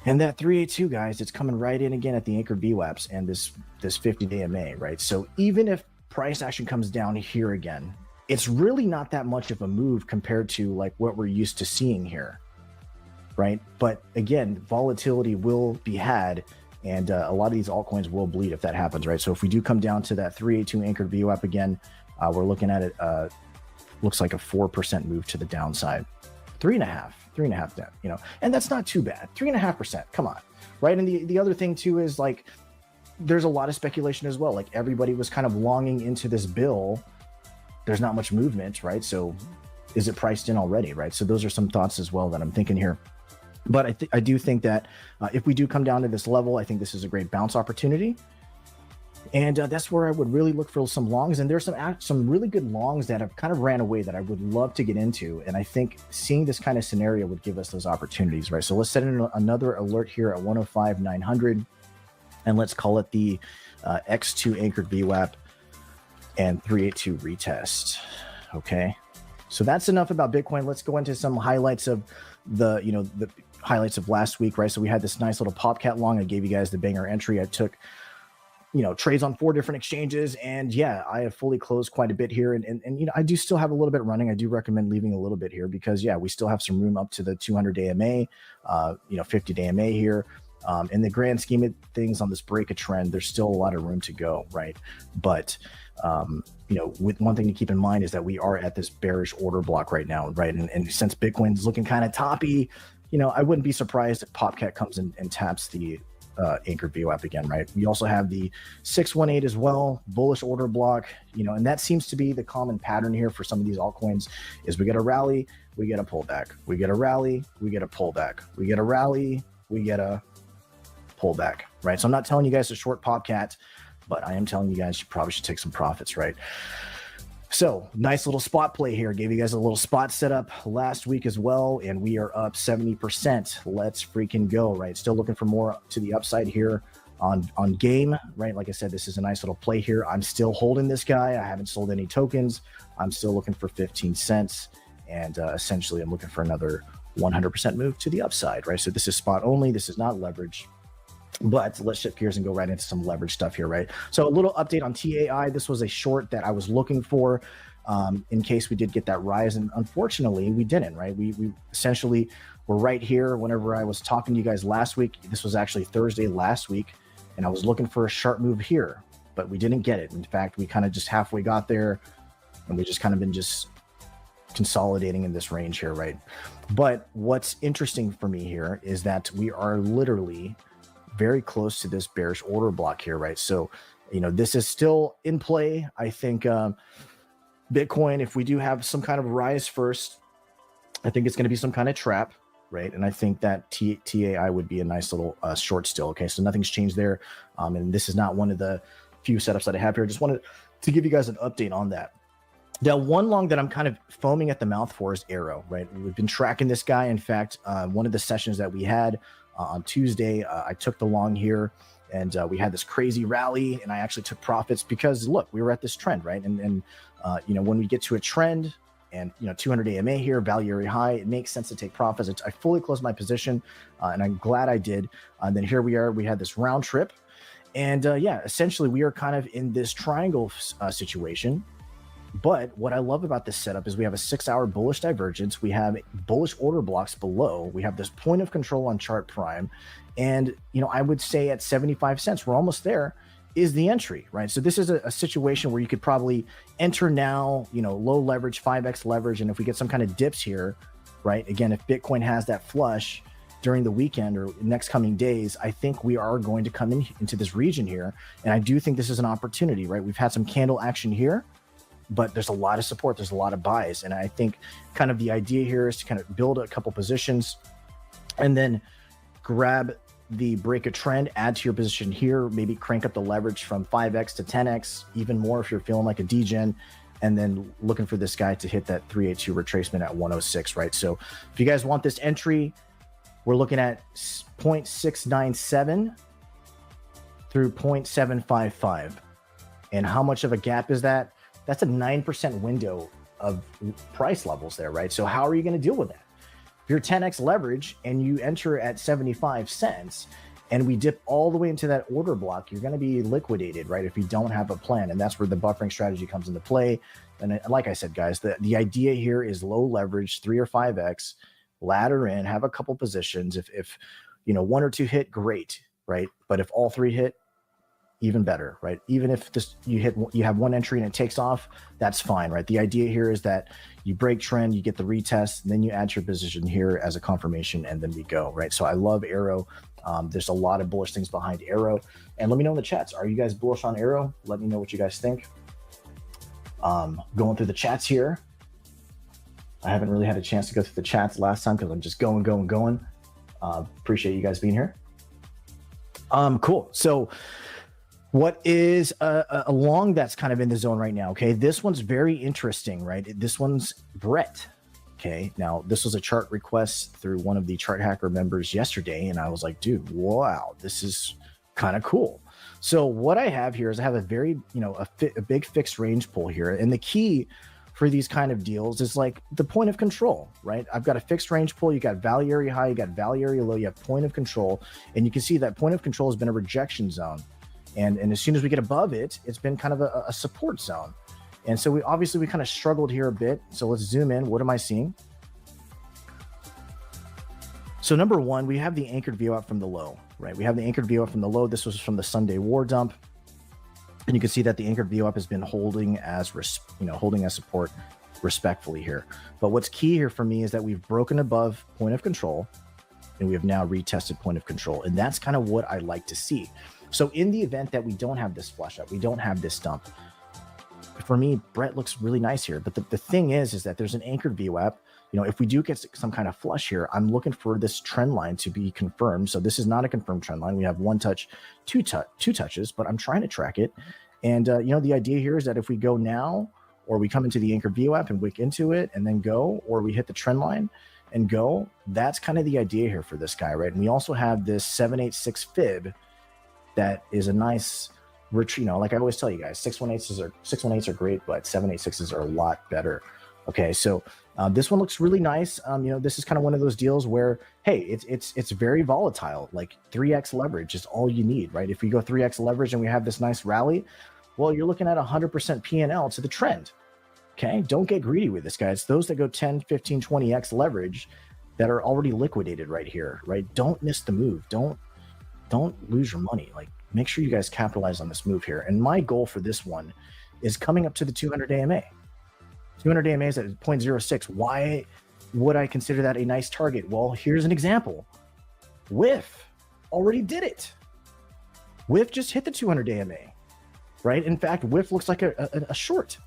And that 382, guys, it's coming right in again at the anchored VWAPs and this 50-day MA, right? So even if price action comes down here again, it's really not that much of a move compared to like what we're used to seeing here, right? But again, volatility will be had, and a lot of these altcoins will bleed if that happens, right? So if we do come down to that 382 anchored VWAP again, we're looking at it, looks like a 4% move to the downside. 3.5 down, you know, and that's not too bad. 3.5%, come on, right? And the other thing too is like, there's a lot of speculation as well. Like everybody was kind of longing into this bill. There's not much movement, right? So is it priced in already, right? So those are some thoughts as well that I'm thinking here. But I do think that if we do come down to this level, I think this is a great bounce opportunity. And that's where I would really look for some longs. And there's some really good longs that have kind of ran away that I would love to get into. And I think seeing this kind of scenario would give us those opportunities, right? So let's set in another alert here at 105,900. And let's call it the X2 anchored VWAP and 382 retest. Okay. So that's enough about Bitcoin. Let's go into some highlights of the highlights of last week, right? So we had this nice little PopCat long. I gave you guys the banger entry. I took, trades on 4 different exchanges. And yeah, I have fully closed quite a bit here. And I do still have a little bit running. I do recommend leaving a little bit here because yeah, we still have some room up to the 200-day MA, 50-day MA here. In the grand scheme of things on this break a trend, there's still a lot of room to go, right? But, with one thing to keep in mind is that we are at this bearish order block right now, right? And since Bitcoin's looking kind of toppy, I wouldn't be surprised if PopCat comes in and taps the anchored VWAP again, right? We also have the 618 as well, bullish order block, and that seems to be the common pattern here for some of these altcoins is we get a rally, we get a pullback, we get a rally, we get a pullback, we get a rally, we get a pullback, right? So I'm not telling you guys to short PopCat, but I am telling you guys you probably should take some profits, right? So nice little spot play here. Gave you guys a little spot setup last week as well, and we are up 70%. Let's freaking go, right? Still looking for more to the upside here on game, right? Like I said, this is a nice little play here. I'm still holding this guy. I haven't sold any tokens. I'm still looking for 15 cents, and essentially I'm looking for another 100% move to the upside, right? So this is spot only. This is not leverage. But let's shift gears and go right into some leverage stuff here, right? So a little update on TAI. This was a short that I was looking for in case we did get that rise. And unfortunately, we didn't, right? We essentially were right here whenever I was talking to you guys last week. This was actually Thursday last week. And I was looking for a sharp move here, but we didn't get it. In fact, we kind of just halfway got there and we just kind of been just consolidating in this range here, right? But what's interesting for me here is that we are literally very close to this bearish order block here, right? So, this is still in play. I think Bitcoin, if we do have some kind of rise first, I think it's going to be some kind of trap, right? And I think that TAI would be a nice little short still. Okay, so nothing's changed there. And this is not one of the few setups that I have here. Just wanted to give you guys an update on that. That one long that I'm kind of foaming at the mouth for is Arrow, right? We've been tracking this guy. In fact, one of the sessions that we had on Tuesday, I took the long here and we had this crazy rally and I actually took profits because look, we were at this trend, right? And when we get to a trend and, 200 AMA here, value area high, it makes sense to take profits. I fully closed my position and I'm glad I did. And then here we are, we had this round trip and essentially we are kind of in this triangle situation But what I love about this setup is we have a 6-hour bullish divergence. We have bullish order blocks below. We have this point of control on chart prime. And, I would say at 75 cents, we're almost there, is the entry, right? So this is a situation where you could probably enter now, low leverage, 5x leverage. And if we get some kind of dips here, right? Again, if Bitcoin has that flush during the weekend or next coming days, I think we are going to come into this region here. And I do think this is an opportunity, right? We've had some candle action here, but there's a lot of support. There's a lot of buys. And I think kind of the idea here is to kind of build a couple positions and then grab the break a trend, add to your position here, maybe crank up the leverage from 5x to 10x, even more if you're feeling like a degen, and then looking for this guy to hit that 382 retracement at 106, right? So if you guys want this entry, we're looking at 0.697 through 0.755. And how much of a gap is that? That's a 9% window of price levels there, right? So how are you going to deal with that? If you're 10x leverage and you enter at 75 cents and we dip all the way into that order block, you're going to be liquidated, right? If you don't have a plan. And that's where the buffering strategy comes into play. And like I said, guys, the idea here is low leverage, 3 or 5x, ladder in, have a couple positions. If 1 or 2 hit, great, right? But if all 3 hit, even better, right? Even if you have one entry and it takes off, that's fine, right? The idea here is that you break trend, you get the retest, and then you add your position here as a confirmation, and then we go, right? So I love Arrow. There's a lot of bullish things behind Arrow. And let me know in the chats, are you guys bullish on Arrow? Let me know what you guys think. Going through the chats here. I haven't really had a chance to go through the chats last time because I'm just going. Appreciate you guys being here. Cool. So what is a long that's kind of in the zone right now? Okay, this one's very interesting, right? This one's Brett. Okay, now this was a chart request through one of the Chart Hacker members yesterday, and I was like, dude, wow, this is kind of cool. So what I have here is I have a very, a big fixed range pull here, and the key for these kind of deals is like the point of control, right? I've got a fixed range pull. You got value area high, you got value area low, you have point of control, and you can see that point of control has been a rejection zone. And as soon as we get above it, it's been kind of a support zone. And so we kind of struggled here a bit. So let's zoom in. What am I seeing? So number one, we have the anchored VWAP from the low, right? We have the anchored VWAP from the low. This was from the Sunday war dump. And you can see that the anchored VWAP has been holding as support respectfully here. But what's key here for me is that we've broken above point of control and we have now retested point of control. And that's kind of what I like to see. So in the event that we don't have this flush up, we don't have this dump, for me, Brett looks really nice here. But the thing is that there's an anchored VWAP. If we do get some kind of flush here, I'm looking for this trend line to be confirmed. So this is not a confirmed trend line. We have one touch, two touches, but I'm trying to track it. And, the idea here is that if we go now, or we come into the anchored VWAP and wick into it and then go, or we hit the trend line and go, that's kind of the idea here for this guy, right? And we also have this 786 fib that is a nice retreat. Like I always tell you guys, 618s are great, but 786s are a lot better. Okay, so this one looks really nice. This is kind of one of those deals where, hey, it's very volatile. Like 3x leverage is all you need, right? If we go 3x leverage and we have this nice rally, well, you're looking at 100% P&L to the trend. Okay, don't get greedy with this, guys. Those that go 10, 15, 20x leverage that are already liquidated right here, right? Don't miss the move. Don't lose your money. Like, make sure you guys capitalize on this move here. And my goal for this one is coming up to the 200 AMA. 200 AMA is at 0.06. Why would I consider that a nice target? Well, here's an example. WIF already did it. WIF just hit the 200 AMA, right? In fact, WIF looks like a short.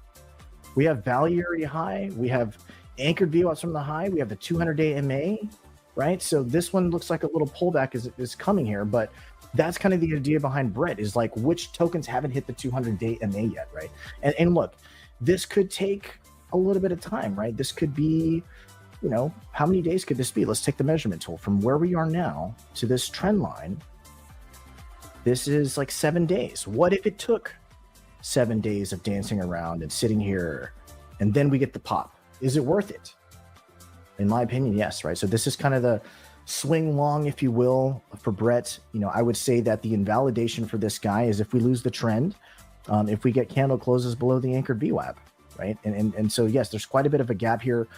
We have value area high. We have anchored VWAPs from the high. We have the 200-day MA, right? So this one looks like a little pullback is coming here, but that's kind of the idea behind Brett is like which tokens haven't hit the 200-day MA yet, right? And look, this could take a little bit of time, right? This could be, how many days could this be? Let's take the measurement tool from where we are now to this trend line. This is like 7 days. What if it took 7 days of dancing around and sitting here and then we get the pop? Is it worth it? In my opinion, yes, right? So this is kind of the swing long, if you will, for Brett. I would say that the invalidation for this guy is if we lose the trend, if we get candle closes below the anchored VWAP, right? And so, yes, there's quite a bit of a gap here.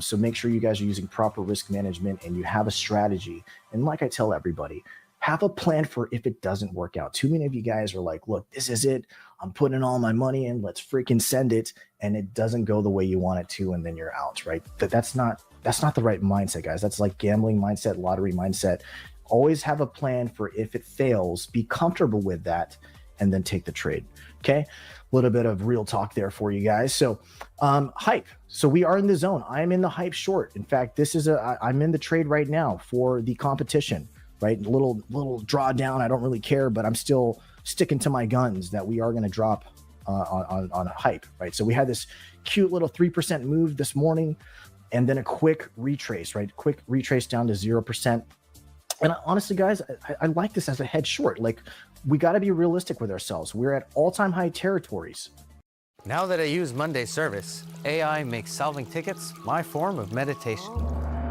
So make sure you guys are using proper risk management and you have a strategy. And like I tell everybody, have a plan for if it doesn't work out. Too many of you guys are like, look, this is it. I'm putting all my money in. Let's freaking send it. And it doesn't go the way you want it to. And then you're out, right? That's not the right mindset, guys. That's like gambling mindset, lottery mindset. Always have a plan for if it fails, be comfortable with that, and then take the trade. Okay. A little bit of real talk there for you guys. So hype. So we are in the zone. I am in the hype short. In fact, I'm in the trade right now for the competition, right? A little drawdown. I don't really care, but I'm still sticking to my guns that we are going to drop on a hype, right? So we had this cute little 3% move this morning and then a quick retrace, right? Quick retrace down to 0%. And honestly, guys, I like this as a head short. Like, we got to be realistic with ourselves. We're at all-time high territories. Now that I use Monday Service, AI makes solving tickets my form of meditation.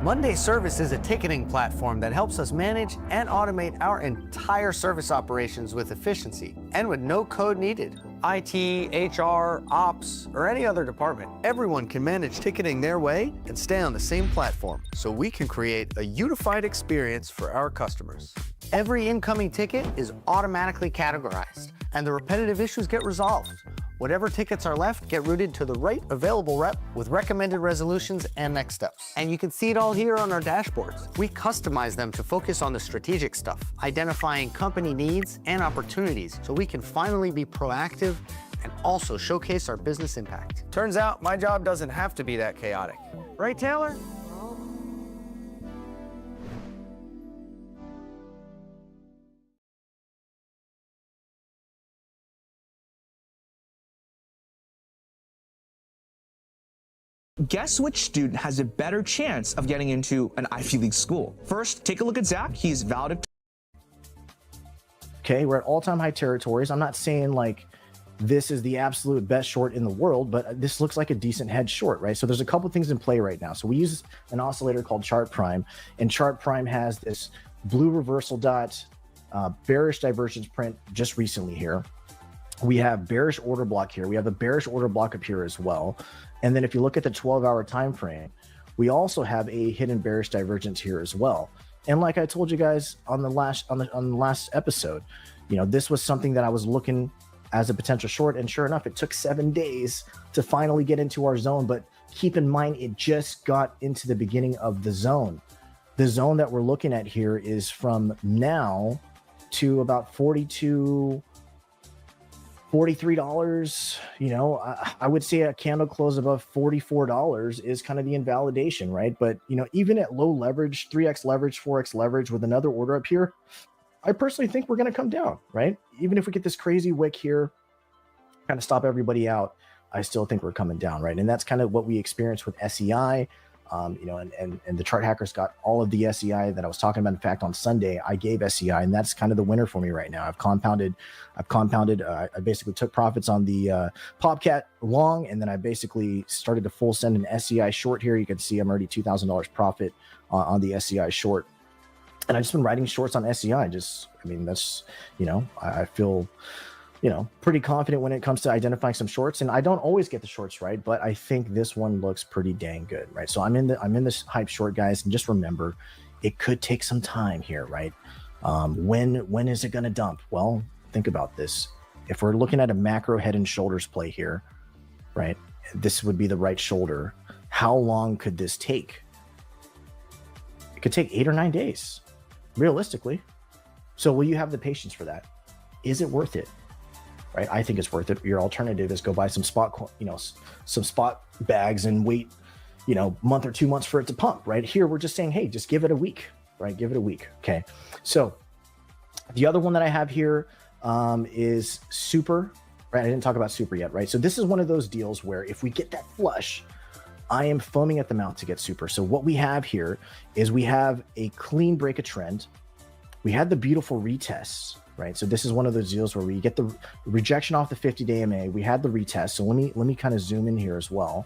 Monday Service is a ticketing platform that helps us manage and automate our entire service operations with efficiency and with no code needed. IT, HR, ops, or any other department, everyone can manage ticketing their way and stay on the same platform, so we can create a unified experience for our customers. Every incoming ticket is automatically categorized, and the repetitive issues get resolved. Whatever tickets are left get routed to the right available rep with recommended resolutions and next steps. And you can see it all here on our dashboards. We customize them to focus on the strategic stuff, identifying company needs and opportunities so we can finally be proactive and also showcase our business impact. Turns out my job doesn't have to be that chaotic. Right, Taylor? Guess which student has a better chance of getting into an Ivy League school? First, take a look at Zach. He's valedictorian. Okay, we're at all-time high territories. I'm not saying like this is the absolute best short in the world, but this looks like a decent head short, right? So there's a couple things in play right now. So we use an oscillator called Chart Prime, and Chart Prime has this blue reversal dot, bearish divergence print just recently here. We have bearish order block here. We have a bearish order block up here as well. And then if you look at the 12-hour time frame, we also have a hidden bearish divergence here as well. And like I told you guys on the last episode, you know, this was something that I was looking as a potential short, and sure enough, it took 7 days to finally get into our zone. But keep in mind, it just got into the beginning of the zone. The zone that we're looking at here is from now to about $43. You know, I would say a candle close above $44 is kind of the invalidation, right? But, you know, even at low leverage, 3x leverage, 4x leverage with another order up here, I personally think we're going to come down, right? Even if we get this crazy wick here, kind of stop everybody out, I still think we're coming down, right? And that's kind of what we experienced with SEI. You know, and the chart hackers got all of the SEI that I was talking about. In fact, on Sunday, I gave SEI, and that's kind of the winner for me right now. I've compounded. I basically took profits on the Popcat long, and then I basically started to full send an SEI short here. You can see I'm already $2,000 profit on the SEI short. And I've just been writing shorts on SEI. I mean, that's, you know, I feel, you know, pretty confident when it comes to identifying some shorts, and I don't always get the shorts right, but I think this one looks pretty dang good, right? So I'm in this hype short, guys, and just remember, it could take some time here, right? When is it going to dump? Well, think about this. If we're looking at a macro head and shoulders play here, right? This would be the right shoulder. How long could this take? It could take 8 or 9 days, realistically. So will you have the patience for that? Is it worth it? Right, I think it's worth it. Your alternative is go buy some spot, you know, some spot bags and wait, you know, month or 2 months for it to pump. Right here, we're just saying, hey, just give it a week. Right, give it a week. Okay. So the other one that I have here is Super. Right, I didn't talk about Super yet. Right, so this is one of those deals where if we get that flush, I am foaming at the mouth to get Super. So what we have here is we have a clean break of trend. We had the beautiful retests. Right, so this is one of those deals where we get the rejection off the 50-day MA. We had the retest. So let me kind of zoom in here as well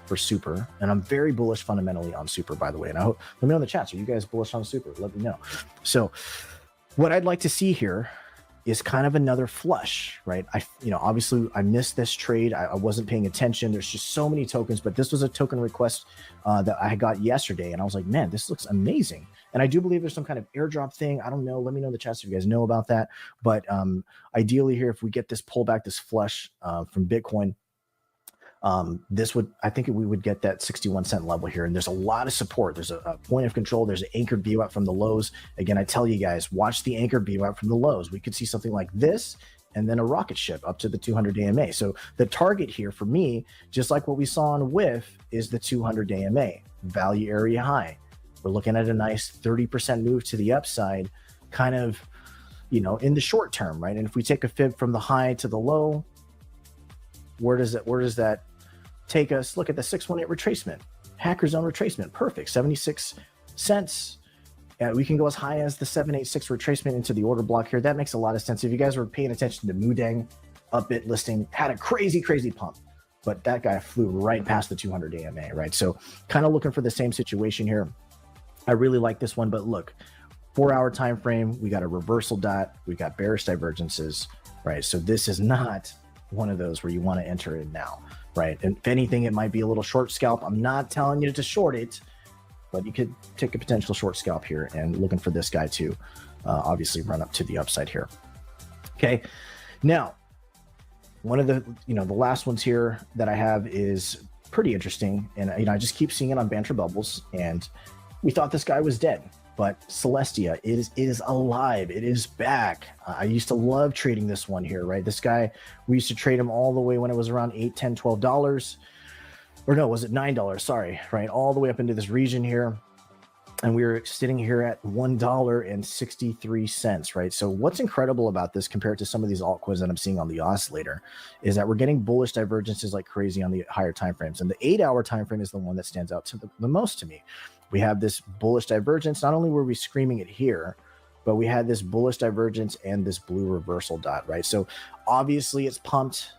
for Super. And I'm very bullish fundamentally on Super, by the way. And I hope, let me know in the chat. So you guys bullish on Super? Let me know. So what I'd like to see here is kind of another flush, right? Obviously I missed this trade. I wasn't paying attention. There's just so many tokens, but this was a token request that I got yesterday, and I was like, man, this looks amazing. And I do believe there's some kind of airdrop thing. I don't know. Let me know in the chat if you guys know about that. But ideally here, if we get this pullback, this flush from Bitcoin, we would get that 61 cent level here. And there's a lot of support. There's a point of control. There's an anchored VWAP from the lows. Again, I tell you guys, watch the anchored VWAP from the lows. We could see something like this and then a rocket ship up to the 200 AMA. So the target here for me, just like what we saw on WIF, is the 200 AMA, value area high. We're looking at a nice 30% move to the upside, kind of, in the short term, right? And if we take a fib from the high to the low, where does that take us? Look at the 618 retracement, hacker zone retracement, perfect, 76 cents. We can go as high as the 786 retracement into the order block here. That makes a lot of sense. If you guys were paying attention to Mudeng, Upbit listing had a crazy pump, but that guy flew right past the 200 AMA, right? So kind of looking for the same situation here. I really like this one, but look, 4-hour time frame, we got a reversal dot, we got bearish divergences, right? So this is not one of those where you want to enter in now, right? And if anything, it might be a little short scalp. I'm not telling you to short it, but you could take a potential short scalp here and looking for this guy to obviously run up to the upside here. Okay, now one of the the last ones here that I have is pretty interesting, and I just keep seeing it on Banter Bubbles, and we thought this guy was dead, but Celestia is alive. It is back. I used to love trading this one here, right? This guy, we used to trade him all the way when it was around $8, $10, $12. Or no, was it $9? Sorry, right? All the way up into this region here. And we were sitting here at $1.63, right? So what's incredible about this compared to some of these altcoins that I'm seeing on the oscillator is that we're getting bullish divergences like crazy on the higher time frames. And the 8-hour time frame is the one that stands out to the most to me. We have this bullish divergence. Not only were we screaming it here, but we had this bullish divergence and this blue reversal dot, right? So obviously it's pumped,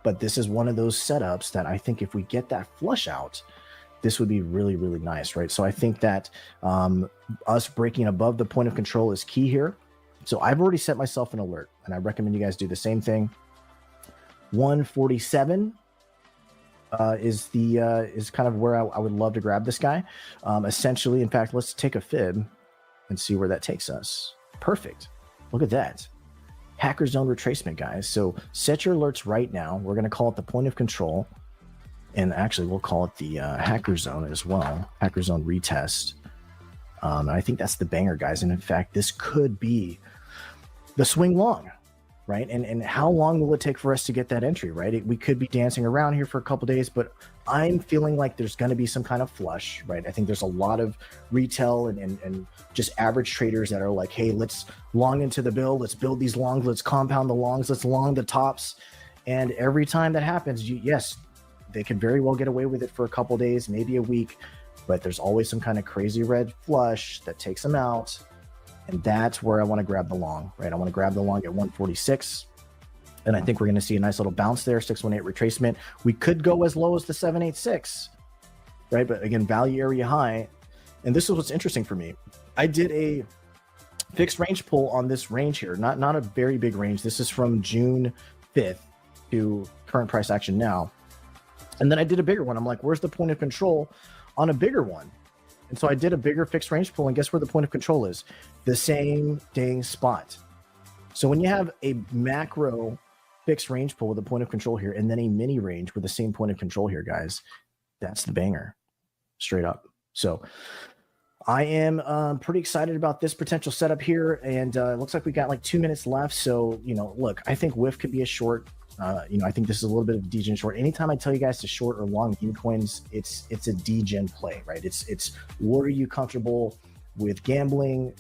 but this is one of those setups that I think if we get that flush out, this would be really, really nice, right? So I think that us breaking above the point of control is key here. So I've already set myself an alert, and I recommend you guys do the same thing. 147 is kind of where I would love to grab this guy. Essentially, in fact, let's take a fib and see where that takes us. Perfect. Look at that. Hacker zone retracement, guys. So set your alerts right now. We're going to call it the point of control. And actually, we'll call it the hacker zone as well. Hacker zone retest. I think that's the banger, guys. And in fact, this could be the swing long, right? And how long will it take for us to get that entry, right? We could be dancing around here for a couple days, but I'm feeling like there's going to be some kind of flush, right? I think there's a lot of retail and just average traders that are like, hey, let's long into the bill. Let's build these longs. Let's compound the longs. Let's long the tops. And every time that happens, yes, they could very well get away with it for a couple days, maybe a week, but there's always some kind of crazy red flush that takes them out. And that's where I want to grab the long, right? I want to grab the long at 146. And I think we're going to see a nice little bounce there, 618 retracement. We could go as low as the 786, right? But again, value area high. And this is what's interesting for me. I did a fixed range pull on this range here, not a very big range. This is from June 5th to current price action now. And then I did a bigger one. I'm like, where's the point of control on a bigger one? And so I did a bigger fixed range pull, and guess where the point of control is? The same dang spot. So when you have a macro fixed range pull with a point of control here, and then a mini range with the same point of control here, guys, that's the banger, straight up. So I am pretty excited about this potential setup here, and it looks like we got like 2 minutes left. So, look, I think WIF could be a short. I think this is a little bit of a degen short. Anytime I tell you guys to short or long meme coins, it's a degen play, right? It's what are you comfortable with gambling?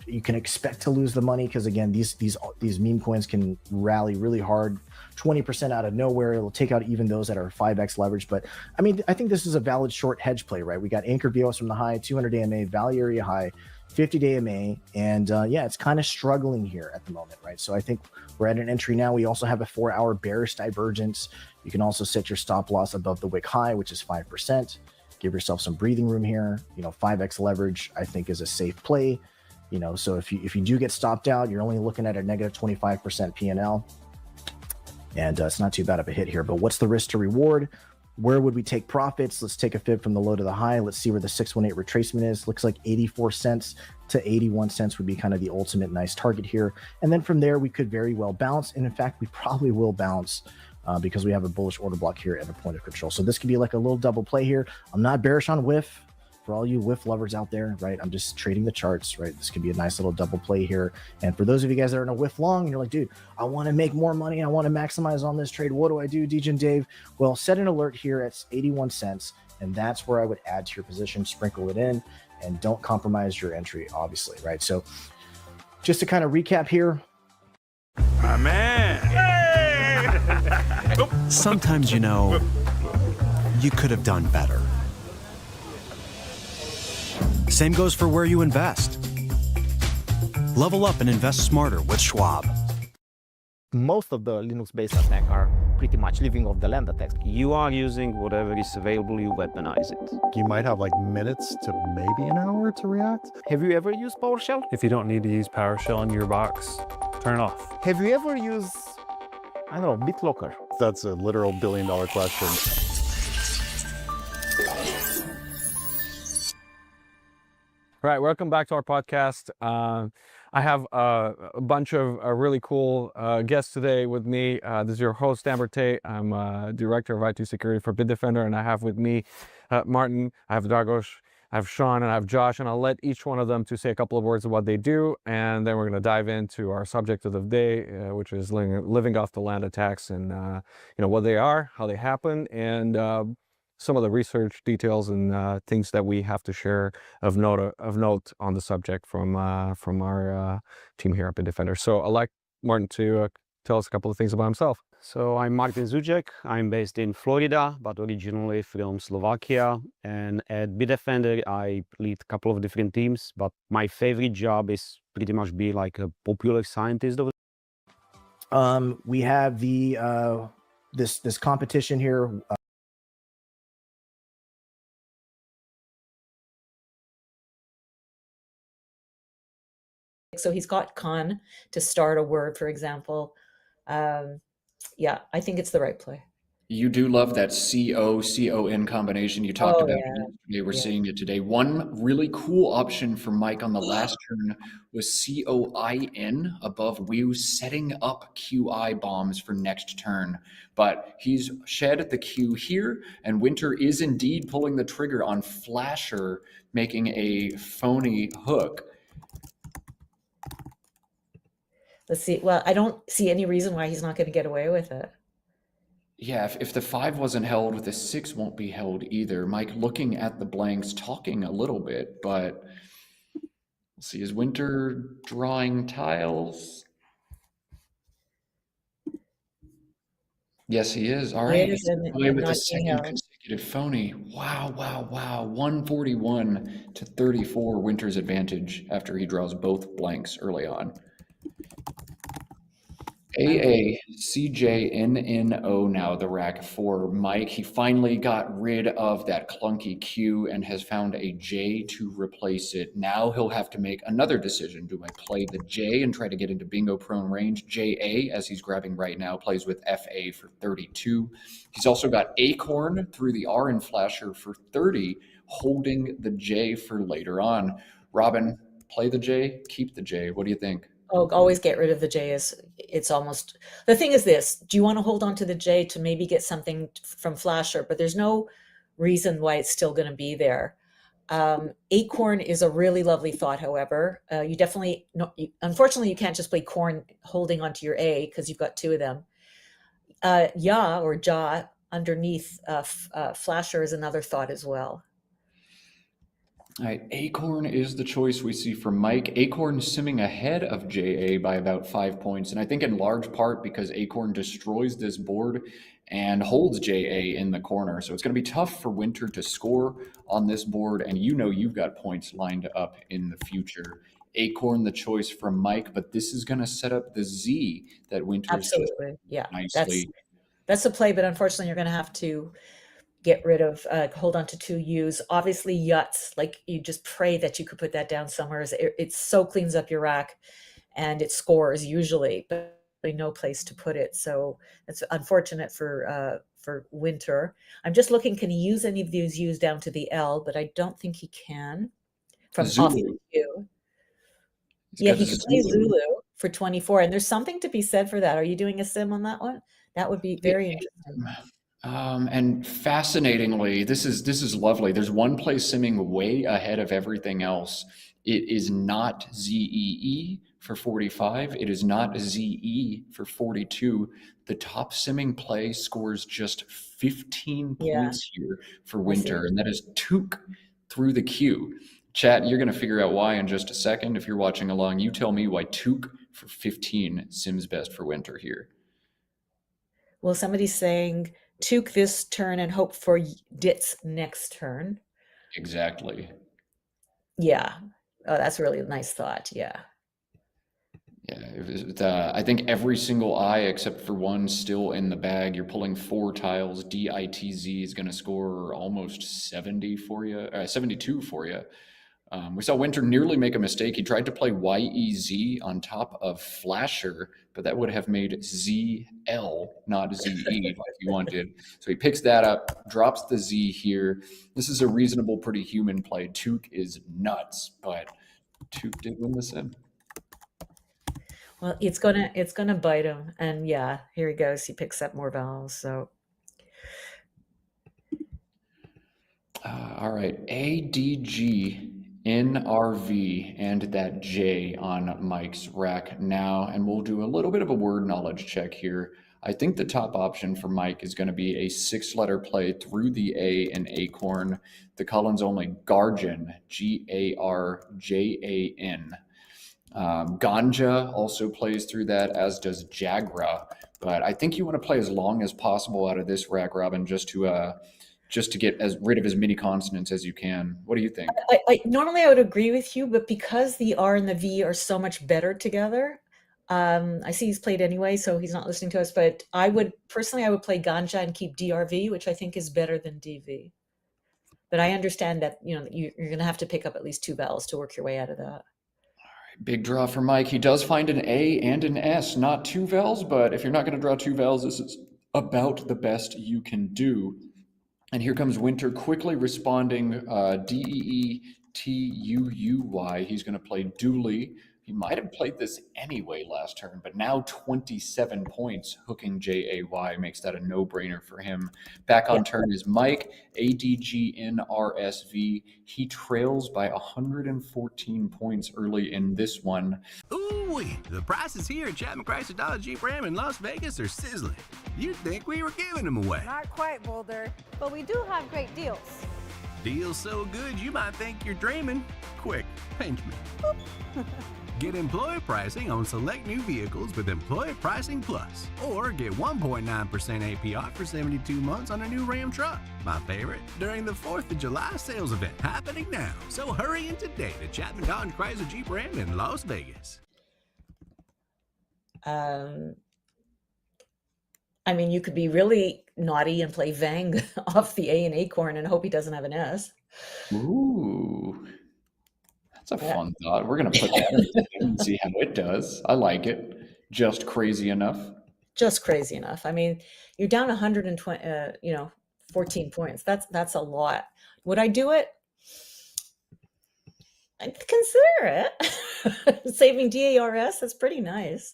You can expect to lose the money because again, these meme coins can rally really hard, 20% out of nowhere. It'll take out even those that are 5x leverage. But I mean, I think this is a valid short hedge play, right? We got anchored VOS from the high, 200 AMA, value area high, 50-day AMA, and it's kind of struggling here at the moment, right? So I think we're at an entry now. We also have a 4-hour bearish divergence. You can also set your stop loss above the wick high, which is 5%. Give yourself some breathing room here. 5x leverage, I think, is a safe play. So if you do get stopped out, you're only looking at a negative 25% P&L. And it's not too bad of a hit here. But what's the risk to reward? Where would we take profits? Let's take a fib from the low to the high. Let's see where the 618 retracement is. Looks like 84 cents to 81 cents would be kind of the ultimate nice target here. And then from there, we could very well bounce. And in fact, we probably will bounce because we have a bullish order block here at a point of control. So this could be like a little double play here. I'm not bearish on whiff. For all you whiff lovers out there, right? I'm just trading the charts, right? This could be a nice little double play here. And for those of you guys that are in a whiff long, and you're like, dude, I want to make more money. I want to maximize on this trade. What do I do, DJ and Dave? Well, set an alert here at 81 cents. And that's where I would add to your position, sprinkle it in, and don't compromise your entry, obviously, right? So just to kind of recap here. My man. Hey! Sometimes, you could have done better. Same goes for where you invest. Level up and invest smarter with Schwab. Most of the Linux-based attacks are pretty much living off the land attacks. You are using whatever is available, you weaponize it. You might have like minutes to maybe an hour to react. Have you ever used PowerShell? If you don't need to use PowerShell in your box, turn it off. Have you ever used, BitLocker? That's a literal billion-dollar question. All right, welcome back to our podcast. I have a bunch of really cool guests today with me. This is your host, Dan Berthet. I'm Director of IT Security for Bitdefender, and I have with me Martin, I have Dragos, I have Sean, and I have Josh, and I'll let each one of them to say a couple of words of what they do, and then we're going to dive into our subject of the day, which is living off the land attacks and what they are, how they happen, and some of the research details and things that we have to share of note on the subject from our team here at Bitdefender. So I'd like Martin to tell us a couple of things about himself. So I'm Martin Zuzek. I'm based in Florida, but originally from Slovakia. And at Bitdefender, I lead a couple of different teams, but my favorite job is pretty much be like a popular scientist. We have the this competition here. So he's got con to start a word, for example. Yeah, I think it's the right play. You do love that C-O-C-O-N combination you talked about yesterday. We're seeing it today. One really cool option for Mike on the last turn was C-O-I-N above Wu, setting up QI bombs for next turn. But he's shed the Q here, and Winter is indeed pulling the trigger on Flasher, making a phony hook. Let's see. Well, I don't see any reason why he's not going to get away with it. Yeah, if the 5 wasn't held, the 6 won't be held either. Mike looking at the blanks, talking a little bit, but let's see, is Winter drawing tiles? Yes, he is. All right. He's away with the second consecutive phony. Wow, wow, wow. 141 to 34, Winter's advantage after he draws both blanks early on. AACJNNO now the rack for Mike. He finally got rid of that clunky Q and has found a J to replace it. Now he'll have to make another decision. Do I play the J and try to get into bingo prone range? JA, as he's grabbing right now, plays with FA for 32. He's also got Acorn through the R and Flasher for 30, holding the J for later on. Robin, play the J, keep the J. What do you think? Oh, always get rid of the J. It's almost, the thing is this, do you want to hold on to the J to maybe get something from Flasher, but there's no reason why it's still going to be there. Acorn is a really lovely thought, however. You definitely, unfortunately, you can't just play corn holding onto your A because you've got 2 of them. Ja or Ja underneath Flasher is another thought as well. All right, Acorn is the choice we see from Mike. Acorn simming ahead of JA by about 5 points, and I think in large part because Acorn destroys this board and holds JA in the corner. So it's going to be tough for Winter to score on this board, and you've got points lined up in the future. Acorn the choice from Mike, but this is going to set up the Z that Winter's absolutely, yeah, nicely. That's the play, but unfortunately you're going to have to get rid of, hold on to 2 U's. Obviously, Yuts, like you just pray that you could put that down somewhere. It so cleans up your rack, and it scores usually, but no place to put it. So it's unfortunate for Winter. I'm just looking, can he use any of these U's down to the L? But I don't think he can. From off the Q. Yeah, he could play Zulu for 24, and there's something to be said for that. Are you doing a sim on that one? That would be very interesting. And fascinatingly, this is lovely. There's one play simming way ahead of everything else. It is not ZEE for 45. It is not ZE for 42. The top simming play scores just 15 points here for Winter, and that is Took through the queue. Chat, you're going to figure out why in just a second. If you're watching along, you tell me why Took for 15 sims best for Winter here. Well, somebody's saying Took this turn and hope for Ditz next turn. Exactly. Yeah. Oh, that's a really nice thought. Yeah. Yeah, I think every single eye except for one still in the bag. You're pulling 4 tiles. DITZ is going to score almost 70 for you, 72 for you. We saw Winter nearly make a mistake. He tried to play YEZ on top of Flasher, but that would have made ZL, not ZE, if you wanted. So he picks that up, drops the Z here. This is a reasonable, pretty human play. Took is nuts, but Took did win the sim. Well, it's gonna bite him, and yeah, here he goes. He picks up more vowels. So, all right, ADG, NRV, and that J on Mike's rack now, and we'll do a little bit of a word knowledge check here. I think the top option for Mike is going to be a 6-letter play through the A in Acorn. The Collins only Garjan, Garjan. Ganja also plays through that, as does Jagra. But I think you want to play as long as possible out of this rack, Robin, just to get rid of as many consonants as you can. What do you think? Normally I would agree with you, but because the R and the V are so much better together, I see he's played anyway, so he's not listening to us. But I would play Ganja and keep DRV, which I think is better than DV. But I understand that you're going to have to pick up at least 2 vowels to work your way out of that. Big draw for Mike. He does find an A and an S, not 2 vowels, but if you're not going to draw 2 vowels, this is about the best you can do. And here comes Winter quickly responding, DEETUUY. He's going to play Dooley. He might have played this anyway last turn, but now 27 points. Hooking JAY makes that a no-brainer for him. Back on turn is Mike, ADGNRSV. He trails by 114 points early in this one. Ooh, the prices here at Chapman Chrysler Dodge Jeep Ram in Las Vegas are sizzling. You'd think we were giving them away. Not quite, Boulder, but we do have great deals. Deals so good you might think you're dreaming. Quick, pinch me. Get employer pricing on select new vehicles with Employer Pricing Plus. Or get 1.9% APR for 72 months on a new Ram truck. My favorite, during the 4th of July sales event happening now. So hurry in today to Chapman Dodge Chrysler Jeep Ram in Las Vegas. I mean, you could be really naughty and play Vang off the A and Acorn and hope he doesn't have an S. Ooh. That's a fun thought. We're going to put that in and see how it does. I like it. Just crazy enough. Just crazy enough. I mean, you're down 14 points. That's a lot. Would I do it? I'd consider it. Saving DARS, that's pretty nice.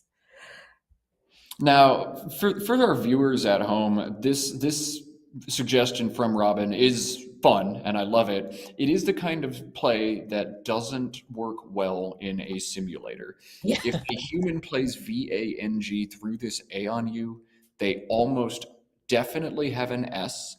Now, for our viewers at home, this suggestion from Robin is fun, and I love it. It is the kind of play that doesn't work well in a simulator. Yeah. If a human plays VANG through this A on you, they almost definitely have an S,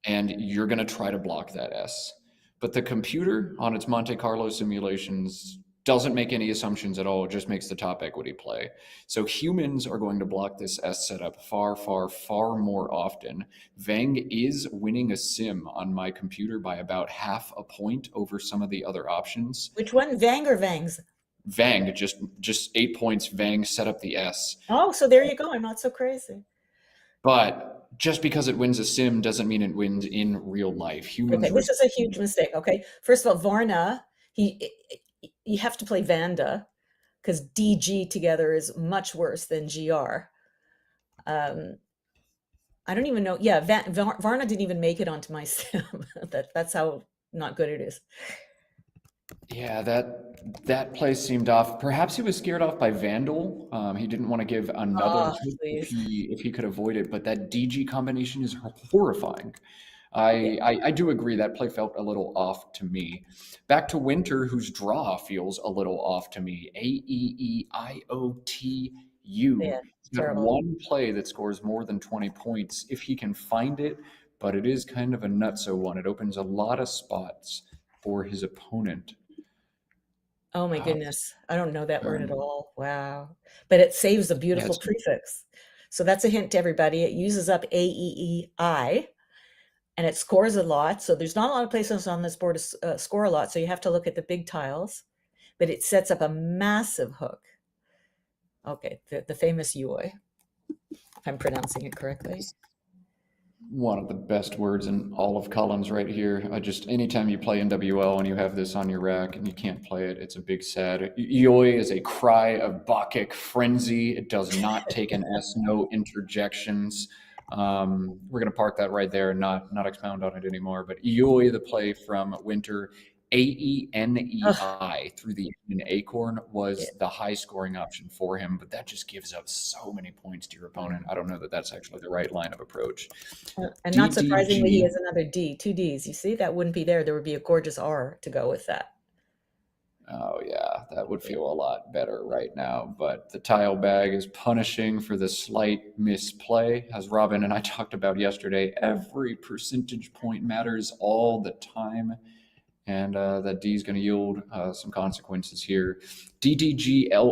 and you're going to try to block that S. But the computer on its Monte Carlo simulations doesn't make any assumptions at all. It just makes the top equity play. So humans are going to block this S setup far, far, far more often. Vang is winning a sim on my computer by about half a point over some of the other options. Which one, Vang or Vangs? Vang, just 8 points. Vang set up the S. Oh, so there you go. I'm not so crazy. But just because it wins a sim doesn't mean it wins in real life. Humans. Okay, this is a huge mistake. Okay, first of all, Varna, you have to play Vanda because DG together is much worse than GR. I don't even know. Yeah, Varna didn't even make it onto my sim. That's how not good it is. Yeah, that play seemed off. Perhaps he was scared off by Vandal. He didn't want to give another hit if he could avoid it. But that DG combination is horrifying. I do agree that play felt a little off to me. Back to Winter, whose draw feels a little off to me. AEEIOTU. Yeah, He's got terrible. one play that scores more than 20 points if he can find it, but it is kind of a nutso one. It opens a lot of spots for his opponent. Oh my goodness. I don't know that word at all. Wow. But it saves a beautiful prefix. So that's a hint to everybody. It uses up AEEI and it scores a lot. So there's not a lot of places on this board to score a lot. So you have to look at the big tiles, but it sets up a massive hook. Okay. The famous Yui, if I'm pronouncing it correctly. One of the best words in all of Collins right here. Anytime you play NWL and you have this on your rack and you can't play it, it's a big sad. Yoi is a cry of Bacchic frenzy. It does not take an S, no interjections. We're going to park that right there and not expound on it anymore. But Yoi, the play from Winter, AENEI through the Acorn was the high scoring option for him, but that just gives up so many points to your opponent. I don't know that that's actually the right line of approach. And not surprisingly, he has another D, 2 Ds. You see, that wouldn't be there. There would be a gorgeous R to go with that. Oh yeah, that would feel a lot better right now. But the tile bag is punishing for the slight misplay. As Robin and I talked about yesterday, every percentage point matters all the time. And that D is going to yield some consequences here. DDGLSUV.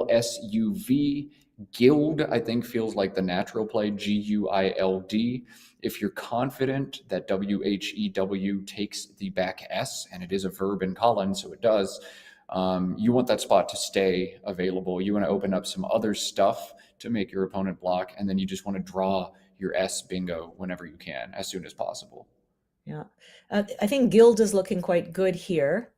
Guild, I think, feels like the natural play, GUILD. If you're confident that WHEW takes the back S, and it is a verb in Collins, so it does, you want that spot to stay available. You want to open up some other stuff to make your opponent block, and then you just want to draw your S bingo whenever you can, as soon as possible. Yeah, I think Guild is looking quite good here.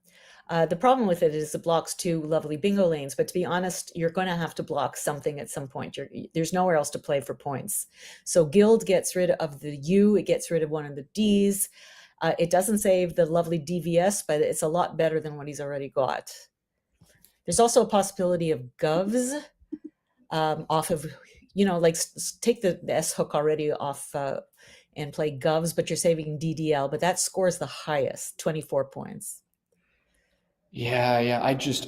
The problem with it is it blocks 2 lovely bingo lanes, but to be honest, you're going to have to block something at some point. There's nowhere else to play for points. So Guild gets rid of the U, it gets rid of one of the Ds. It doesn't save the lovely DVS, but it's a lot better than what he's already got. There's also a possibility of Govs off of, like take the S hook already off and play Govs, but you're saving DDL, but that scores the highest, 24 points. Yeah.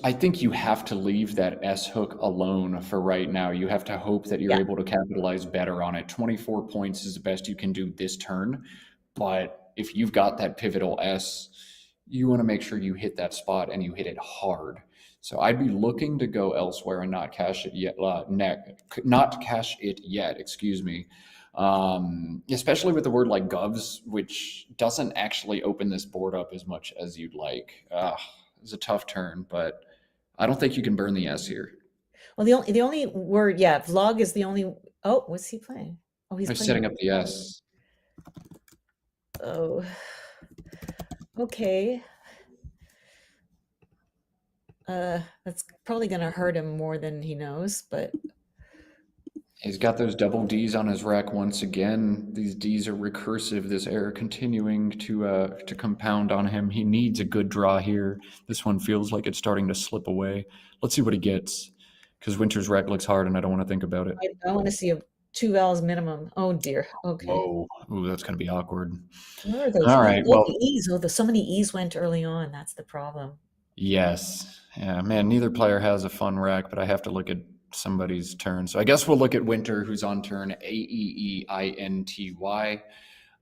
I think you have to leave that S hook alone for right now. You have to hope that you're able to capitalize better on it. 24 points is the best you can do this turn. But if you've got that pivotal S, you want to make sure you hit that spot and you hit it hard. So I'd be looking to go elsewhere and not cash it yet. Excuse me. Especially with the word like Govs, which doesn't actually open this board up as much as you'd like. It's a tough turn, but I don't think you can burn the S here. Well, the only word, vlog is the only. Oh, what's he playing? Oh, he's setting up the S. Oh, okay. That's probably going to hurt him more than he knows, but. He's got those double Ds on his rack once again. These Ds are recursive. This error continuing to compound on him. He needs a good draw here. This one feels like it's starting to slip away. Let's see what he gets, because Winter's rack looks hard, and I don't want to think about it. I want to see a 2 vowels minimum. Oh dear. Okay. Whoa. Ooh, that's going to be awkward. What are those? All right. Well, the E's. So many E's went early on. That's the problem. Yes. Yeah, man. Neither player has a fun rack, but I have to look at somebody's turn. So I guess we'll look at Winter, who's on turn, AEEINTY.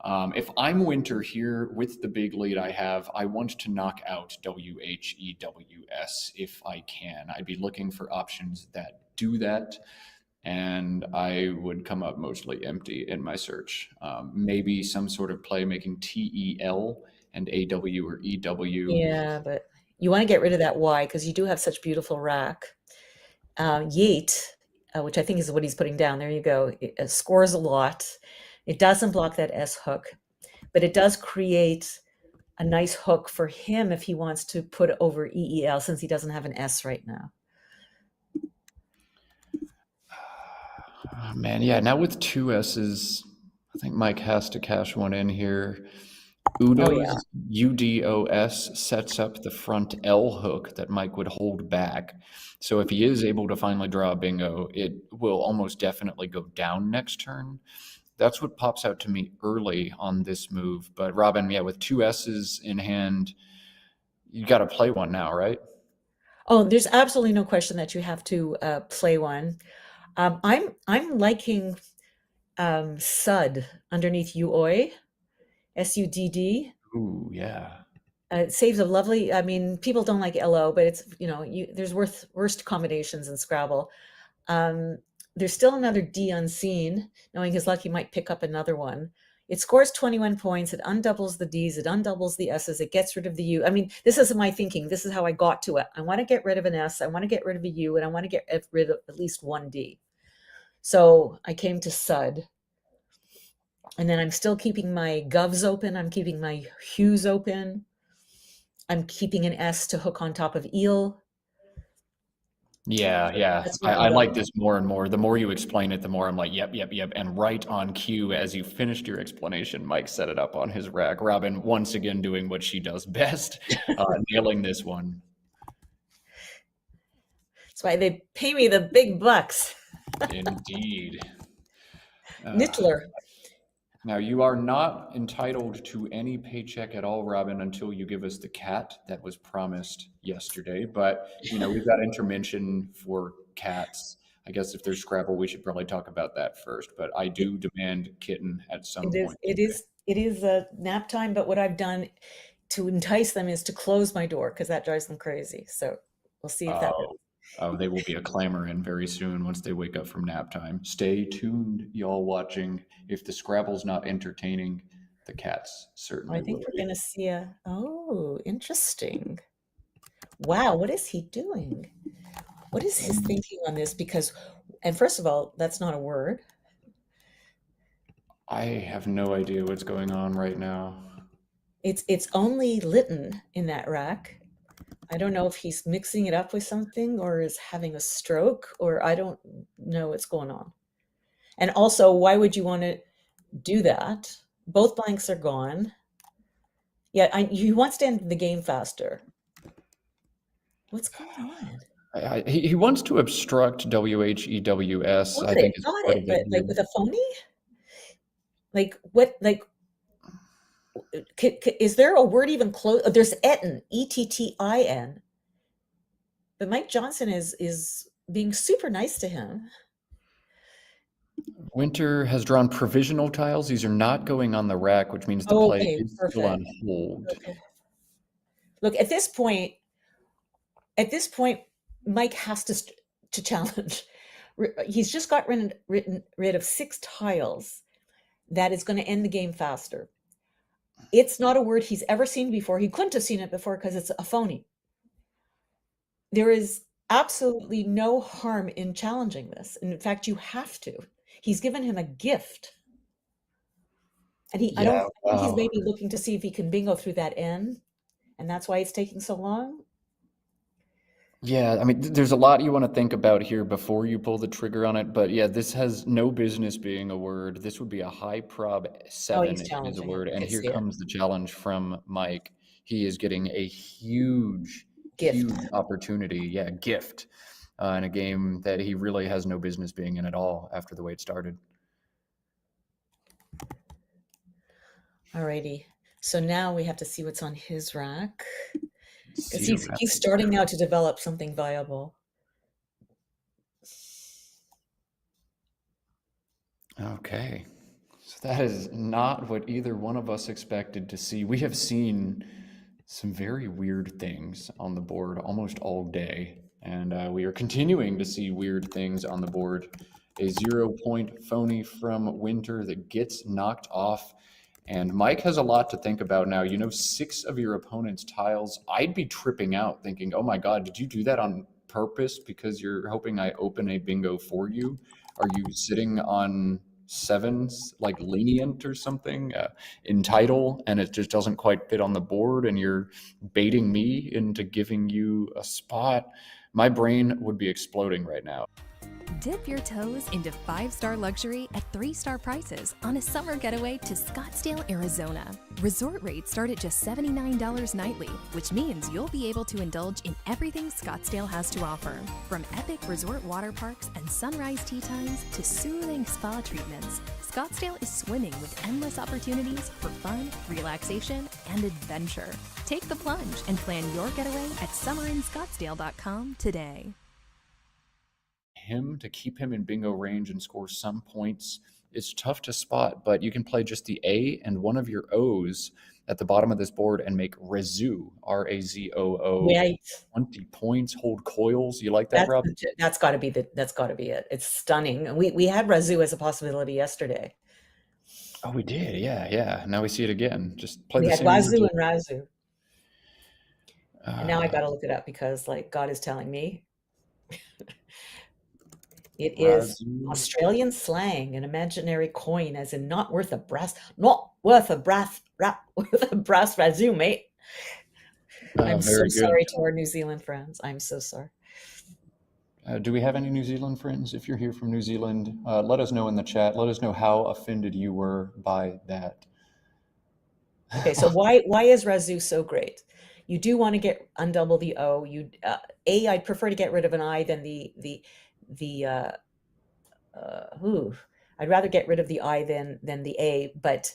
If I'm Winter here with the big lead I have, I want to knock out WHEWS if I can. I'd be looking for options that do that, and I would come up mostly empty in my search. Maybe some sort of play making TEL and AW or EW. Yeah, but you want to get rid of that Y because you do have such beautiful rack. Yeet, which I think is what he's putting down. There you go. It scores a lot. It doesn't block that S hook, but it does create a nice hook for him if he wants to put over EEL, since he doesn't have an S right now. Oh, man, yeah, now with two S's, I think Mike has to cash one in here. Udo's UDOS sets up the front L hook that Mike would hold back. So if he is able to finally draw a bingo, it will almost definitely go down next turn. That's what pops out to me early on this move. But Robin, yeah, with two S's in hand, you got to play one now, right? Oh, there's absolutely no question that you have to play one. I'm liking SUD underneath UOI, SUDD. Ooh, yeah. It saves a lovely. I mean, people don't like LO, but it's there's worst combinations in Scrabble. There's still another D unseen. Knowing his luck, he might pick up another one. It scores 21 points. It undoubles the Ds. It undoubles the S's. It gets rid of the U. I mean, this is my thinking. This is how I got to it. I want to get rid of an S. I want to get rid of a U, and I want to get rid of at least one D. So I came to SUD. And then I'm still keeping my govs open. I'm keeping my hues open. I'm keeping an S to hook on top of eel. Yeah. I like this more and more. The more you explain it, the more I'm like, yep. And right on cue, as you finished your explanation, Mike set it up on his rack. Robin, once again, doing what she does best, nailing this one. That's why they pay me the big bucks. Indeed. Nittler. Now, you are not entitled to any paycheck at all, Robin, until you give us the cat that was promised yesterday. But, we've got intervention for cats. I guess if there's Scrabble, we should probably talk about that first. But I do demand kitten at some point. It is a nap time, but what I've done to entice them is to close my door, because that drives them crazy. So we'll see if that works. Oh, they will be a clamoring very soon once they wake up from nap time. Stay tuned, y'all watching. If the Scrabble's not entertaining, the cats certainly I think will we're be. going to see interesting. Wow, what is he doing? What is his thinking on this? Because, and first of all, that's not a word. I have no idea what's going on right now. It's only Lytton in that rack. I don't know if he's mixing it up with something or is having a stroke, or I don't know what's going on. And also, why would you want to do that? Both blanks are gone. Yeah, he wants to end the game faster. What's going on? He wants to obstruct WHEWS. I think got it, but like with a phony? Like what? Like, is there a word even close? There's Ettin, ETTIN. But Mike Johnson is being super nice to him. Winter has drawn provisional tiles. These are not going on the rack, which means the play is still on hold. Okay. Look, at this point, Mike has to challenge. He's just got rid of 6 tiles. That is going to end the game faster. It's not a word he's ever seen before. He couldn't have seen it before because it's a phony. There is absolutely no harm in challenging this. And in fact, you have to. He's given him a gift. And I don't think he's maybe looking to see if he can bingo through that N. And that's why it's taking so long. Yeah, I mean, there's a lot you want to think about here before you pull the trigger on it. But yeah, this has no business being a word. This would be a high prob 7 if it is a word. And here comes the challenge from Mike. He is getting a huge opportunity. Yeah, gift in a game that he really has no business being in at all after the way it started. Alrighty. So now we have to see what's on his rack. He's starting now to develop something viable. Okay. So that is not what either one of us expected to see. We have seen some very weird things on the board almost all day. And we are continuing to see weird things on the board. A 0-point phony from Winter that gets knocked off. And Mike has a lot to think about now. 6 of your opponent's tiles, I'd be tripping out thinking, oh my God, did you do that on purpose because you're hoping I open a bingo for you? Are you sitting on sevens, like lenient or something, in title, and it just doesn't quite fit on the board, and you're baiting me into giving you a spot, my brain would be exploding right now. Dip your toes into 5-star luxury at 3-star prices on a summer getaway to Scottsdale, Arizona. Resort rates start at just $79 nightly, which means you'll be able to indulge in everything Scottsdale has to offer. From epic resort water parks and sunrise tea times to soothing spa treatments, Scottsdale is swimming with endless opportunities for fun, relaxation, and adventure. Take the plunge and plan your getaway at summerinscottsdale.com today. Him to keep him in bingo range and score some points, it's tough to spot, but you can play just the A and one of your O's at the bottom of this board and make Razoo, R-A-Z-O-O, Right. 20 points, hold coils. You like that, Rob? That's got to be it. It's stunning. And we had Razoo as a possibility yesterday. Oh, we did. Yeah. Now we see it again. Just play We the had same. Wazoo and Razoo. And now I got to look it up because, like, God is telling me. It is Razoo. Australian slang, an imaginary coin, as in not worth a brass razoo, mate. I'm so very good. sorry to our New Zealand friends. I'm so sorry. Do we have any New Zealand friends? If you're here from New Zealand, let us know in the chat. Let us know how offended you were by that. Okay, so why is Razoo so great? You do want to undouble the O. I'd prefer to get rid of an I than I'd rather get rid of the I than the A, but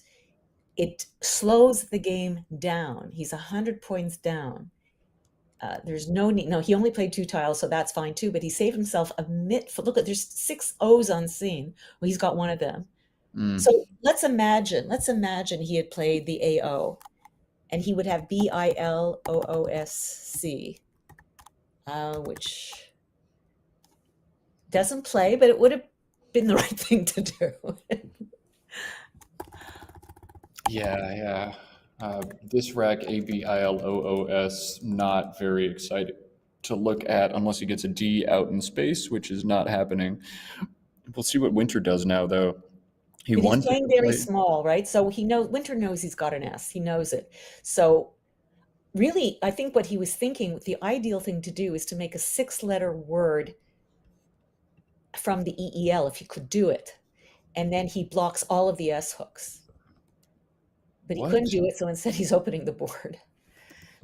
it slows the game down. He's 100 points down. There's no need. No, he only played 2 tiles, so that's fine too. But he saved himself look at, there's 6 O's unseen. Well, he's got one of them. So let's imagine he had played the AO, and he would have BILOOSC, which doesn't play, but it would have been the right thing to do. Yeah. This rack, ABILOOS, not very excited to look at unless he gets a D out in space, which is not happening. We'll see what Winter does now, though. He's playing very small, right? So Winter knows he's got an S. He knows it. So really, I think what he was thinking, the ideal thing to do is to make a 6-letter word from the EEL, if he could do it. And then he blocks all of the S hooks. But he couldn't do it, so instead he's opening the board.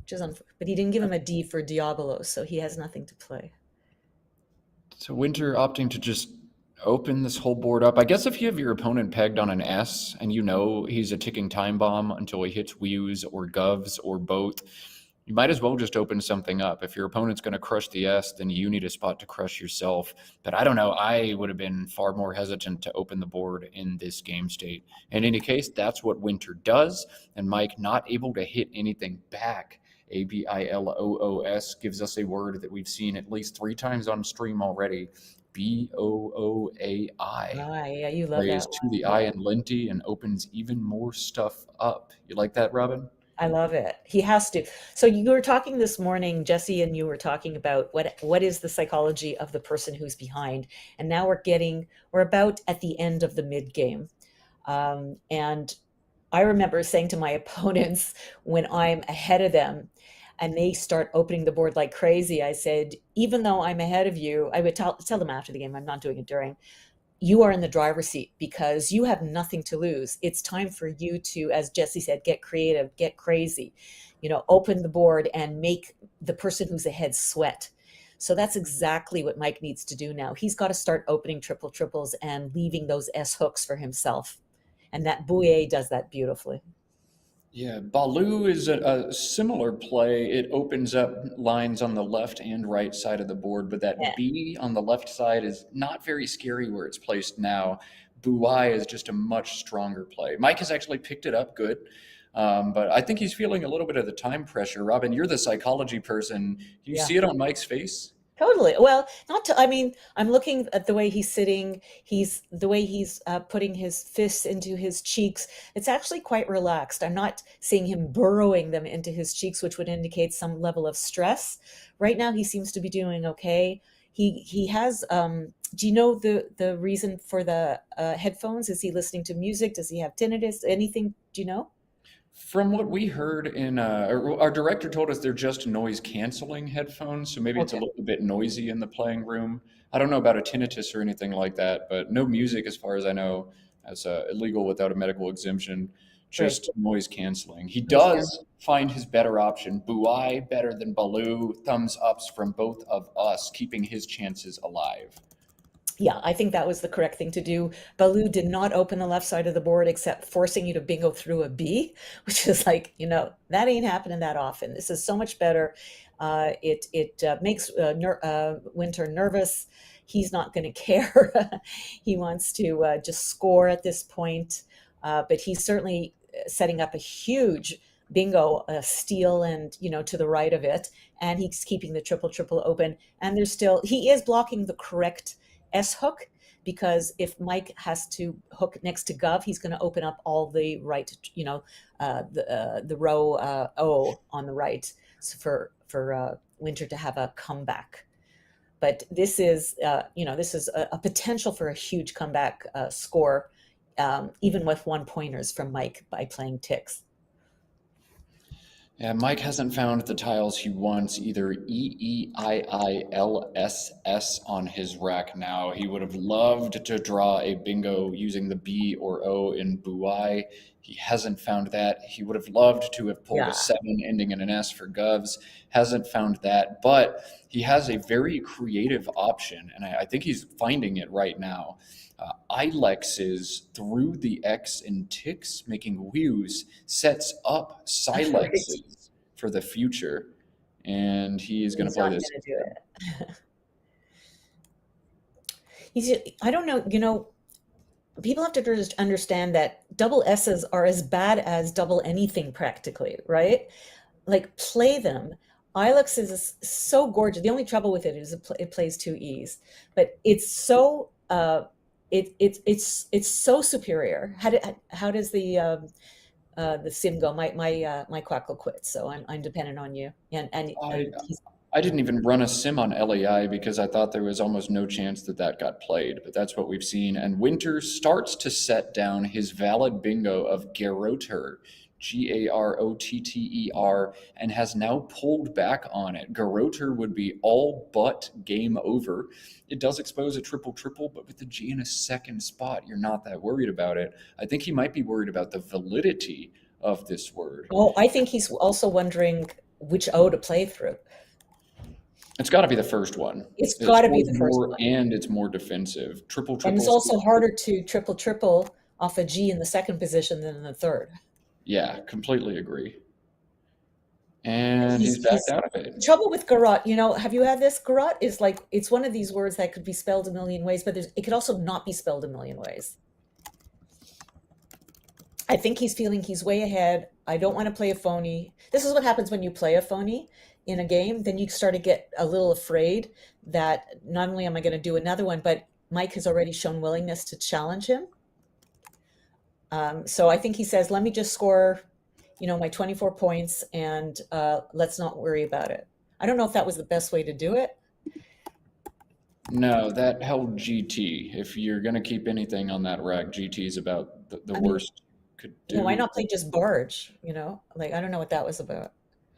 But he didn't give him a D for Diabolo, so he has nothing to play. So Winter opting to just open this whole board up. I guess if you have your opponent pegged on an S and you know he's a ticking time bomb until he hits Wews or Govs or both, you might as well just open something up. If your opponent's going to crush the S, then you need a spot to crush yourself. But I don't know. I would have been far more hesitant to open the board in this game state. In any case, that's what Winter does. And Mike, not able to hit anything back. ABILOOS gives us a word that we've seen at least 3 times on stream already. BOOAI. Yeah, you love Plays that to one. the I in Linty and opens even more stuff up. You like that, Robin? I love it. He has to. So you were talking this morning, Jesse, and you were talking about what is the psychology of the person who's behind. And now we're about at the end of the mid game. And I remember saying to my opponents when I'm ahead of them and they start opening the board like crazy, I said, even though I'm ahead of you, I would tell them after the game, I'm not doing it during, you are in the driver's seat because you have nothing to lose. It's time for you to, as Jesse said, get creative, get crazy, open the board and make the person who's ahead sweat. So that's exactly what Mike needs to do now. He's got to start opening triples and leaving those S hooks for himself. And that Bouye does that beautifully. Yeah, Baloo is a similar play. It opens up lines on the left and right side of the board, but that B on the left side is not very scary where it's placed now. Buai is just a much stronger play. Mike has actually picked it up good, but I think he's feeling a little bit of the time pressure. Robin, you're the psychology person. Do you see it on Mike's face? Totally. Well, I'm looking at the way he's sitting. The way he's putting his fists into his cheeks. It's actually quite relaxed. I'm not seeing him burrowing them into his cheeks, which would indicate some level of stress. Right now, he seems to be doing okay. he has. Do you know the reason for the headphones? Is he listening to music? Does he have tinnitus? Anything? Do you know? From what we heard our director told us they're just noise canceling headphones, so maybe it's a Okay. little bit noisy in the playing room. I don't know about a tinnitus or anything like that, but no music as far as I know, as illegal without a medical exemption, just noise canceling. He does find his better option, Buai better than Baloo, thumbs ups from both of us, keeping his chances alive. Yeah, I think that was the correct thing to do. Baloo did not open the left side of the board except forcing you to bingo through a B, which is like, that ain't happening that often. This is so much better. It makes Winter nervous. He's not going to care. He wants to just score at this point. But he's certainly setting up a huge bingo steal and, to the right of it. And he's keeping the triple open. And he is blocking the correct S hook, because if Mike has to hook next to Gov, he's going to open up all the right, the row O on the right, for Winter to have a comeback. But this is, this is a potential for a huge comeback score, even with 1 pointers from Mike by playing ticks. Yeah, Mike hasn't found the tiles he wants, either EEIILSS on his rack now. He would have loved to draw a bingo using the B or O in Buai. He hasn't found that. He would have loved to have pulled a 7 ending in an S for Govs. Hasn't found that, but he has a very creative option, and I think he's finding it right now. Ilexes through the X in ticks, making whews, sets up Silexes for the future, and he is going to play this. I don't know, people have to understand that double S's are as bad as double anything practically, right? Like, play them. Ilex is so gorgeous. The only trouble with it is it plays 2 E's, but it's so it's so superior. How does the sim go? My Quackle quit, so I'm dependent on you. And I didn't even run a sim on LEI because I thought there was almost no chance that got played, but that's what we've seen. And Winter starts to set down his valid bingo of Garotter, Garotter, and has now pulled back on it. Garotter would be all but game over. It does expose a triple, but with the G in a second spot, you're not that worried about it. I think he might be worried about the validity of this word. Oh, I think he's also wondering which O to play through. It's got to be the first one. It's got to be the first one. And it's more defensive. Triple. And it's also harder to triple off a G in the second position than in the third. Yeah, completely agree. And he's backed out of it. Trouble with garrot, have you had this? Garrot is like, it's one of these words that could be spelled a million ways, but it could also not be spelled a million ways. I think he's feeling he's way ahead. I don't want to play a phony. This is what happens when you play a phony in a game. Then you start to get a little afraid that not only am I going to do another one, but Mike has already shown willingness to challenge him. So I think he says, let me just score, my 24 points and let's not worry about it. I don't know if that was the best way to do it. No, that held GT. If you're going to keep anything on that rack, GT is about the worst you could do. Why not play just barge? Like, I don't know what that was about.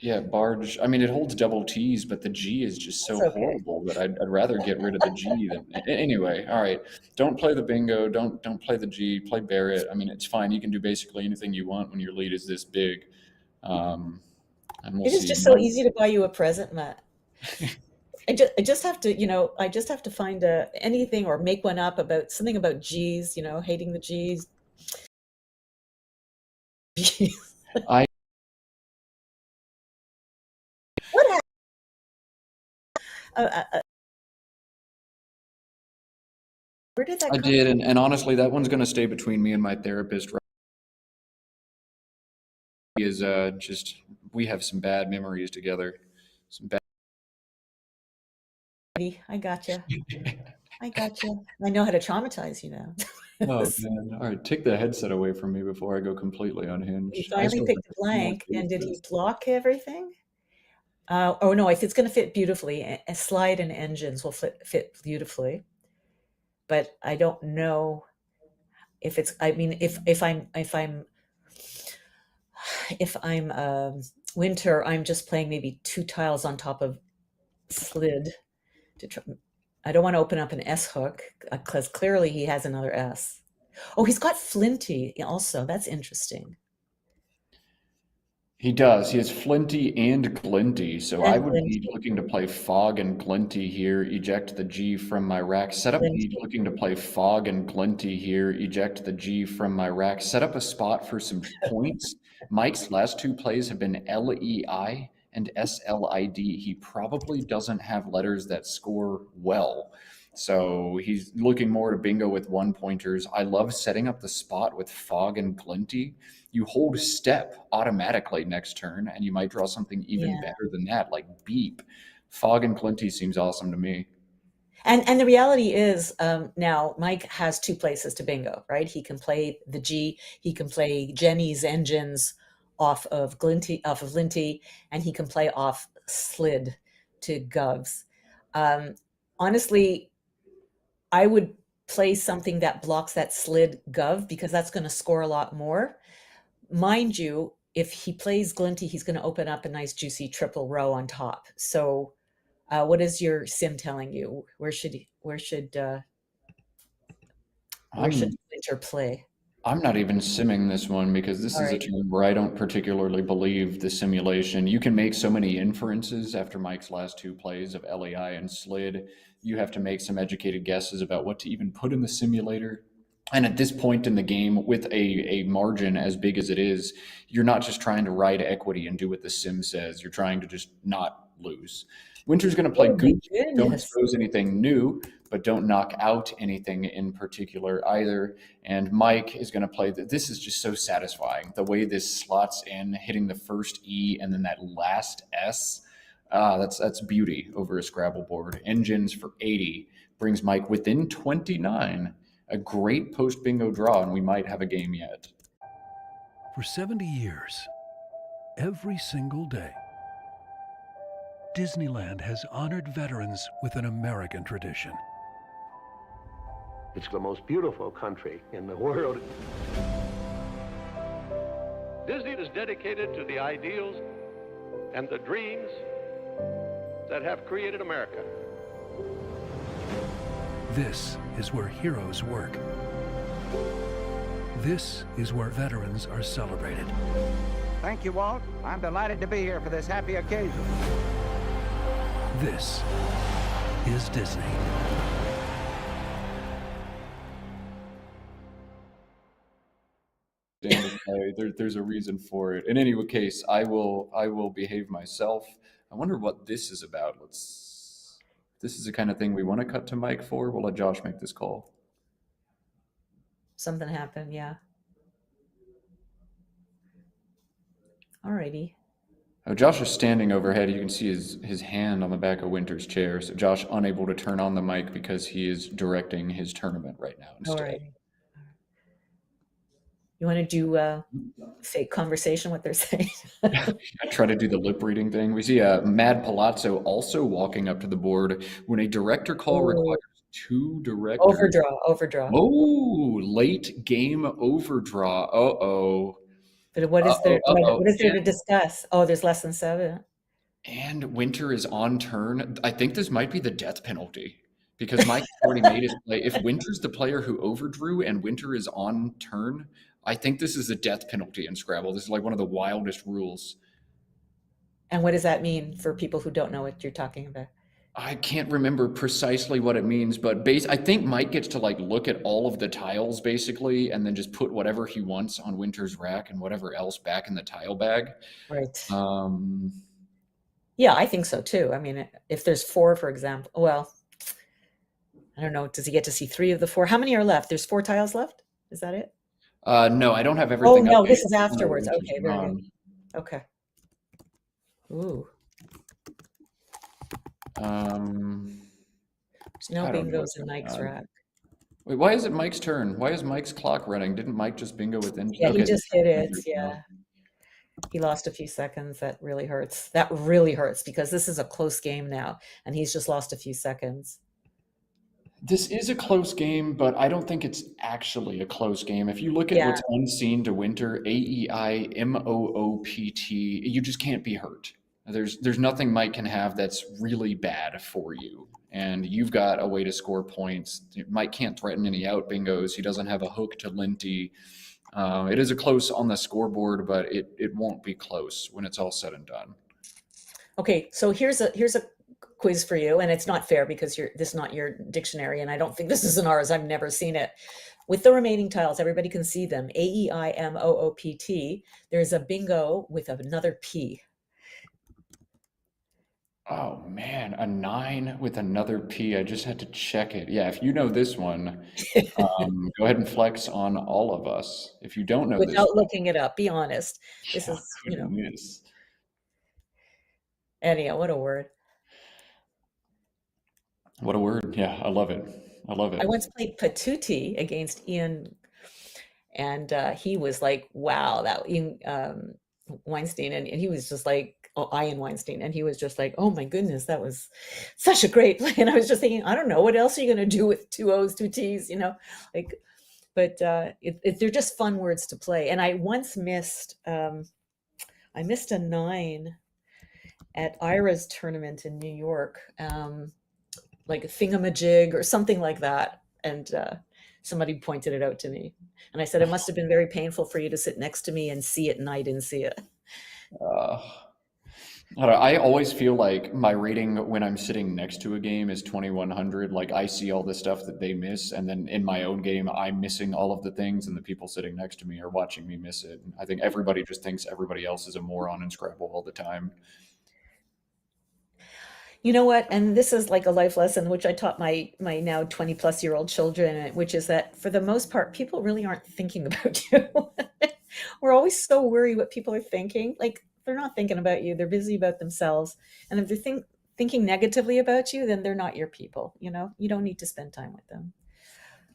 Yeah, barge. I mean, it holds double T's, but the G is just so horrible that I'd rather get rid of the G than anyway. All right, don't play the bingo. Don't play the G. Play Barrett. I mean, it's fine. You can do basically anything you want when your lead is this big. And we'll it is see. just so easy to buy you a present, Matt. I just have to, I just have to find anything or make one up about something about G's. Hating the G's. I. What happened? Where did that I come did, from? and honestly, that one's going to stay between me and my therapist. He is we have some bad memories together. Some bad. I gotcha. I know how to traumatize you now. Oh man! All right, take the headset away from me before I go completely unhinged. He finally picked a blank, and did he block everything? Oh no, if it's going to fit beautifully, a slide and engines will fit beautifully. But I don't know if it's. I mean, if I'm winter, I'm just playing maybe 2 tiles on top of slid. I don't want to open up an S hook because clearly he has another S. Oh, he's got Flinty also. That's interesting. He does. He has Flinty and Glinty, so I And would be Glinty. looking to play Fog and Glinty here, eject the G from my rack. Setup Glinty. be looking to play Fog and Glinty here, eject the G from my rack. Set up a spot for some points. Mike's last 2 plays have been LEI and SLID. He probably doesn't have letters that score well. So he's looking more to bingo with 1-pointers. I love setting up the spot with Fog and Glinty. You hold step automatically next turn, and you might draw something even better than that, like Beep. Fog and Glinty seems awesome to me. And the reality is, now Mike has 2 places to bingo, right? He can play the G, he can play Jenny's engines off of Linty, and he can play off slid to govs. Honestly, I would play something that blocks that slid gov because that's going to score a lot more. Mind you, if he plays Glinty, he's going to open up a nice juicy triple row on top. So what is your sim telling you? Where should Winter play? I'm not even simming this one because this is a turn where I don't particularly believe the simulation. You can make so many inferences after Mike's last 2 plays of LEI and slid. You have to make some educated guesses about what to even put in the simulator. And at this point in the game, with a margin as big as it is, you're not just trying to ride equity and do what the sim says. You're trying to just not lose. Winter's going to play goose. Don't expose anything new, but don't knock out anything in particular either. And Mike is going to play this is just so satisfying. The way this slots in, hitting the first E and then that last S. That's beauty over a Scrabble board. Engines for 80 brings Mike within 29. A great post bingo draw, and we might have a game yet. For 70 years, every single day, Disneyland has honored veterans with an American tradition. It's the most beautiful country in the world. Disney is dedicated to the ideals and the dreams that have created America. This is where heroes work. This is where veterans are celebrated. Thank you, Walt. I'm delighted to be here for this happy occasion. This is Disney. There's a reason for it. In any case, I will behave myself. I wonder what this is about. This is the kind of thing we want to cut to Mike for. We'll let Josh make this call. Something happened, yeah. Alrighty. Oh, Josh is standing overhead. You can see his hand on the back of Winter's chair. So Josh unable to turn on the mic because he is directing his tournament right now instead. Alrighty. You want to do fake conversation, what they're saying? I try to do the lip reading thing. We see Mad Palazzo also walking up to the board when a director call requires 2 directors. Overdraw. Oh, late game overdraw. Uh-oh. But what is there? What is there to discuss? Oh, there's less than 7. And Winter is on turn. I think this might be the death penalty because Mike already made his play. If Winter's the player who overdrew and Winter is on turn, I think this is a death penalty in Scrabble. This is like one of the wildest rules. And what does that mean for people who don't know what you're talking about? I can't remember precisely what it means, but I think Mike gets to like look at all of the tiles basically, and then just put whatever he wants on Winter's rack and whatever else back in the tile bag. Right. Yeah, I think so too. I mean, if there's 4, for example, well, I don't know. Does he get to see 3 of the 4? How many are left? There's 4 tiles left. Is that it? No, I don't have everything. Oh no, this is afterwards. Okay, very good. Okay. Ooh. There's no bingos in Mike's rack. Wait, why is it Mike's turn? Why is Mike's clock running? Didn't Mike just bingo with engines? Yeah, he just hit it. Yeah. He lost a few seconds. That really hurts. That really hurts because this is a close game now, and he's just lost a few seconds. This is a close game, but I don't think it's actually a close game. If you look at what's unseen to Winter, AEI-MOOPT, you just can't be hurt. There's nothing Mike can have that's really bad for you. And you've got a way to score points. Mike can't threaten any out bingos. He doesn't have a hook to Linty. It is a close on the scoreboard, but it won't be close when it's all said and done. Okay, so here's a quiz for you, and it's not fair because this is not your dictionary, and I don't think this is in ours. I've never seen it. With the remaining tiles, everybody can see them. AEIMOOPT. There's a bingo with another P. Oh man, a 9 with another P. I just had to check it. Yeah, if you know this one, go ahead and flex on all of us. If you don't know this Without one, looking it up, be honest. This is, goodness. Anyhow, what a word. What a word. Yeah, I love it. I love it. I once played Patootie against Ian, and he was like, wow, that Ian Weinstein, and he was just like, Ian Weinstein, and he was just like, oh my goodness, that was such a great play. And I was just thinking, I don't know, what else are you going to do with 2 O's, 2 T's, like, but they're just fun words to play. And I once missed, I missed a 9 at Ira's tournament in New York, like a thingamajig or something like that. And somebody pointed it out to me. And I said, it must have been very painful for you to sit next to me and see it, and I didn't see it. I always feel like my rating when I'm sitting next to a game is 2100. Like I see all the stuff that they miss, and then in my own game, I'm missing all of the things, and the people sitting next to me are watching me miss it. I think everybody just thinks everybody else is a moron in Scrabble all the time. You know what? And this is like a life lesson, which I taught my now 20-plus-year-old children, which is that for the most part, people really aren't thinking about you. We're always so worried what people are thinking. Like, they're not thinking about you. They're busy about themselves. And if they're thinking negatively about you, then they're not your people. You don't need to spend time with them.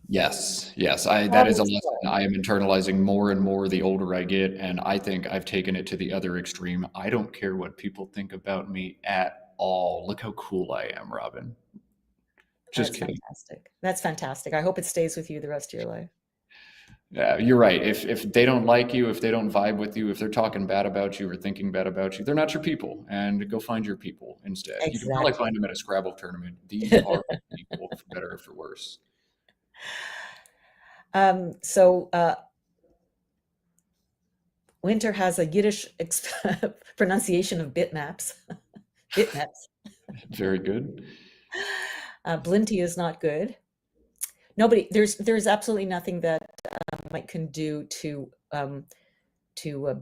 Yes. That is a lesson I am internalizing more and more the older I get. And I think I've taken it to the other extreme. I don't care what people think about me at all. Look how cool I am, Robin. Just kidding. Fantastic. That's fantastic. I hope it stays with you the rest of your life. Yeah, you're right. If they don't like you, if they don't vibe with you, if they're talking bad about you or thinking bad about you, they're not your people. And go find your people instead. Exactly. You can probably find them at a Scrabble tournament. These are people, for better or for worse. Winter has a Yiddish pronunciation of bitmaps. Bitmaps. Very good. Blinty is not good. There's absolutely nothing that Mike can do to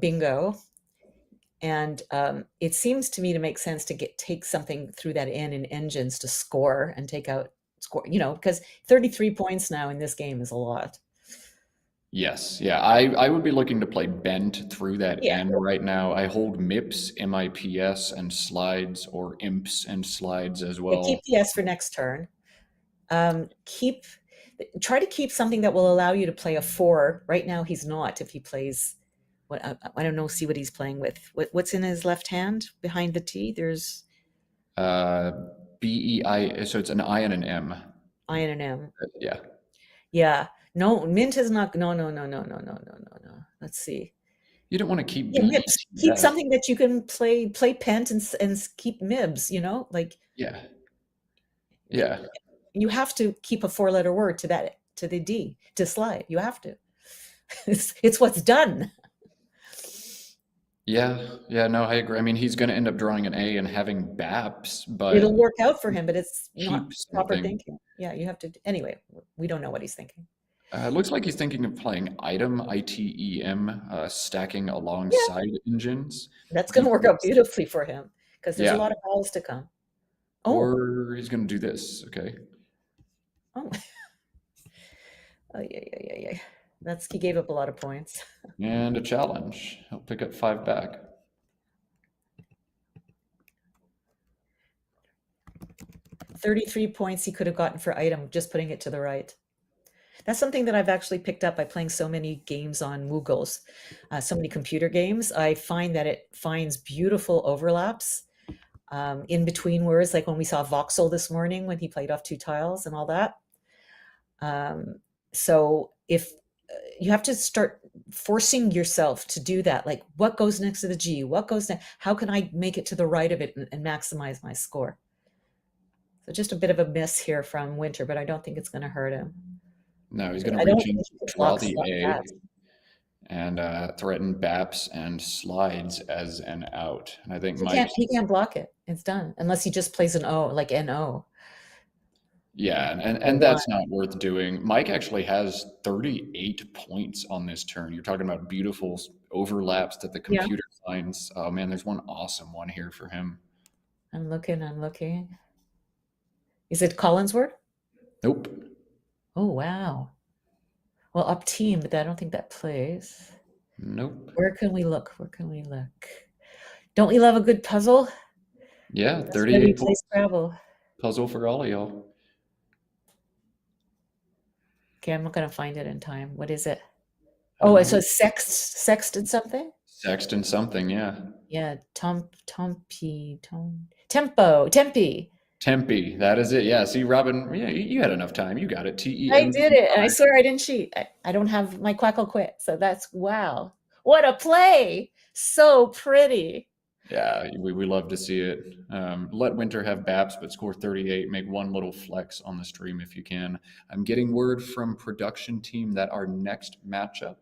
bingo, and it seems to me to make sense to take something through that in engines to score and take out score. Because 33 points now in this game is a lot. Yes. Yeah. I would be looking to play bent through that end right now. I hold MIPS, MIPS, and slides, or imps and slides as well. Keep the S for next turn. Try to keep something that will allow you to play a 4. Right now he's not. If he plays, I don't know. See what he's playing with. What's in his left hand behind the T? There's BEI. So it's an I and an M. I and an M. Yeah. Yeah. No, mint is not. No. Let's see. You don't want to keep MIPS. Keep something that you can play pent and keep mibs. Yeah. You have to keep a 4-letter word to the D to slide. You have to. It's what's done. Yeah. No, I agree. I mean, he's going to end up drawing an A and having BAPS, but it'll work out for him. But it's not proper thinking. Yeah, you have to. Anyway, we don't know what he's thinking. It looks like he's thinking of playing item, ITEM, stacking alongside engines. That's going to work out beautifully for him because there's a lot of balls to come. Or he's going to do this. Okay. Oh. Yeah. He gave up a lot of points. And a challenge. He'll pick up 5 back. $33 points he could have gotten for item, just putting it to the right. That's something that I've actually picked up by playing so many games on Woogles, so many computer games. I find that it finds beautiful overlaps in between words, like when we saw Voxel this morning when he played off 2 tiles and all that. So if you have to start forcing yourself to do that, like what goes next to the G, what goes next, how can I make it to the right of it and maximize my score? So just a bit of a miss here from Winter, but I don't think it's going to hurt him. No, he's going to reach in, draw the A, and threaten Baps and slides as an out. And I think he can't block it. It's done unless he just plays an O, like NO. Yeah, and that's not worth doing. Mike actually has 38 points on this turn. You're talking about beautiful overlaps that the computer finds. Oh man, there's one awesome one here for him. I'm looking. Is it Collinsworth? Nope. Oh, wow. Well, up team, but I don't think that plays. Nope. Where can we look? Don't we love a good puzzle? Yeah, That's 38 points. Scrabble. Puzzle for all of y'all. Okay, I'm not going to find it in time. What is it? Oh, it's a sexted something? Sexton something, yeah. Yeah, Tempe. Tempe, that is it. Yeah, see, Robin, yeah, you had enough time. You got it. TEMP. I did it, and I swear I didn't cheat. I don't have my Quackle quit, so that's wow. What a play! So pretty. Yeah, we love to see it. Let Winter have Baps, but score 38. Make one little flex on the stream if you can. I'm getting word from production team that our next matchup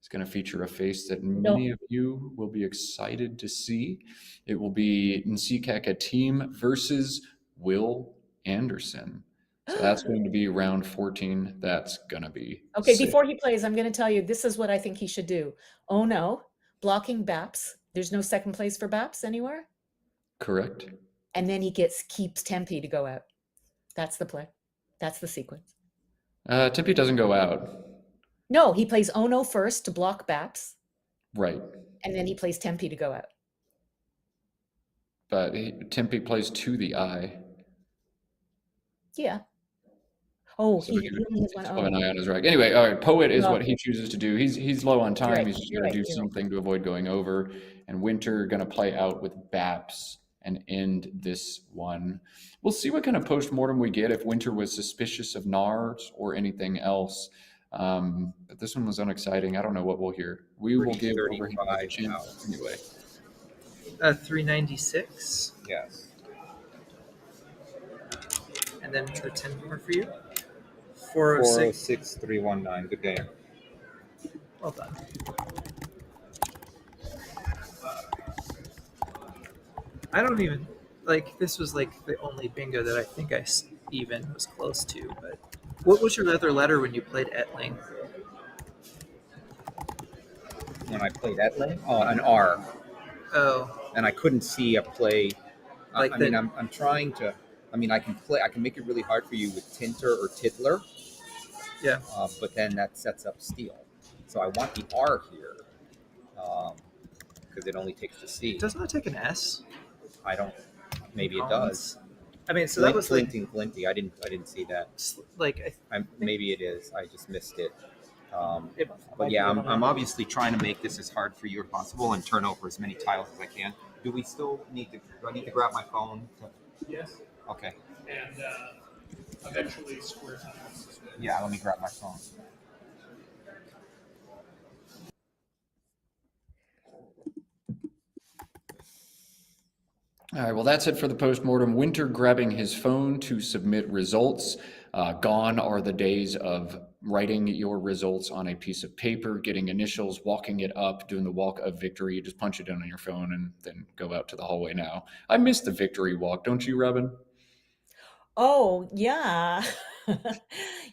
is going to feature a face that many of you will be excited to see. It will be Nsikaka team versus Will Anderson. So that's going to be round 14. That's going to be okay. sick. Before he plays, I'm going to tell you this is what I think he should do. Oh no, blocking Baps. There's no second place for Baps anywhere. Correct. And then he keeps Tempe to go out. That's the play. That's the sequence. Tempe doesn't go out. No, he plays Ono first to block Baps. Right. And then he plays Tempe to go out. But Tempe plays to the eye. Yeah. Oh, So he only has one. have an eye on his rack. Anyway, all right. Poet is No. what he chooses to do. He's low on time. Right, He's just you're going to right, do you're something to avoid going over. And Winter going to play out with Baps and end this one. We'll see what kind of post-mortem we get if Winter was suspicious of NARS or anything else. But this one was unexciting. I don't know what we'll hear. We will give over him a chance anyway. 396. Yes. And then the 10 more for you. 406. 406-319. Good game. Well done. I don't even like this was like the only bingo that I think I even was close to. But what was your other letter when you played Etling? When I played Etling? Oh, an R. Oh. And I couldn't see a play. Like I mean, I'm trying to. I mean, I can make it really hard for you with Tinter or Tiddler. Yeah. But then that sets up Steel. So I want the R here because it only takes the C. Doesn't it take an S? I don't. Maybe it does. I mean, so that was like Flinty. I didn't see that. Like maybe it is. I just missed it. But yeah, I'm obviously trying to make this as hard for you as possible and turn over as many tiles as I can. Do we still need to? Do I need to grab my phone? Yes. Okay. And eventually square tiles. Yeah, let me grab my phone. All right, well, that's it for the postmortem. Winter grabbing his phone to submit results. Gone are the days of writing your results on a piece of paper, getting initials, walking it up, doing the walk of victory. You just punch it in on your phone and then go out to the hallway now. I miss the victory walk, don't you, Robin? Oh, yeah.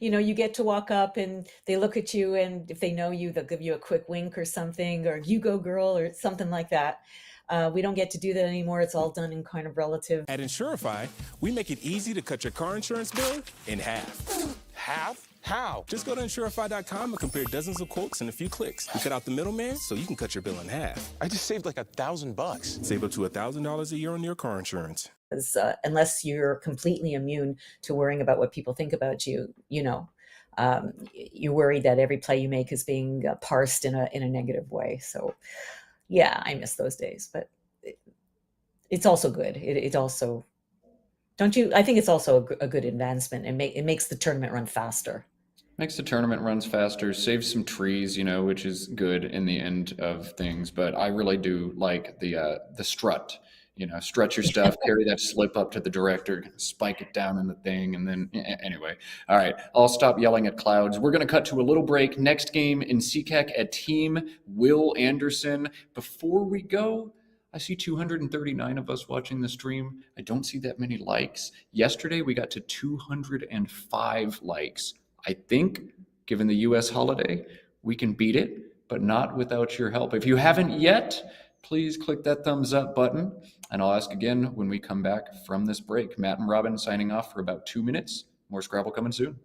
You get to walk up and they look at you, and if they know you, they'll give you a quick wink or something, or you go girl or something like that. We don't get to do that anymore. It's all done in kind of relative. At Insurify, we make it easy to cut your car insurance bill in half. Half? How? Just go to Insurify.com and compare dozens of quotes in a few clicks. We cut out the middleman so you can cut your bill in half. I just saved like $1,000. Save up to $1,000 a year on your car insurance. Unless you're completely immune to worrying about what people think about you, You worry that every play you make is being parsed in a negative way. So, yeah, I miss those days, but it's also good. It also, don't you? I think it's also a good advancement. It makes the tournament run faster. Makes the tournament runs faster, saves some trees, you know, which is good in the end of things. But I really do like the strut. You know, strut your stuff, carry that slip up to the director, spike it down in the thing, and then anyway. All right, I'll stop yelling at clouds. We're going to cut to a little break. Next game in CCAC at Team Will Anderson. Before we go, I see 239 of us watching the stream. I don't see that many likes. Yesterday, we got to 205 likes. I think, given the U.S. holiday, we can beat it, but not without your help. If you haven't yet, please click that thumbs up button, and I'll ask again when we come back from this break. Matt and Robin signing off for about 2 minutes. More Scrabble coming soon.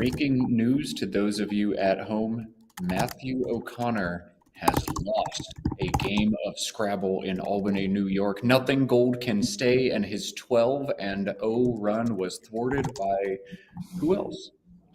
breaking news to those of you at home. Matthew O'Connor has lost a game of Scrabble in Albany, New York. Nothing gold can stay, and his 12-0 run was thwarted by who else?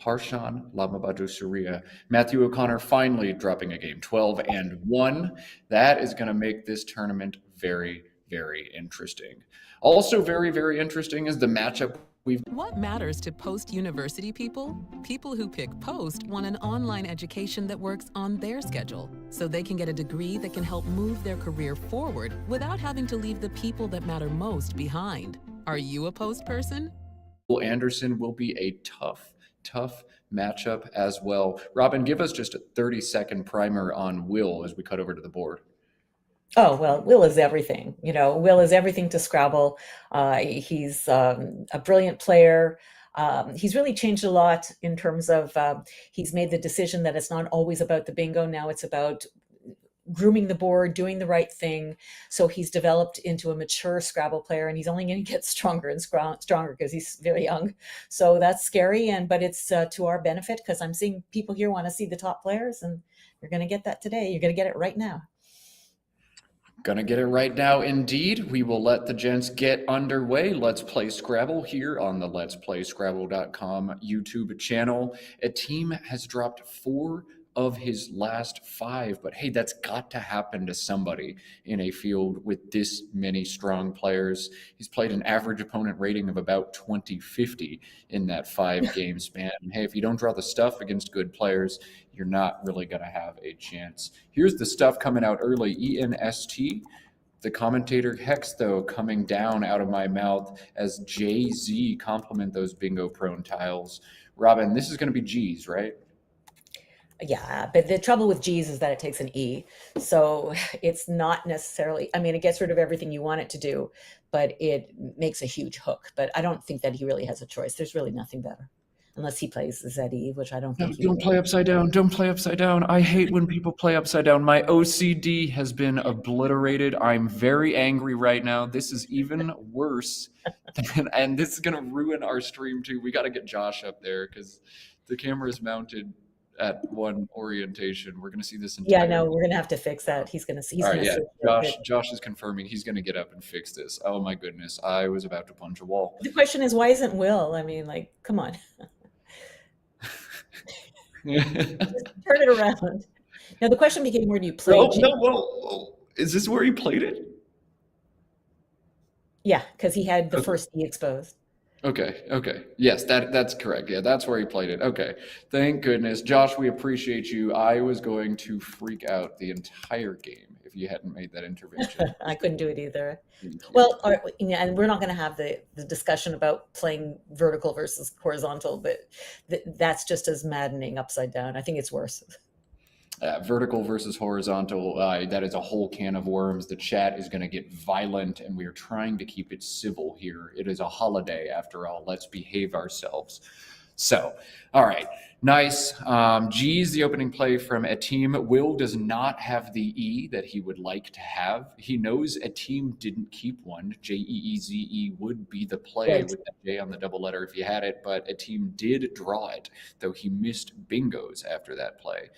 Harshan Lamabadu Surya. Matthew O'Connor finally dropping a game, 12-1. That is going to make this tournament very, very interesting. Also very, very interesting is the matchup we've... What matters to post-university people? People who pick Post want an online education that works on their schedule, so they can get a degree that can help move their career forward without having to leave the people that matter most behind. Are you a Post person? Will Anderson will be a tough matchup as well. Robin, give us just a 30-second primer on Will as we cut over to the board. Oh, well, Will is everything. Will is everything to Scrabble. He's a brilliant player. He's really changed a lot in terms of he's made the decision that it's not always about the bingo. Now it's about grooming the board, doing the right thing. So he's developed into a mature Scrabble player, and he's only going to get stronger and stronger because he's very young. So that's scary, but it's to our benefit, because I'm seeing people here want to see the top players, and you're going to get that today. You're going to get it right now. Gonna get it right now, indeed. We will let the gents get underway. Let's Play Scrabble here on the Let's Play Scrabble.com YouTube channel. A team has dropped 4 of his last 5, but hey, that's got to happen to somebody in a field with this many strong players. He's played an average opponent rating of about 2050 in that 5-game span. And hey, if you don't draw the stuff against good players, you're not really going to have a chance. Here's the stuff coming out early. ENST. The commentator Hex, though, coming down out of my mouth as JZ compliment those bingo-prone tiles. Robin, this is going to be G's, right? Yeah, but the trouble with G's is that it takes an E. So it's not necessarily, it gets rid of everything you want it to do, but it makes a huge hook. But I don't think that he really has a choice. There's really nothing better. Unless he plays ZE, which I don't think Don't play upside down. Don't play upside down. I hate when people play upside down. My OCD has been obliterated. I'm very angry right now. This is even worse. And this is going to ruin our stream, too. We got to get Josh up there because the camera is mounted at one orientation. We're going to see this entire... Yeah, no, we're going to have to fix that. He's going to see. All right, yeah. Josh is confirming he's going to get up and fix this. Oh, my goodness. I was about to punch a wall. The question is, why isn't Will? Come on. Just turn it around. Now the question became, where do you play? Is this where he played it? Yeah, because he had the first E exposed. Okay. Yes, that's correct. Yeah, that's where he played it. Okay. Thank goodness. Josh, we appreciate you. I was going to freak out the entire game if you hadn't made that intervention. I couldn't do it either. Well, and we're not going to have the discussion about playing vertical versus horizontal, but that's just as maddening upside down. I think it's worse. Vertical versus horizontal, that is a whole can of worms. The chat is going to get violent, and we are trying to keep it civil here. It is a holiday, after all. Let's behave ourselves. So, all right, nice. G's the opening play from a team. Will does not have the E that he would like to have. He knows a team didn't keep one. Jeeze would be the play with the J on the double letter if you had it, but a team did draw it, though he missed bingos after that play.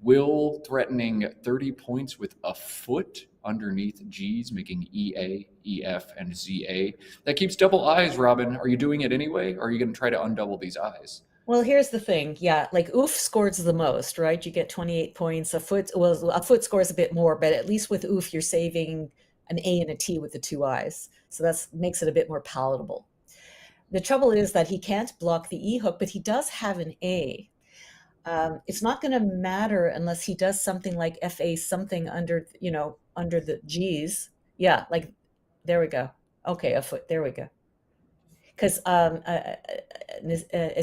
Will threatening 30 points with a foot underneath G's, making EA, EF, and ZA. That keeps double I's, Robin. Are you doing it anyway, or are you going to try to undouble these I's? Well, here's the thing. Yeah, OOF scores the most, right? You get 28 points. A foot scores a bit more, but at least with OOF, you're saving an A and a T with the 2 I's. So that makes it a bit more palatable. The trouble is that he can't block the E hook, but he does have an A. It's not going to matter unless he does something like FA something under the G's. Yeah, there we go. Okay, a foot. There we go. Because a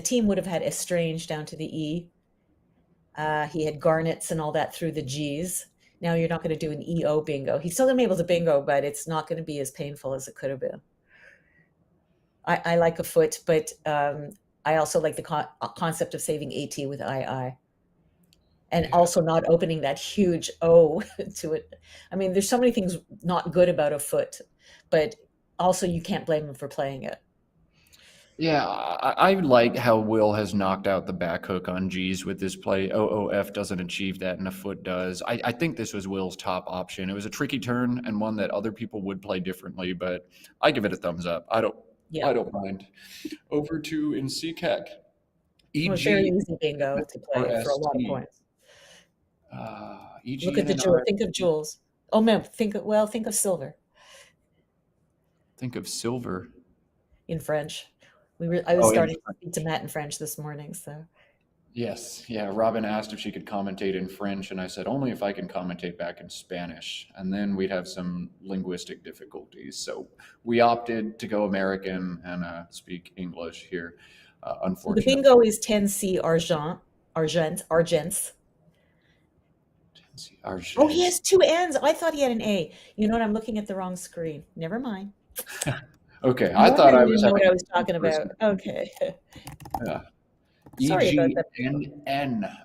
team would have had Estrange down to the E. He had Garnets and all that through the G's. Now you're not going to do an EO bingo. He's still going to be able to bingo, but it's not going to be as painful as it could have been. I like a foot, but I also like the concept of saving AT with II. And also not opening that huge O to it. There's so many things not good about a foot, but also you can't blame him for playing it. Yeah, I like how Will has knocked out the back hook on G's with this play. OOF doesn't achieve that, and a foot does. I think this was Will's top option. It was a tricky turn and one that other people would play differently, but I give it a thumbs up. I don't mind. Over to in CCAC. Well, very easy bingo to play for a lot of RST. points. EG Look at the and jewel. R- Think of jewels. Oh man, think of silver Think of silver. in French. I was Oh, in starting to speak to Matt in French this morning, so Yes, yeah. Robin asked if she could commentate in French, and I said only if I can commentate back in Spanish, and then we'd have some linguistic difficulties. So we opted to go American and speak English here. so the Unfortunately, bingo is 10C argents. Oh, he has two N's. I thought he had an A. You know what? I'm looking at the wrong screen. Never mind. Okay, I thought I was know what having I was talking about. Okay. Yeah. Sorry about that.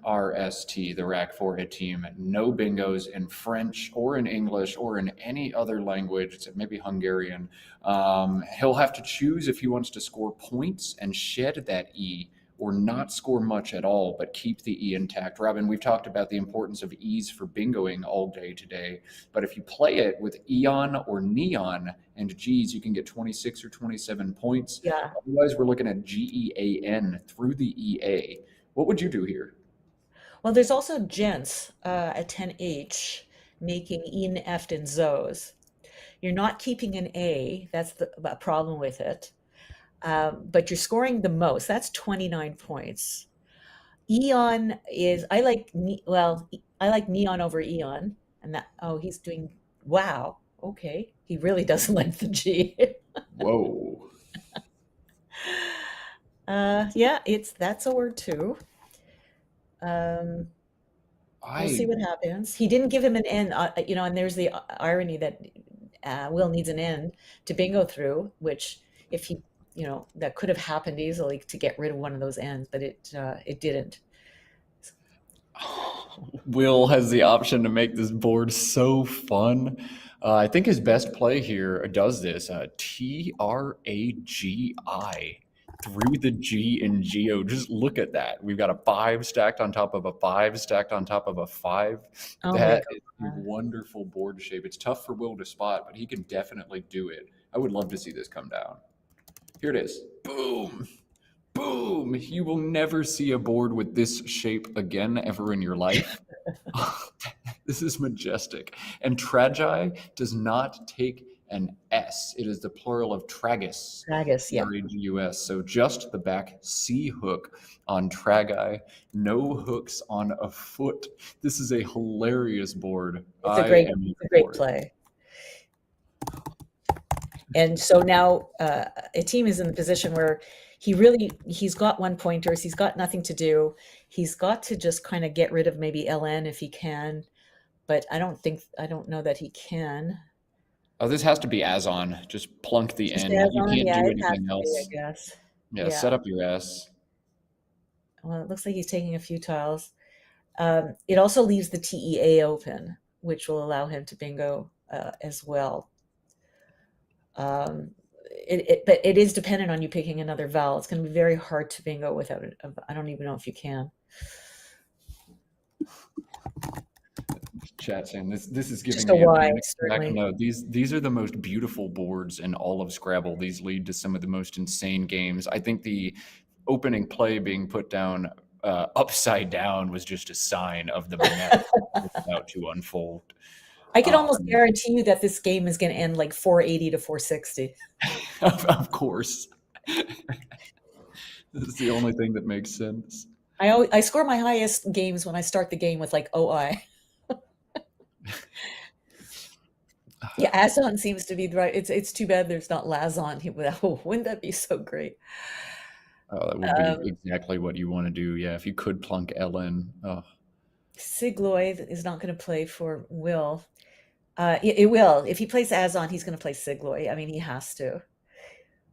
EGNNRST, the rack 4-hit team. No bingos in French or in English or in any other language, except maybe Hungarian. He'll have to choose if he wants to score points and shed that E, or not score much at all, but keep the E intact. Robin, we've talked about the importance of E's for bingoing all day today, but if you play it with Eon or Neon and G's, you can get 26 or 27 points. Yeah. Otherwise, we're looking at GEAN through the EA. What would you do here? Well, there's also gents at 10H making in, F, and Zos. You're not keeping an A. That's the problem with it. But you're scoring the most. That's 29 points. Eon is, I like Neon over Eon. And that, he's doing, wow. Okay. He really doesn't like the G. Whoa. Yeah, that's a word too. We'll see what happens. He didn't give him an N, and there's the irony that Will needs an N to bingo through, which if he, that could have happened easily to get rid of one of those ends, but it didn't. Will has the option to make this board so fun. I think his best play here does this. TRAGI through the G in Geo. Just look at that. We've got a 5 stacked on top of a 5 stacked on top of a 5. Oh That is a wonderful board shape. It's tough for Will to spot, but he can definitely do it. I would love to see this come down. Here it is. Boom. Boom. You will never see a board with this shape again ever in your life. This is majestic. And Tragi does not take an S. It is the plural of tragus. Tragus, yeah. Tragus. So just the back C hook on Tragi. No hooks on a foot. This is a hilarious board. It's a great play. And so now a team is in the position where he's got 1 pointers. He's got nothing to do. He's got to just kind of get rid of maybe LN if he can, but I don't know that he can. Oh, this has to be Azon. Just plunk the Just N. You Azon? can't Yeah, do it has anything to else. be, I guess. Yeah, set up your S. Well, it looks like he's taking a few tiles. It also leaves the TEA open, which will allow him to bingo as well. But it is dependent on you picking another vowel. It's going to be very hard to bingo without it. I don't even know if you can. Chat saying this is giving Just a me Y, mixed back. certainly. No, these are the most beautiful boards in all of Scrabble. These lead to some of the most insane games. I think the opening play being put down upside down was just a sign of the mess about to unfold. I can almost guarantee you that this game is going to end like 480 to 460. Of course. This is the only thing that makes sense. I score my highest games when I start the game with like OI. Yeah, Azon seems to be the right. It's too bad there's not Lazon. Wouldn't that be so great? Oh, that would be exactly what you want to do. Yeah, if you could plunk LN. Oh. Sigloy is not going to play for Will. It will. If he plays Azon, he's going to play Sigloy. I mean, he has to,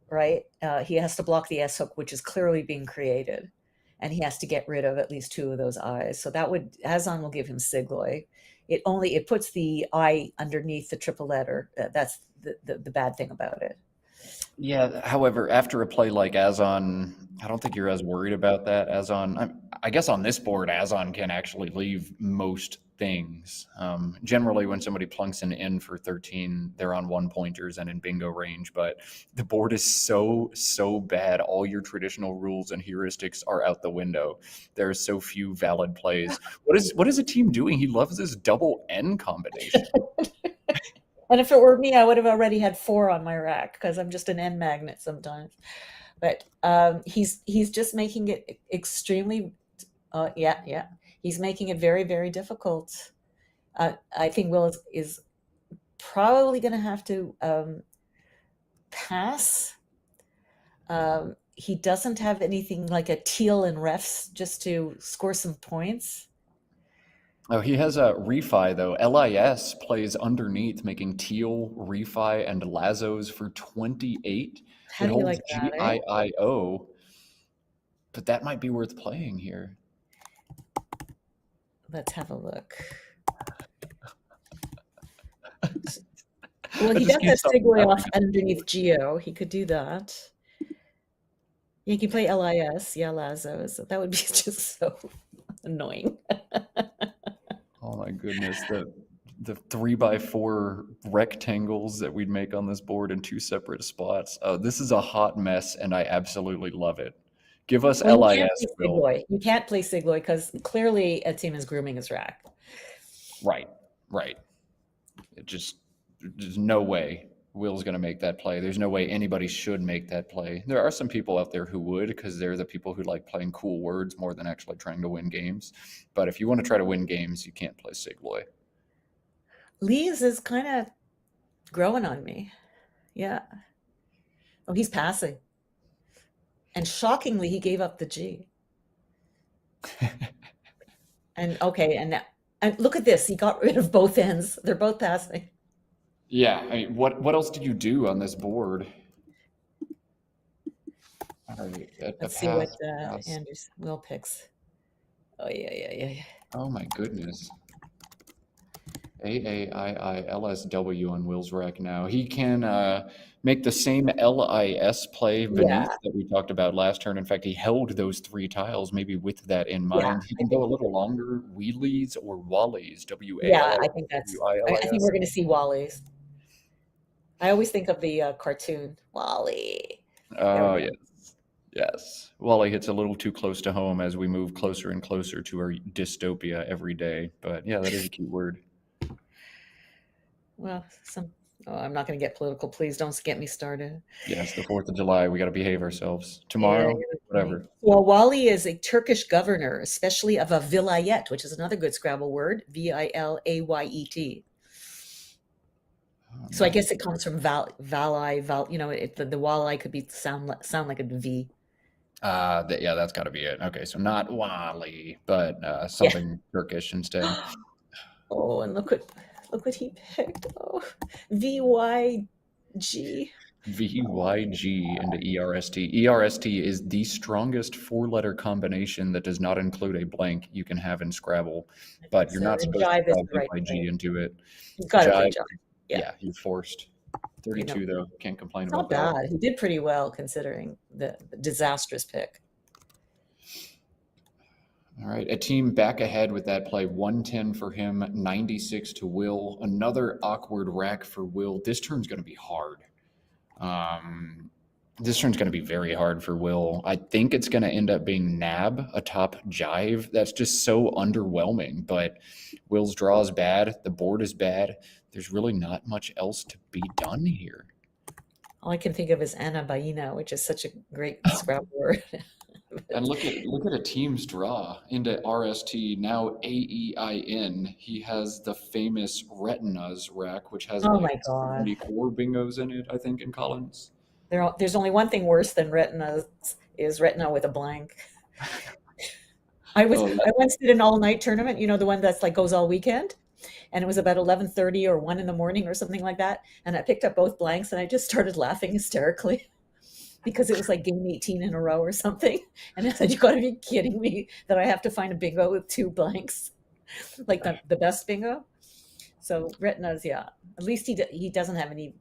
right? He has to block the S hook, which is clearly being created, and he has to get rid of at least 2 of those I's. So Azon will give him Sigloy. It puts the I underneath the triple letter. That's the bad thing about it. Yeah, however, after a play like Azon, I don't think you're as worried about that. Azon, I guess on this board, Azon can actually leave most things. Generally, when somebody plunks an in for 13, they're on 1-pointers and in bingo range, but the board is so bad. All your traditional rules and heuristics are out the window. There are so few valid plays. What is a team doing? He loves this double N combination. And if it were me, I would have already had 4 on my rack because I'm just an N magnet sometimes. But he's just making it extremely, he's making it very, very difficult. I think Will is probably going to have to pass. He doesn't have anything like a teal and refs just to score some points. Oh, he has a refi though. LIS plays underneath, making teal, refi, and Lazos for 28. How do you like that, eh? GIIO, but that might be worth playing here. Let's have a look. Well, he does have Sigway off underneath Geo. He could do that. You can play LIS, yeah, Lazos. That would be just so annoying. Oh my goodness, the 3x4 rectangles that we'd make on this board in 2 separate spots. This is a hot mess, and I absolutely love it. Give us LIS, Will. You can't play Sigloy because clearly a team is grooming his rack. Right. There's no way Will's going to make that play. There's no way anybody should make that play. There are some people out there who would, because they're the people who like playing cool words more than actually trying to win games. But if you want to try to win games, you can't play Sigloy. Lees is kind of growing on me. Yeah. Oh, he's passing. And shockingly, he gave up the G. And look at this. He got rid of both ends. They're both passing. Yeah, I mean, what else did you do on this board? All right, Let's see what Will picks. Oh, yeah. Oh my goodness. AAIILSW on Will's rack now. He can make the same LIS play beneath that we talked about last turn. In fact, he held those 3 tiles, maybe with that in mind. Yeah, he can go a little longer, wheelies or wallies, W-A-L. Yeah, I think we're going to see Wallies. I always think of the cartoon, Wally. Oh, yes. Wally hits a little too close to home as we move closer and closer to our dystopia every day. But yeah, that is a cute word. Well, I'm not going to get political. Please don't get me started. Yes, the 4th of July. We got to behave ourselves. Tomorrow, whatever. Well, Wali is a Turkish governor, especially of a vilayet, which is another good Scrabble word, Vilayet. So I guess it comes from the Wali could be sound like a V. That's got to be it. Okay, so not Wali, but something Turkish instead. Oh, and look what he picked. Oh, VYG. VYG into ERST. ERST is the strongest 4-letter combination that does not include a blank you can have in Scrabble, but you're not supposed to have VYG into it. You've got Jive, to yeah, you're forced. 32 though, can't complain Not about that. bad. He did pretty well considering the disastrous pick. All right, a team back ahead with that play, 110 for him, 96 to Will. Another awkward rack for Will. This turn's going to be hard. This turn's going to be very hard for Will. I think it's going to end up being Nab atop Jive. That's just so underwhelming, but Will's draw is bad. The board is bad. There's really not much else to be done here. All I can think of is Anna Baina, which is such a great Scrabble word. And look at a team's draw into RST, now AEIN. He has the famous Retinas rack, which has 74 bingos in it, I think, in Collins. There's only one thing worse than Retinas is Retina with a blank. I once did an all-night tournament, the one that's like goes all weekend. And it was about 11:30 or 1 a.m. or something like that. And I picked up both blanks and I just started laughing hysterically because it was like game 18 in a row or something. And I said, you got to be kidding me that I have to find a bingo with 2 blanks, like the best bingo. So Retinas, yeah. At least he doesn't have any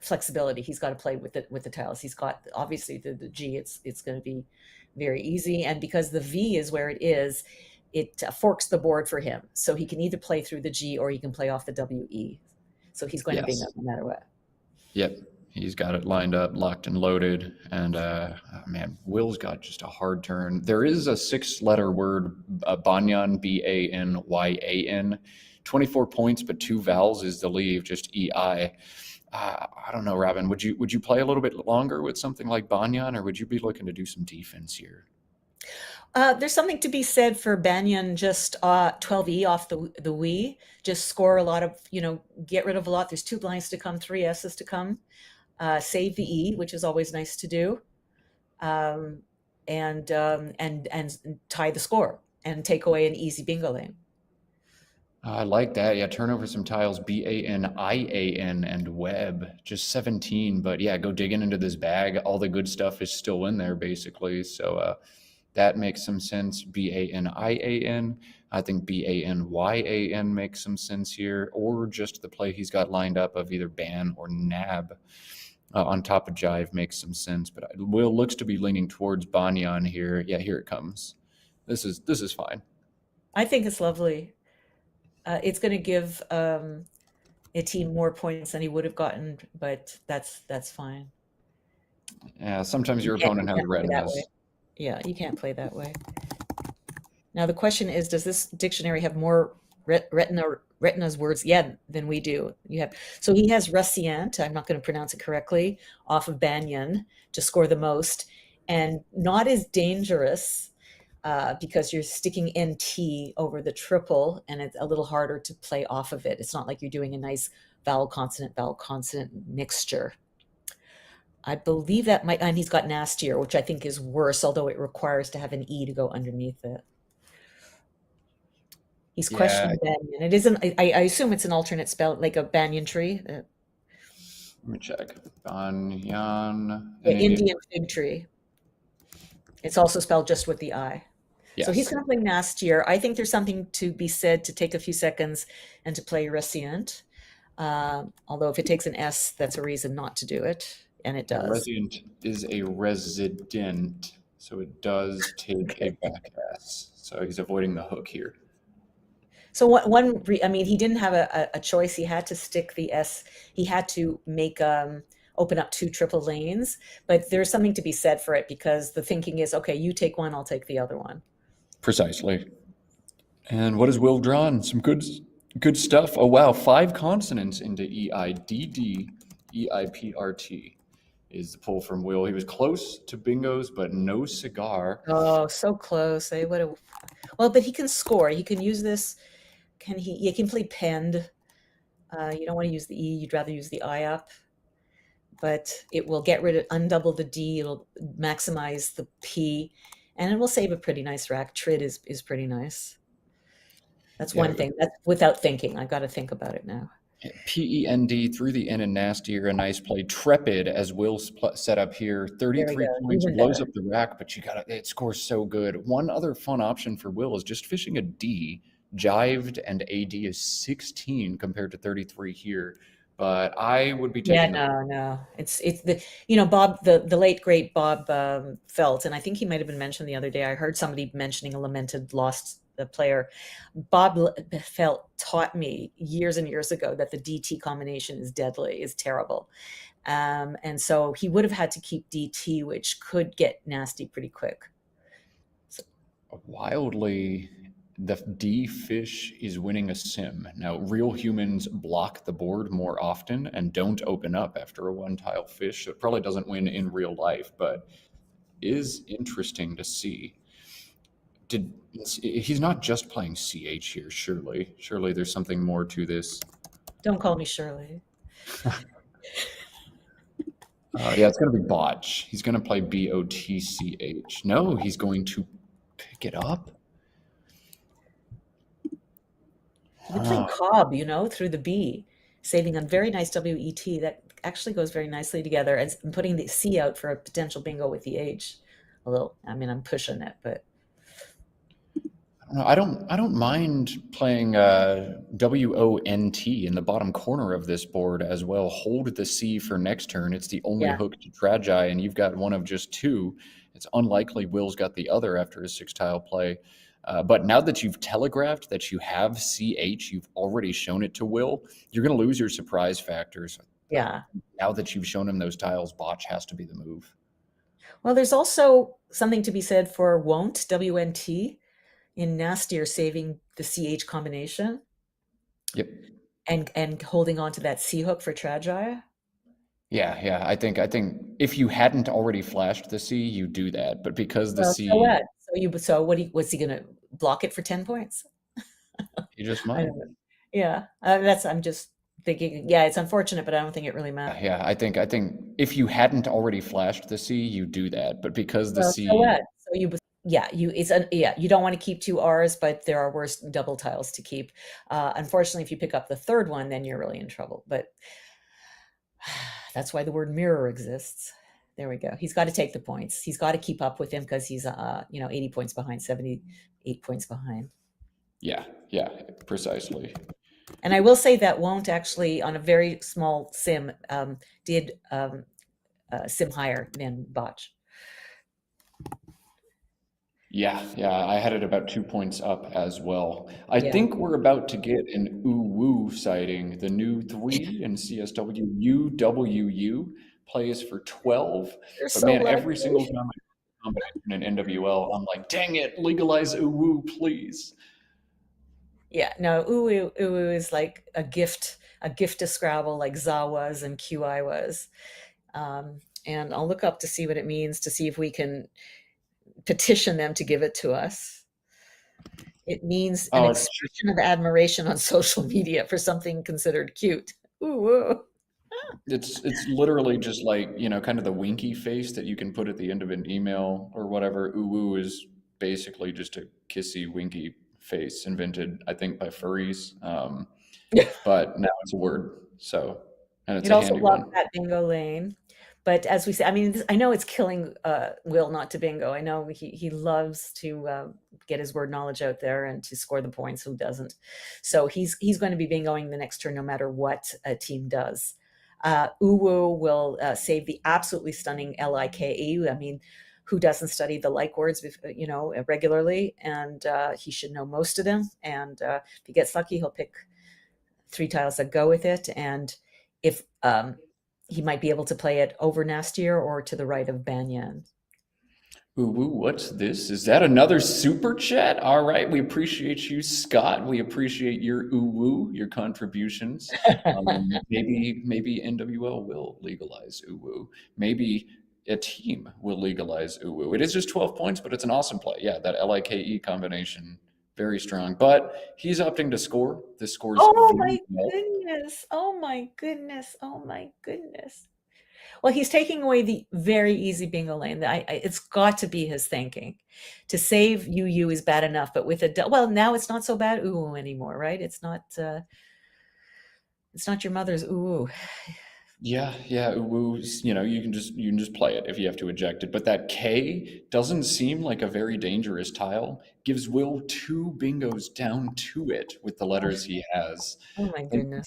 flexibility. He's got to play with the tiles. He's got, obviously, the G. It's going to be very easy, and because the V is where it is, it forks the board for him. So he can either play through the G or he can play off the WE. So he's going to bingo no matter what. Yep. He's got it lined up, locked and loaded. And man, Will's got just a hard turn. There is a 6-letter word, Banyan, Banyan, 24 points, but 2 vowels is the leave, just EI. I don't know, Robin, would you play a little bit longer with something like Banyan, or would you be looking to do some defense here? There's something to be said for Banyan, just 12E off the Wii, just score a lot of, get rid of a lot. There's 2 blinds to come, 3 S's to come, save the E, which is always nice to do, and tie the score and take away an easy bingo lane. I like that. Yeah, turn over some tiles, BANIAN and web, just 17. But yeah, go digging into this bag. All the good stuff is still in there, basically. So that makes some sense. BANIAN. I think BANYAN makes some sense here, or just the play he's got lined up of either ban or nab on top of jive makes some sense. But Will looks to be leaning towards Banyan here. Yeah, here it comes. This is fine. I think it's lovely. It's going to give a team more points than he would have gotten, but that's fine. Yeah, sometimes your opponent has retinas. Yeah, you can't play that way. Now the question is, does this dictionary have more retina's words? Yeah, than we do. So he has Rescient, I'm not going to pronounce it correctly, off of Banyan to score the most, and not as dangerous. Because you're sticking NT over the triple, and it's a little harder to play off of it. It's not like you're doing a nice vowel consonant mixture. I believe that might, and he's got nastier, which I think is worse, although it requires to have an E to go underneath it. He's questioning Banyan. It isn't, I assume it's an alternate spell, like a banyan tree. Let me check. Banyan. Indian fig tree. It's also spelled just with the I. Yes. So he's going to play nastier. I think there's something to be said to take a few seconds and to play Rescient. Although if it takes an S, that's a reason not to do it. And it does. Resident is a resident, so it does take a back S. So he's avoiding the hook here. So I mean, he didn't have a choice. He had to stick the S. He had to make open up 2 triple lanes, but there's something to be said for it, because the thinking is, okay, you take one, I'll take the other one. Precisely. And what has Will drawn? Some good stuff. Oh wow, 5 consonants into EIDD, EIPRT is the pull from Will. He was close to bingos, but no cigar. Oh, so close. Well, but he can score. He can use this. He can play pend. You don't want to use the E. You'd rather use the I up. But it will undouble the D. It'll maximize the P, and it will save a pretty nice rack. Trid is pretty nice. That's one thing. That's without thinking. I got to think about it now. PEND through the N and nastier, a nice play. Trepid, as Will's set up here, 33 points, blows up the rack, but it scores so good. One other fun option for Will is just fishing a D. Jived and AD is 16 compared to 33 here. But I would be taking. Yeah, no. It's the Bob, the late great Bob Felt, and I think he might have been mentioned the other day. I heard somebody mentioning a lamented lost player. Bob Felt taught me years and years ago that the DT combination is deadly, is terrible, and so he would have had to keep DT, which could get nasty pretty quick. So. Wildly. The D fish is winning a sim. Now, real humans block the board more often and don't open up after a 1-tile fish. So it probably doesn't win in real life, but is interesting to see. He's not just playing CH here, surely. Surely there's something more to this. Don't call me Shirley. Yeah, it's going to be botch. He's going to play BOTCH. No, he's going to pick it up. You can play Cobb, through the B, saving a very nice WET. That actually goes very nicely together, and putting the C out for a potential bingo with the H. A little, I'm pushing it, but. I No, I don't mind playing WONT in the bottom corner of this board as well. Hold the C for next turn. It's the only Yeah. hook to Tragi, and you've got one of just two. It's unlikely Will's got the other after his 6-tile play. But now that you've telegraphed that you have CH, you've already shown it to Will, you're going to lose your surprise factors. Yeah. Now that you've shown him those tiles, botch has to be the move. Well, there's also something to be said for won't, WNT, in nastier saving the CH combination. Yep. And holding on to that C hook for Tragi. Yeah. I think if you hadn't already flashed the C, you do that. But because the Well, C, so what? So was he going to block it for 10 points? you just I might. don't know. Yeah, I'm just thinking. Yeah, it's unfortunate, but I don't think it really matters. Yeah, I think if you hadn't already flashed the C, you do that. But because the Well, C, so what? So you don't want to keep 2 R's, but there are worse double tiles to keep. Unfortunately, if you pick up the third one, then you're really in trouble. But that's why the word mirror exists. There we go. He's got to take the points. He's got to keep up with him because he's 80 points behind, 78 points behind. yeah, precisely. And I will say that won't actually, on a very small sim, did sim higher than botch. Yeah, I had it about 2 points up as well. I Yeah. think we're about to get an Uwu sighting. The new 3 in CSW, UWU, plays for 12. You're But so man, lucky. every single time I combination in NWL, I'm like, dang it, legalize Uwu, please. Yeah, no, Uwu is like a gift to Scrabble, like ZA was and QI was. And I'll look up to see what it means, to see if we can petition them to give it to us. It means an Oh, it's expression of admiration on social media for something considered cute. Ooh. It's literally just like, kind of the winky face that you can put at the end of an email or whatever. Uwu is basically just a kissy, winky face invented, I think, by furries. But now it's a word. So, and it's It a also handy loves one. that bingo lane. But as we say, I mean, I know it's killing Will not to bingo. I know he loves to get his word knowledge out there and to score the points. Who doesn't? So he's going to be bingoing the next turn no matter what a team does. Uwu will save the absolutely stunning Like. I mean, who doesn't study the like words, regularly? And he should know most of them. And if he gets lucky, he'll pick 3 tiles that go with it. And if he might be able to play it over nastier or to the right of Banyan. Uwu, what's this? Is that another super chat? All right, we appreciate you, Scott. We appreciate your Uwu, your contributions. Maybe NWL will legalize Uwu. Maybe a team will legalize Uwu. It is just 12 points, but it's an awesome play. Yeah, that Like combination, very strong. But he's opting to score. This scores. Oh very my well. goodness. Oh my goodness. Oh my goodness. Well, he's taking away the very easy bingo lane. It's got to be his thinking. To save UU is bad enough, but with now it's not so bad ooh anymore, right? It's not your mother's ooh. Yeah, Uwu, you can just play it if you have to eject it. But that K doesn't seem like a very dangerous tile. Gives Will 2 bingos down to it with the letters he has. Oh my goodness.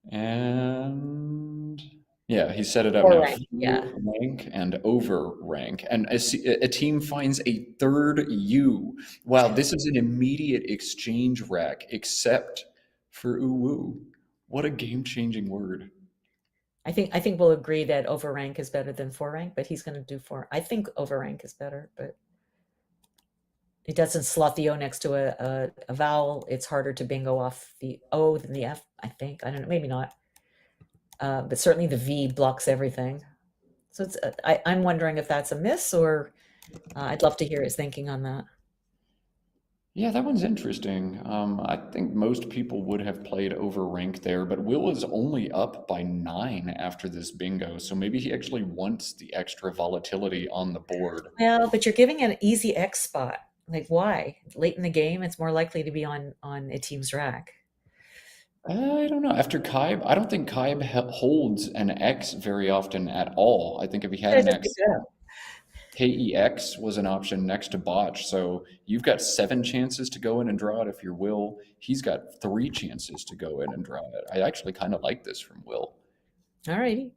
And yeah, he set it up Or now. rank, yeah. Rank and over rank. And a team finds a third U. Wow, this is an immediate exchange rack, except for Uwu. What a game-changing word. I think we'll agree that over rank is better than 4 rank, but he's going to do 4. I think over rank is better, but it doesn't slot the O next to a vowel. It's harder to bingo off the O than the F, I think. I don't know, maybe not. But certainly the V blocks everything. So it's I'm wondering if that's a miss, or I'd love to hear his thinking on that. Yeah, that one's interesting. I think most people would have played over rank there, but Will is only up by 9 after this bingo, so maybe he actually wants the extra volatility on the board. Well, but you're giving an easy X spot. Like, why? Late in the game, it's more likely to be on a team's rack. I don't know. After Kaib, I don't think Kaib holds an X very often at all. I think if he had an X, KEX was an option next to botch. So you've got 7 chances to go in and draw it if you're Will. He's got 3 chances to go in and draw it. I actually kind of like this from Will. All righty.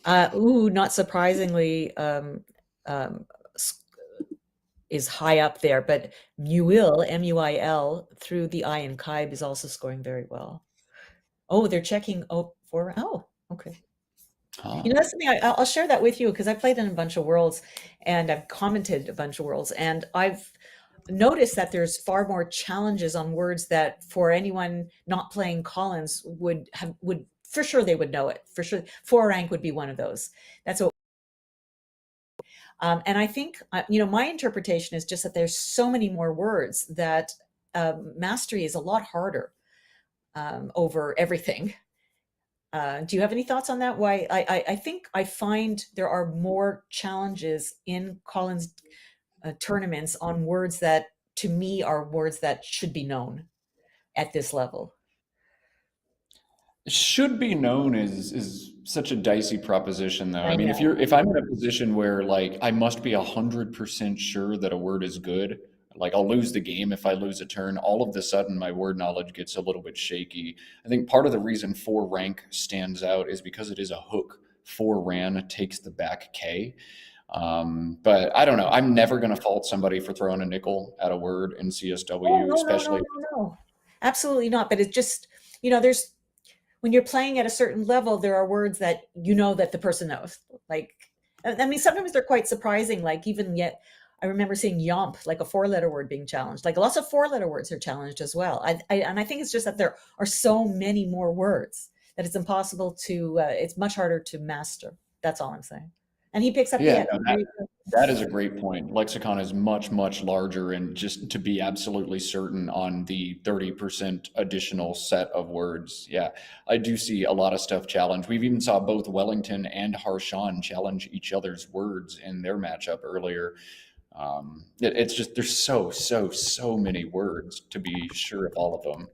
Not surprisingly, is high up there, but Muil, M-U-I-L, through the I in Kaib is also scoring very well. Oh, they're checking okay. You know, that's something I'll share that with you because I played in a bunch of worlds and I've commented a bunch of worlds, and I've noticed that there's far more challenges on words that for anyone not playing Collins would for sure they would know it. For sure, 4 rank would be one of those. That's what. And I think, my interpretation is just that there's so many more words that mastery is a lot harder over everything. Do you have any thoughts on that? Why I think I find there are more challenges in Collins tournaments on words that to me are words that should be known at this level. Should be known is such a dicey proposition, though. I mean, know. if I'm in a position where like I must be 100% sure that a word is good, like I'll lose the game if I lose a turn. All of a sudden, my word knowledge gets a little bit shaky. I think part of the reason 4 rank stands out is because it is a hook. 4 ran takes the back K. But I don't know. I'm never going to fault somebody for throwing a nickel at a word in CSW, especially. No, absolutely not. But it's just, there's, when you're playing at a certain level, there are words that that the person knows. Like, I mean, sometimes they're quite surprising. Like even yet, I remember seeing yomp, like a 4-letter word being challenged. Like lots of 4-letter words are challenged as well. And I think it's just that there are so many more words that it's impossible to, it's much harder to master. That's all I'm saying. And he picks up that is a great point. Lexicon is much, much larger, and just to be absolutely certain on the 30% additional set of words. Yeah, I do see a lot of stuff challenged. We've even saw both Wellington and Harshan challenge each other's words in their matchup earlier. It's just, there's so many words to be sure of all of them.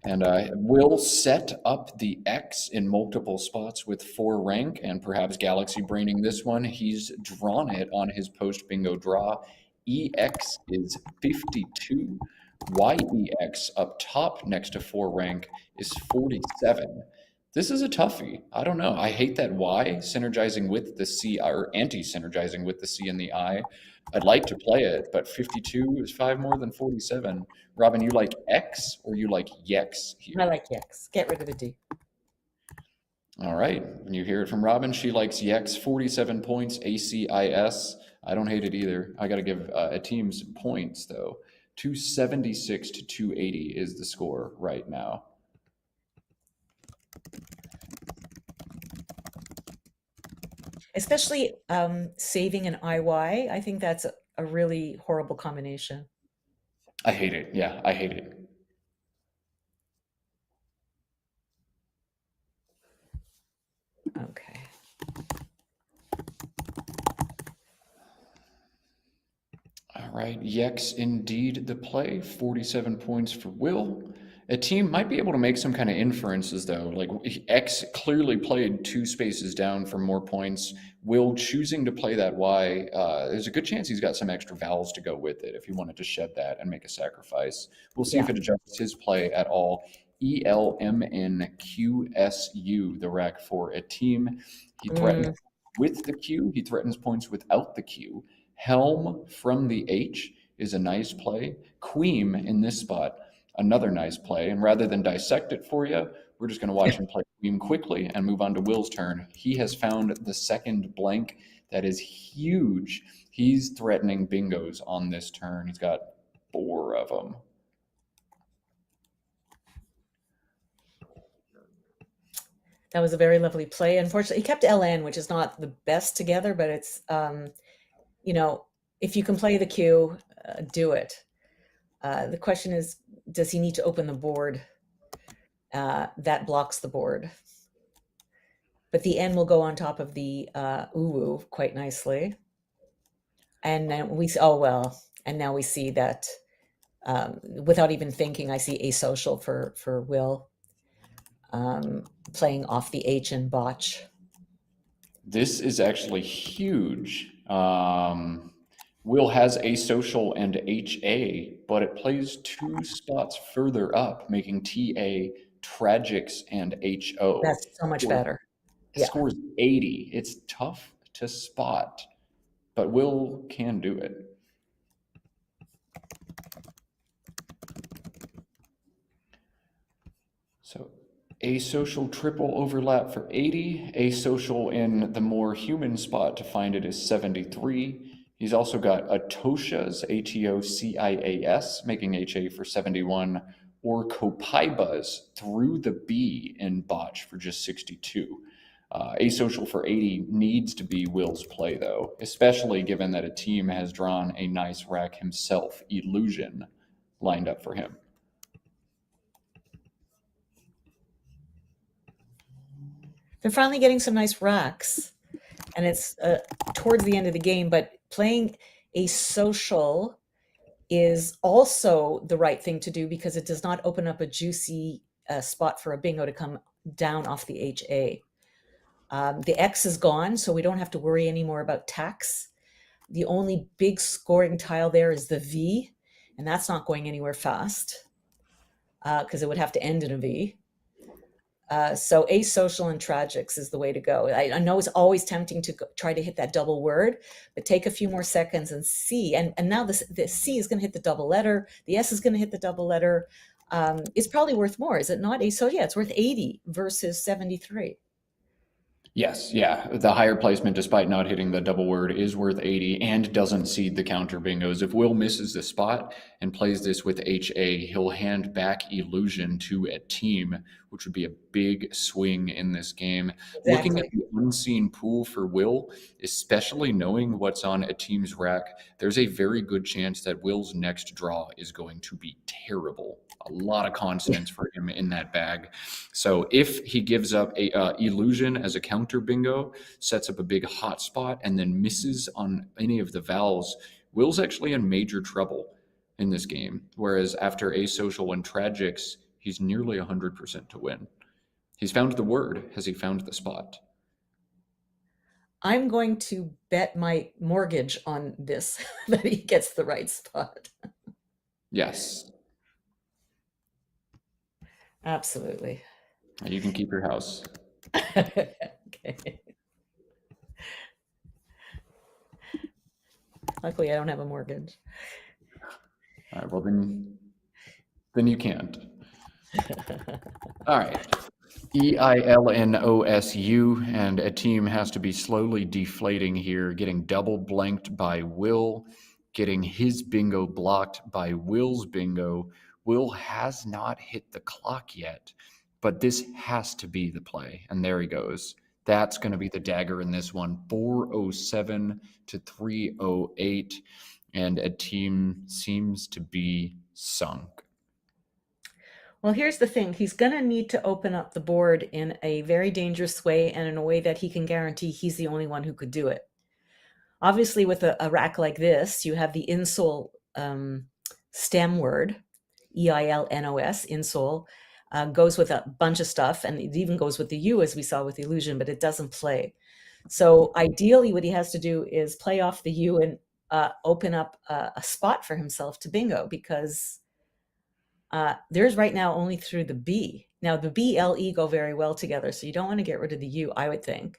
And will set up the X in multiple spots with 4 rank, and perhaps Galaxy braining this one. He's drawn it on his post bingo draw. EX is 52. YEX up top next to 4 rank is 47. This is a toughie. I don't know. I hate that Y synergizing with the C, or anti-synergizing with the C and the I. I'd like to play it, but 52 is 5 more than 47. Robin, you like X or you like Yex here? I like Yex. Get rid of the D. All right. When you hear it from Robin, she likes Yex, 47 points, ACIS. I don't hate it either. I got to give a team some points, though. 276 to 280 is the score right now. Especially saving an IY. I think that's a really horrible combination. I hate it. Yeah, I hate it. Okay. All right. Yex indeed the play. 47 points for Will. A team might be able to make some kind of inferences, though. Like X clearly played 2 spaces down for more points. Will choosing to play that Y, there's a good chance he's got some extra vowels to go with it if he wanted to shed that and make a sacrifice. We'll see if it adjusts his play at all. ELMNQSU, the rack for a team. He threatens with the Q. He threatens points without the Q. Helm from the H is a nice play. Queen in this spot, another nice play. And rather than dissect it for you, we're just going to watch him play Queen quickly and move on to Will's turn. He has found the second blank. That is huge. He's threatening bingos on this turn. He's got 4 of them. That was a very lovely play. Unfortunately, he kept LN, which is not the best together, but it's, if you can play the Q, do it. The question is, does he need to open the board? That blocks the board. But the N will go on top of the uwu quite nicely. And then and now we see that without even thinking, I see asocial for Will. Playing off the H and botch. This is actually huge. Will has Asocial and HA, but it plays 2 spots further up, making TA, Tragics, and HO. That's so much better. Yeah. Scores 80. It's tough to spot, but Will can do it. So Asocial triple overlap for 80. Asocial in the more human spot to find it is 73. He's also got Atosha's, ATOCIAS, making HA for 71, or Copaibas through the B in Botch for just 62. Asocial for 80 needs to be Will's play, though, especially given that a team has drawn a nice rack himself, Illusion, lined up for him. They're finally getting some nice racks, and it's towards the end of the game, but playing Asocial is also the right thing to do because it does not open up a juicy spot for a bingo to come down off the HA. The X is gone, so we don't have to worry anymore about tax. The only big scoring tile there is the V, and that's not going anywhere fast because it would have to end in a V. So Asocial and Tragics is the way to go. I know it's always tempting to try to hit that double word, but take a few more seconds and see. And now the C is going to hit the double letter. The S is going to hit the double letter. It's probably worth more, is it not? So yeah, it's worth 80 versus 73. Yes, yeah. The higher placement, despite not hitting the double word, is worth 80 and doesn't seed the counter bingos. If Will misses the spot and plays this with HA, he'll hand back Illusion to a team, which would be a big swing in this game. Exactly. Looking at the unseen pool for Will, especially knowing what's on a team's rack, there's a very good chance that Will's next draw is going to be terrible. A lot of consonants for him in that bag. So if he gives up a Illusion as a counter bingo, sets up a big hot spot, and then misses on any of the vowels, Will's actually in major trouble in this game. Whereas after Asocial and Tragics, he's nearly 100% to win. He's found the word. Has he found the spot? I'm going to bet my mortgage on this, that he gets the right spot. Yes. Absolutely. You can keep your house. Okay. Luckily, I don't have a mortgage. All right, well, then you can't. All right. EILNOSU, and a team has to be slowly deflating here, getting double blanked by Will, getting his bingo blocked by Will's bingo. Will has not hit the clock yet, but this has to be the play. And there he goes. That's going to be the dagger in this one. 407 to 308. And a team seems to be sunk. Well, here's the thing. He's going to need to open up the board in a very dangerous way and in a way that he can guarantee he's the only one who could do it. Obviously, with a rack like this, you have the insole stem word, EILNOS, insole, goes with a bunch of stuff, and it even goes with the U, as we saw with Illusion, but it doesn't play. So ideally, what he has to do is play off the U and open up a spot for himself to bingo, because there's right now only through the B. Now, the B, L, E go very well together, so you don't want to get rid of the U, I would think.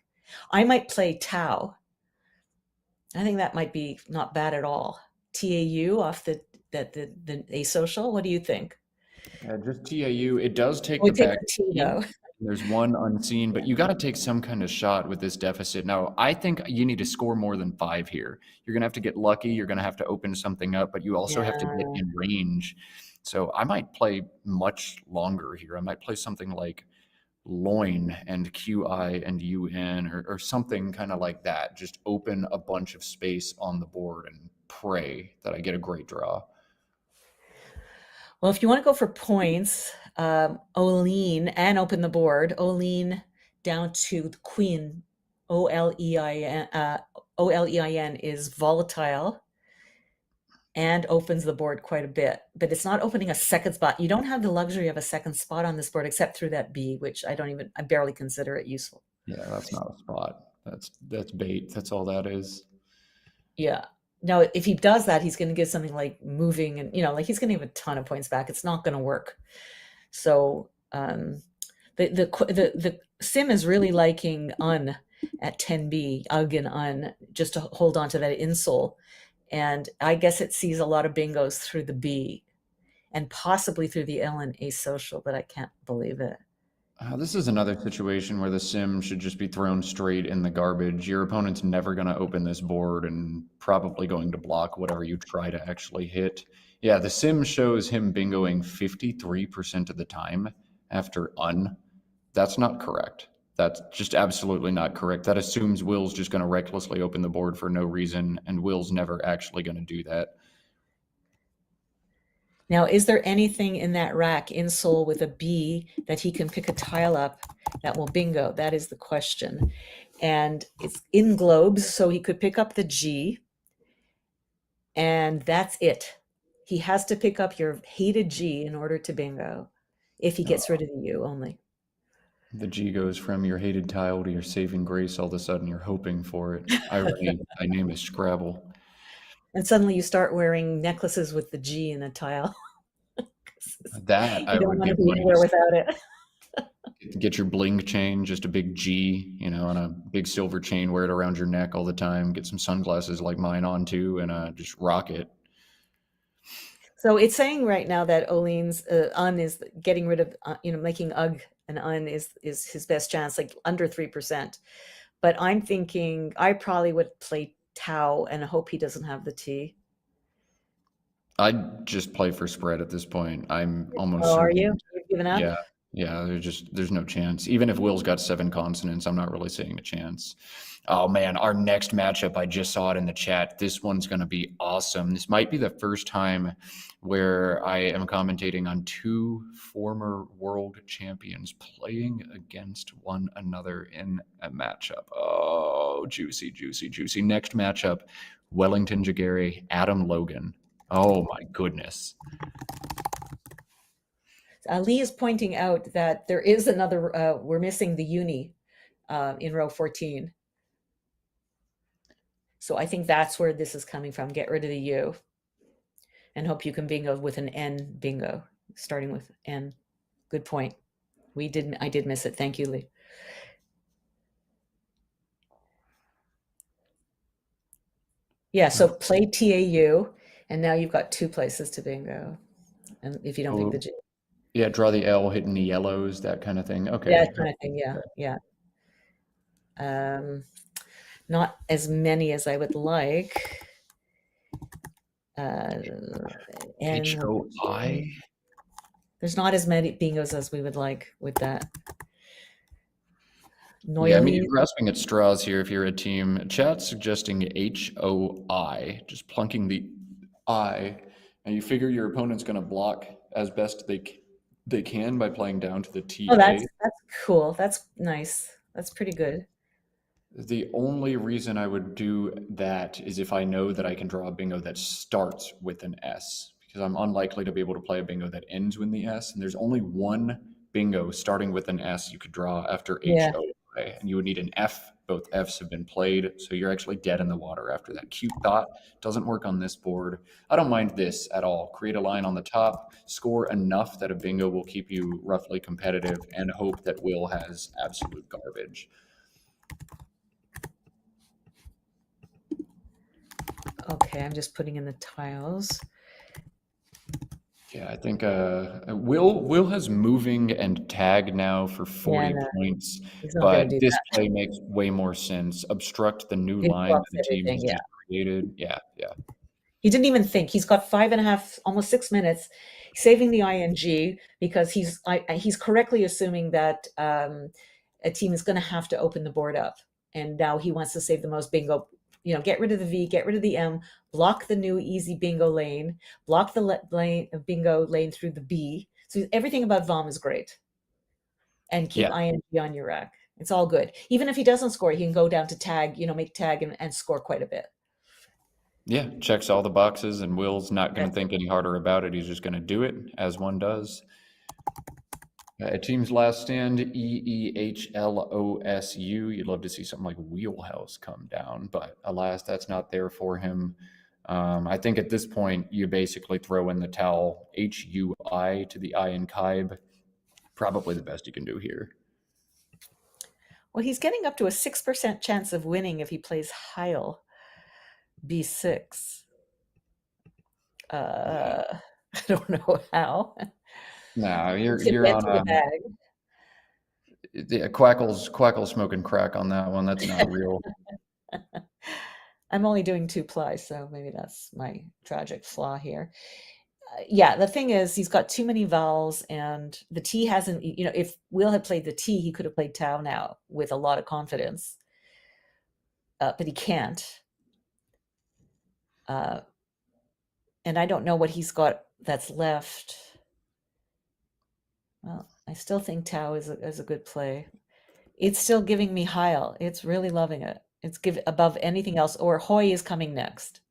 I might play Tau. I think that might be not bad at all. TAU off the Asocial. What do you think? Just TAU. It does take We the take back. the T, though. There's one unseen, but you got to take some kind of shot with this deficit. Now, I think you need to score more than 5 here. You're going to have to get lucky. You're going to have to open something up, but you also have to get in range. So I might play much longer here. I might play something like Loin and QI and UN or something kind of like that. Just open a bunch of space on the board and pray that I get a great draw. Well, if you want to go for points, Olean and open the board, Olean down to the Queen, OLEIN is volatile and opens the board quite a bit, but it's not opening a second spot. You don't have the luxury of a second spot on this board except through that B, which I barely consider it useful. Yeah, that's not a spot. That's bait. That's all that is. Yeah. Now, if he does that, he's going to get something like moving, and like he's going to have a ton of points back. It's not going to work. So the sim is really liking Un at 10B, Ugg and Un, just to hold on to that insole. And I guess it sees a lot of bingos through the B and possibly through the L and asocial, but I can't believe it. This is another situation where the sim should just be thrown straight in the garbage. Your opponent's never going to open this board and probably going to block whatever you try to actually hit. Yeah, the sim shows him bingoing 53% of the time after Un. That's not correct. That's just absolutely not correct. That assumes Will's just going to recklessly open the board for no reason, and Will's never actually going to do that. Now, is there anything in that rack insole with a B that he can pick a tile up that will bingo? That is the question. And it's in globes, so he could pick up the G, and that's it. He has to pick up your hated G in order to bingo, if he gets rid of the U only. The G goes from your hated tile to your saving grace. All of a sudden, you're hoping for it. I name it Scrabble. And suddenly you start wearing necklaces with the G in a tile. That You I don't would want to give be money anywhere to without it. get your bling chain, just a big G, on a big silver chain, wear it around your neck all the time, get some sunglasses like mine on too, and just rock it. So it's saying right now that Olean's Un is getting rid of, making Ugg and Un is his best chance, like under 3%. But I'm thinking I probably would play Tau and hope he doesn't have the T. I'd just play for spread at this point. I'm almost Oh, are certain. you? You've given up? Yeah, there's no chance. Even if Will's got 7 consonants, I'm not really seeing a chance. Oh man, our next matchup, I just saw it in the chat. This one's going to be awesome. This might be the first time where I am commentating on 2 former world champions playing against one another in a matchup. Oh, juicy, juicy, juicy. Next matchup, Wellington Jageri, Adam Logan. Oh my goodness. Lee is pointing out that there is another, we're missing the uni in row 14. So I think that's where this is coming from. Get rid of the U and hope you can bingo with an N bingo, starting with N. Good point. I did miss it. Thank you, Lee. Yeah, so play TAU, and now you've got 2 places to bingo. And if you don't think the G. Yeah, draw the L, hitting the yellows, that kind of thing. Okay. Yeah, that kind of thing. Yeah. Not as many as I would like. HOI? There's not as many bingos as we would like with that. Yeah, I mean, you're grasping at straws here if you're a team. Chat's suggesting HOI, just plunking the I, and you figure your opponent's going to block as best they can by playing down to the TA. Oh, that's cool. That's nice. That's pretty good. The only reason I would do that is if I know that I can draw a bingo that starts with an S, because I'm unlikely to be able to play a bingo that ends with the S, and there's only one bingo starting with an S you could draw after HOI, and you would need an F. Both Fs have been played, so you're actually dead in the water after that. Cute thought doesn't work on this board. I don't mind this at all. Create a line on the top, score enough that a bingo will keep you roughly competitive, and hope that Will has absolute garbage. Okay, I'm just putting in the tiles. Yeah, I think Will has moving and tag now for 40 points, but this play makes way more sense. Obstruct the new line that the team has just created. Yeah. He didn't even think. He's got 5.5, almost 6 minutes, saving the ing because he's correctly assuming that a team is going to have to open the board up, and now he wants to save the most bingo. Get rid of the V, get rid of the M, block the new easy bingo lane, block the bingo lane through the B. So everything about VOM is great. And keep ing on your rack. It's all good. Even if he doesn't score, he can go down to tag, make tag and score quite a bit. Yeah, checks all the boxes, and Will's not going to think any harder about it. He's just going to do it as one does. Team's last stand, EEHLOSU. You'd love to see something like Wheelhouse come down, but alas, that's not there for him. I think at this point, you basically throw in the towel, HUI to the I in Kaib. Probably the best you can do here. Well, he's getting up to a 6% chance of winning if he plays Heil B6. I don't know how. No, you're To get on to the bag. Quackle's smoking crack on that one. That's not real. I'm only doing 2 ply, so maybe that's my tragic flaw here. Yeah, the thing is, he's got too many vowels, and the T hasn't. If Will had played the T, he could have played Tau now with a lot of confidence, but he can't. And I don't know what he's got that's left. Well, I still think Tau is a good play. It's still giving me Heil. It's really loving it. It's above anything else. Or Hoi is coming next.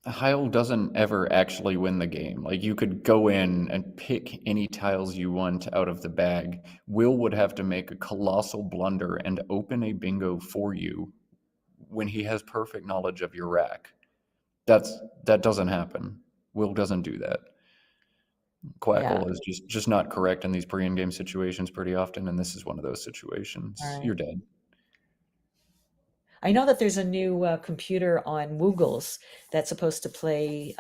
Heil doesn't ever actually win the game. Like, you could go in and pick any tiles you want out of the bag. Will would have to make a colossal blunder and open a bingo for you when he has perfect knowledge of your rack. That doesn't happen. Will doesn't do that. Quackle is just not correct in these pre-in game situations pretty often, and this is one of those situations. Right. You're dead. I know that there's a new computer on Woogles that's supposed to play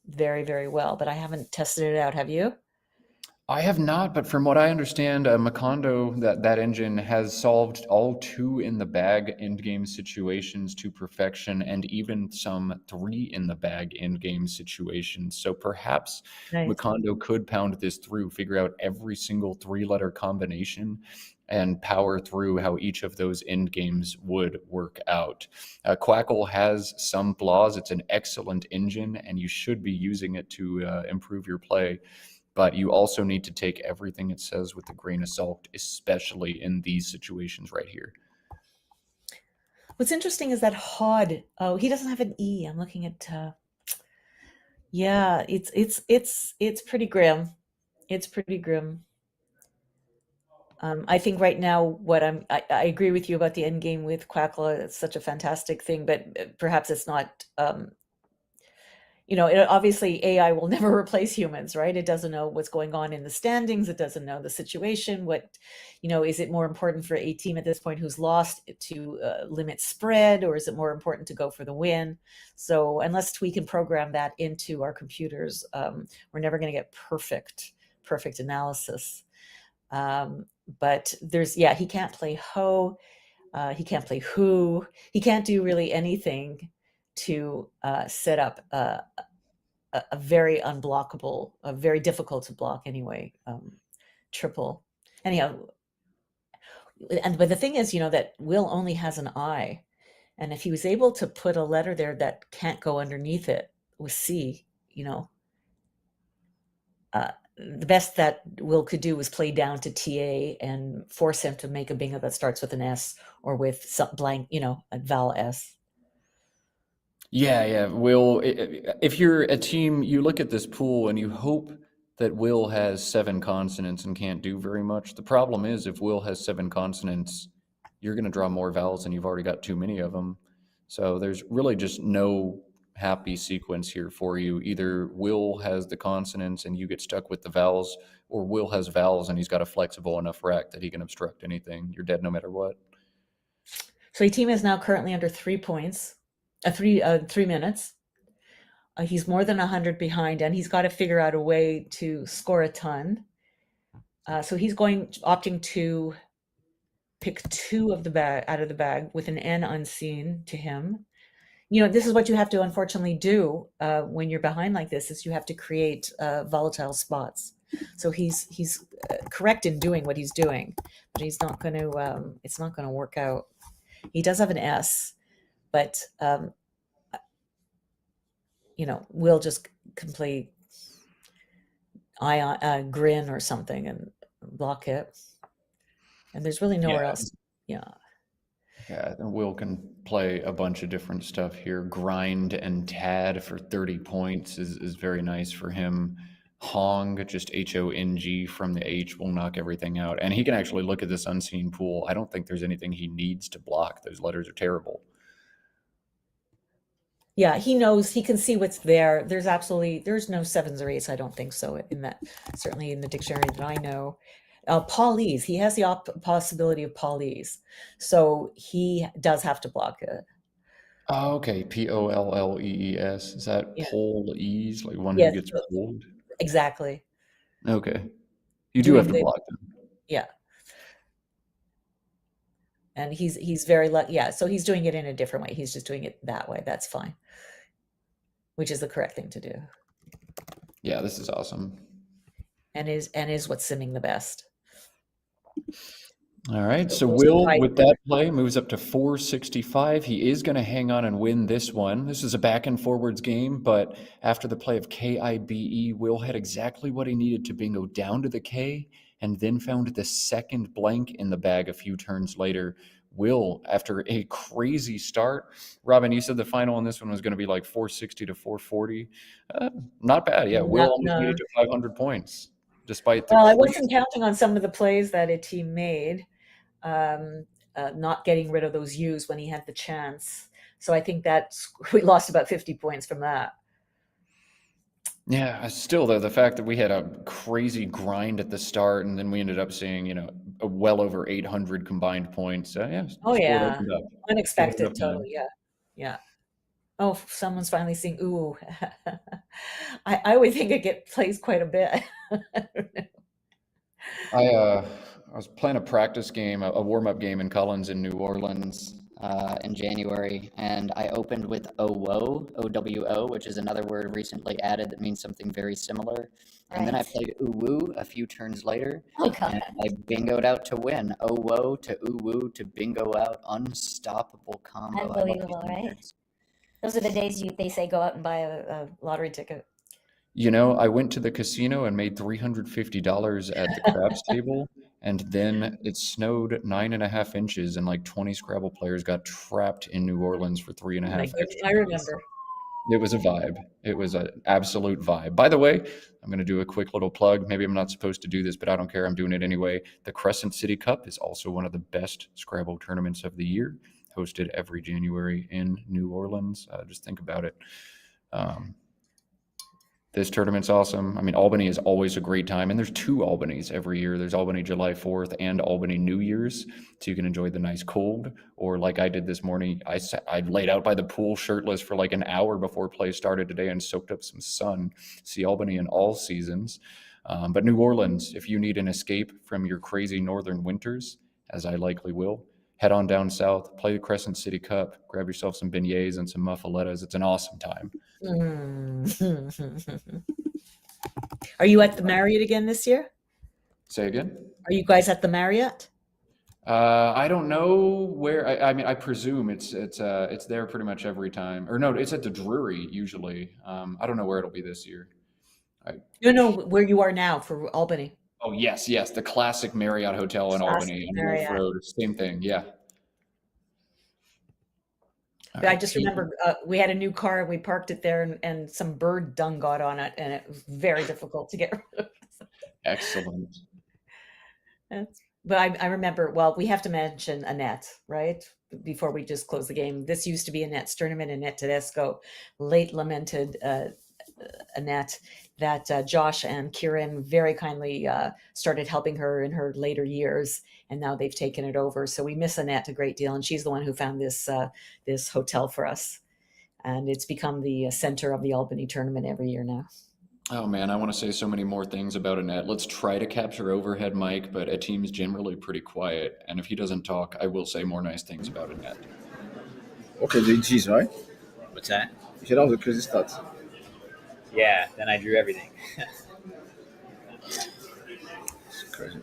very, very well, but I haven't tested it out. Have you? I have not, but from what I understand, Macondo, that engine has solved all 2 in the bag endgame situations to perfection, and even some 3 in the bag endgame situations. So perhaps Macondo could pound this through, figure out every single 3-letter combination, and power through how each of those end games would work out. Quackle has some flaws. It's an excellent engine, and you should be using it to improve your play. But you also need to take everything it says with a grain of salt, especially in these situations right here. What's interesting is that Hod. Oh, he doesn't have an E. I'm looking at. Yeah, it's pretty grim. It's pretty grim. I think right now, I agree with you about the end game with Quackle. It's such a fantastic thing, but perhaps it's not. Obviously AI will never replace humans, right? It doesn't know what's going on in the standings. It doesn't know the situation. Is it more important for a team at this point who's lost to limit spread, or is it more important to go for the win? So unless we can program that into our computers, we're never going to get perfect analysis. But he can't play Ho. He can't play Who. He can't do really anything to set up a very unblockable, a very difficult to block anyway, triple. Anyhow, but the thing is, that Will only has an I, and if he was able to put a letter there that can't go underneath it with C, the best that Will could do was play down to TA and force him to make a bingo that starts with an S or with some blank, a vowel S. Yeah. Will, if you're a team, you look at this pool and you hope that Will has 7 consonants and can't do very much. The problem is, if Will has 7 consonants, you're going to draw more vowels and you've already got too many of them. So there's really just no happy sequence here for you. Either Will has the consonants and you get stuck with the vowels, or Will has vowels and he's got a flexible enough rack that he can obstruct anything. You're dead no matter what. So a team is now currently under 3 points. 3 minutes. He's more than 100 behind, and he's got to figure out a way to score a ton. So he's opting to pick 2 of the bag out of the bag with an N unseen to him. This is what you have to unfortunately do when you're behind like this: is you have to create volatile spots. So he's correct in doing what he's doing, but he's not going to. It's not going to work out. He does have an S. But, Will just can play Grin or something and block it. And there's really nowhere else. Yeah. Yeah, Will can play a bunch of different stuff here. Grind and Tad for 30 points is very nice for him. Hong, just Hong from the H will knock everything out. And he can actually look at this unseen pool. I don't think there's anything he needs to block. Those letters are terrible. Yeah, he knows, he can see what's there. There's no sevens or eights, I don't think so, in that, certainly in the dictionary that I know. Paulese, he has the possibility of Paulese. So he does have to block it. Oh, okay. Pollees. Is that Yeah. Pole-ease, like one Yes, who gets pulled? exactly. Okay. You do have to Doing the- block them. Yeah. And he's very lucky. Yeah, so he's doing it in a different way. He's just doing it that way. That's fine. Which is the correct thing to do. Yeah, this is awesome. And is what's simming the best. All right, so those Will, are with that play, moves up to 465. He is going to hang on and win this one. This is a back and forwards game, but after the play of KIBE, Will had exactly what he needed to bingo down to the K, and then found the second blank in the bag a few turns later. Will, after a crazy start, Robin, you said the final on this one was going to be like 460 to 440. Not bad, yeah. Will almost made it to 500 points, despite the. Well, I wasn't counting on some of the plays that a team made, not getting rid of those U's when he had the chance. So I think that we lost about 50 points from that. Yeah, still though, the fact that we had a crazy grind at the start and then we ended up seeing, well over 800 combined points. Yeah. Oh sport yeah, opened up. unexpected, Opened up totally. Yeah. Oh, someone's finally seeing ooh. I would think it plays quite a bit. I was playing a practice game, a warm-up game in Collins in New Orleans in January, and I opened with OWO, O-W-O, which is another word recently added that means something very similar. And then I played Uwu a few turns later. Oh, God. And I bingoed out to win. OWO to Uwu to bingo out. Unstoppable combo. I love Unbelievable, these right? numbers. Those are the days they say go out and buy a lottery ticket. I went to the casino and made $350 at the craps table, and then it snowed 9.5 inches, and like 20 Scrabble players got trapped in New Orleans for 3.5 extra I remember. It was a vibe. It was an absolute vibe. By the way, I'm going to do a quick little plug. Maybe I'm not supposed to do this, but I don't care. I'm doing it anyway. The Crescent City Cup is also one of the best Scrabble tournaments of the year, hosted every January in New Orleans. Just think about it. This tournament's awesome. I mean, Albany is always a great time, and there's 2 Albanys every year. There's Albany July 4th and Albany New Year's, so you can enjoy the nice cold. Or like I did this morning, I laid out by the pool shirtless for like an hour before play started today and soaked up some sun. See Albany in all seasons. But New Orleans, if you need an escape from your crazy northern winters, as I likely will, head on down south, play the Crescent City Cup, grab yourself some beignets and some muffalettas. It's an awesome time. Are you at the Marriott again this year? Say again? Are you guys at the Marriott? I don't know where. I mean, I presume it's there pretty much every time. Or no, it's at the Drury usually. I don't know where it'll be this year. No, where you are now for Albany. Oh yes, the classic Marriott Hotel in Classic Albany on Marriott. Wolf Road. Same thing, yeah. But I just remember we had a new car and we parked it there and some bird dung got on it and it was very difficult to get rid of. Excellent. But I remember, well, we have to mention Annette, right? Before we just close the game. This used to be Annette's tournament, Annette Tedesco, late lamented Annette, that Josh and Kieran very kindly started helping her in her later years, and now they've taken it over. So we miss Annette a great deal, and she's the one who found this this hotel for us, and it's become the center of the Albany tournament every year now. Oh man, I want to say so many more things about Annette. Let's try to capture overhead Mike, but a team's generally pretty quiet, and if he doesn't talk, I will say more nice things about Annette. Okay, GG's, right? What's that? You said that was a crazy start. Yeah, then I drew everything. It's crazy.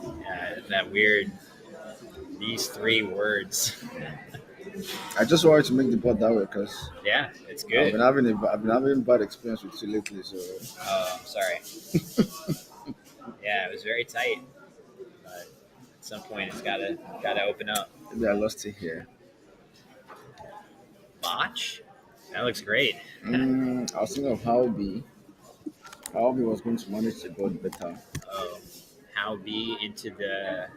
Yeah, that weird, these 3 words. I just wanted to make the board that way because Yeah, it's good. I've been having bad experience with you lately. So. Oh, I'm sorry. Yeah, it was very tight, but at some point it's gotta open up. Maybe I lost it here. Botch? That looks great. I was thinking of how B. Albi was going to manage the board better. Oh, how B into the.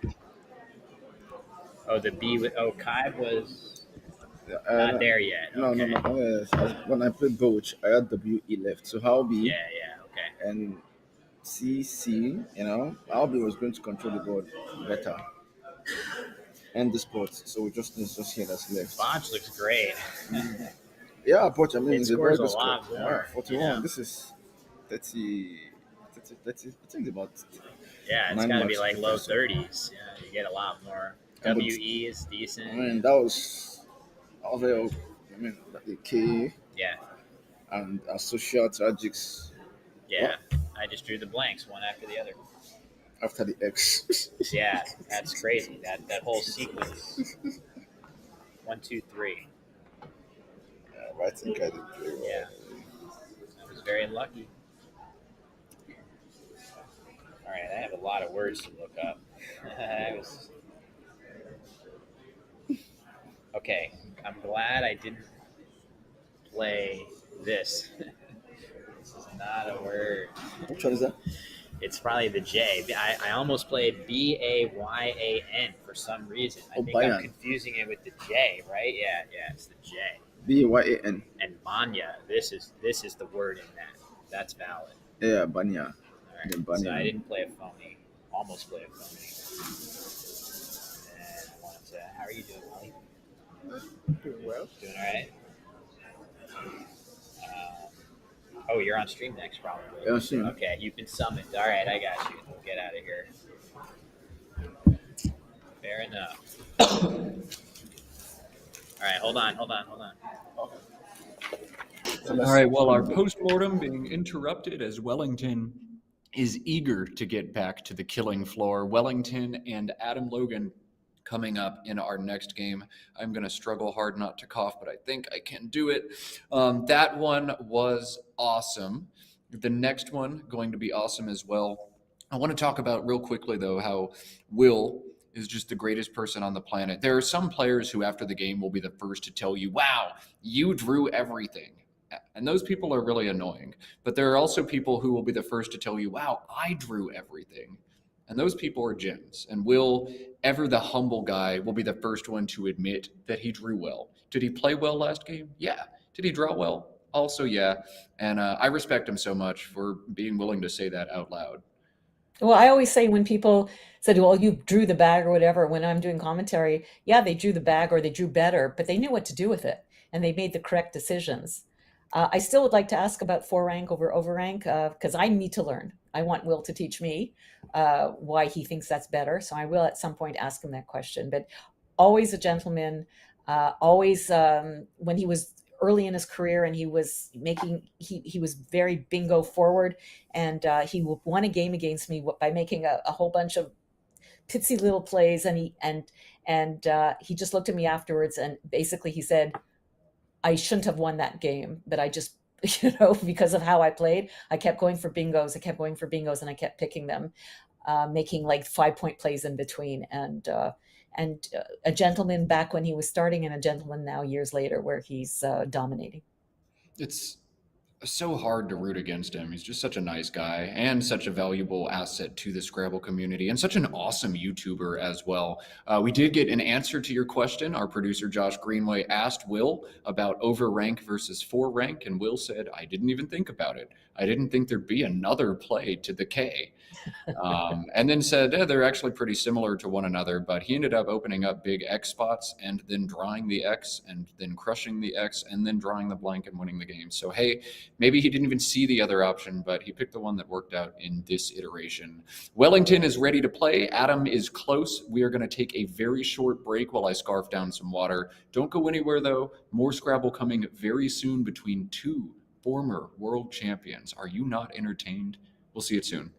Oh, the B with. Oh, Kai was not there yet. No, Okay. no. When I played Boach, I had WE left. So Albi Yeah, okay. and CC, Albi was going to control the board better. And the sports. So we just here that's left. Bonch looks great. Yeah, but I mean, It it's a very scores a good lot score. more, 41. yeah. This is 30, I think about. Yeah, it's 9 got to be marks like per low person. 30s. Yeah, you get a lot more. And but- WE is decent. I mean, that was very, the K Yeah, and Social Tragics yeah. I just drew the blanks one after the other. after the X. Yeah, that's crazy. That whole sequence. 1, 2, 3. Yeah, I think I did pretty well. Yeah, I was very lucky. All right, I have a lot of words to look up. Okay, I'm glad I didn't play this. This is not a word. Which one is that? It's probably the J. I almost played BAYAN for some reason. I Oh, think I'm Bayan. confusing it with the J, right? Yeah, it's the J. BYAN. And Banya, this is the word in that. That's valid. Yeah, Banya. All right. The Banya. So I didn't play a phony. Almost played a phony. And I wanted to. How are you doing, Molly? Doing well. Doing all right. Oh, you're on stream next, probably. Yeah, on stream. Okay, you've been summoned. All right, I got you. We'll get out of here. Fair enough. All right, hold on. All right, well, our postmortem being interrupted as Wellington is eager to get back to the killing floor. Wellington and Adam Logan coming up in our next game. I'm going to struggle hard not to cough, but I think I can do it. That one was awesome. The next one going to be awesome as well. I want to talk about real quickly, though, how Will is just the greatest person on the planet. There are some players who after the game will be the first to tell you, wow, you drew everything. And those people are really annoying. But there are also people who will be the first to tell you, wow, I drew everything. And those people are gems. And Will, ever the humble guy, will be the first one to admit that he drew well. Did he play well last game? Yeah. Did he draw well? Also, yeah. And I respect him so much for being willing to say that out loud. Well, I always say when people said, well, you drew the bag or whatever, when I'm doing commentary, yeah, they drew the bag or they drew better, but they knew what to do with it and they made the correct decisions. I still would like to ask about 4 rank over overrank because I need to learn. I want Will to teach me why he thinks that's better. So I will at some point ask him that question. But always a gentleman, always when he was early in his career and he was he was very bingo forward, and he won a game against me by making a whole bunch of pitsy little plays, and he just looked at me afterwards and basically he said, I shouldn't have won that game, but I just, because of how I played, I kept going for bingos, and I kept picking them, making like 5-point plays in between. And a gentleman back when he was starting, and a gentleman now years later where he's dominating. It's so hard to root against him. He's just such a nice guy and such a valuable asset to the Scrabble community and such an awesome YouTuber as well. We did get an answer to your question. Our producer, Josh Greenway, asked Will about overrank versus 4 rank, and Will said, I didn't even think about it. I didn't think there'd be another play to the K. And then said, they're actually pretty similar to one another, but he ended up opening up big X spots and then drawing the X and then crushing the X and then drawing the blank and winning the game. So, hey, maybe he didn't even see the other option, but he picked the one that worked out in this iteration. Wellington is ready to play. Adam is close. We are going to take a very short break while I scarf down some water. Don't go anywhere, though. More Scrabble coming very soon between 2 former world champions. Are you not entertained? We'll see it soon.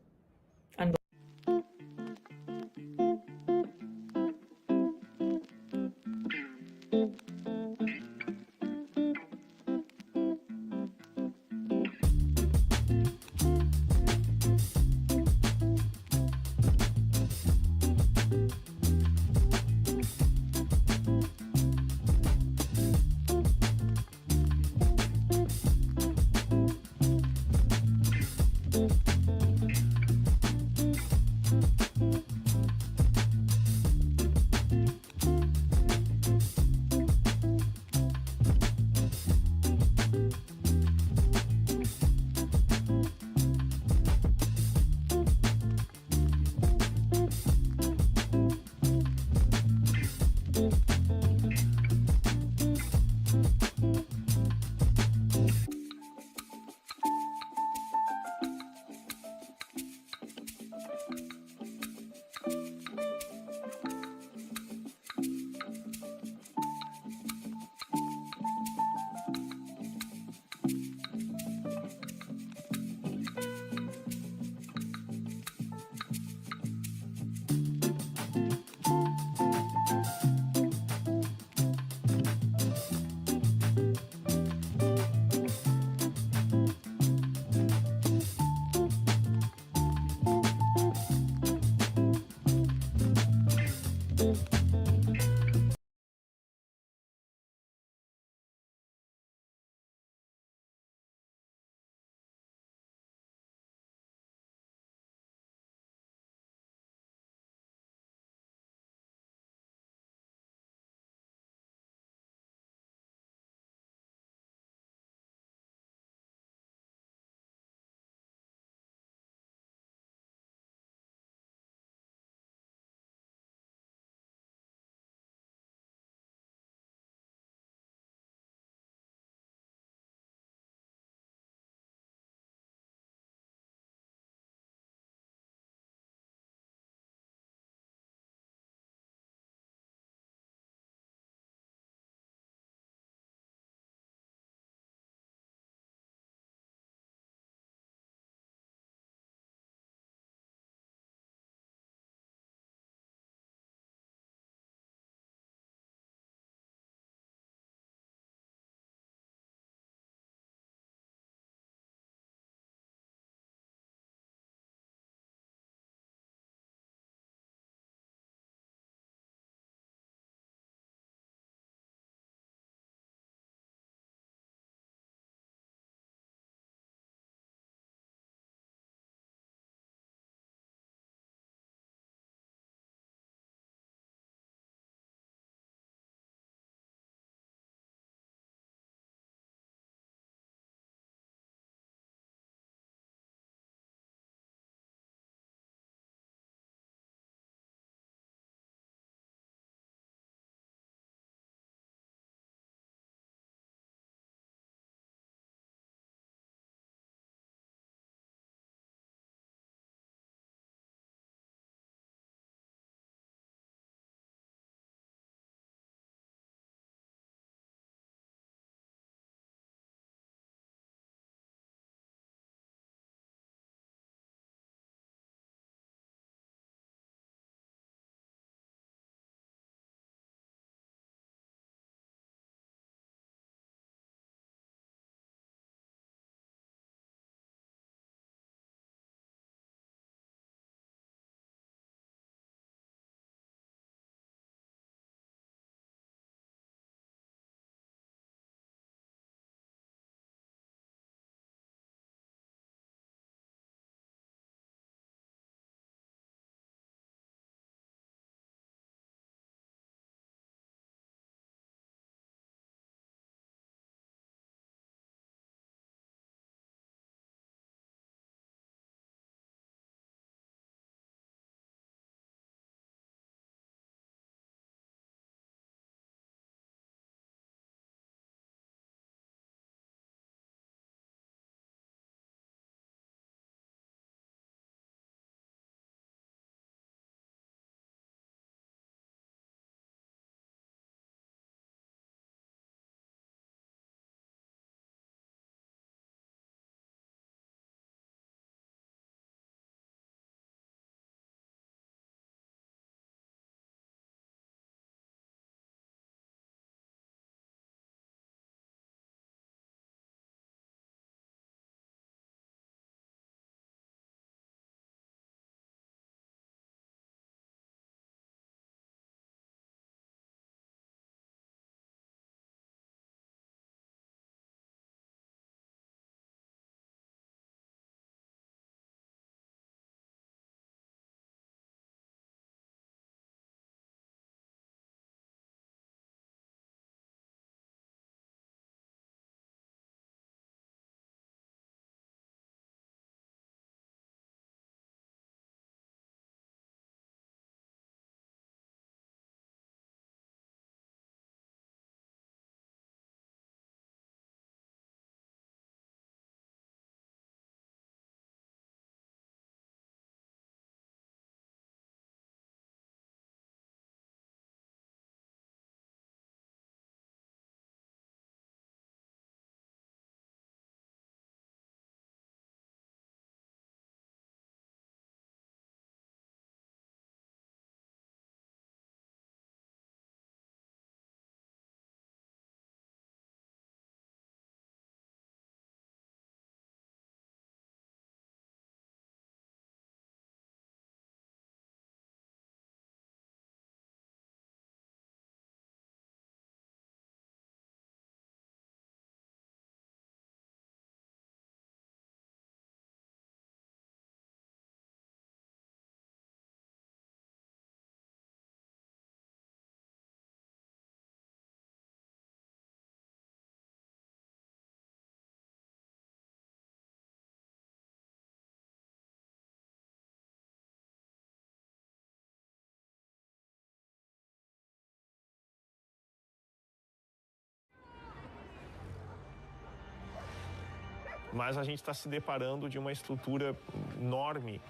mas a gente está se deparando de uma estrutura enorme.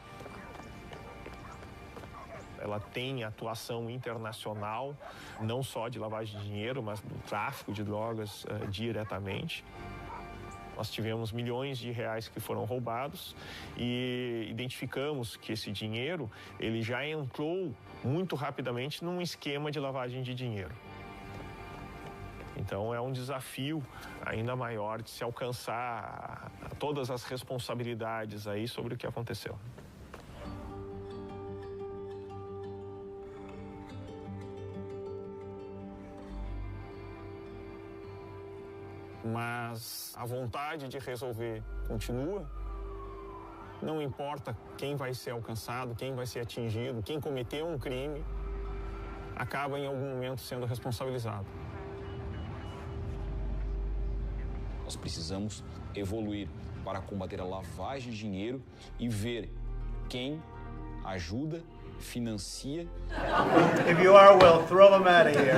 Ela tem atuação internacional, não só de lavagem de dinheiro, mas do tráfico de drogas diretamente. Nós tivemos milhões de reais que foram roubados e identificamos que esse dinheiro ele já entrou muito rapidamente num esquema de lavagem de dinheiro. Então é um desafio ainda maior de se alcançar todas as responsabilidades aí sobre o que aconteceu. Mas a vontade de resolver continua. Não importa quem vai ser alcançado, quem vai ser atingido, quem cometeu um crime, acaba em algum momento sendo responsabilizado. Nós precisamos evoluir para combater a lavagem de dinheiro e ver quem ajuda, financia. If you are, well, throw them out of here.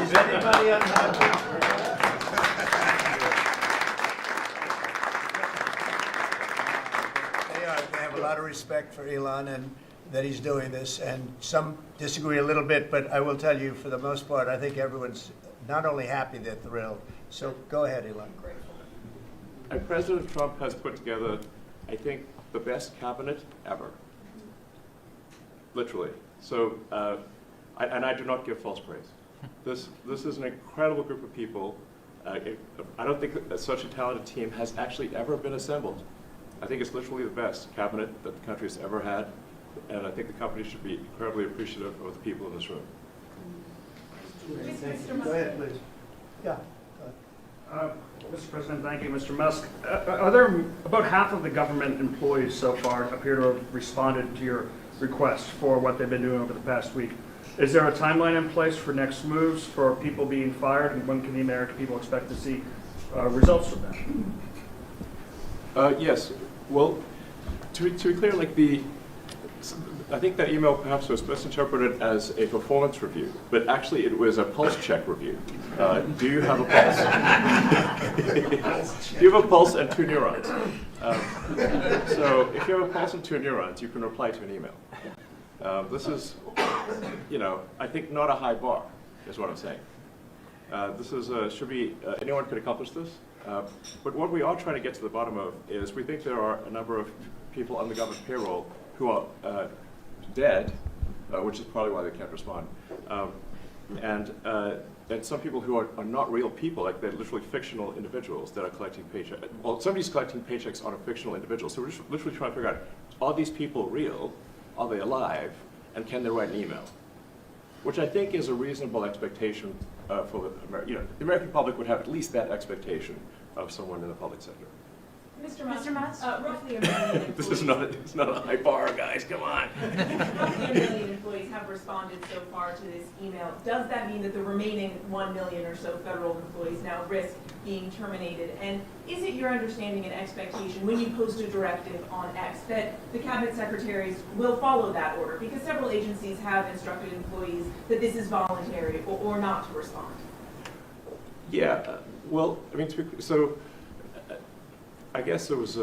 Is anybody unhappy? They have a lot of respect for Elon and that he's doing this, and some disagree a little bit, but I will tell you, for the most part, I think everyone's not only happy, they're thrilled. So go ahead, Elon. And President Trump has put together, I think, the best cabinet ever. Literally. So, I do not give false praise. This is an incredible group of people. I don't think that such a talented team has actually ever been assembled. I think it's literally the best cabinet that the country has ever had, and I think the company should be incredibly appreciative of the people in this room. Go ahead, please. Yeah. Mr. President, thank you. Mr. Musk, are there about half of the government employees so far appear to have responded to your request for what they've been doing over the past week? Is there a timeline in place for next moves for people being fired, and when can the American people expect to see results from that? Yes. Well, to be clear, I think that email perhaps was misinterpreted as a performance review, but actually it was a pulse check review. Do you have a pulse? Do you have a pulse and 2 neurons? So if you have a pulse and 2 neurons, you can reply to an email. This is, I think not a high bar, is what I'm saying. This is, anyone could accomplish this. But what we are trying to get to the bottom of is we think there are a number of people on the government payroll who are dead, which is probably why they can't respond. And some people who are not real people, like they're literally fictional individuals that are collecting paychecks. Well, somebody's collecting paychecks on a fictional individual. So we're just literally trying to figure out, are these people real? Are they alive? And can they write an email? Which I think is a reasonable expectation for the American public would have at least that expectation of someone in the public sector. Mr. Musk, roughly 1 million This is not a high bar, guys. Come on. roughly 1 million employees have responded so far to this email. Does that mean that the remaining 1 million or so federal employees now risk being terminated? And is it your understanding and expectation when you post a directive on X that the cabinet secretaries will follow that order? Because several agencies have instructed employees that this is voluntary or not to respond. Yeah. Well, I mean, I guess it was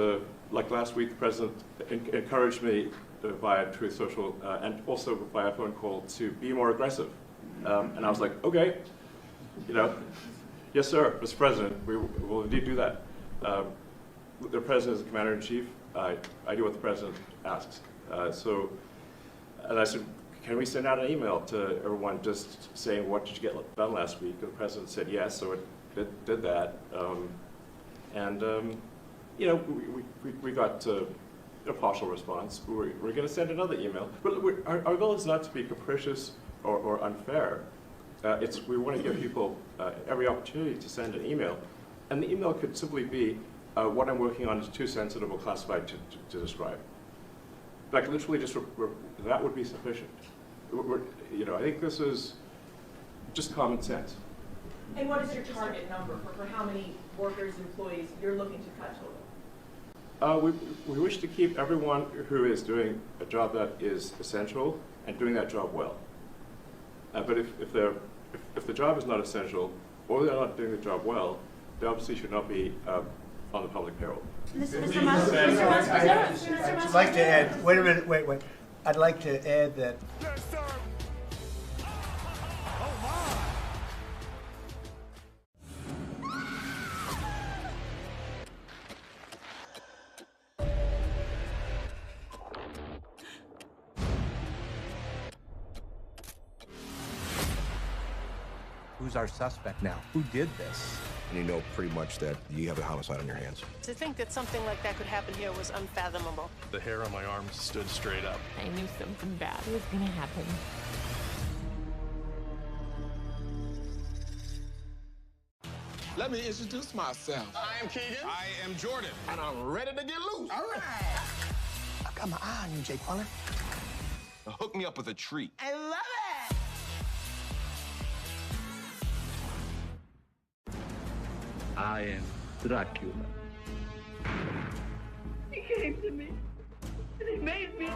like last week, the president encouraged me via Truth Social and also via phone call to be more aggressive. And I was like, okay, yes, sir, Mr. President, we will indeed do that. The president is the commander-in-chief. I do what the president asks. And I said, can we send out an email to everyone just saying, what did you get done last week? And the president said yes, so it did that. We got a partial response. We're going to send another email. But our goal is not to be capricious or unfair. We want to give people every opportunity to send an email. And the email could simply be, what I'm working on is too sensitive or classified to describe. Like literally just, that would be sufficient. I think this is just common sense. And what is your target number for how many workers, employees you're looking to cut total? We wish to keep everyone who is doing a job that is essential and doing that job well. But if the job is not essential or they're not doing the job well, they obviously should not be on the public payroll. I'd like to add, wait a minute, wait. I'd like to add that Who's our suspect now? Who did this? And you know pretty much that you have a homicide on your hands. To think that something like that could happen here was unfathomable. The hair on my arm stood straight up. I knew something bad was gonna happen. Let me introduce myself. I am Keegan. I am Jordan. And I'm ready to get loose. All right. I got my eye on you, Jake Paul. Now hook me up with a treat. I love it! I am Dracula. He came to me, and he made me.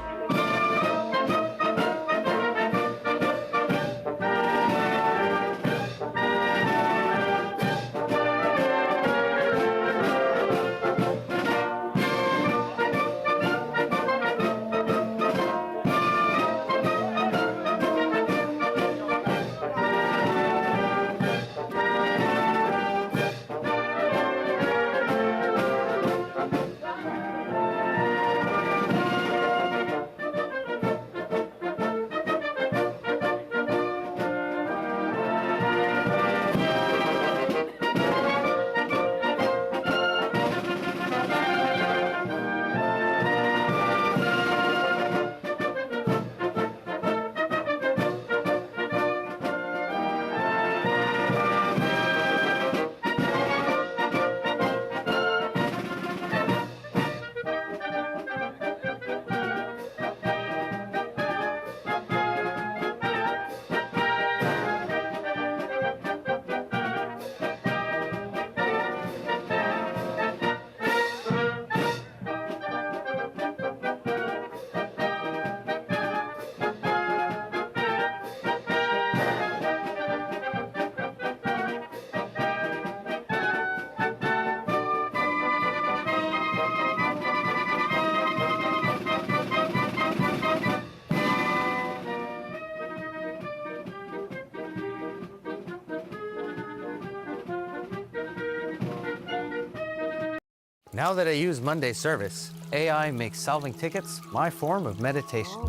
Now that I use Monday Service, AI makes solving tickets my form of meditation.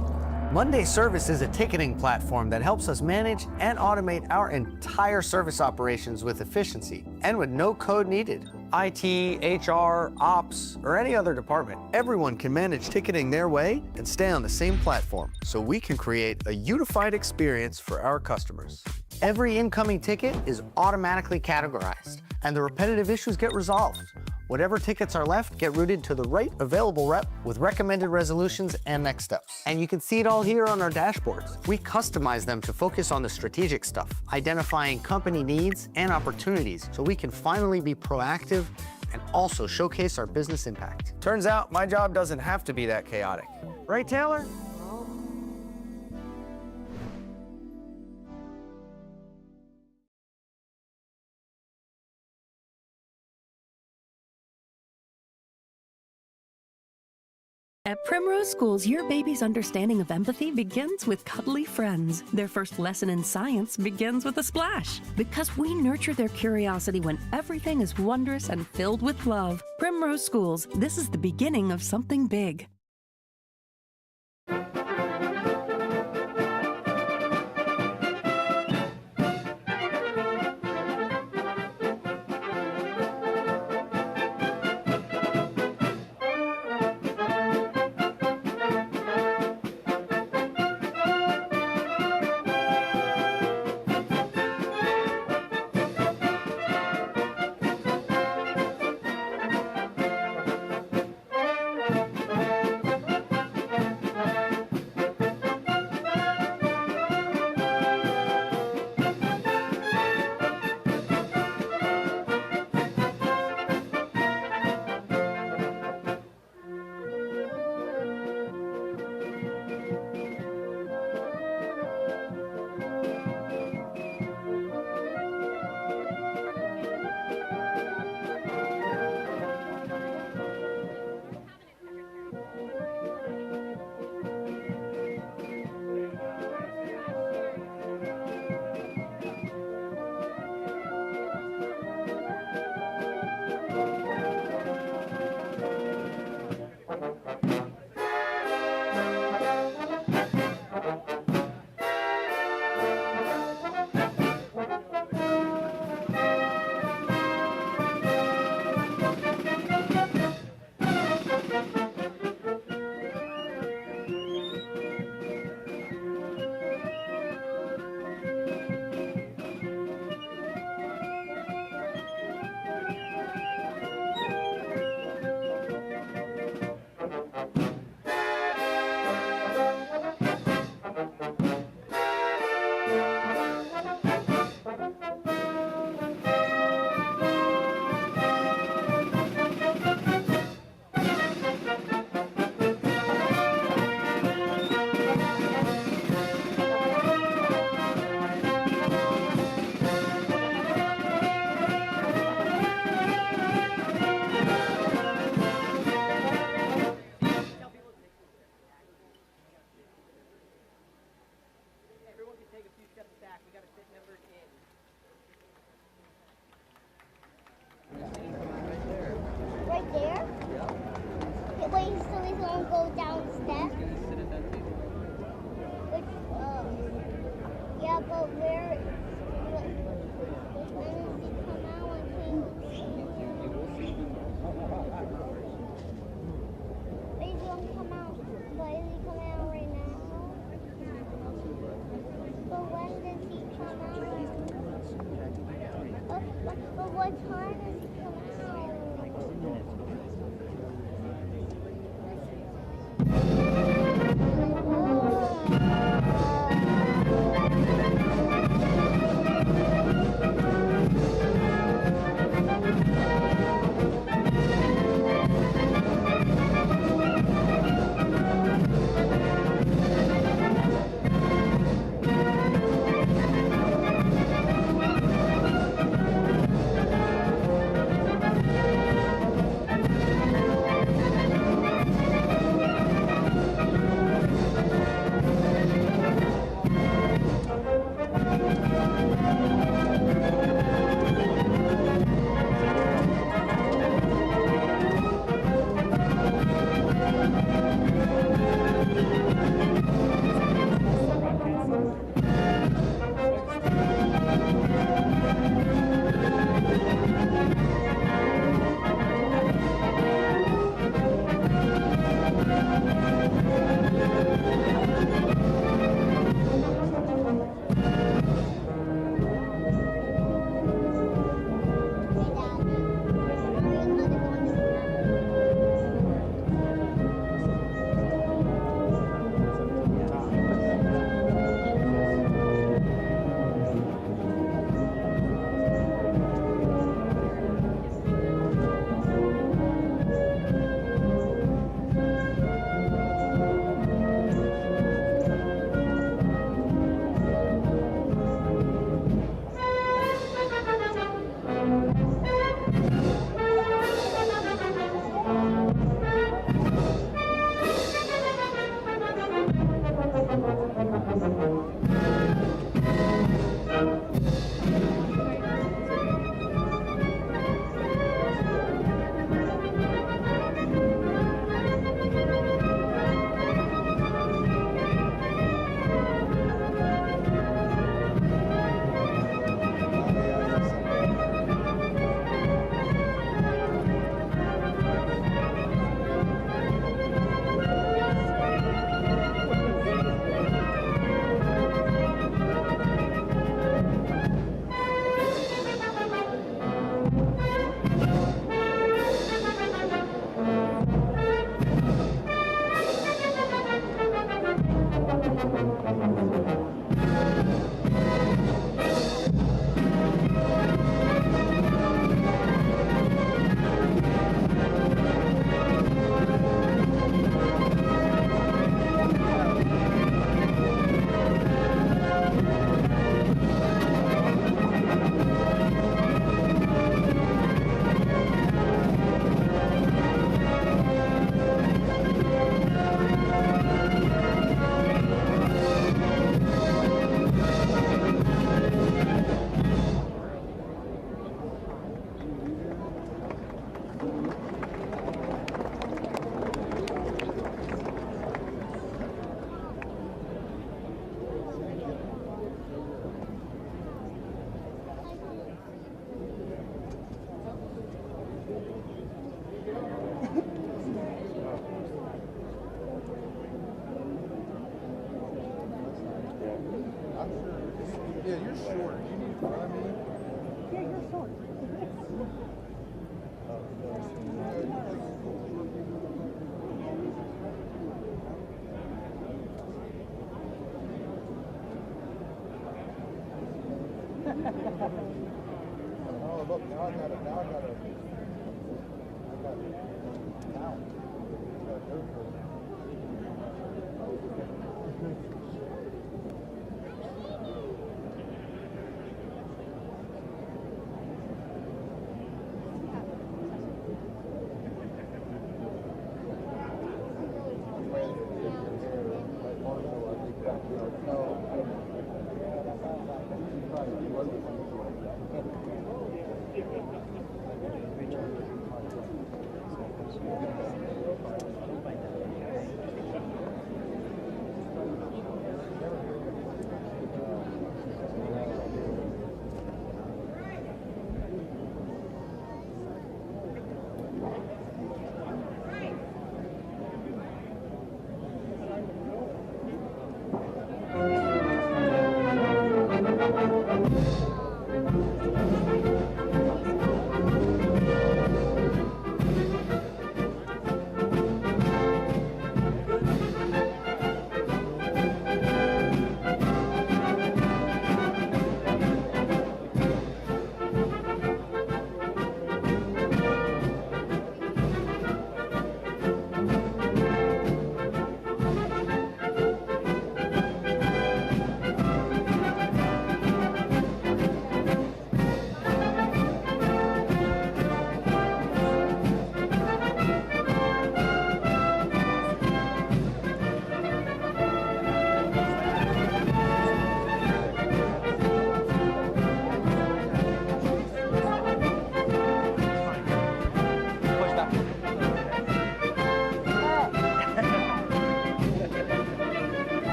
Monday Service is a ticketing platform that helps us manage and automate our entire service operations with efficiency and with no code needed. IT, HR, ops, or any other department, everyone can manage ticketing their way and stay on the same platform, so we can create a unified experience for our customers. Every incoming ticket is automatically categorized, and the repetitive issues get resolved. Whatever tickets are left get routed to the right available rep with recommended resolutions and next steps. And you can see it all here on our dashboards. We customize them to focus on the strategic stuff, identifying company needs and opportunities so we can finally be proactive and also showcase our business impact. Turns out my job doesn't have to be that chaotic. Right, Taylor? At Primrose Schools, your baby's understanding of empathy begins with cuddly friends. Their first lesson in science begins with a splash. Because we nurture their curiosity when everything is wondrous and filled with love. Primrose Schools, this is the beginning of something big. step back. We got to fit numbers in. Right there? Yeah. Okay, wait, so he's going to go down the steps? Yeah, but where does he come out and he's going to come out, but is he coming out right now? But when does he come out? But what time does he come out? Yeah, you're short. You need to follow me. Yeah, you're short. Oh, look, now I got it. Now I got it. Now.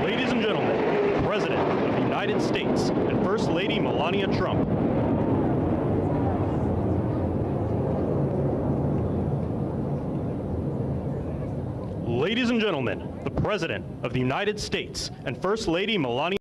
Ladies and gentlemen, the President of the United States and First Lady Melania Trump. Ladies and gentlemen, the President of the United States and First Lady Melania.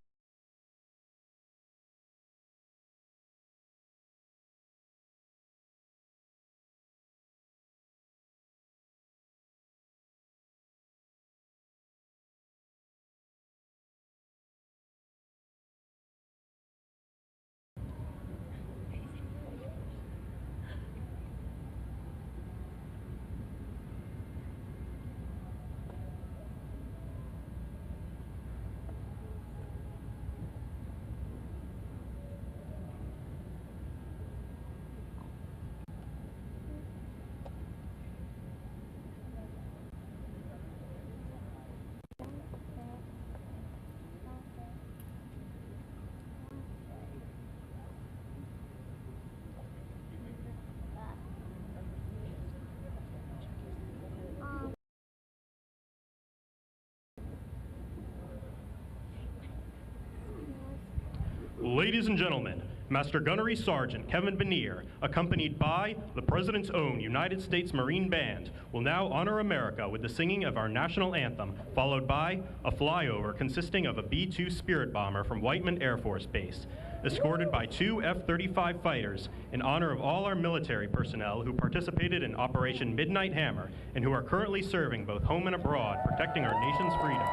Ladies and gentlemen, Master Gunnery Sergeant Kevin Benier, accompanied by the President's own United States Marine Band, will now honor America with the singing of our national anthem, followed by a flyover consisting of a B-2 Spirit bomber from Whiteman Air Force Base, escorted by 2 F-35 fighters in honor of all our military personnel who participated in Operation Midnight Hammer and who are currently serving both home and abroad, protecting our nation's freedom.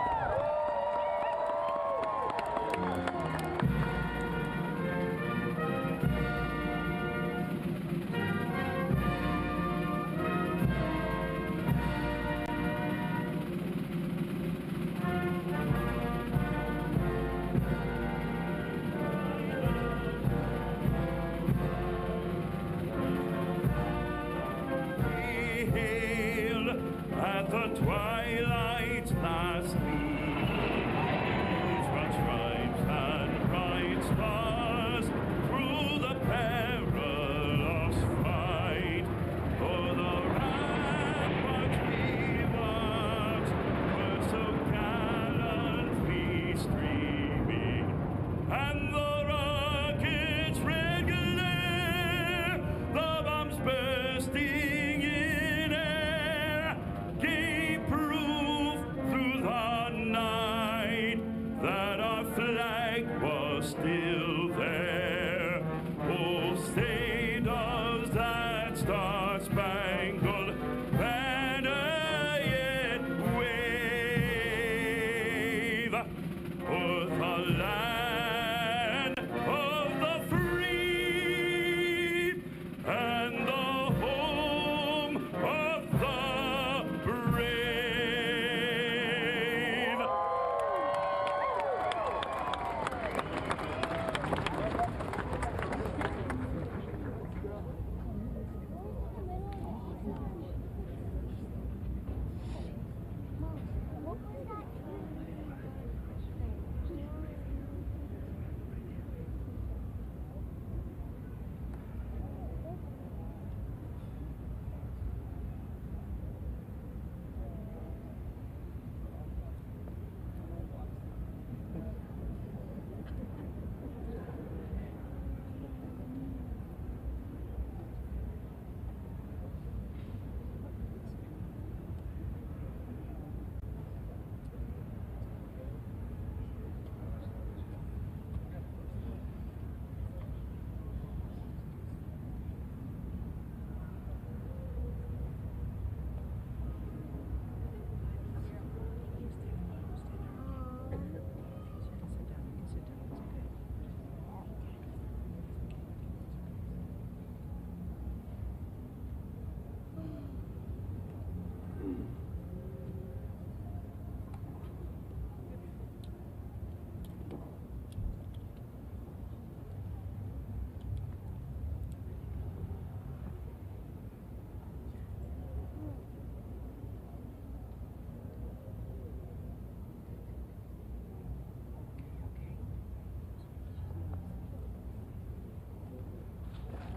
At the twilight's last gleam, what stripes and bright stars through the perilous fight, for the rampart we watch bursting in air gave proof through the night that our flag was still there. Oh, say does that star-spangled banner yet wave o'er the land of the free and the home of the brave.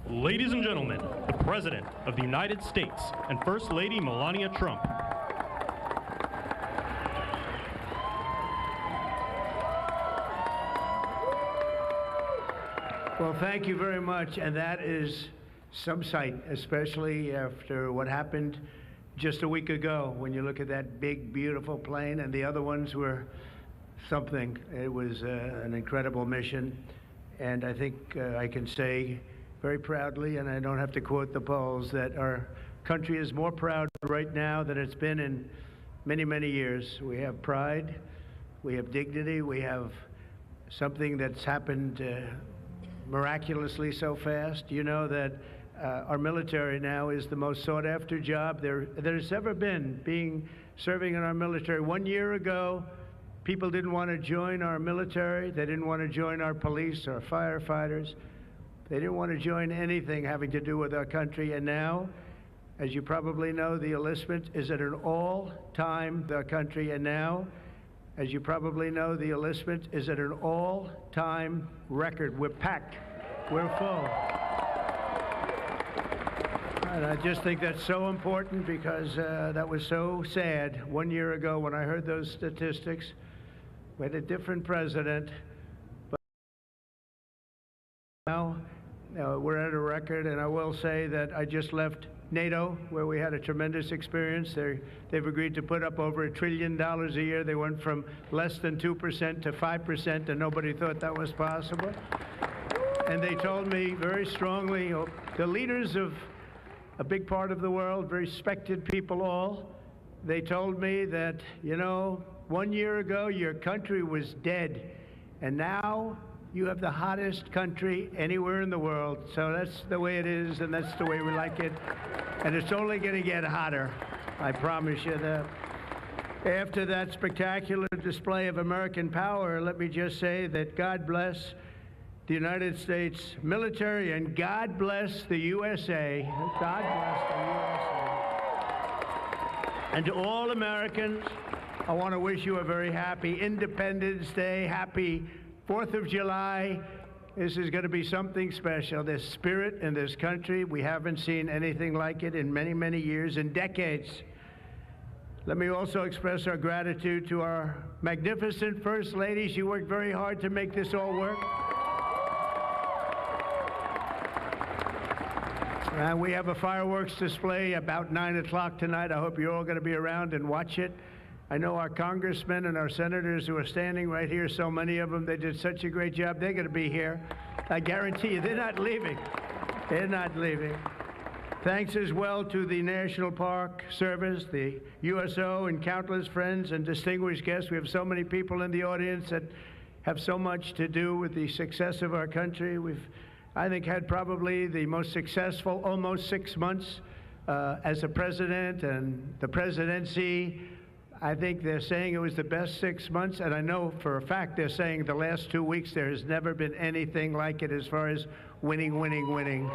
Ladies and gentlemen, the President of the United States and First Lady Melania Trump. Well, thank you very much, and that is some sight, especially after what happened just a week ago when you look at that big, beautiful plane, and the other ones were something. It was an incredible mission, and I think I can say very proudly, and I don't have to quote the polls, that our country is more proud right now than it's been in many, many years. We have pride, we have dignity, we have something that's happened miraculously so fast. You know that our military now is the most sought-after job there's ever been, serving in our military. 1 year ago, people didn't want to join our military. They didn't want to join our police, our firefighters. They didn't want to join anything having to do with our country. And now, as you probably know, the enlistment is at an all-time country. And now, as you probably know, the enlistment is at an all-time record. We're packed. We're full. And I just think that's so important because that was so sad 1 year ago when I heard those statistics. We had a different president, but now we're at a record, and I will say that I just left NATO, where we had a tremendous experience. They've agreed to put up over $1 trillion a year. They went from less than 2% to 5%, and nobody thought that was possible. And they told me very strongly, the leaders of a big part of the world, very respected people all, they told me that, 1 year ago your country was dead, and now you have the hottest country anywhere in the world. So that's the way it is, and that's the way we like it. And it's only going to get hotter. I promise you that. After that spectacular display of American power, let me just say that God bless the United States military, and God bless the USA. God bless the USA. And to all Americans, I want to wish you a very happy Independence Day, happy 4th of July. This is going to be something special. This spirit in this country, we haven't seen anything like it in many, many years, in decades. Let me also express our gratitude to our magnificent First Lady. She worked very hard to make this all work. We have a fireworks display about 9 o'clock tonight. I hope you're all going to be around and watch it. I know our congressmen and our senators who are standing right here, so many of them, they did such a great job. They're going to be here. I guarantee you, they're not leaving. They're not leaving. Thanks as well to the National Park Service, the USO, and countless friends and distinguished guests. We have so many people in the audience that have so much to do with the success of our country. We've, I think, had probably the most successful almost 6 months as a president and the presidency. I think they're saying it was the best 6 months, and I know for a fact they're saying the last 2 weeks there has never been anything like it as far as winning, winning, winning.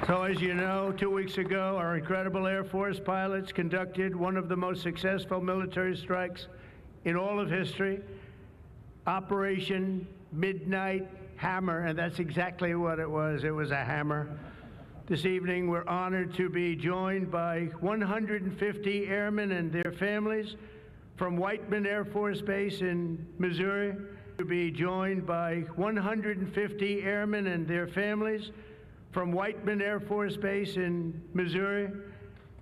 So as you know, 2 weeks ago, our incredible Air Force pilots conducted one of the most successful military strikes in all of history, Operation Midnight Hammer, and that's exactly what it was. It was a hammer. This evening, we're honored to be joined by 150 airmen and their families from Whiteman Air Force Base in Missouri. To be joined by 150 airmen and their families from Whiteman Air Force Base in Missouri,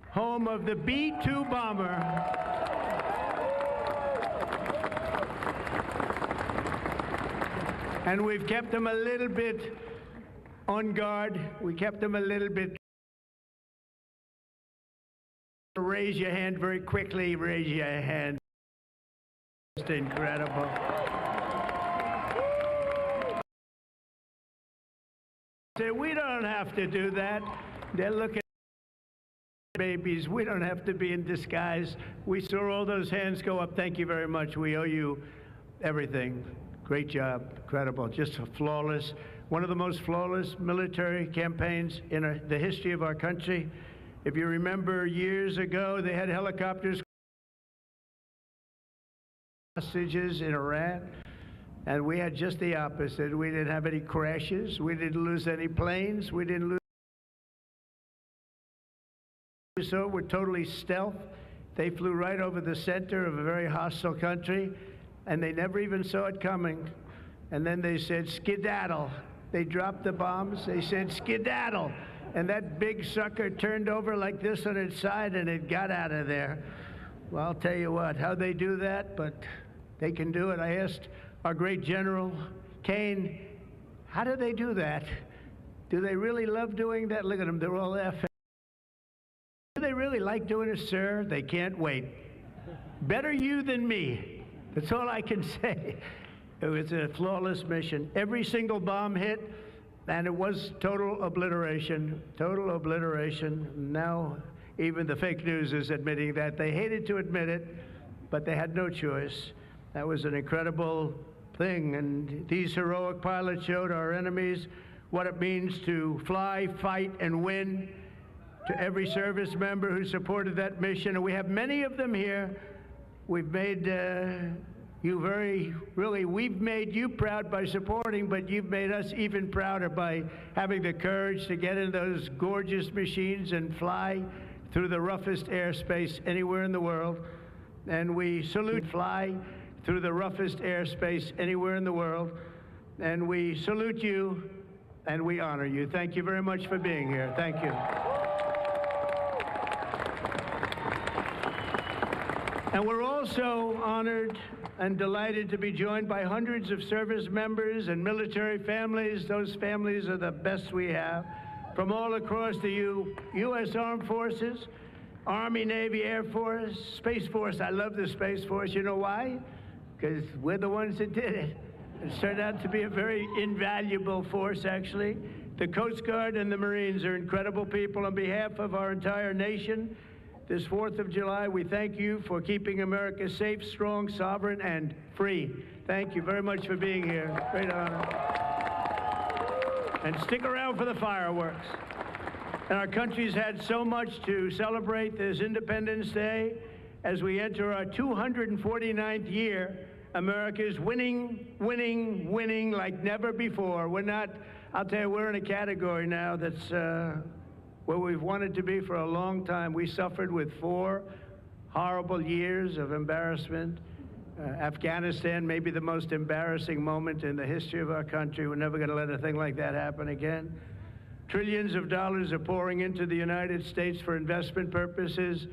home of the B-2 bomber. And we've kept them a little bit on guard. We kept them a little bit. Raise your hand very quickly. Raise your hand. Just incredible. We don't have to do that. They're looking at babies. We don't have to be in disguise. We saw all those hands go up. Thank you very much. We owe you everything. Great job. Incredible. Just flawless. One of the most flawless military campaigns in the history of our country. If you remember years ago, they had helicopters hostages in Iran, and we had just the opposite. We didn't have any crashes. We didn't lose any planes. We didn't lose. So we're totally stealth. They flew right over the center of a very hostile country, and they never even saw it coming. And then they said, skedaddle. They dropped the bombs. They said, skedaddle. And that big sucker turned over like this on its side, and it got out of there. Well, I'll tell you what, how they do that, but they can do it. I asked our great General Kane, how do they do that? Do they really love doing that? Look at them, they're all laughing. Do they really like doing it, sir? They can't wait. Better you than me. That's all I can say. It was a flawless mission. Every single bomb hit, and it was total obliteration, total obliteration. Now, even the fake news is admitting that. They hated to admit it, but they had no choice. That was an incredible thing, and these heroic pilots showed our enemies what it means to fly, fight, and win. To every service member who supported that mission, and we have many of them here, we've made we've made you proud by supporting, but you've made us even prouder by having the courage to get in those gorgeous machines and fly through the roughest airspace anywhere in the world. And we salute fly through the roughest airspace anywhere in the world. And we salute you and we honor you. Thank you very much for being here. Thank you. And we're also honored and delighted to be joined by hundreds of service members and military families. Those families are the best we have, from all across the U.S. Armed Forces, Army, Navy, Air Force, Space Force. I love the Space Force. You know why? Because we're the ones that did it. It's turned out to be a very invaluable force, actually. The Coast Guard and the Marines are incredible people. On behalf of our entire nation, this 4th of July, we thank you for keeping America safe, strong, sovereign, and free. Thank you very much for being here. Great honor. And stick around for the fireworks. And our country's had so much to celebrate this Independence Day. As we enter our 249th year, America is winning, winning, winning like never before. We're not, I'll tell you, we're in a category now that's where we've wanted to be for a long time. We suffered with 4 horrible years of embarrassment, Afghanistan may be the most embarrassing moment in the history of our country. We're never going to let a thing like that happen again. Trillions of dollars are pouring into the United States for investment purposes.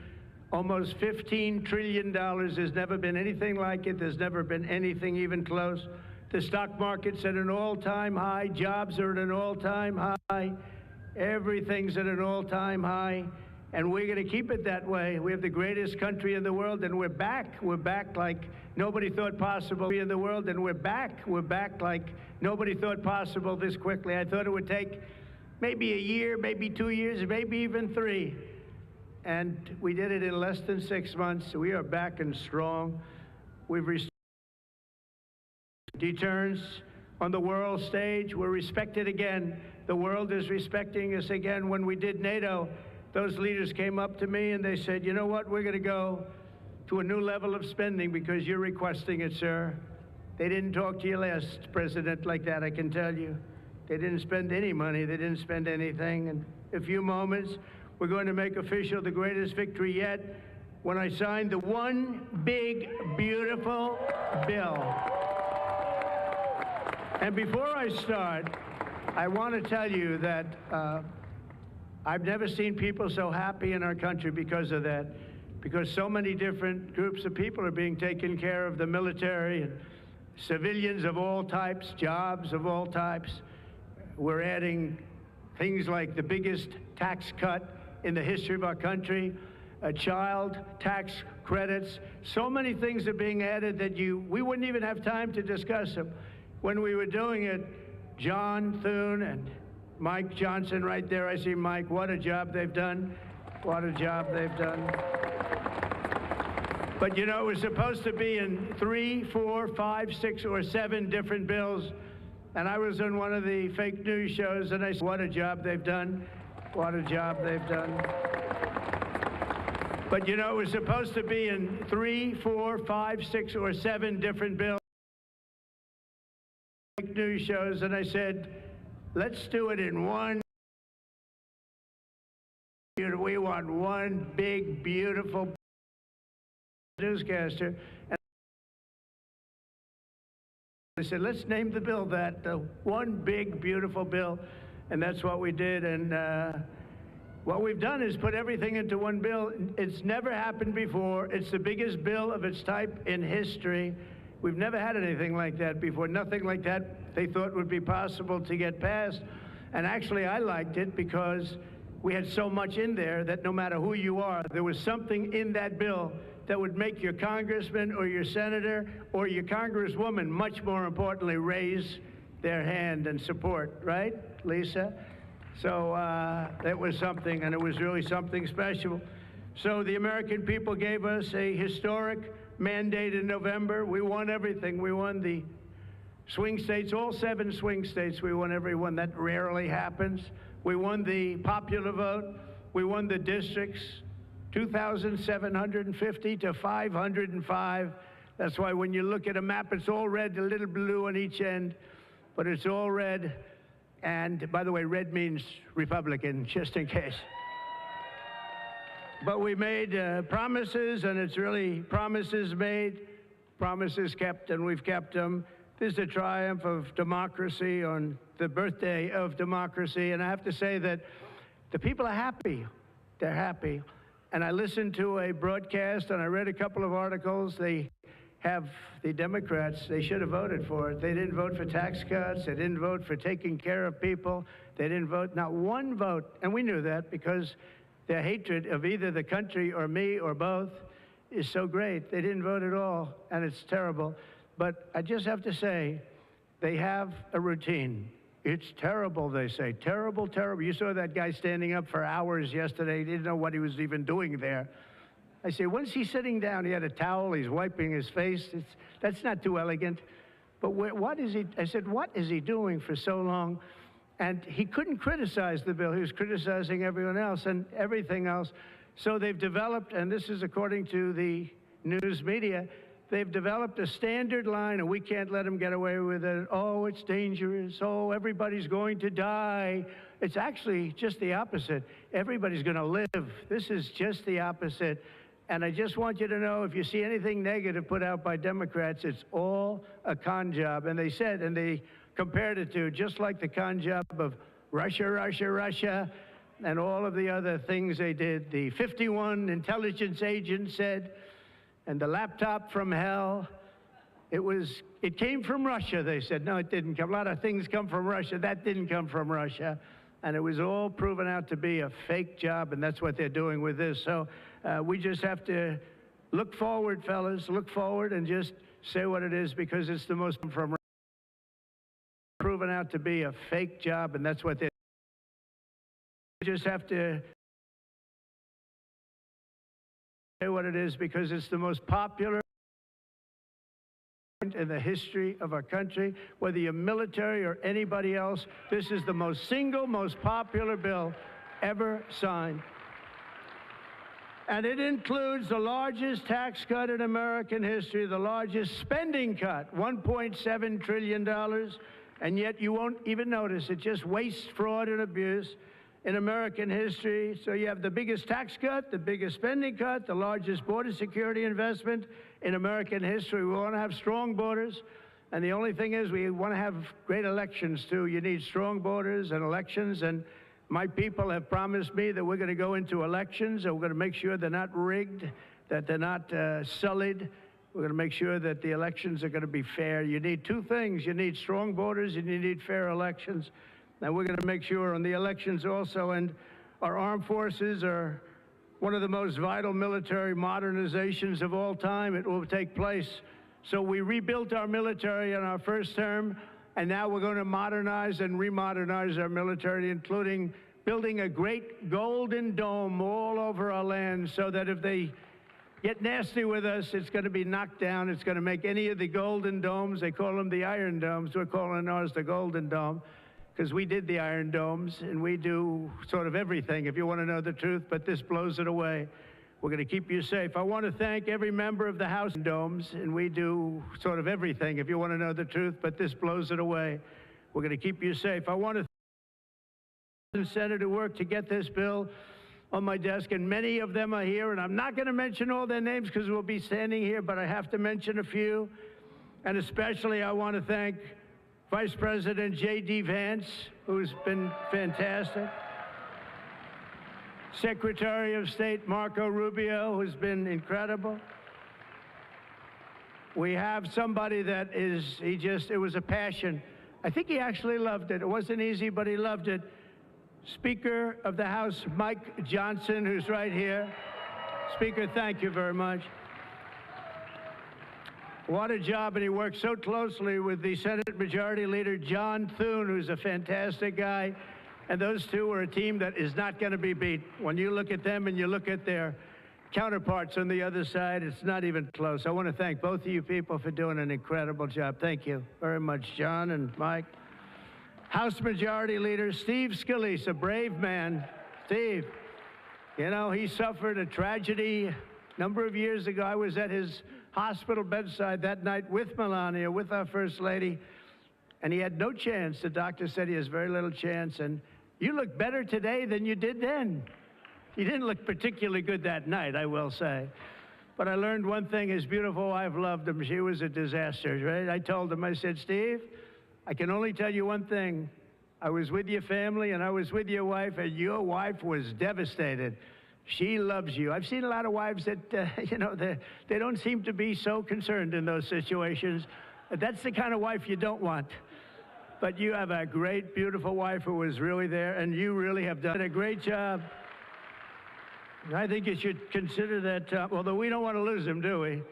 Almost $15 trillion. There's never been anything like it. There's never been anything even close. The stock market's at an all-time high. Jobs are at an all-time high. Everything's at an all-time high. And we're going to keep it that way. We have the greatest country in the world, and we're back. We're back like nobody thought possible in the world, and we're back. We're back like nobody thought possible this quickly. I thought it would take maybe a year, maybe 2 years, maybe even 3. And we did it in less than 6 months. We are back and strong. We've restored deterrence on the world stage. We're respected again. The world is respecting us again. When we did NATO, those leaders came up to me and they said, you know what, we're going to go to a new level of spending because you're requesting it, sir. They didn't talk to you last president like that, I can tell you. They didn't spend any money. They didn't spend anything. In a few moments, we're going to make official the greatest victory yet when I signed the one big, beautiful bill. And before I start, I want to tell you that I've never seen people so happy in our country because of that, because so many different groups of people are being taken care of, the military and civilians of all types, jobs of all types. We're adding things like the biggest tax cut in the history of our country, child tax credits. So many things are being added that we wouldn't even have time to discuss them. When we were doing it, John Thune and Mike Johnson right there, I see Mike, what a job they've done. What a job they've done. But you know, it was supposed to be in 3, 4, 5, 6, or 7 different bills. And I was on one of the fake news shows and I said, what a job they've done. What a job they've done. But you know, it was supposed to be in 3, 4, 5, 6, or 7 different bills. Fake news shows, and I said, let's do it in one. We want one big, beautiful newscaster. And I said, let's name the bill that, the one big, beautiful bill. And that's what we did. And what we've done is put everything into one bill. It's never happened before. It's the biggest bill of its type in history. We've never had anything like that before. Nothing like that they thought would be possible to get passed. And actually, I liked it because we had so much in there that no matter who you are, there was something in that bill that would make your congressman or your senator or your congresswoman, much more importantly, raise their hand and support, right, Lisa? So that was something, and it was really something special. So the American people gave us a historic mandate in November. We won everything. We won the swing states, all 7 swing states. We won every one. That rarely happens. We won the popular vote. We won the districts, 2,750 to 505. That's why when you look at a map, it's all red, a little blue on each end, but it's all red. And by the way, red means Republican, just in case. But we made promises, and it's really promises made, promises kept, and we've kept them. This is a triumph of democracy on the birthday of democracy, and I have to say that the people are happy. They're happy. And I listened to a broadcast, and I read a couple of articles. They have the Democrats, they should have voted for it. They didn't vote for tax cuts. They didn't vote for taking care of people. They didn't vote, not one vote. And we knew that because their hatred of either the country or me or both is so great. They didn't vote at all, and it's terrible. But I just have to say, they have a routine. It's terrible, they say. Terrible, terrible. You saw that guy standing up for hours yesterday. He didn't know what he was even doing there. I say, when's he sitting down? He had a towel. He's wiping his face. That's not too elegant. But what is he? I said, what is he doing for so long? And he couldn't criticize the bill. He was criticizing everyone else and everything else. So they've developed, and this is according to the news media, they've developed a standard line, and we can't let them get away with it. Oh, it's dangerous. Oh, everybody's going to die. It's actually just the opposite. Everybody's going to live. This is just the opposite. And I just want you to know, if you see anything negative put out by Democrats, it's all a con job. And they said, and they compared it to just like the con job of Russia, Russia, Russia, and all of the other things they did. The 51 intelligence agents said, and the laptop from hell, it came from Russia, they said. No, it didn't come. A lot of things come from Russia. That didn't come from Russia. And it was all proven out to be a fake job, and that's what they're doing with this. So we just have to look forward, fellas, look forward and just say what it is, because it's the most from proven out to be a fake job, and that's what they're we just have to say what it is, because it's the most popular in the history of our country. Whether you're military or anybody else, this is the most popular bill ever signed. And it includes the largest tax cut in American history, the largest spending cut, $1.7 trillion, and yet you won't even notice it. Just waste, fraud, and abuse in American history. So you have the biggest tax cut, the biggest spending cut, the largest border security investment in American history. We want to have strong borders, and the only thing is we want to have great elections too. You need strong borders and elections, and my people have promised me that we're going to go into elections and we're going to make sure they're not rigged, that they're not sullied. We're going to make sure that the elections are going to be fair. You need two things. You need strong borders and you need fair elections. And we're going to make sure on the elections also, and our armed forces are one of the most vital military modernizations of all time. It will take place. So we rebuilt our military in our first term, and now we're going to modernize and remodernize our military, including building a great golden dome all over our land, so that if they get nasty with us, it's going to be knocked down. It's going to make any of the golden domes, they call them the Iron Domes, we're calling ours the Golden Dome, because we did the Iron Domes, and we do sort of everything, if you want to know the truth, but this blows it away. We're going to keep you safe. I want to thank every member of the House Domes, and we do sort of everything, if you want to know the truth, but this blows it away. We're going to keep you safe. I want to thank the Senate who worked to get this bill on my desk, and many of them are here, and I'm not going to mention all their names because we'll be standing here, but I have to mention a few, and especially I want to thank Vice President J.D. Vance, who's been fantastic. Secretary of State Marco Rubio, who's been incredible. We have somebody that it was a passion. I think he actually loved it. It wasn't easy, but he loved it. Speaker of the House, Mike Johnson, who's right here. Speaker, thank you very much. What a job, and he worked so closely with the Senate Majority Leader, John Thune, who's a fantastic guy. And those two are a team that is not going to be beat. When you look at them and you look at their counterparts on the other side, it's not even close. I want to thank both of you people for doing an incredible job. Thank you very much, John and Mike. House Majority Leader Steve Scalise, a brave man. Steve, you know, he suffered a tragedy a number of years ago. I was at his hospital bedside that night with Melania, with our First Lady, and he had no chance. The doctor said he has very little chance, and you look better today than you did then. You didn't look particularly good that night, I will say. But I learned one thing, his beautiful wife loved him. She was a disaster, right? I told him, I said, Steve, I can only tell you one thing. I was with your family and I was with your wife, and your wife was devastated. She loves you. I've seen a lot of wives that, you know, they don't seem to be so concerned in those situations. That's the kind of wife you don't want. But you have a great, beautiful wife who was really there, and you really have done a great job. I think you should consider that, although we don't want to lose him, do we?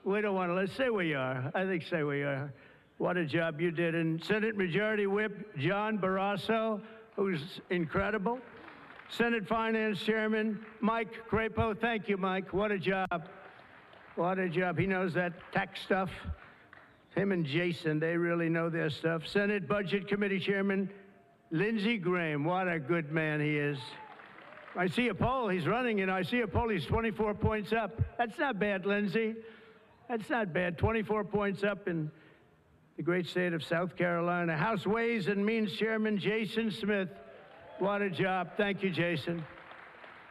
We don't want to, let's say we are. I think say we are. What a job you did. And Senate Majority Whip John Barrasso, who's incredible. Senate Finance Chairman Mike Crapo. Thank you, Mike. What a job. What a job. He knows that tax stuff. Him and Jason, they really know their stuff. Senate Budget Committee Chairman Lindsey Graham. What a good man he is. I see a poll. He's running, and I see a poll. He's 24 points up. That's not bad, Lindsey. That's not bad. 24 points up in the great state of South Carolina. House Ways and Means Chairman Jason Smith. What a job. Thank you, Jason.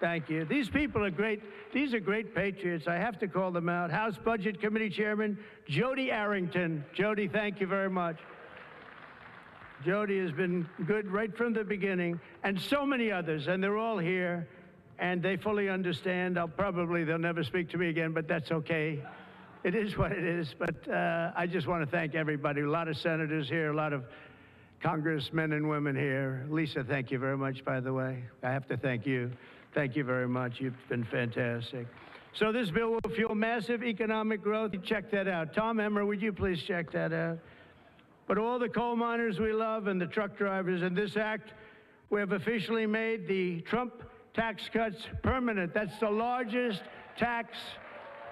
Thank you. These people are great. These are great patriots. I have to call them out. House Budget Committee Chairman Jody Arrington. Jody, thank you very much. Jody has been good right from the beginning, and so many others, and they're all here, and they fully understand. They'll never speak to me again, but that's okay. It is what it is, but I just want to thank everybody. A lot of senators here, a lot of congressmen and women here. Lisa, thank you very much, by the way. I have to thank you. Thank you very much. You've been fantastic. So this bill will fuel massive economic growth. Check that out. Tom Emmer, would you please check that out? But all the coal miners we love and the truck drivers, in this act, we have officially made the Trump tax cuts permanent. That's the largest tax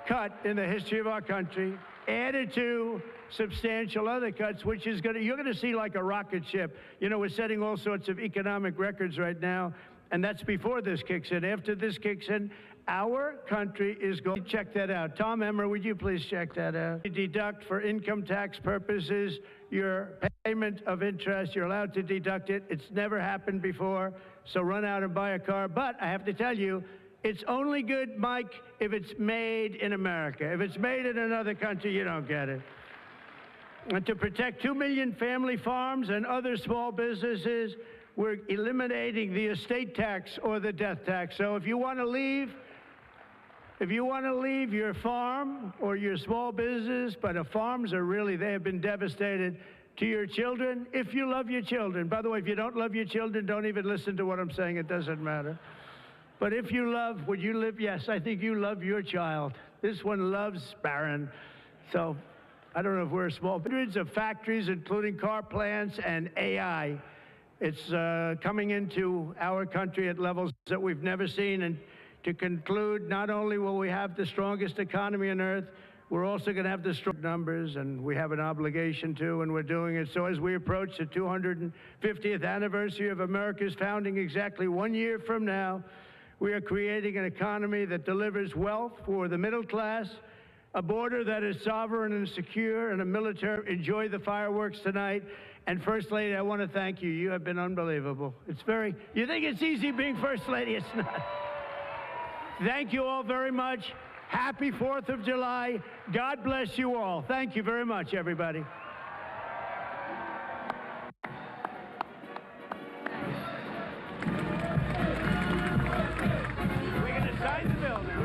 cut in the history of our country, added to substantial other cuts, which is you're gonna see like a rocket ship. You know, we're setting all sorts of economic records right now, and that's before this kicks in. After this kicks in, our country is going to check that out. Tom Emmer, would you please check that out? Deduct for income tax purposes your payment of interest. You're allowed to deduct it. It's never happened before, so run out and buy a car. But I have to tell you, it's only good, Mike, if it's made in America. If it's made in another country, you don't get it. And to protect 2 million family farms and other small businesses, we're eliminating the estate tax or the death tax. So if you want to leave your farm or your small business, but farms are really, they have been devastated, to your children, if you love your children. By the way, if you don't love your children, don't even listen to what I'm saying. It doesn't matter. But if you love, would you live? Yes, I think you love your child. This one loves Barron. So I don't know if we're small. Hundreds of factories, including car plants and AI. It's coming into our country at levels that we've never seen. And to conclude, not only will we have the strongest economy on earth, we're also going to have the strong numbers, and we have an obligation to, and we're doing it. So as we approach the 250th anniversary of America's founding exactly 1 year from now, we are creating an economy that delivers wealth for the middle class, a border that is sovereign and secure, and a military. Enjoy the fireworks tonight. And First Lady, I want to thank you. You have been unbelievable. You think it's easy being First Lady? It's not. Thank you all very much. Happy 4th of July. God bless you all. Thank you very much, everybody. We're going to sign the bill now.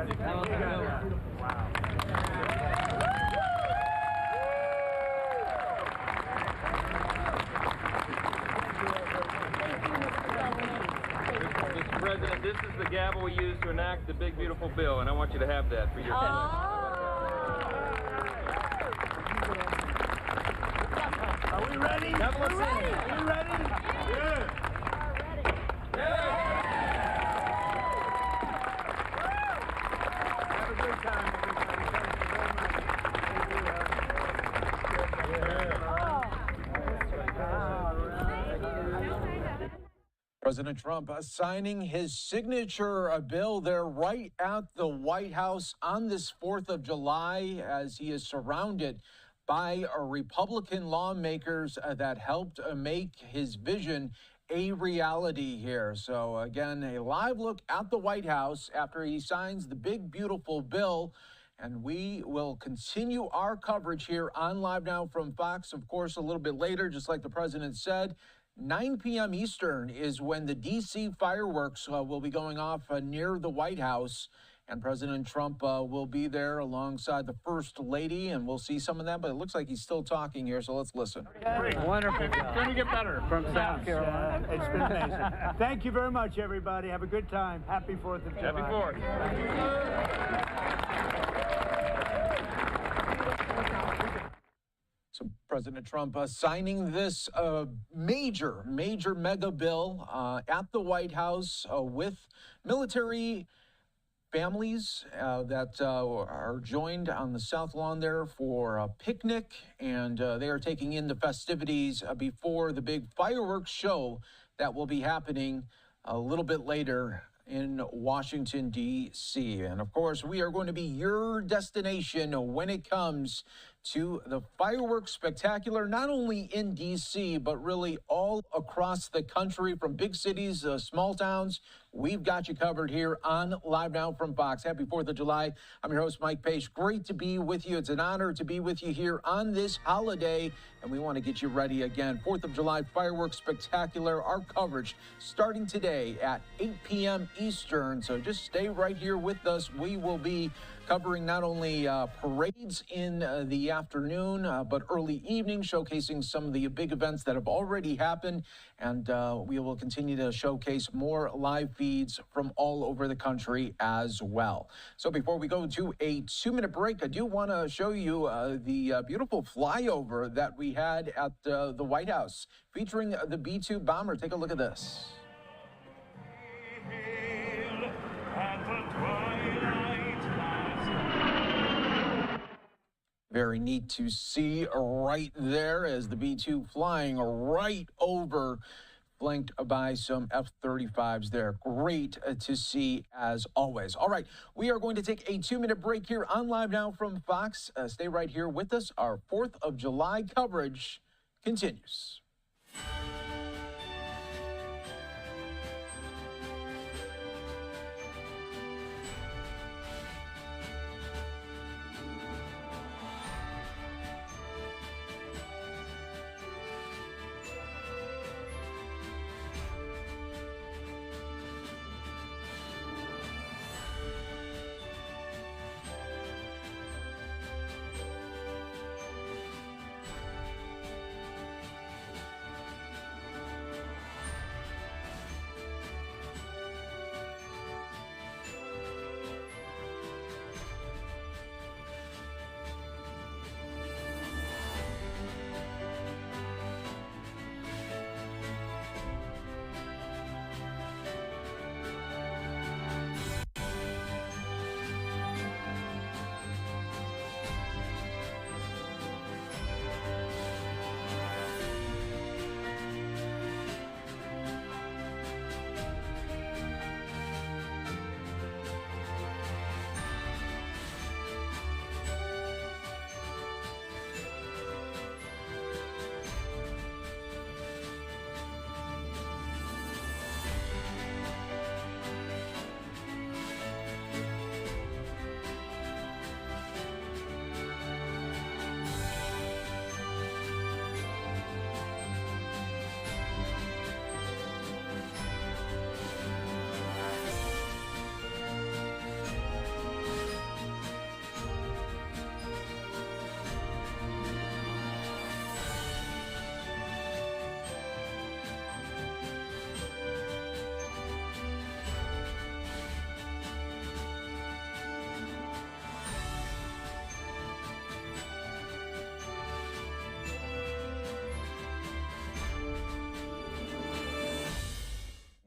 Mr. President, this is the gavel we use to enact the big, beautiful bill, and I want you to have that for your Are we ready? We're ready. Are we ready? Good. Have a good time, everybody. Thank you very much. President Trump signing his signature bill there right at the White House on this 4th of July as he is surrounded by Republican lawmakers that helped make his vision a reality here. So again, a live look at the White House after he signs the big, beautiful bill. And we will continue our coverage here on Live Now from Fox, of course, a little bit later, just like the president said. 9 p.m. Eastern is when the D.C. fireworks will be going off near the White House. And President Trump will be there alongside the First Lady, and we'll see some of that. But it looks like he's still talking here, so let's listen. Great. Wonderful. It's going to get better from South Carolina. It's been amazing. Thank you very much, everybody. Have a good time. Happy 4th of July. Happy 4th. So President Trump signing this major mega bill at the White House with military families that are joined on the South Lawn there for a picnic, and they are taking in the festivities before the big fireworks show that will be happening a little bit later in Washington, D.C. And of course, we are going to be your destination when it comes to the fireworks spectacular, not only in D.C., but really all across the country, from big cities, small towns. We've got you covered here on Live Now from Fox. Happy 4th of July. I'm your host, Mike Pace. Great to be with you. It's an honor to be with you here on this holiday, and we want to get you ready again. 4th of July fireworks spectacular. Our coverage starting today at 8 p.m. Eastern, so just stay right here with us. We will be covering not only parades in the afternoon, but early evening, showcasing some of the big events that have already happened. And we will continue to showcase more live feeds from all over the country as well. So before we go to a 2-minute break, I do want to show you the beautiful flyover that we had at the White House featuring the B-2 bomber. Take a look at this. Very neat to see right there as the B-2 flying right over, flanked by some F-35s there. Great to see as always. All right, we are going to take a 2-minute break here on Live Now from Fox. Stay right here with us. Our 4th of July coverage continues.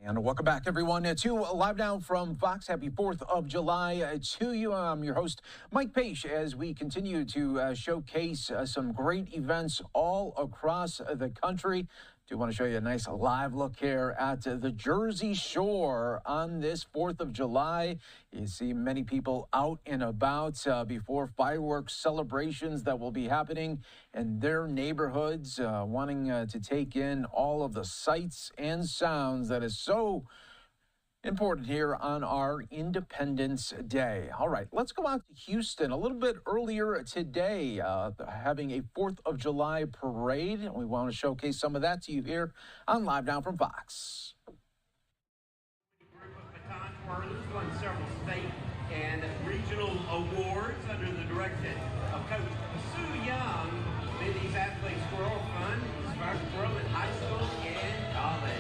And welcome back, everyone, to Live Now from Fox. Happy 4th of July to you. I'm your host, Mike Page, as we continue to showcase some great events all across the country. Do want to show you a nice live look here at the Jersey Shore on this 4th of July. You see many people out and about before fireworks celebrations that will be happening in their neighborhoods, wanting to take in all of the sights and sounds that is so important here on our Independence Day. All right, let's go out to Houston a little bit earlier today, having a 4th of July parade. We want to showcase some of that to you here on Live Now from Fox. Twirlers won several state and regional awards under the direction of Coach Sue Young. These athletes were all fun, inspired to twirl in high school and college.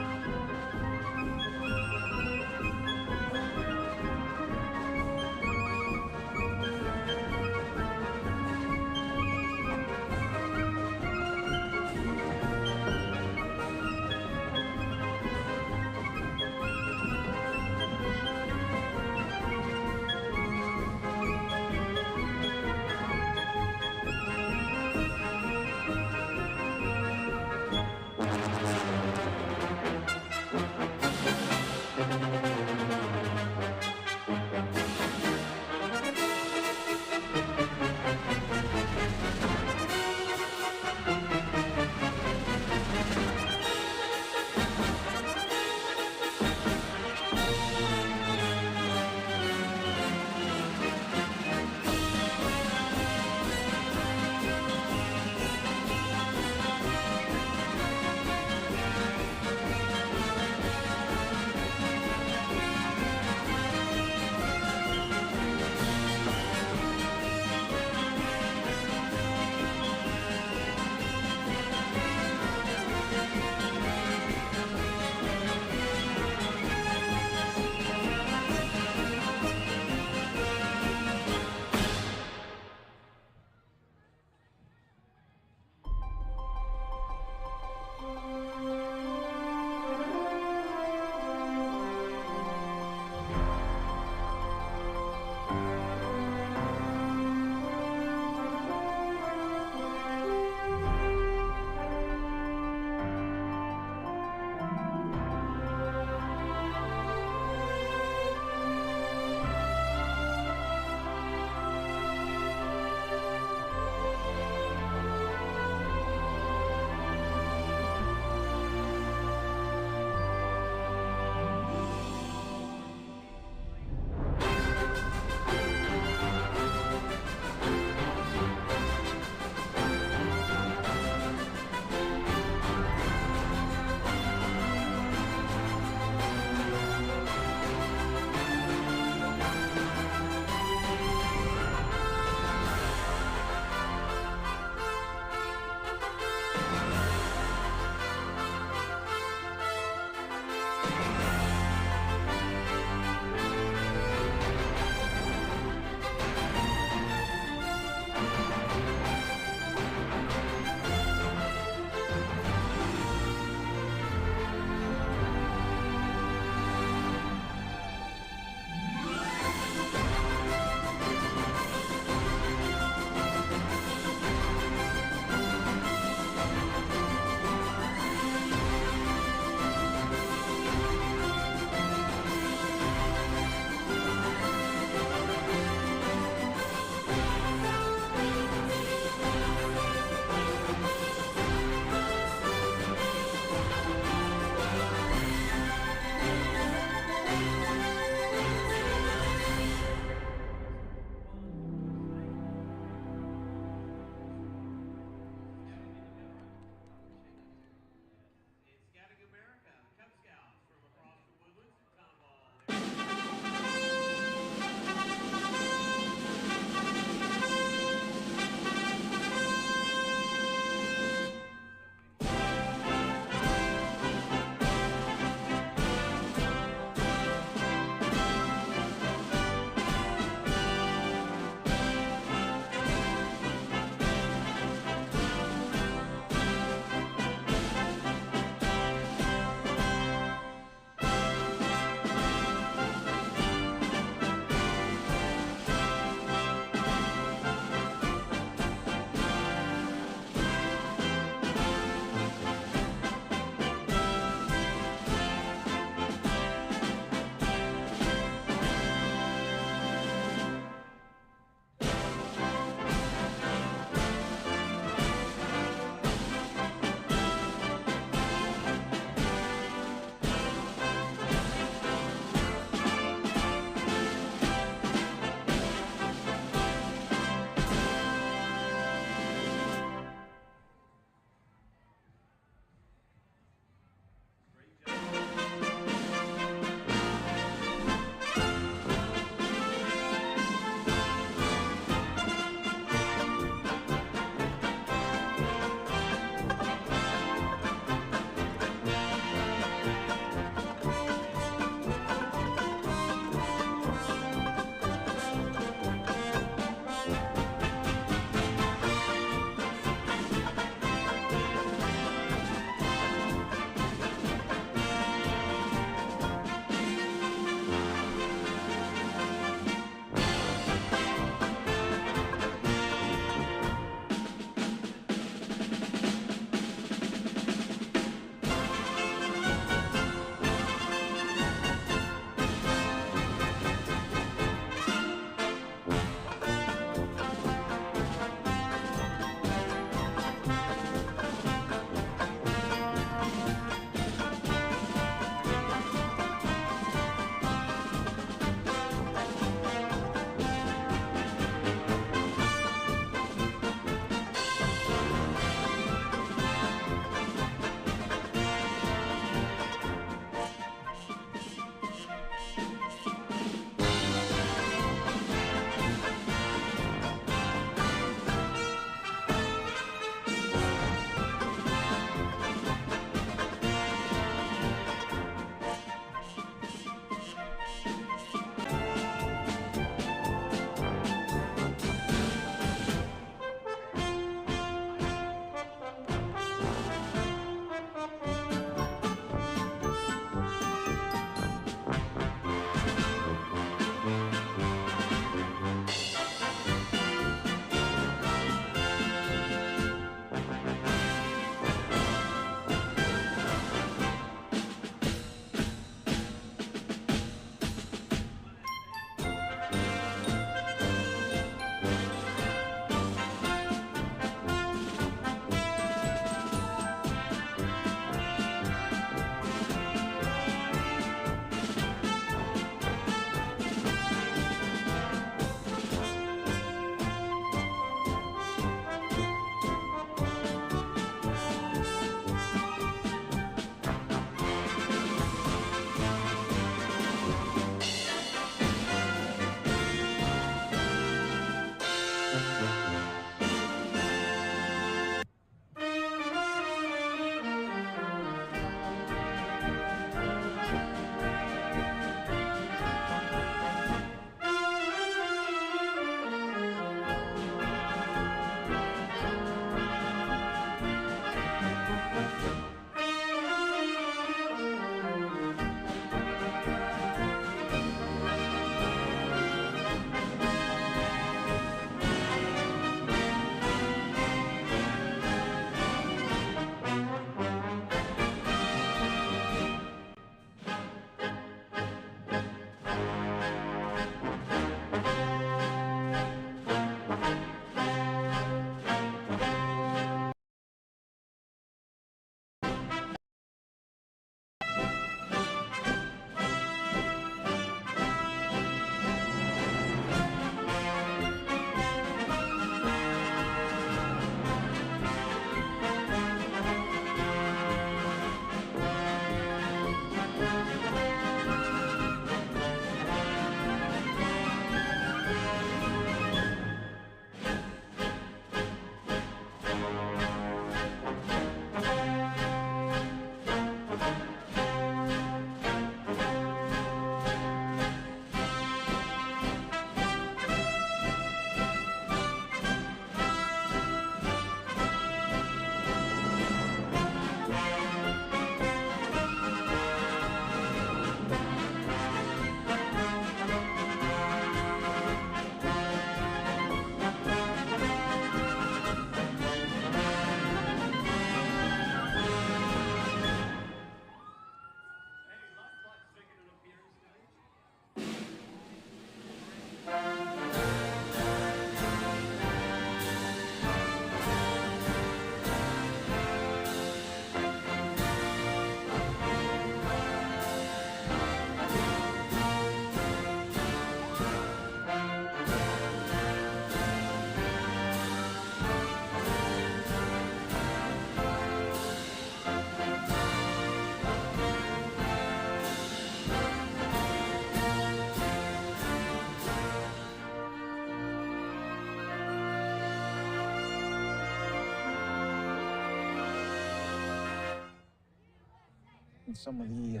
some of the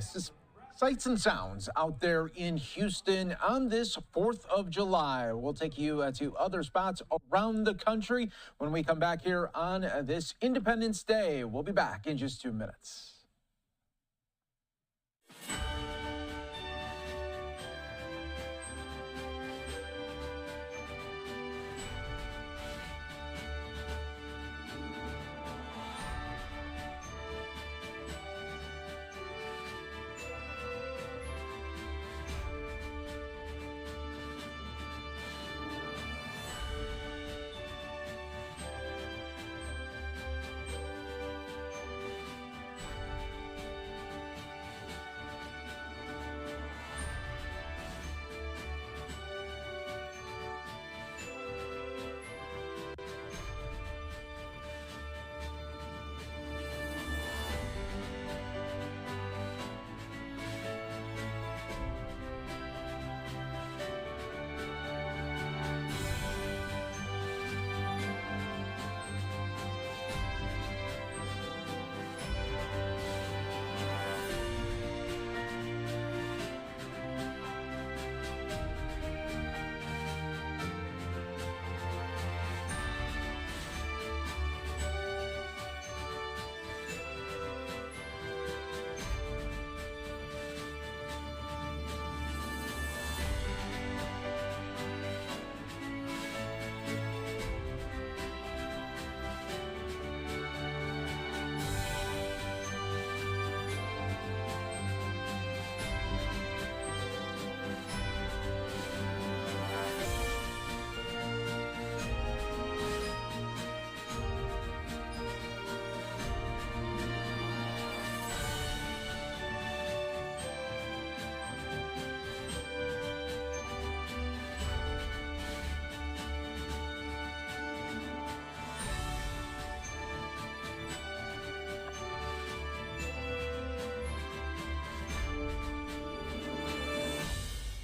sights and sounds out there in Houston on this 4th of July. We'll take you to other spots around the country when we come back here on this Independence Day. We'll be back in just 2 minutes.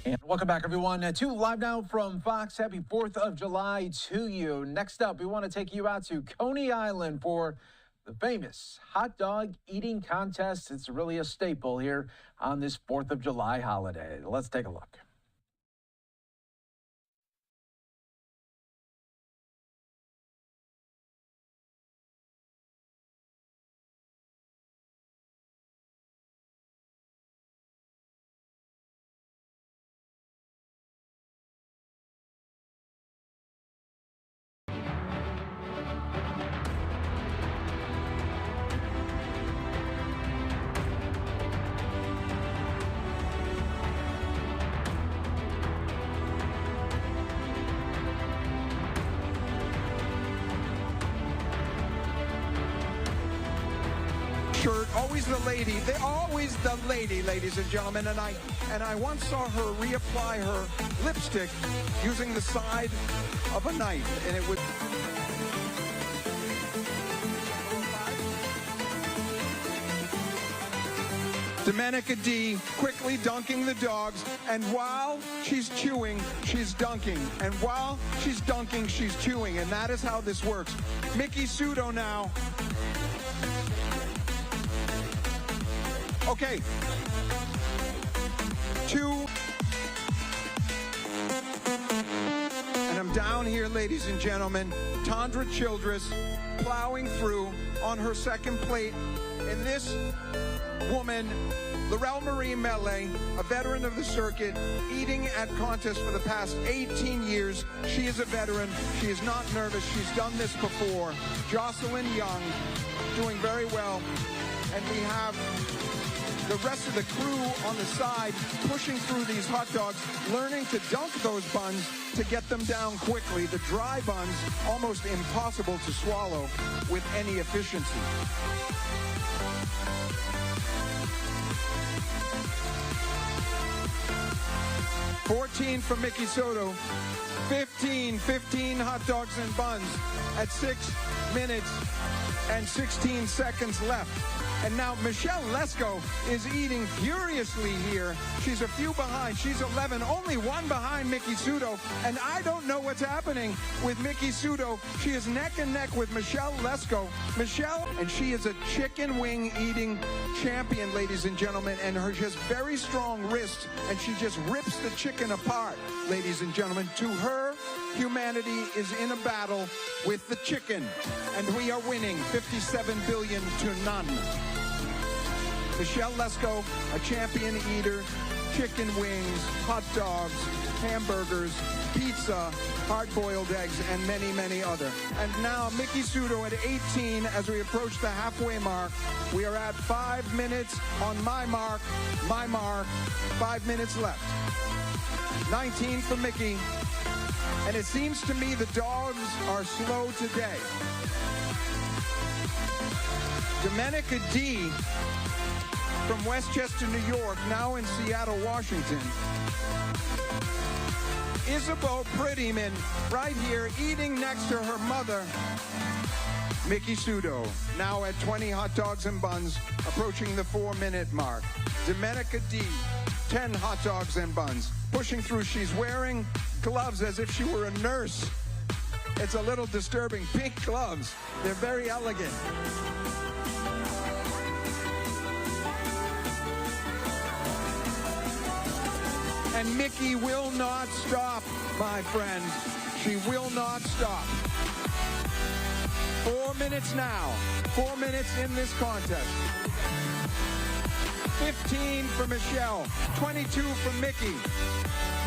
And welcome back, everyone, to Live Now from Fox. Happy 4th of July to you. Next up, we want to take you out to Coney Island for the famous hot dog eating contest. It's really a staple here on this 4th of July holiday. Let's take a look. Shirt, always the lady. They're always the lady, ladies and gentlemen. And I once saw her reapply her lipstick using the side of a knife, and it would. Domenica D quickly dunking the dogs, and while she's chewing, she's dunking. And while she's dunking, she's chewing. And that is how this works. Mickey Sudo now. Okay. 2. And I'm down here, ladies and gentlemen. Tondra Childress plowing through on her second plate. And this woman, Laurel Marie Mele, a veteran of the circuit, eating at contests for the past 18 years. She is a veteran. She is not nervous. She's done this before. Jocelyn Young doing very well. And we have the rest of the crew on the side pushing through these hot dogs, learning to dunk those buns to get them down quickly. The dry buns, almost impossible to swallow with any efficiency. $14 from Mickey Soto. 15 hot dogs and buns at 6 minutes and 16 seconds left. And now Michelle Lesko is eating furiously here. She's a few behind. She's 11, only one behind Miki Sudo. And I don't know what's happening with Miki Sudo. She is neck and neck with Michelle Lesko. Michelle, and she is a chicken wing eating champion, ladies and gentlemen, and she has very strong wrists, and she just rips the chicken apart, ladies and gentlemen. To her, humanity is in a battle with the chicken, and we are winning 57 billion to none. Michelle Lesko, a champion eater, chicken wings, hot dogs, hamburgers, pizza, hard-boiled eggs, and many, many other. And now Miki Sudo at 18 as we approach the halfway mark. We are at 5 minutes on my mark, 5 minutes left. 19 for Miki. And it seems to me the dogs are slow today. Domenica D from Westchester, New York, now in Seattle, Washington. Isabeau Prettyman right here eating next to her mother, Miki Sudo, now at 20 hot dogs and buns, approaching the 4-minute mark. Domenica D, 10 hot dogs and buns, pushing through. She's wearing gloves as if she were a nurse. It's a little disturbing. Pink gloves. They're very elegant. And Miki will not stop, my friend. She will not stop. 4 minutes now. 4 minutes in this contest. 15 for Michelle. 22 for Miki.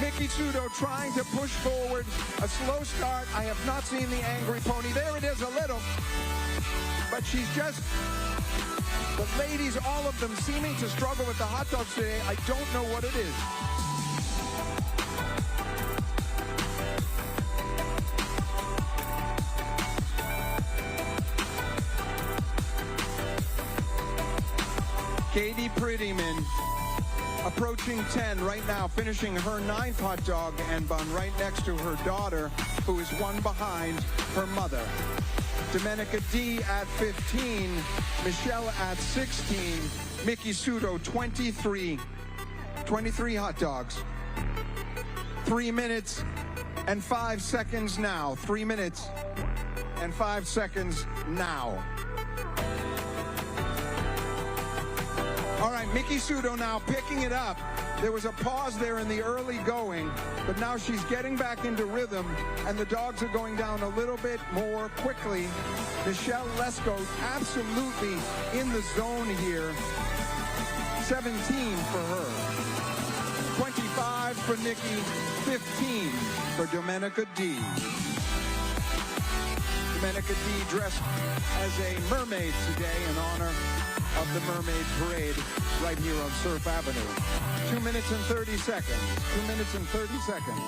Miki Sudo trying to push forward. A slow start. I have not seen the angry pony. There it is a little. But she's just... The ladies, all of them, seeming to struggle with the hot dogs today. I don't know what it is. Katie Prettyman approaching 10 right now, finishing her 9th hot dog and bun right next to her daughter, who is one behind her mother. Domenica D at 15, Michelle at 16, Miki Sudo 23 hot dogs. 3 minutes and 5 seconds now. 3 minutes and 5 seconds now. All right, Miki Sudo now picking it up. There was a pause there in the early going, but now she's getting back into rhythm, and the dogs are going down a little bit more quickly. Michelle Lesko absolutely in the zone here. 17 for her. 25 for Nikki, 15 for Domenica D. Domenica D dressed as a mermaid today in honor of the Mermaid Parade right here on Surf Avenue. 2 minutes and 30 seconds. 2 minutes and 30 seconds.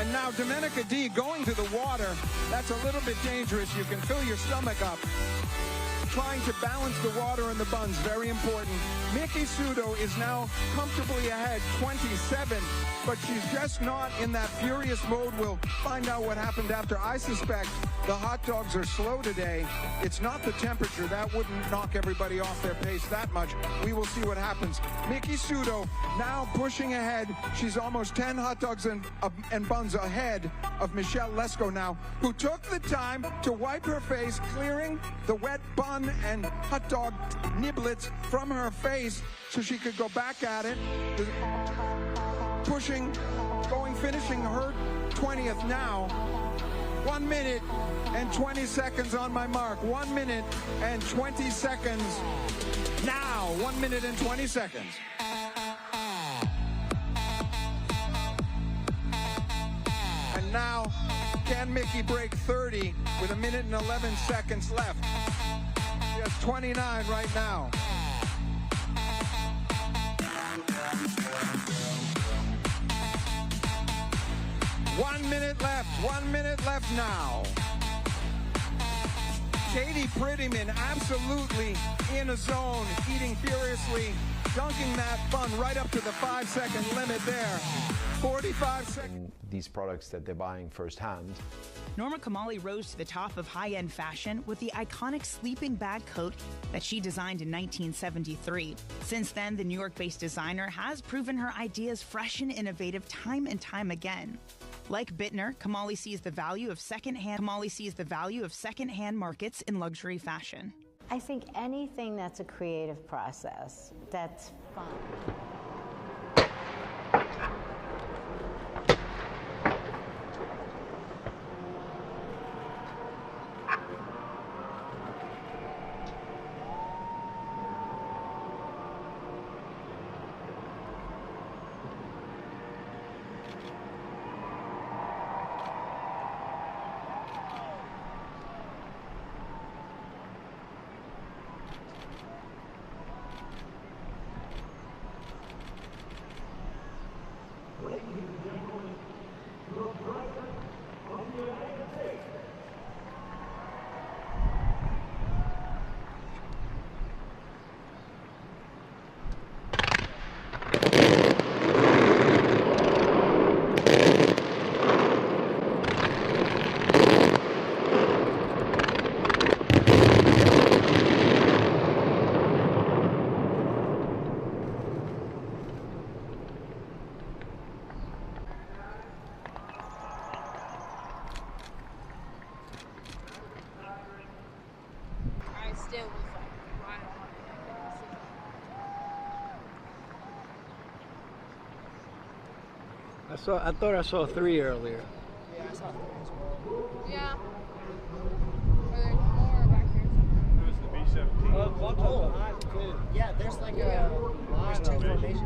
And now Domenica D going to the water. That's a little bit dangerous. You can fill your stomach up. Trying to balance the water and the buns, very important. Miki Sudo is now comfortably ahead, 27, but she's just not in that furious mode. We'll find out what happened after. I suspect the hot dogs are slow today. It's not the temperature. That wouldn't knock everybody off their pace that much. We will see what happens. Miki Sudo now pushing ahead. She's almost 10 hot dogs and buns ahead of Michelle Lesko now, who took the time to wipe her face, clearing the wet bun and hot dog niblets from her face so she could go back at it. Pushing, finishing her 20th now. 1 minute and 20 seconds on my mark. 1 minute and 20 seconds now. 1 minute and 20 seconds. And now, can Miki break 30 with 1 minute and 11 seconds left? She has 29 right now. One minute left now. Katie Prettyman absolutely in a zone, eating furiously, dunking that bun right up to the 5-second limit there. 45 seconds. These products that they're buying firsthand. Norma Kamali rose to the top of high-end fashion with the iconic sleeping bag coat that she designed in 1973. Since then, the New York-based designer has proven her ideas fresh and innovative time and time again. Like Bittner, Kamali sees the value of secondhand markets in luxury fashion. I think anything that's a creative process, that's fun. I thought I saw 3 earlier. Yeah, I saw 3 as well. Yeah. Or there's more back here. It was the B-17. One behind too. Yeah, there's like there's 2 formations.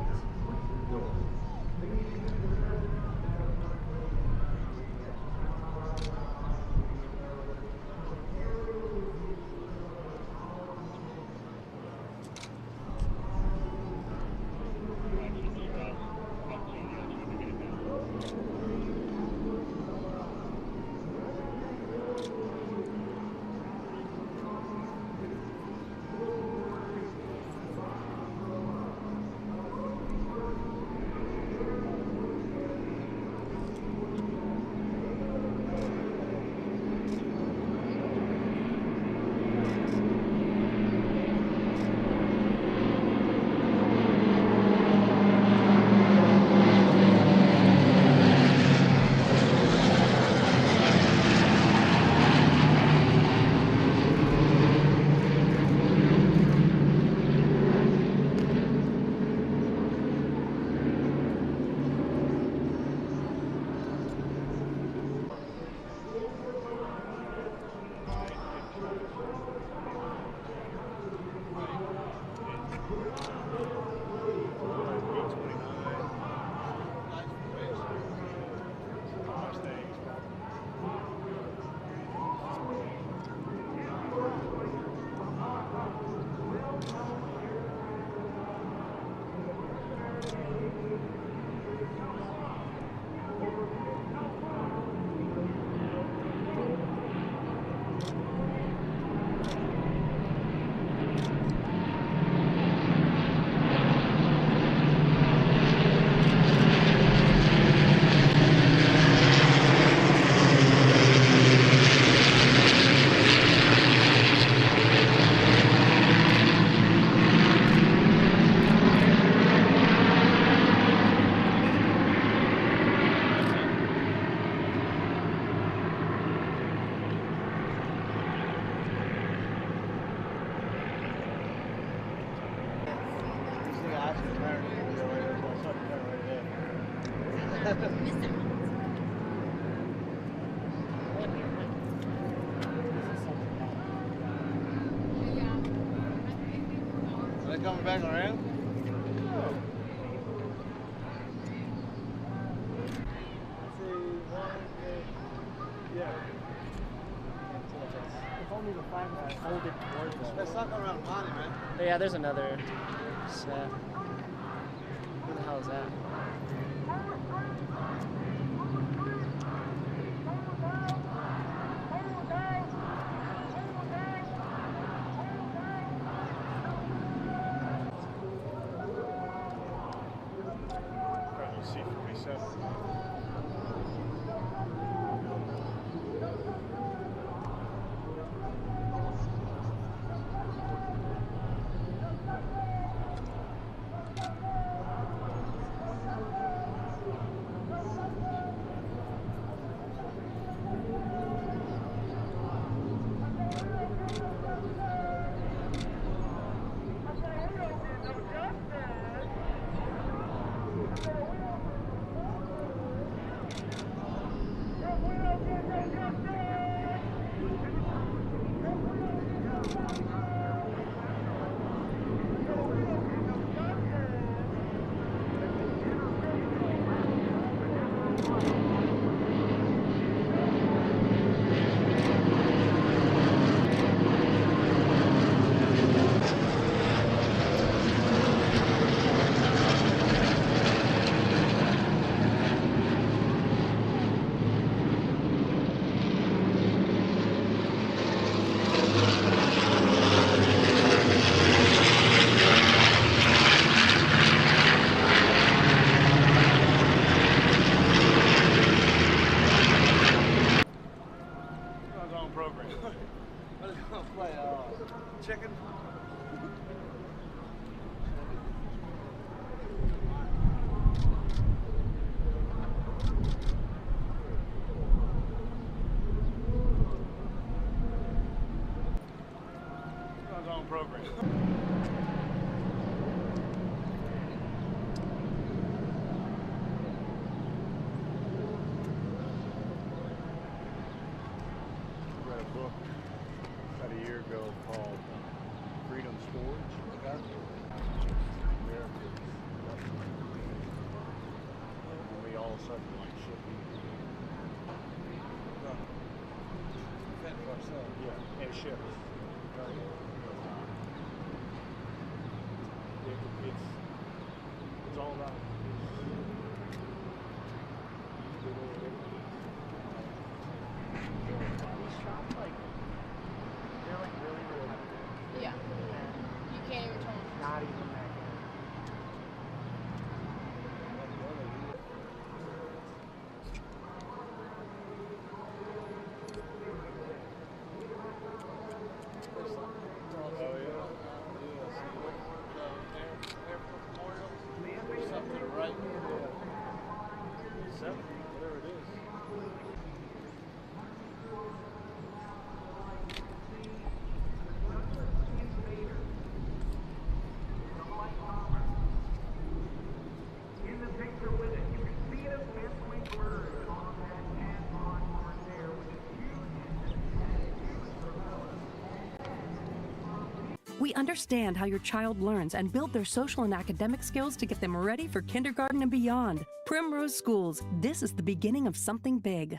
Are they coming back around? That's not around Bonnie, man. Yeah, there's another set. Who the hell is that? Chicken. On program. Read a book about a year ago called Freedom Storage. We all of a sudden like shipping. Fend for ourselves. Yeah, and ships. It's all about Yeah. You can't even turn. not even that. We understand how your child learns and build their social and academic skills to get them ready for kindergarten and beyond. Primrose Schools, this is the beginning of something big.